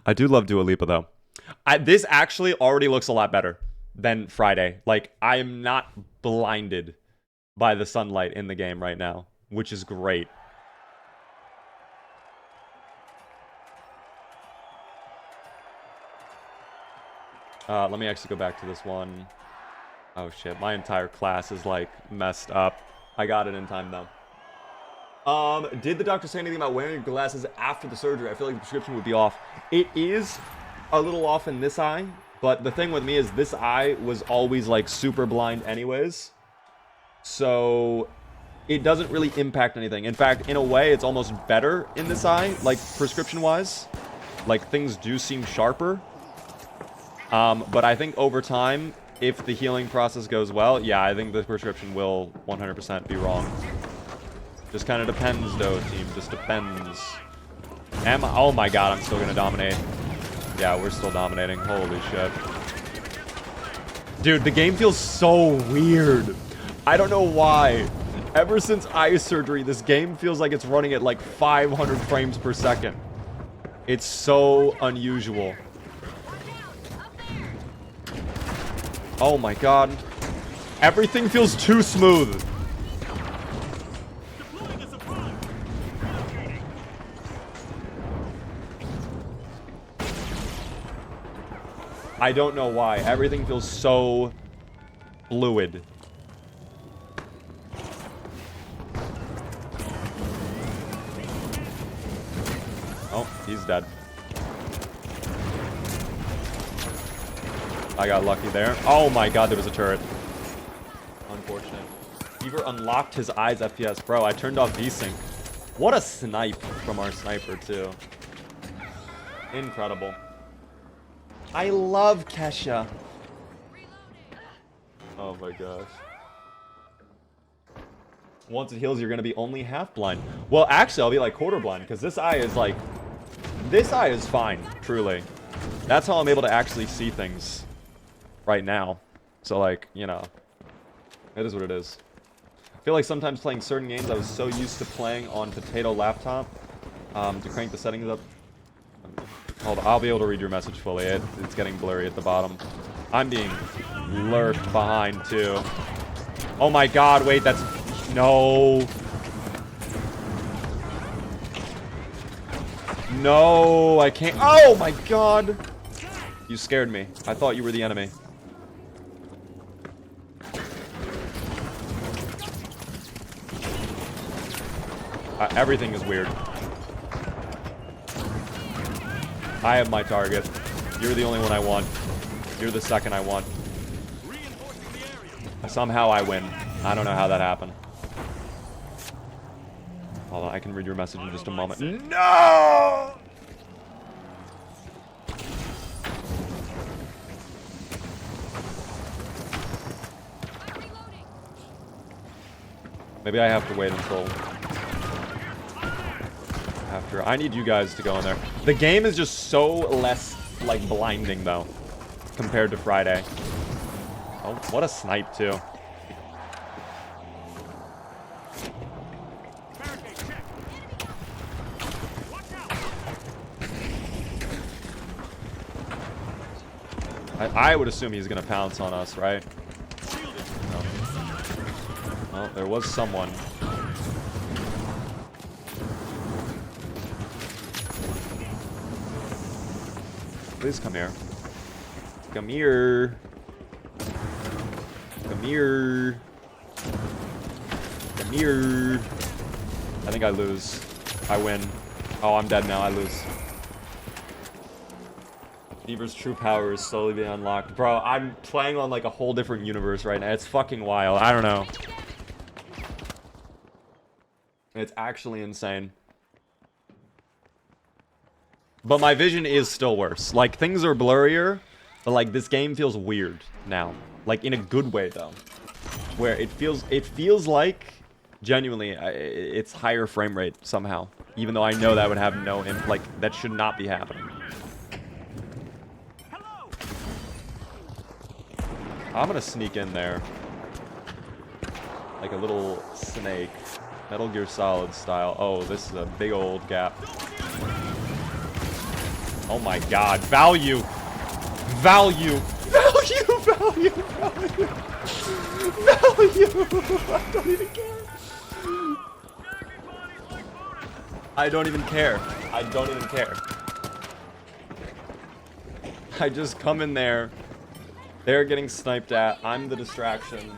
I do love Dua Lipa, though. This actually already looks a lot better than Friday. Like, I am not blinded by the sunlight in the game right now, which is great. Let me actually go back to this one. Oh, shit. My entire class is, like, messed up. I got it in time, though. Did the doctor say anything about wearing glasses after the surgery? I feel like the prescription would be off. It is a little off in this eye, but the thing with me is this eye was always, like, super blind anyways. So it doesn't really impact anything. In fact, in a way, it's almost better in this eye, like, prescription-wise. Like, things do seem sharper. But I think over time, if the healing process goes well, yeah, I think the prescription will 100% be wrong. Just kind of depends, though, team. Just depends. Oh my god, I'm still gonna dominate. Yeah, we're still dominating. Holy shit. Dude, the game feels so weird. I don't know why. Ever since eye surgery, this game feels like it's running at like 500 frames per second. It's so unusual. Oh my god. Everything feels too smooth. I don't know why. Everything feels so fluid. Oh. He's dead. I got lucky there. Oh my god, there was a turret. Unfortunate. Fever unlocked his eyes FPS. Bro, I turned off VSync. What a snipe from our sniper, too. Incredible. I love Kesha. Oh my gosh. Once it heals, you're going to be only half blind. Well, actually, I'll be like quarter blind, because this eye is like... This eye is fine, truly. That's how I'm able to actually see things right now. So, like, you know, it is what it is. I feel like sometimes playing certain games, I was so used to playing on potato laptop to crank the settings up. Hold on, I'll be able to read your message fully. It's getting blurry at the bottom. I'm being lurked behind, too. Oh my god, wait, that's... No. No, I can't... Oh my god! You scared me. I thought you were the enemy. Everything is weird. I have my target. You're the only one I want. You're the second I want. Somehow I win. I don't know how that happened. Hold on, I can read your message in just a moment. No! Maybe I have to wait until... after. I need you guys to go in there. The game is just so less, like, blinding, though, compared to Friday. Oh, what a snipe, too. I would assume he's going to pounce on us, right? No. Well, there was someone. Please come here. Come here. Come here. Come here. I think I lose. I win. Oh, I'm dead now. I lose. Fever's true power is slowly being unlocked. Bro, I'm playing on like a whole different universe right now. It's fucking wild. I don't know. It's actually insane. But my vision is still worse. Like, things are blurrier, but like this game feels weird now. Like in a good way though. Where it feels like genuinely it's higher frame rate somehow. Even though I know that would have no like that should not be happening. I'm gonna sneak in there. Like a little snake. Metal Gear Solid style. Oh, this is a big old gap. Oh my god. Value! Value! Value! Value! Value! Value! I don't even care. I don't even care. I don't even care. I just come in there. They're getting sniped at. I'm the distraction.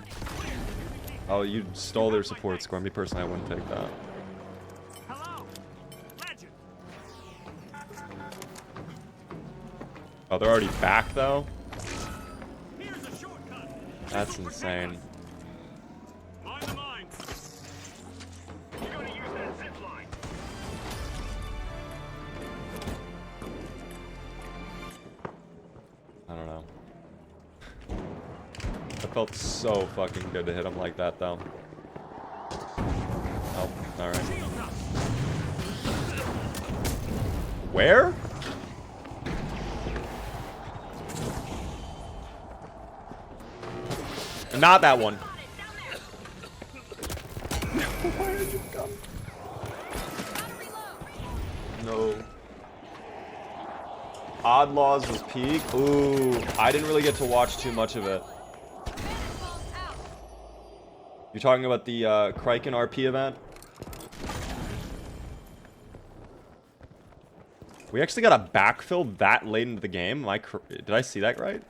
Oh, you stole their support score. Me personally, I wouldn't take that. Oh, they're already back, though? That's insane. I don't know. It felt so fucking good to hit him like that, though. Oh, alright. Where? Not that one. Why did you come? No. Odd Laws was peak. Ooh, I didn't really get to watch too much of it. You're talking about the Kraken RP event? We actually got a backfill that late into the game. Did I see that right?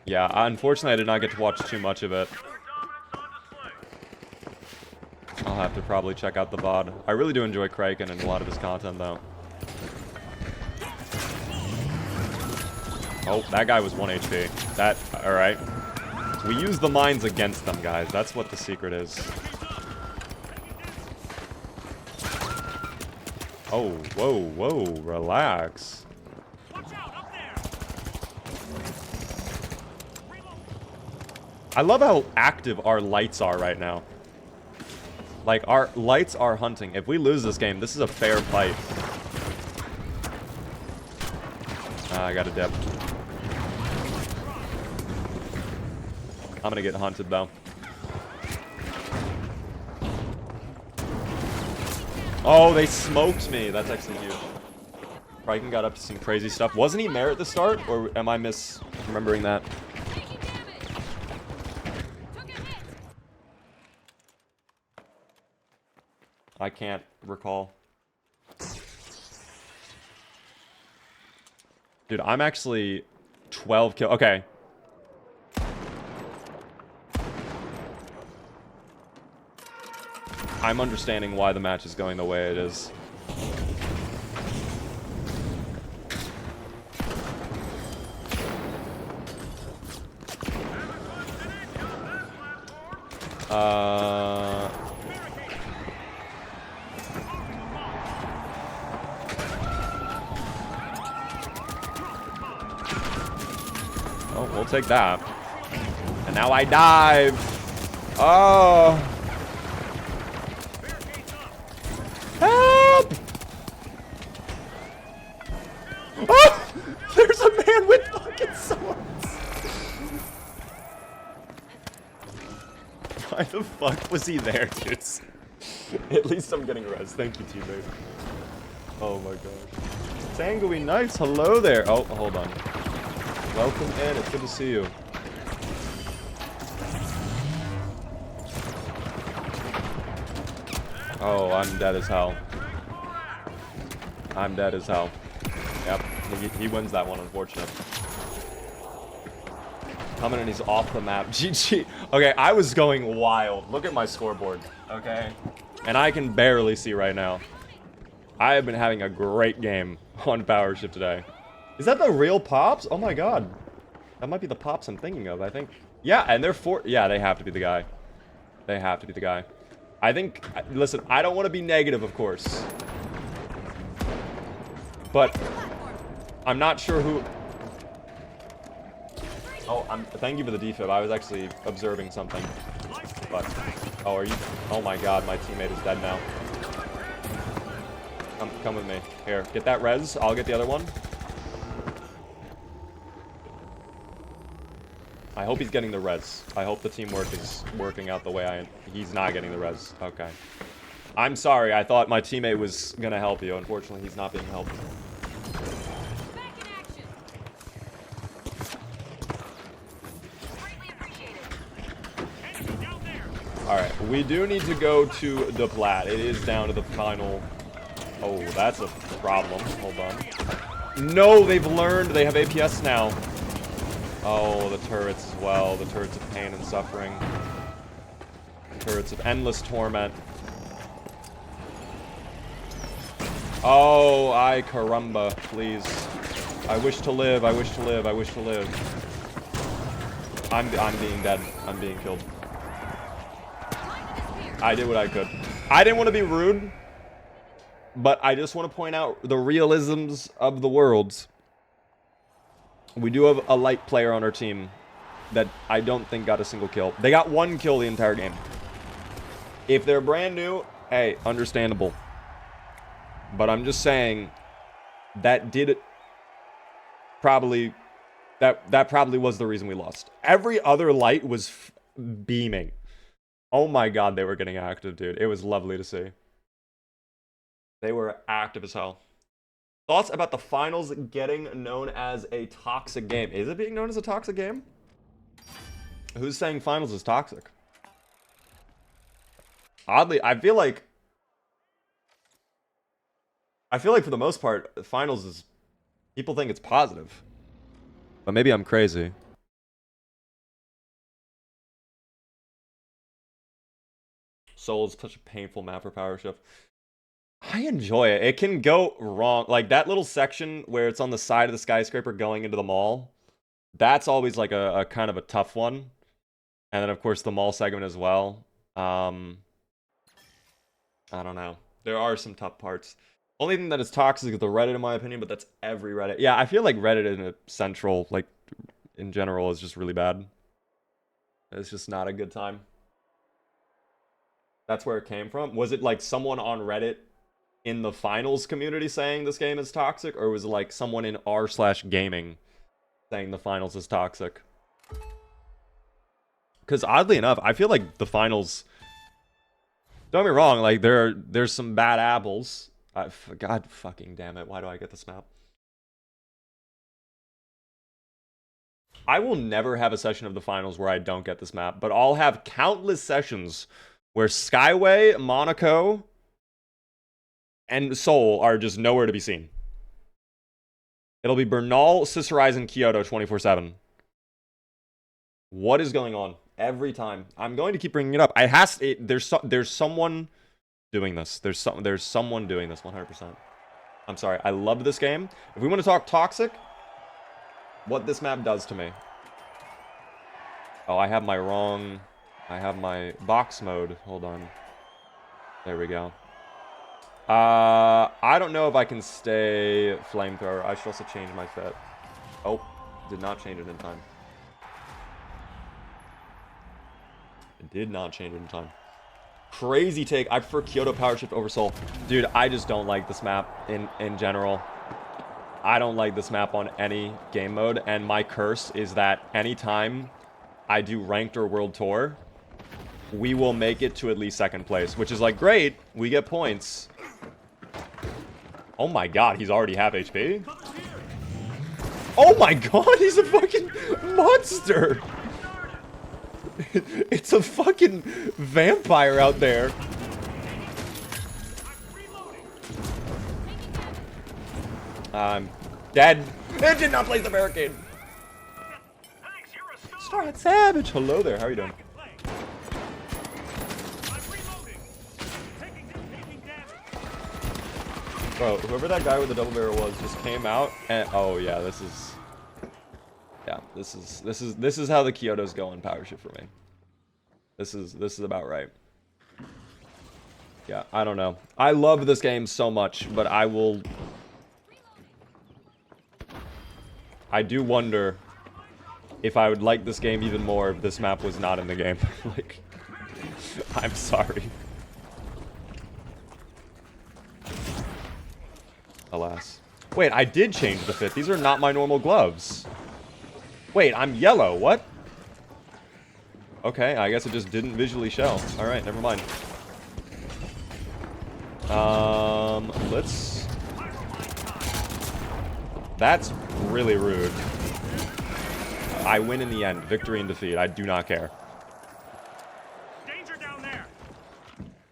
Yeah, unfortunately I did not get to watch too much of it. I'll have to probably check out the VOD. I really do enjoy Kraken and a lot of his content, though. Oh, that guy was 1 HP. That, alright. We use the mines against them, guys. That's what the secret is. Oh, whoa, whoa, relax. I love how active our lights are right now. Like, our lights are hunting. If we lose this game, this is a fair fight. I got a dip. I'm gonna get hunted, though. Oh, they smoked me. That's actually huge. Kraken got up to some crazy stuff. Wasn't he Merit at the start? Or am I misremembering that? I can't recall. Dude, I'm actually 12 kill. Okay. I'm understanding why the match is going the way it is. Oh, we'll take that. And now I dive. Oh. Help! Oh! There's a man with fucking swords. Why the fuck was he there, dudes? At least I'm getting res. Thank you, teammate. Oh my gosh. Sanguine Knights, hello there. Oh, hold on. Welcome in. It's good to see you. Oh, I'm dead as hell. I'm dead as hell. Yep, he wins that one, unfortunate. Coming and he's off the map. GG. Okay, I was going wild. Look at my scoreboard, okay? And I can barely see right now. I have been having a great game on Power Shift today. Is that the real Pops? Oh my god. That might be the Pops I'm thinking of, I think. Yeah, and they're yeah, they have to be the guy. They have to be the guy. I think, listen, I don't want to be negative, of course. But I'm not sure who... Oh, thank you for the defib. I was actually observing something. But, oh, are you... Oh my god, my teammate is dead now. Come with me. Here, get that res. I'll get the other one. I hope he's getting the res. I hope the teamwork is working out the way he's not getting the res. Okay. I'm sorry. I thought my teammate was gonna help you. Unfortunately, he's not being helped. Alright, we do need to go to the plat. It is down to the final... Oh, that's a problem. Hold on. No, they've learned. They have APS now. Oh, the turrets as well. The turrets of pain and suffering. The turrets of endless torment. Oh, ay caramba, please. I wish to live, I wish to live, I wish to live. I'm being dead. I'm being killed. I did what I could. I didn't want to be rude, but I just want to point out the realisms of the worlds. We do have a light player on our team that I don't think got a single kill. They got 1 kill the entire game. If they're brand new, hey, understandable. But I'm just saying that did probably that probably was the reason we lost. Every other light was beaming. Oh my god, they were getting active, dude. It was lovely to see. They were active as hell. Thoughts about the finals getting known as a toxic game? Is it being known as a toxic game? Who's saying finals is toxic? Oddly, I feel like for the most part, finals is... People think it's positive. But maybe I'm crazy. Soul's such a painful map for Power Shift. I enjoy it. It can go wrong. Like, that little section where it's on the side of the skyscraper going into the mall, that's always, like, a kind of a tough one. And then, of course, the mall segment as well. I don't know. There are some tough parts. Only thing that is toxic is the Reddit, in my opinion, but that's every Reddit. Yeah, I feel like Reddit in a central, like, in general, is just really bad. It's just not a good time. That's where it came from. Was it, like, someone on Reddit in the finals community saying this game is toxic, or was it, like, someone in r/gaming saying the finals is toxic? Because oddly enough, I feel like the finals... Don't get me wrong, like, there's some bad apples. God fucking damn it, why do I get this map? I will never have a session of the finals where I don't get this map, but I'll have countless sessions where Skyway, Monaco, and Seoul are just nowhere to be seen. It'll be Bernal, Cicerise, and Kyoto 24/7. What is going on? Every time. I'm going to keep bringing it up. There's someone doing this. There's someone doing this 100%. I'm sorry. I love this game. If we want to talk toxic, what this map does to me. Oh, I have my box mode. Hold on. There we go. I don't know if I can stay flamethrower. I should also change my fit. Oh, did not change it in time. Did not change it in time. Crazy take. I prefer Kyoto Power Shift over Seoul. Dude, I just don't like this map in general. I don't like this map on any game mode, and my curse is that anytime I do ranked or world tour, we will make it to at least second place, which is like great. We get points. Oh my god, he's already half HP. Oh my god, he's a fucking monster. It's a fucking vampire out there. I'm dead. It did not place the barricade. Starhead Savage. Hello there. How are you doing? Bro, whoever that guy with the double barrel was just came out and oh yeah, this is how the Kyoto's go in Power Shift for me. This is about right. Yeah, I don't know. I love this game so much, but I do wonder if I would like this game even more if this map was not in the game. Like, I'm sorry. Alas. Wait, I did change the fit. These are not my normal gloves. Wait, I'm yellow. What? Okay, I guess it just didn't visually show. Alright, never mind. Let's... That's really rude. I win in the end. Victory and defeat. I do not care. Danger down there.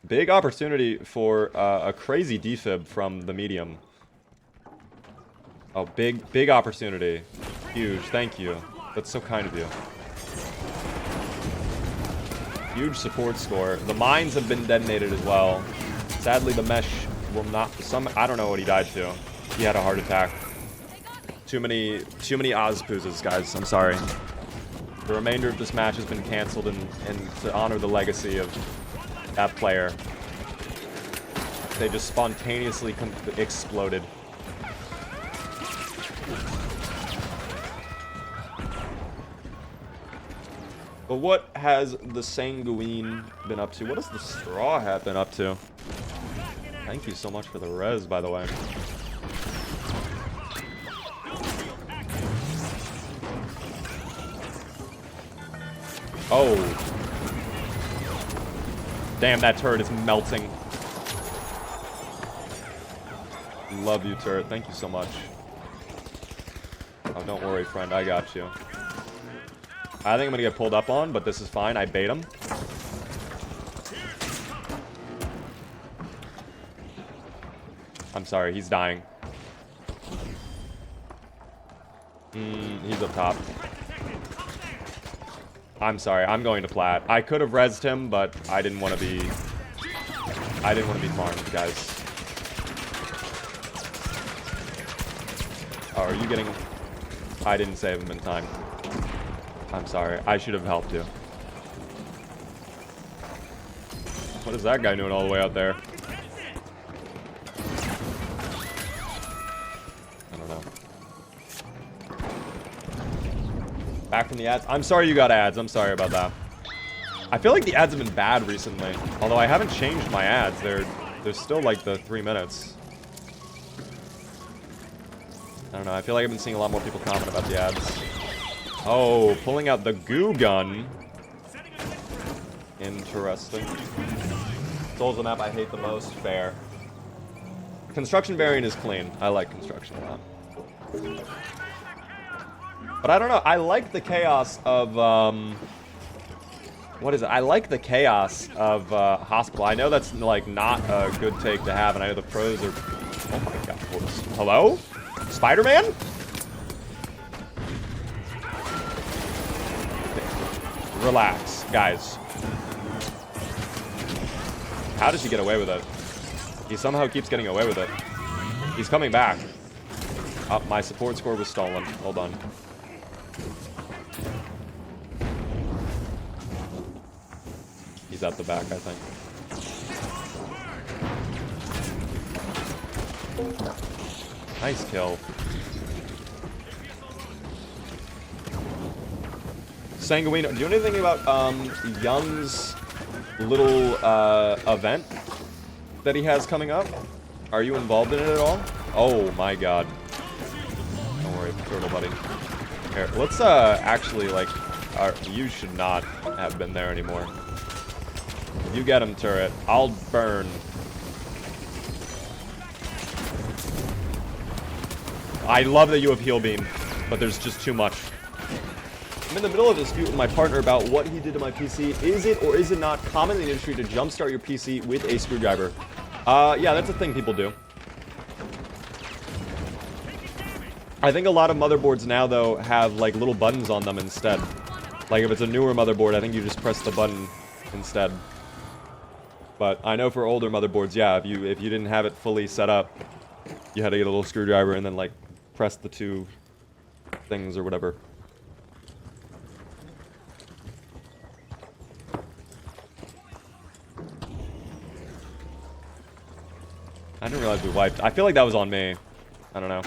Big opportunity for a crazy defib from the medium. Oh, big opportunity. Huge. Thank you. That's so kind of you. Huge support score. The mines have been detonated as well. Sadly, the mesh will not... I don't know what he died to. He had a heart attack. Too many Ozpoozes, guys. I'm sorry. The remainder of this match has been canceled and to honor the legacy of that player. They just spontaneously exploded. But what has the Sanguine been up to? What has the Straw Hat been up to? Thank you so much for the res, by the way. Oh. Damn, that turret is melting. Love you, turret. Thank you so much. Oh, don't worry, friend. I got you. I think I'm gonna get pulled up on, but this is fine. I bait him. I'm sorry, he's dying. He's up top. I'm sorry, I'm going to plat. I could have rezzed him, but I didn't want to be I didn't want to be farmed, guys. Oh, are you getting... I didn't save him in time. I'm sorry. I should have helped you. What is that guy doing all the way out there? I don't know. Back from the ads. I'm sorry you got ads. I'm sorry about that. I feel like the ads have been bad recently. Although I haven't changed my ads. They're still like the 3 minutes. I don't know. I feel like I've been seeing a lot more people comment about the ads. Oh, pulling out the goo gun. Interesting. Souls the map I hate the most. Fair. Construction variant is clean. I like construction a lot. But I don't know. I like the chaos of, what is it? I like the chaos of hospital. I know that's like not a good take to have, and I know the pros are... Oh my god. Hello? Spider-Man? Relax, guys. How does he get away with it? He somehow keeps getting away with it. He's coming back. Oh, my support score was stolen. Hold on. He's at the back, I think. Nice kill. Sanguino, do you know anything about Young's little event that he has coming up? Are you involved in it at all? Oh my god. Don't worry, turtle buddy. Here, let's actually like, you should not have been there anymore. You get him, turret. I'll burn. I love that you have heal beam, but there's just too much. I'm in the middle of a dispute with my partner about what he did to my PC. Is it or is it not common in the industry to jumpstart your PC with a screwdriver? Yeah, that's a thing people do. I think a lot of motherboards now, though, have, like, little buttons on them instead. Like, if it's a newer motherboard, I think you just press the button instead. But I know for older motherboards, yeah, if you didn't have it fully set up, you had to get a little screwdriver and then, like, press the two things or whatever. I didn't realize we wiped. I feel like that was on me. I don't know.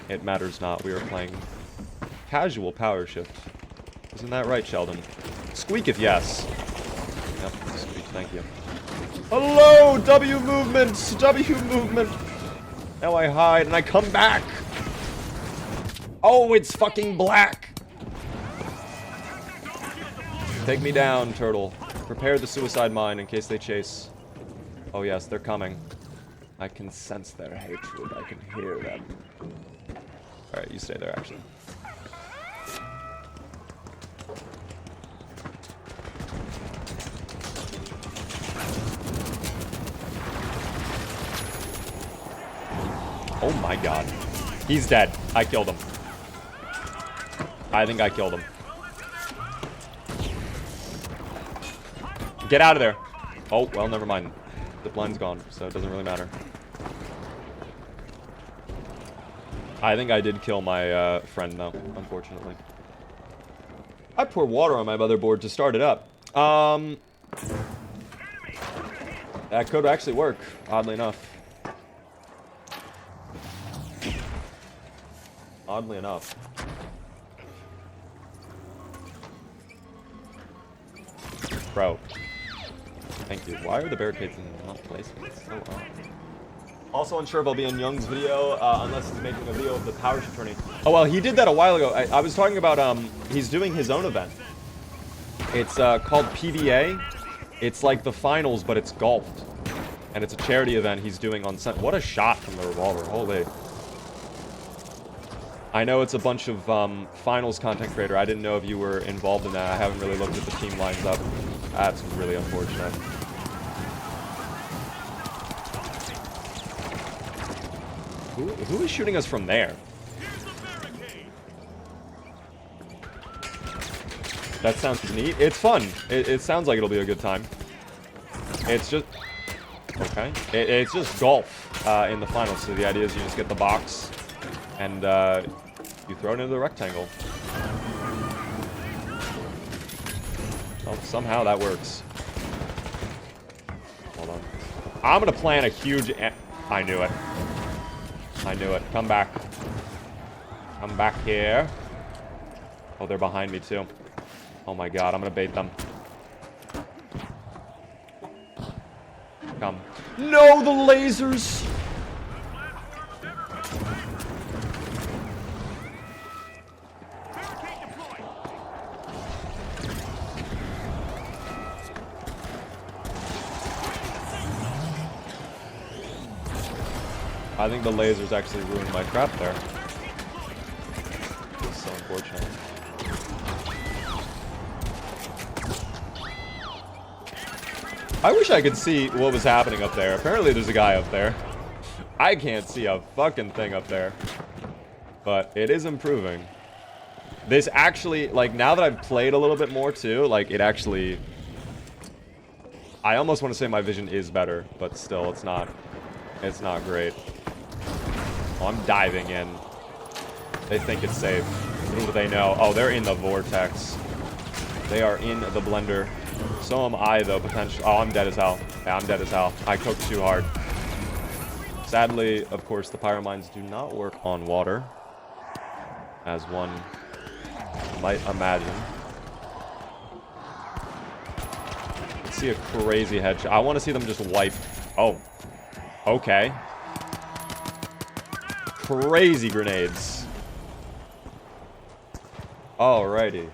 It matters not. We were playing casual power shift. Isn't that right, Sheldon? Squeak if yes. Yep, squeak, thank you. Hello, W movement! W movement! Now I hide and I come back! Oh, it's fucking black! Take me down, turtle. Prepare the suicide mine in case they chase. Oh yes, they're coming. I can sense their hatred. I can hear them. Alright, you stay there, actually. Oh my god. He's dead. I killed him. I think I killed him. Get out of there. Oh, well, never mind. The blind's gone, so it doesn't really matter. I think I did kill my friend, though, unfortunately. I pour water on my motherboard to start it up. That could actually work, oddly enough. Oddly enough. Bro. Thank you. Why are the barricades not placed? It's so odd. Also unsure if I'll be in Young's video, unless he's making a video of the power shift tourney. Oh, well, he did that a while ago. I was talking about, he's doing his own event. It's, called PDA. It's like the finals, but it's golfed. And it's a charity event he's doing on Sunday. What a shot from the revolver. Holy. I know it's a bunch of, finals content creator. I didn't know if you were involved in that. I haven't really looked at the team lines up. That's really unfortunate. Who is shooting us from there? That sounds neat. It's fun. It sounds like it'll be a good time. It's just... Okay. It's just golf in the finals. So the idea is you just get the box and you throw it into the rectangle. Well, somehow that works. Hold on. I'm going to plan a huge... I knew it. I knew it. Come back. Come back here. Oh, they're behind me too. Oh my god, I'm going to bait them. Come. No, the lasers! I think the lasers actually ruined my trap there. It's so unfortunate. I wish I could see what was happening up there. Apparently there's a guy up there. I can't see a fucking thing up there. But it is improving. This actually, like, now that I've played a little bit more too, like, it actually... I almost want to say my vision is better, but still, it's not. It's not great. Oh, I'm diving in. They think it's safe. Little do they know. Oh, they're in the vortex. They are in the blender. So am I, though, potentially. Oh, I'm dead as hell. Yeah, I'm dead as hell. I cooked too hard. Sadly, of course, the pyromines do not work on water, as one might imagine. Let's see a crazy headshot. I want to see them just wipe. Oh. Okay. Crazy grenades. Alrighty.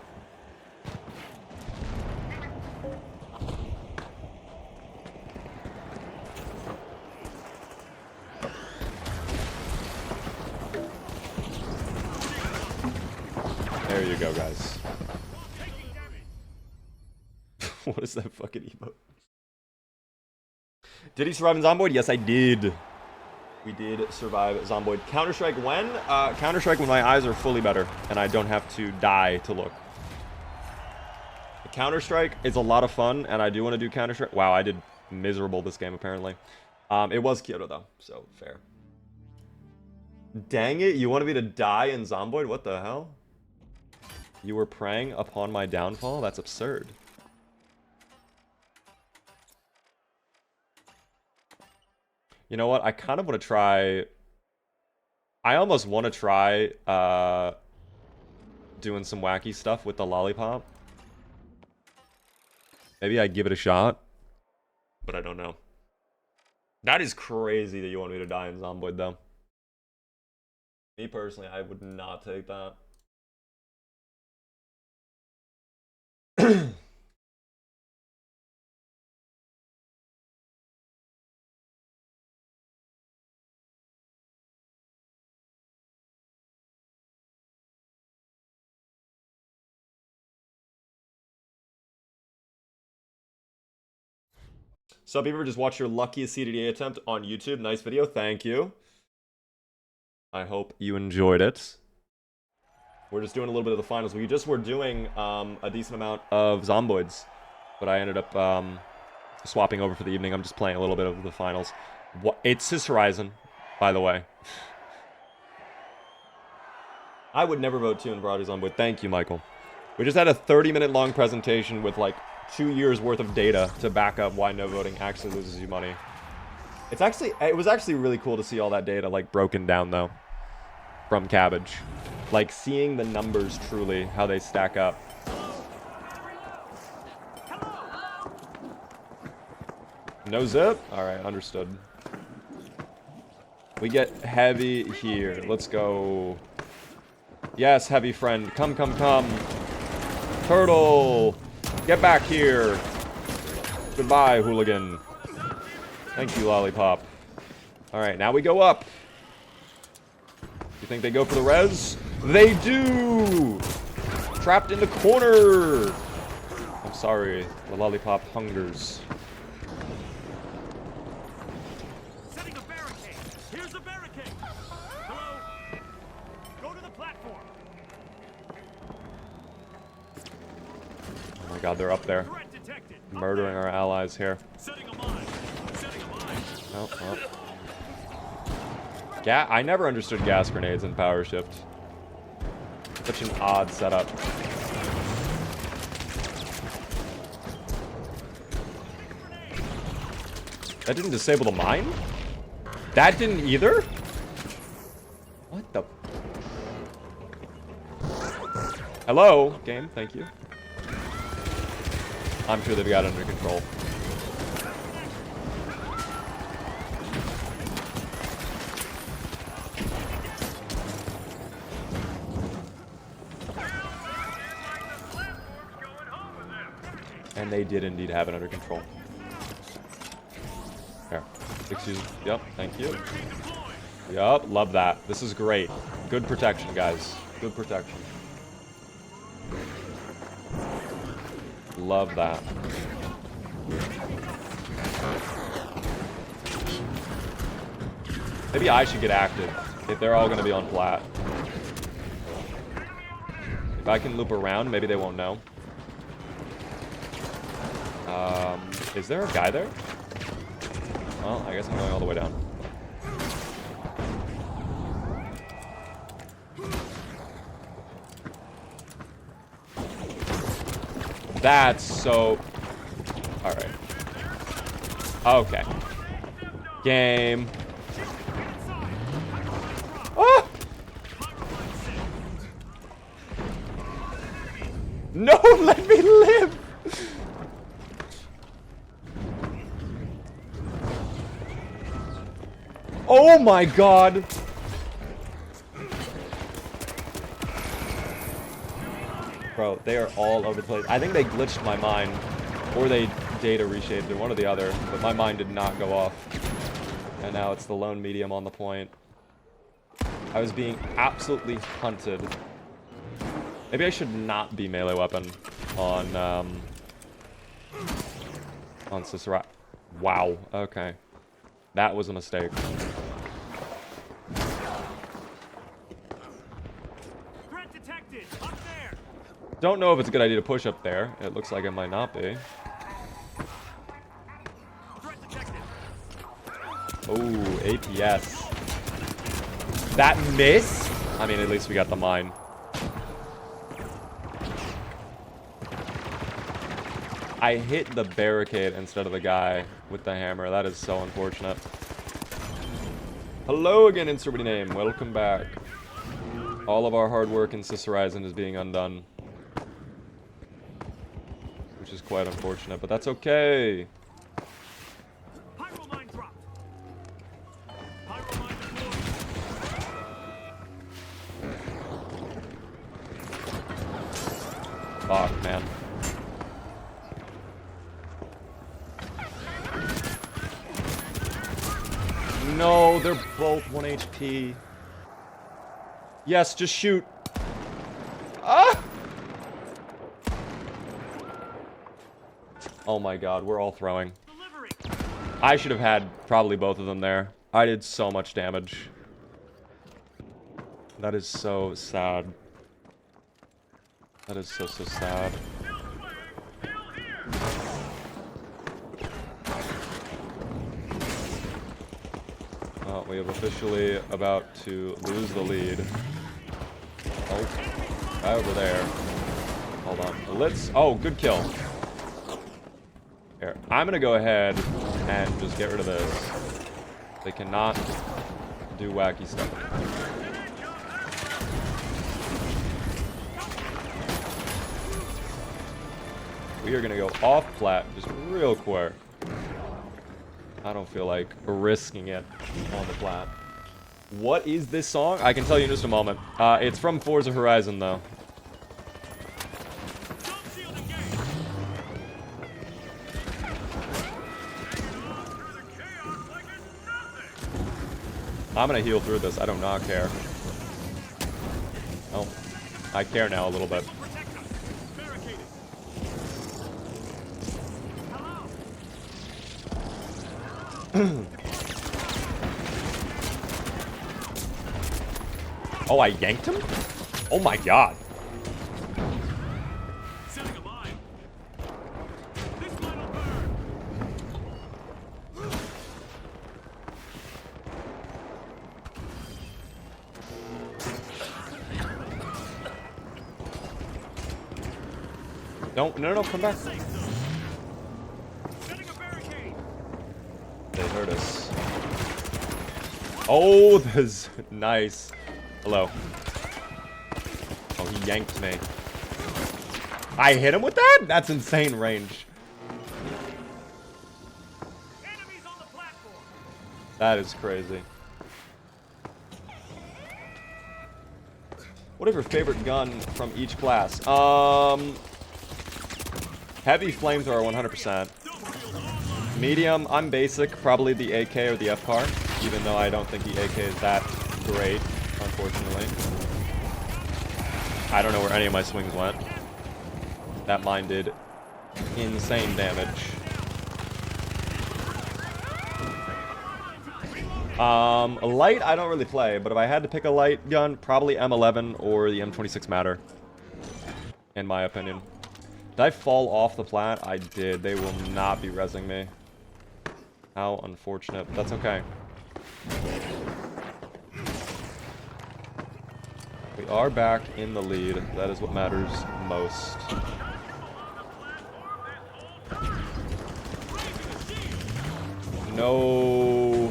There you go, guys. What is that fucking emote? Did he survive in Zomboid? Yes, I did. We did survive Zomboid. Counter-Strike when? Counter-Strike when my eyes are fully better and I don't have to die to look. Counter-Strike is a lot of fun and I do want to do Counter-Strike. Wow, I did miserable this game apparently. It was Kyoto though, so fair. Dang it, you wanted me to die in Zomboid? What the hell? You were preying upon my downfall? That's absurd. You know what? I kind of want to try... I almost want to try doing some wacky stuff with the lollipop. Maybe I give it a shot. But I don't know. That is crazy that you want me to die in Zomboid, though. Me personally, I would not take that. So, Beaver, just watched your luckiest CDDA attempt on YouTube. Nice video. Thank you. I hope you enjoyed it. We're just doing a little bit of the finals. We just were doing a decent amount of Zomboids, but I ended up swapping over for the evening. I'm just playing a little bit of the finals. It's his Horizon, by the way. I would never vote 2 in Broadway Zomboid. Thank you, Michael. We just had a 30-minute long presentation with like 2 years worth of data to back up why no voting actually loses you money. It was actually really cool to see all that data like broken down though from Cabbage. Like seeing the numbers truly, how they stack up. No zip? Alright, understood. We get heavy here. Let's go. Yes, heavy friend. Come, come, come. Turtle! Get back here. Goodbye, hooligan. Thank you, lollipop. Alright, now we go up. You think they go for the res? They do! Trapped in the corner! I'm sorry, the lollipop hungers. Setting a barricade. Here's a barricade. Hello? Go to the platform. Oh my god, they're up there. Threat detected. Murdering our allies here. Setting a mine. Setting a mine. Oh, oh. I never understood gas grenades in Power Shift. Such an odd setup. That didn't disable the mine? That didn't either? What the? Hello, game. Thank you. I'm sure they've got it under control. And they did indeed have it under control. Here. Excuse me. Yep, thank you. Yep, love that. This is great. Good protection, guys. Good protection. Love that. Maybe I should get active if they're all going to be on flat. If I can loop around, maybe they won't know. Is there a guy there? Well, I guess I'm going all the way down. That's so... Alright. Okay. Game. Ah! No, let me live! Oh my god! Bro, they are all over the place. I think they glitched my mine. Or they data reshaped it, one or the other. But my mine did not go off. And now it's the lone medium on the point. I was being absolutely hunted. Maybe I should not be melee weapon on Cicero. Wow, okay. That was a mistake. Threat detected. Up there. Don't know if it's a good idea to push up there. It looks like it might not be. Threat detected. Oh, APS. That miss? I mean, at least we got the mine. I hit the barricade instead of the guy with the hammer. That is so unfortunate. Hello again, Insertity Name. Welcome back. All of our hard work in Cicerizon is being undone. Which is quite unfortunate, but that's okay. Pyro mine dropped. Pyro mine deployed. Fuck, man. No, they're both 1 HP. Yes, just shoot. Ah! Oh my god, we're all throwing. Delivery. I should have had probably both of them there. I did so much damage. That is so sad. That is so sad. Oh, we have officially about to lose the lead. Oh, guy over there. Hold on. Let's... Oh, good kill. Here, I'm gonna go ahead and just get rid of this. They cannot do wacky stuff. We are gonna go off plat just real quick. I don't feel like risking it on the plat. What is this song? I can tell you in just a moment. It's from Forza Horizon, though. I'm gonna heal through this. I do not care. Oh, I care now a little bit. Oh, I yanked him? Oh my god. Setting a mine. This mine will burn. No, come back. Safe zone. Setting a barricade. They heard us. Oh, this nice. Hello. Oh, he yanked me. I hit him with that? That's insane range. Enemies on the platform. That is crazy. What is your favorite gun from each class? Heavy flamethrower 100%. Medium, I'm basic, probably the AK or the FCAR, even though I don't think the AK is that great, unfortunately. I don't know where any of my swings went. That mine did insane damage. Light, I don't really play, but if I had to pick a light gun, probably M11 or the M26 Matter, in my opinion. Did I fall off the plat? I did. They will not be rezzing me. How unfortunate, but that's okay. We are back in the lead. That is what matters most. No.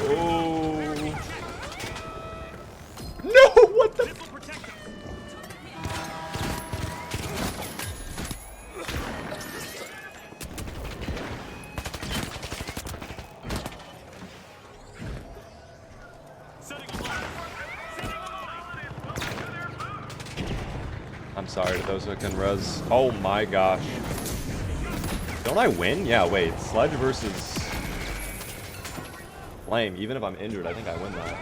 Oh. No, what the? This will protect us. Setting a line. Setting a line. I'm sorry to those who can res. Oh my gosh. Don't I win? Yeah, wait. Sledge versus Flame. Even if I'm injured, I think I win that.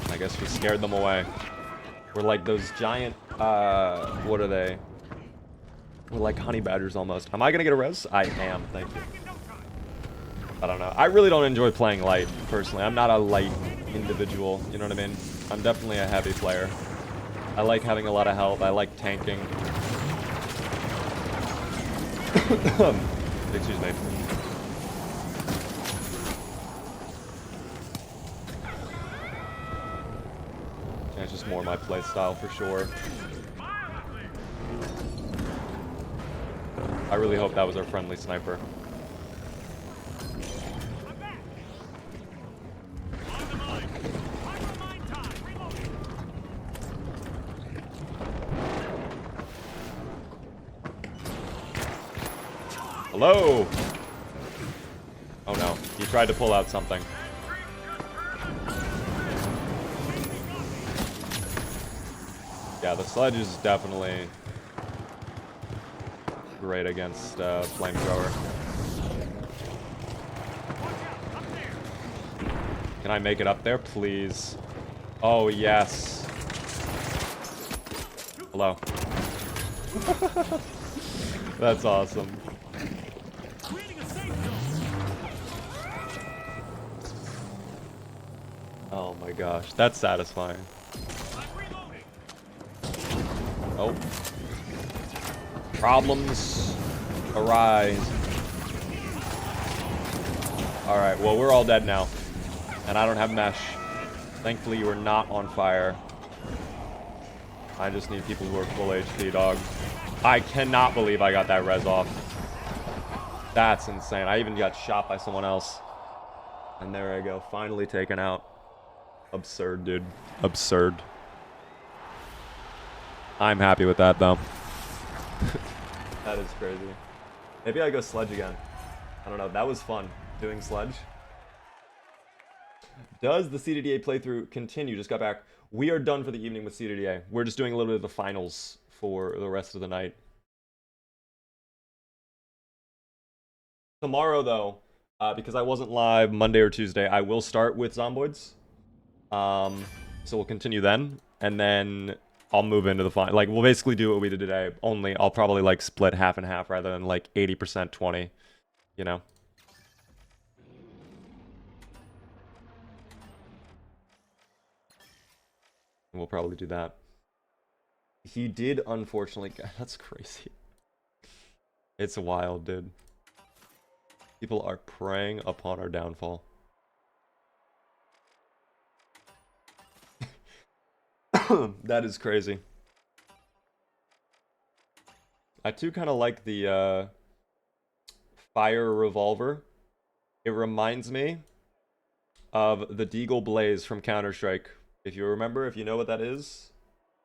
I guess we scared them away. We're like those giant, what are they? We're like honey badgers almost. Am I gonna get a res? I am, thank you. I don't know. I really don't enjoy playing light, personally. I'm not a light individual, you know what I mean? I'm definitely a heavy player. I like having a lot of health. I like tanking. Excuse me. Yeah, it's just more my play style for sure. I really hope that was our friendly sniper. Hello! Oh no, he tried to pull out something. Yeah, the sledge is definitely great against flamethrower. Can I make it up there, please? Oh, yes. Hello. That's awesome. Oh my gosh, that's satisfying. Oh. Problems arise. Alright, well, we're all dead now. And I don't have mesh. Thankfully, you are not on fire. I just need people who are full HP, dog. I cannot believe I got that res off. That's insane. I even got shot by someone else. And there I go. Finally taken out. Absurd, dude. Absurd. I'm happy with that, though. That is crazy. Maybe I go sledge again. I don't know. That was fun, doing sledge. Does the CDDA playthrough continue? Just got back. We are done for the evening with CDDA. We're just doing a little bit of the finals for the rest of the night. Tomorrow, though, because I wasn't live Monday or Tuesday, I will start with Zomboids. So we'll continue then, and then I'll move into the final. Like, we'll basically do what we did today, only I'll probably, like, split half and half rather than, like, 80%, 20, you know? We'll probably do that. He did, unfortunately. That's crazy. It's wild, dude. People are preying upon our downfall. That is crazy. I too kind of like the fire revolver. It reminds me of the Deagle Blaze from Counter-Strike. If you remember, if you know what that is.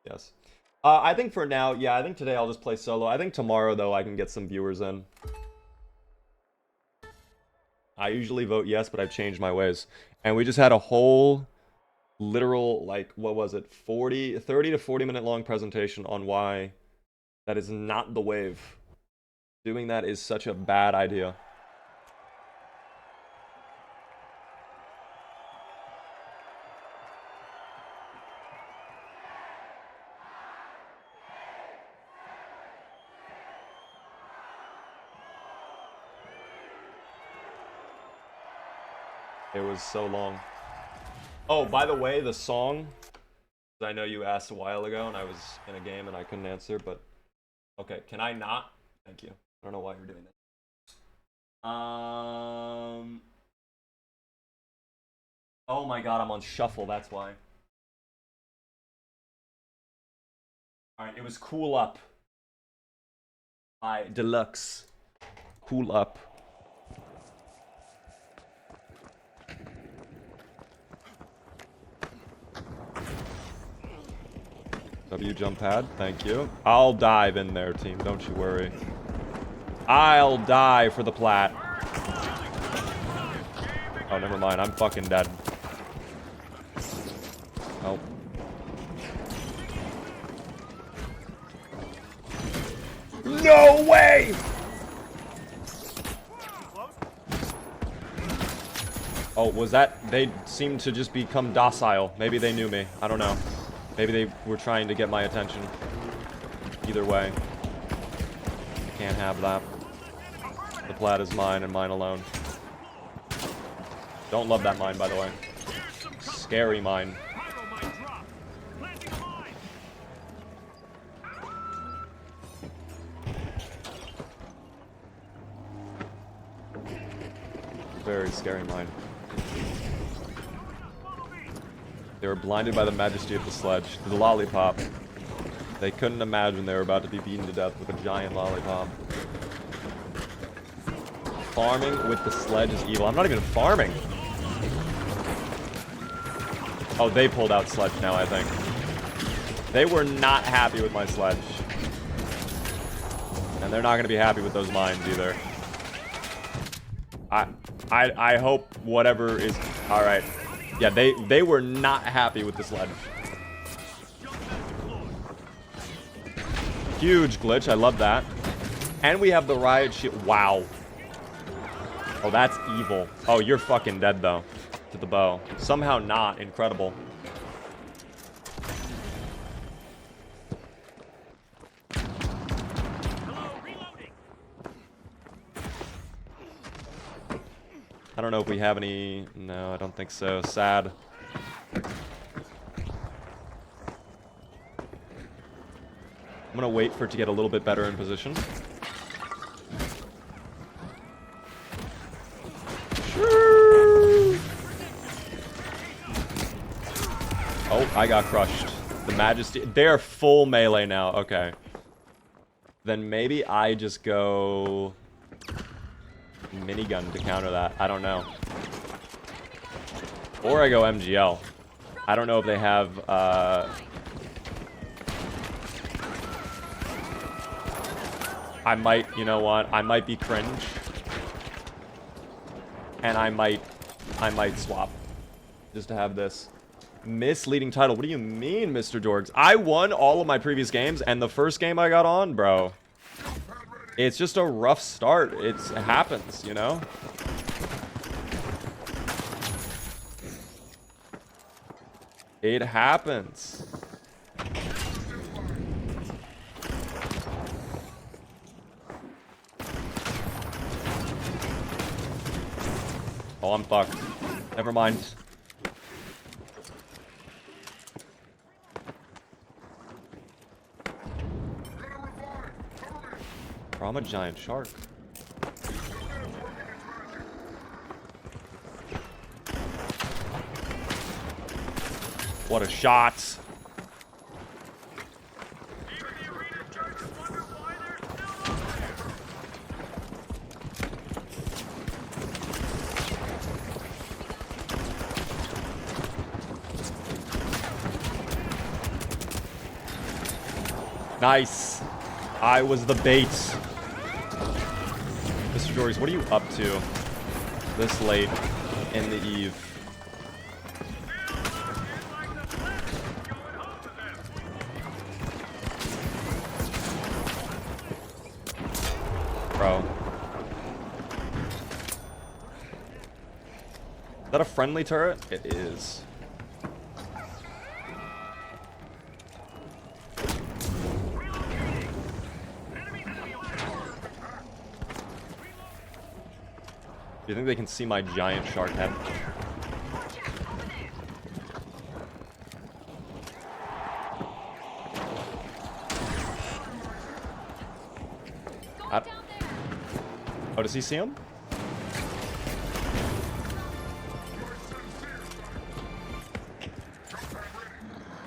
Yes. I think for now, yeah, I think today I'll just play solo. I think tomorrow, though, I can get some viewers in. I usually vote yes, but I've changed my ways. And we just had a whole literal, like, what was it? 30 to 40 minute long presentation on why that is not the wave. Doing that is such a bad idea. It was so long. Oh, by the way, the song, I know you asked a while ago and I was in a game and I couldn't answer, but okay, can I not? Thank you. I don't know why you're doing that. Oh my god, I'm on shuffle, that's why. Alright, it was Cool Up by Deluxe. Cool Up. W jump pad, thank you. I'll dive in there, team, don't you worry. I'll die for the plat. Oh, never mind, I'm fucking dead. Oh. No way! Oh, was that... They seemed to just become docile. Maybe they knew me. I don't know. Maybe they were trying to get my attention. Either way. Can't have that. The plat is mine and mine alone. Don't love that mine, by the way. Scary mine. Very scary mine. They were blinded by the majesty of the sledge. The lollipop. They couldn't imagine they were about to be beaten to death with a giant lollipop. Farming with the sledge is evil. I'm not even farming. Oh, they pulled out sledge now, I think. They were not happy with my sledge. And they're not going to be happy with those mines either. I hope whatever is... Alright. Yeah, they were not happy with the sledge. Huge glitch. I love that. And we have the riot shield. Wow. Oh, that's evil. Oh, you're fucking dead, though. To the bow. Somehow not. Incredible. I don't know if we have any... No, I don't think so. Sad. I'm gonna wait for it to get a little bit better in position. Oh, I got crushed. The majesty... They're full melee now. Okay. Then maybe I just go... minigun to counter that. I don't know. Or I go MGL. I don't know if they have, I might, you know what? I might be cringe. And I might swap. Just to have this. Misleading title. What do you mean, Mr. Dorks? I won all of my previous games, and the first game I got on, bro. It's just a rough start. It happens, you know? It happens. Oh, I'm fucked. Never mind. I'm a giant shark. What a shot. Nice. I was the bait. Mr. Dories, what are you up to this late in the eve? Bro. Is that a friendly turret? It is. Do you think they can see my giant shark head? Oh, does he see him?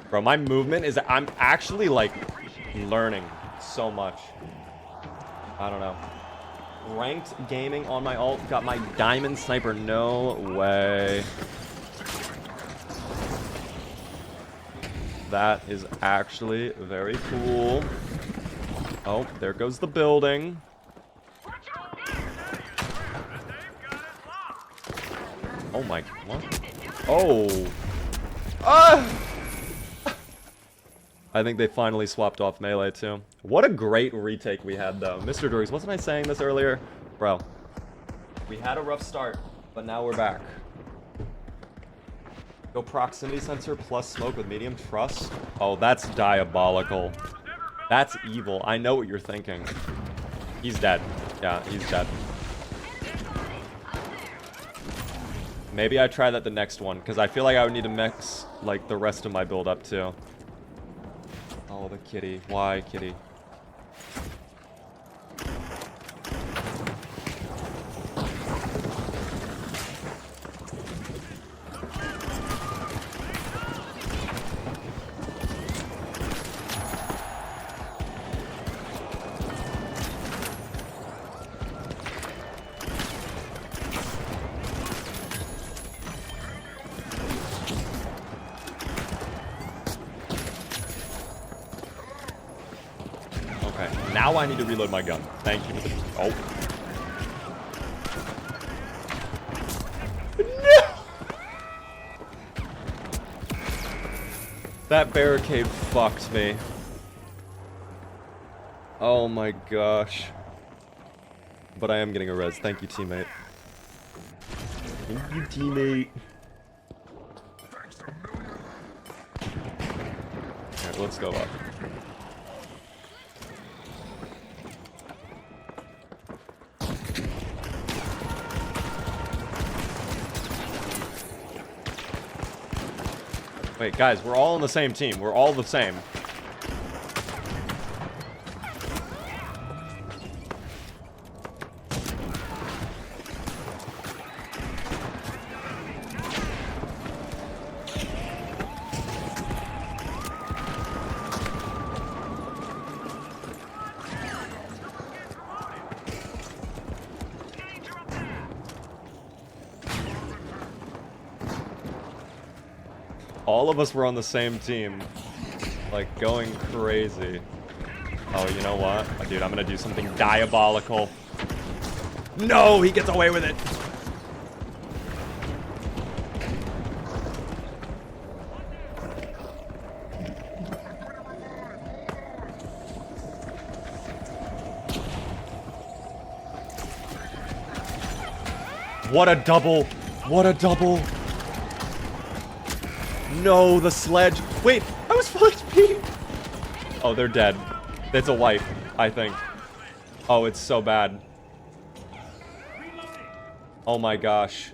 Bro, my movement is... I'm actually, like, learning so much. I don't know. Ranked gaming on my ult. Got my diamond sniper. No way. That is actually very cool. Oh, there goes the building. Oh my... What? Oh. Ah! I think they finally swapped off melee too. What a great retake we had though. Mr. Dories, wasn't I saying this earlier? Bro, we had a rough start, but now we're back. Go proximity sensor plus smoke with medium trust. Oh, that's diabolical. That's evil. I know what you're thinking. He's dead. Yeah, he's dead. Maybe I try that the next one, because I feel like I would need to mix like the rest of my build up too. Oh, the kitty. Why, kitty? Now I need to reload my gun. Thank you. Oh. No! That barricade fucked me. Oh my gosh. But I am getting a res. Thank you, teammate. Thank you, teammate. Alright, let's go up. Wait, guys, we're all on the same team. We're all the same. All of us were on the same team. Like, going crazy. Oh, you know what? Oh, dude, I'm gonna do something diabolical. No, he gets away with it. What a double. What a double. No, the sledge. Wait, I was full HP. Oh, they're dead. It's a wipe, I think. Oh, it's so bad. Oh my gosh.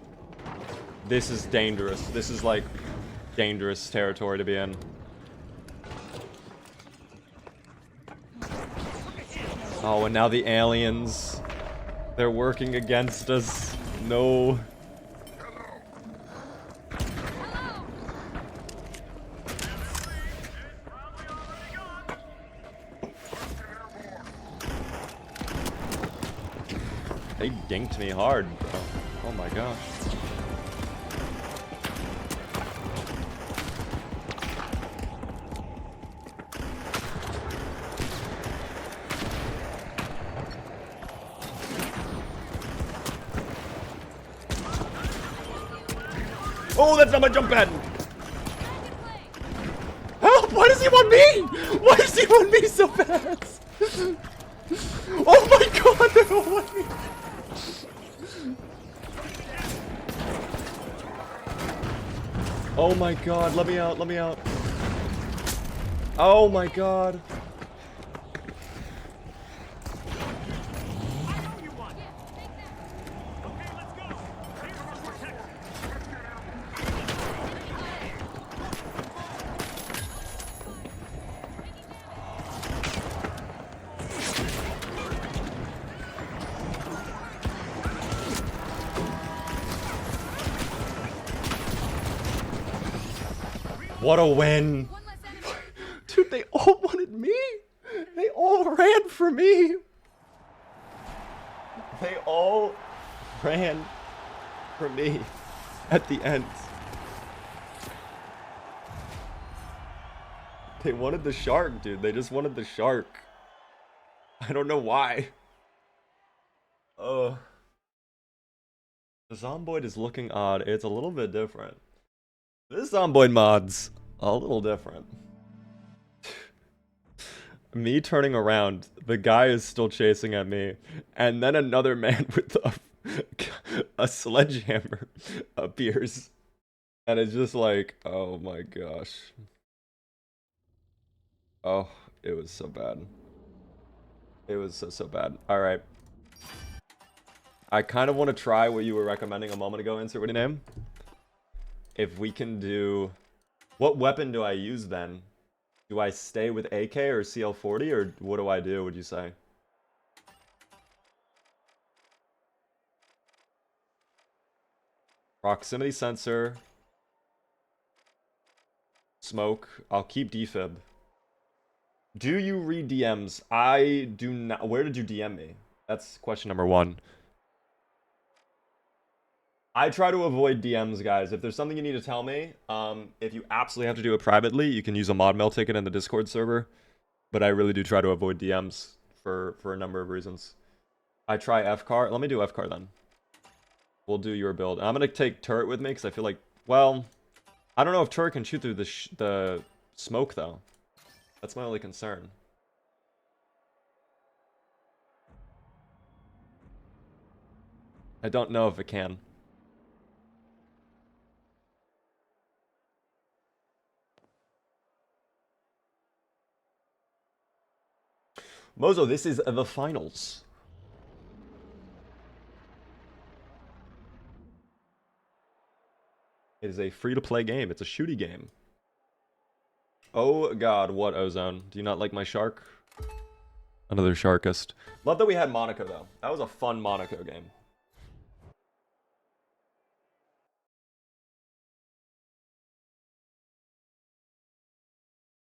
This is dangerous. This is like dangerous territory to be in. Oh, and now the aliens. They're working against us. No. They dinked me hard, bro. Oh my gosh. Oh, that's not my jump pad. Help! Why does he want me? Why does he want me so fast? Oh my god, they don't want me. Oh my god, let me out, let me out. Oh my god. What a win. Dude, they all wanted me. They all ran for me. They all ran for me at the end. They wanted the shark, dude. They just wanted the shark. I don't know why. The Zomboid is looking odd. It's a little bit different. This Zomboid mod's a little different. Me turning around, the guy is still chasing at me, and then another man with a sledgehammer appears, and it's just like, oh my gosh. Oh, it was so bad. It was so bad. Alright. I kind of want to try what you were recommending a moment ago, insert what name. If we can do... What weapon do I use then? Do I stay with AK or CL40, or what do I do, would you say? Proximity sensor. Smoke. I'll keep defib. Do you read DMs? I do not. Where did you DM me? That's question number one. I try to avoid DMs, guys. If there's something you need to tell me, if you absolutely have to do it privately, you can use a mod mail ticket in the Discord server. But I really do try to avoid DMs for a number of reasons. I try FCAR. Let me do FCAR then. We'll do your build. I'm going to take turret with me because I feel like, well, I don't know if turret can shoot through the smoke, though. That's my only concern. I don't know if it can. Mozo, this is the finals. It is a free-to-play game. It's a shooty game. Oh god, what Ozone? Do you not like my shark? Another sharkist. Love that we had Monaco, though. That was a fun Monaco game.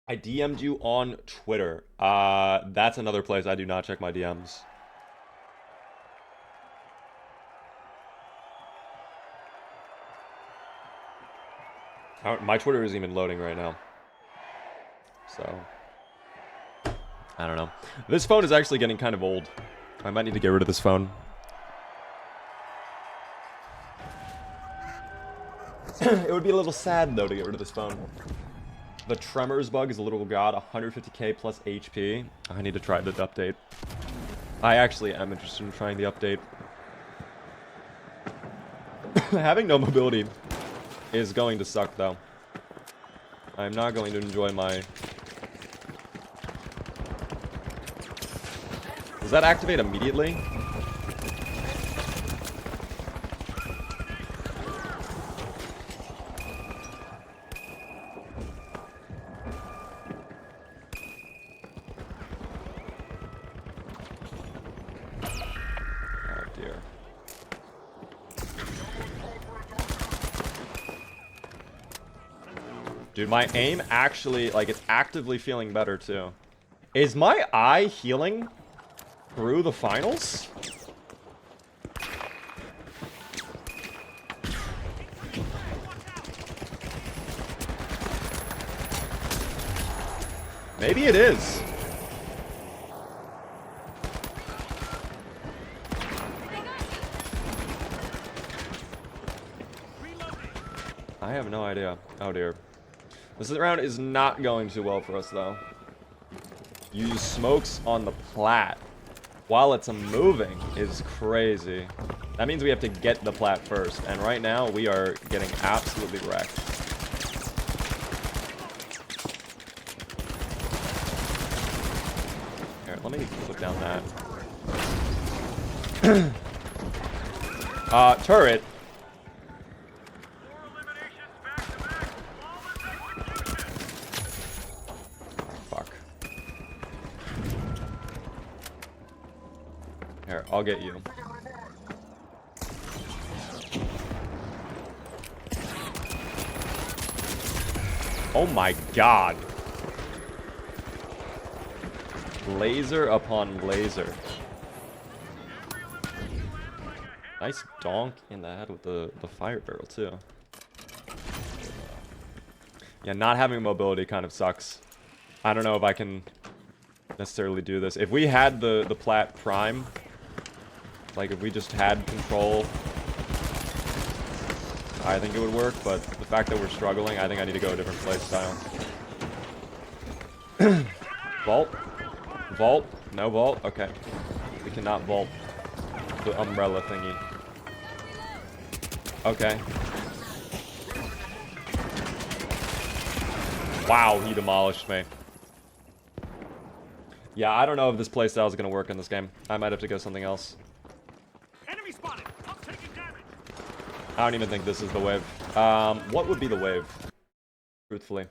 I DM'd you on Twitter. That's another place I do not check my DMs. My Twitter isn't even loading right now. So, I don't know. This phone is actually getting kind of old. I might need to get rid of this phone. It would be a little sad, though, to get rid of this phone. The Tremors bug is a little god, 150k plus HP. I need to try the update. I actually am interested in trying the update. Having no mobility is going to suck, though. I'm not going to enjoy my... Does that activate immediately? Dude, my aim actually, like, it's actively feeling better, too. Is my eye healing through the finals? Maybe it is. have no idea. Oh dear. This round is not going too well for us though. You use smokes on the plat while it's moving is crazy. That means we have to get the plat first, and right now we are getting absolutely wrecked. Here, let me put down that. Turret. Fuck. Here, I'll get you. Oh my god. Laser upon laser. Nice donk in the head with the fire barrel too. Yeah, not having mobility kind of sucks. I don't know if I can necessarily do this. If we had the plat prime, like if we just had control, I think it would work, but the fact that we're struggling, I think I need to go a different play style. Vault? Vault? No vault? Okay. We cannot vault the umbrella thingy. Okay. Wow, he demolished me. Yeah, I don't know if this playstyle is going to work in this game. I might have to go something else. Enemy spotted. I'm taking damage. I don't even think this is the wave. What would be the wave? Truthfully.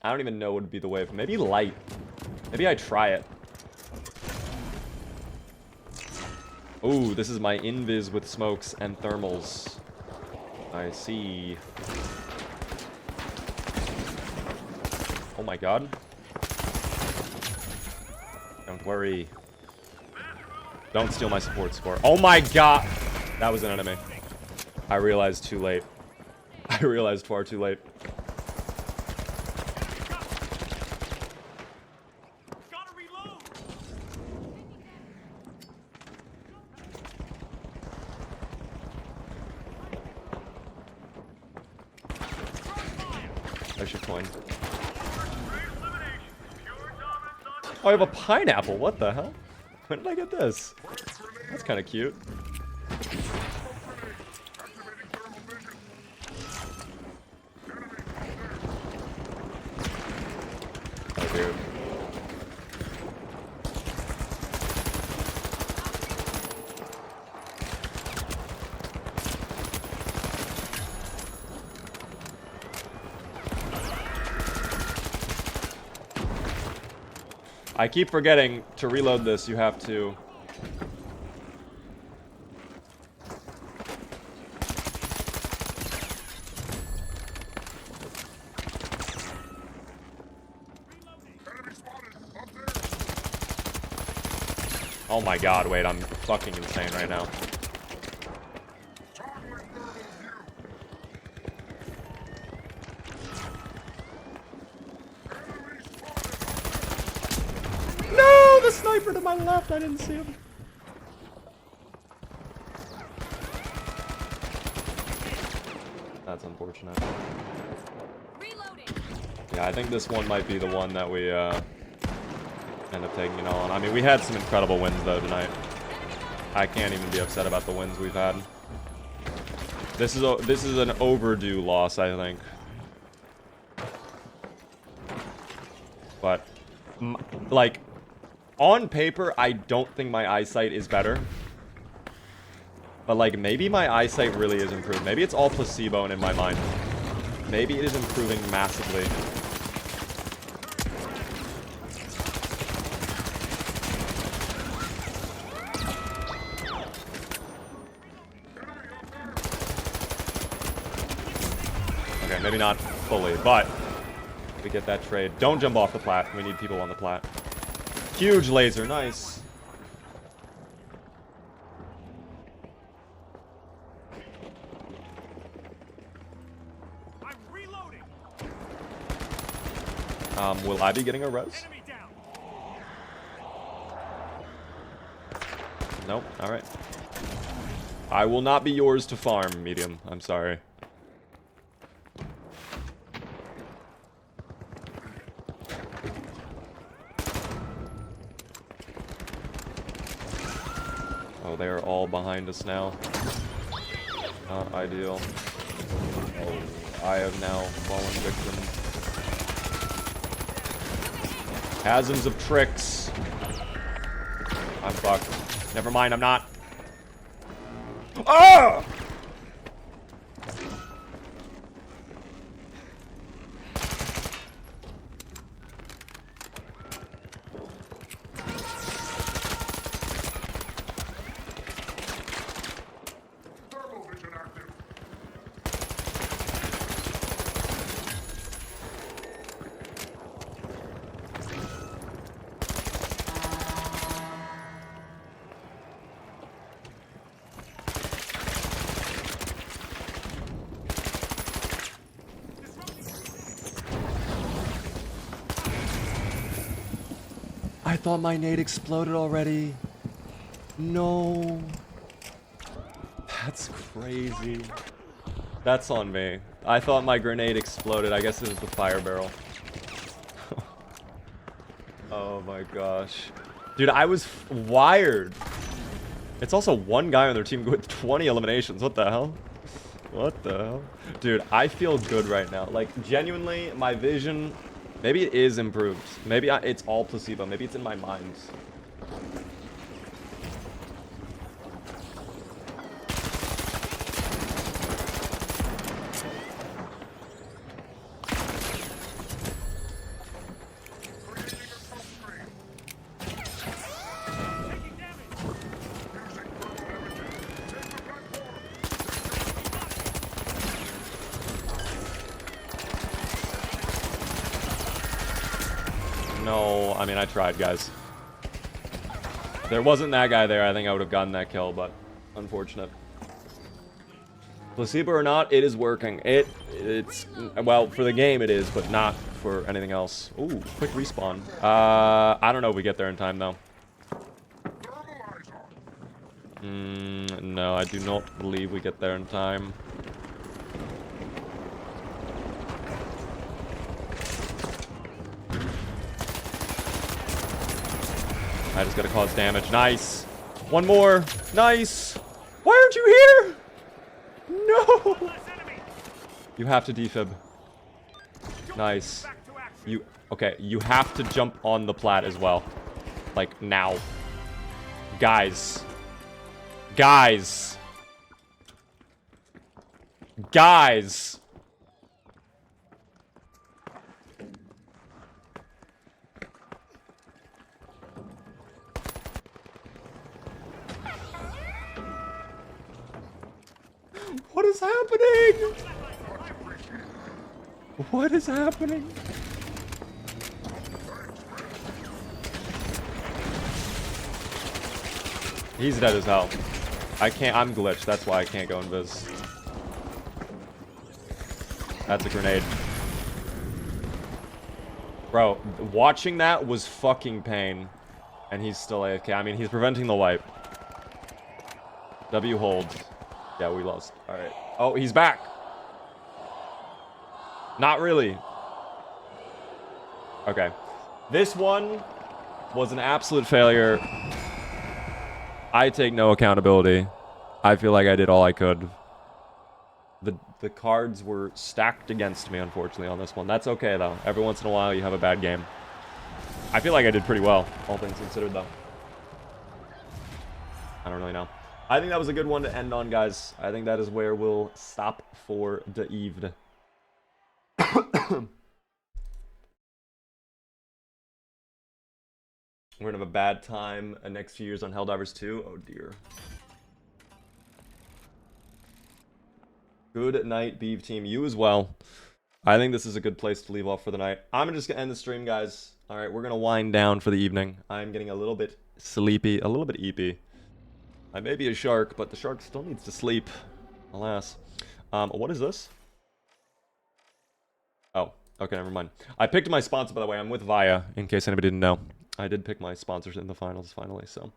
I don't even know what would be the wave. Maybe light. Maybe I try it. Ooh, this is my invis with smokes and thermals. I see. Oh my god. Don't worry. Don't steal my support score. Oh my god! That was an enemy. I realized too late. I realized far too late. Gotta reload. I should coin. Oh, I have a pineapple. What the hell? When did I get this? That's kind of cute. Oh, dude. I keep forgetting to reload this. You have to. Oh my god, wait, I'm fucking insane right now. No, the sniper to my left, I didn't see him. That's unfortunate. Reloading. Yeah, I think this one might be the one that we end up taking it all on. I mean, we had some incredible wins though tonight. I can't even be upset about the wins we've had. This is an overdue loss, I think. But like on paper, I don't think my eyesight is better. But like maybe my eyesight really is improved. Maybe it's all placebo and in my mind. Maybe it is improving massively. Okay, maybe not fully, but we get that trade. Don't jump off the plat. We need people on the plat. Huge laser, nice. I'm reloading. Will I be getting a res? Enemy down. Nope. All right. I will not be yours to farm, medium. I'm sorry. Oh, they are all behind us now. Not ideal. Oh, I have now fallen victim. Chasms of tricks. I'm fucked. Never mind, I'm not. Ah! I thought my nade exploded already. No. That's crazy. That's on me. I thought my grenade exploded. I guess it was the fire barrel. Oh my gosh. Dude, I was wired. It's also one guy on their team with 20 eliminations. What the hell? What the hell? Dude, I feel good right now. Like, genuinely, my vision... Maybe it is improved. Maybe it's all placebo. Maybe it's in my mind. No, I mean, I tried, guys. If there wasn't that guy there, I think I would have gotten that kill, but unfortunate. Placebo or not, it is working. It's well, for the game it is, but not for anything else. Ooh, quick respawn. I don't know if we get there in time, though. No, I do not believe we get there in time. I just gotta cause damage. Nice. One more. Nice. Why aren't you here? No. You have to defib. Nice. Okay, you have to jump on the plat as well. Like, now. Guys. Guys. Guys. What is happening? What is happening? He's dead as hell. I can't, I'm glitched. That's why I can't go invis. That's a grenade. Bro, watching that was fucking pain. And he's still AFK. I mean, he's preventing the wipe. W hold. Yeah, we lost. Alright. Oh, he's back. Not really. Okay. This one was an absolute failure. I take no accountability. I feel like I did all I could. The cards were stacked against me, unfortunately, on this one. That's okay, though. Every once in a while, you have a bad game. I feel like I did pretty well, all things considered, though. I don't really know. I think that was a good one to end on, guys. I think that is where we'll stop for the evening. We're gonna have a bad time next few years on Helldivers 2. Oh dear. Good night, Beeve team. You as well. I think this is a good place to leave off for the night. I'm just gonna end the stream, guys. All right, we're gonna wind down for the evening. I'm getting a little bit sleepy, a little bit eepy. I may be a shark, but the shark still needs to sleep. Alas. What is this? Oh, okay, never mind. I picked my sponsor, by the way. I'm with Via, in case anybody didn't know. I did pick my sponsors in the finals, finally, so.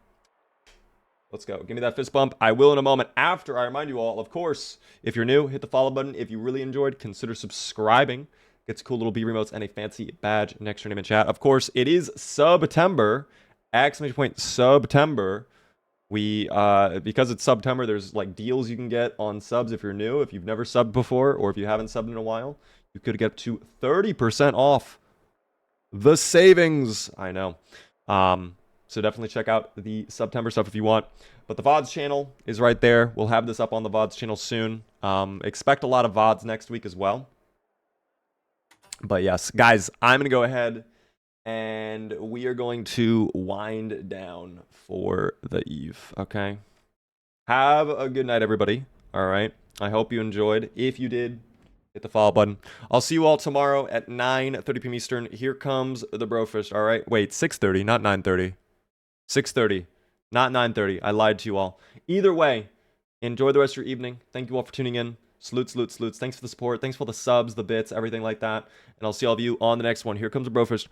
Let's go. Give me that fist bump. I will in a moment. After I remind you all, of course, if you're new, hit the follow button. If you really enjoyed, consider subscribing. Gets cool little B remotes and a fancy badge next to your name in chat. Of course, it is September. Exclamation point September. We because it's September, there's like deals you can get on subs if you're new. If you've never subbed before, or if you haven't subbed in a while, you could get up to 30% off the savings. I know. So definitely check out the September stuff if you want. But the VODs channel is right there. We'll have this up on the VODs channel soon. Expect a lot of VODs next week as well. But yes, guys, I'm going to go ahead and we are going to wind down for the eve, okay? Have a good night, everybody. All right. I hope you enjoyed. If you did, hit the follow button. I'll see you all tomorrow at 9:30 p.m. Eastern. Here comes the Brofish. All right. Wait, 6:30, not 9:30. 6:30, not 9:30. I lied to you all. Either way, enjoy the rest of your evening. Thank you all for tuning in. Salute, salute, salutes. Thanks for the support. Thanks for the subs, the bits, everything like that. And I'll see all of you on the next one. Here comes the Brofish.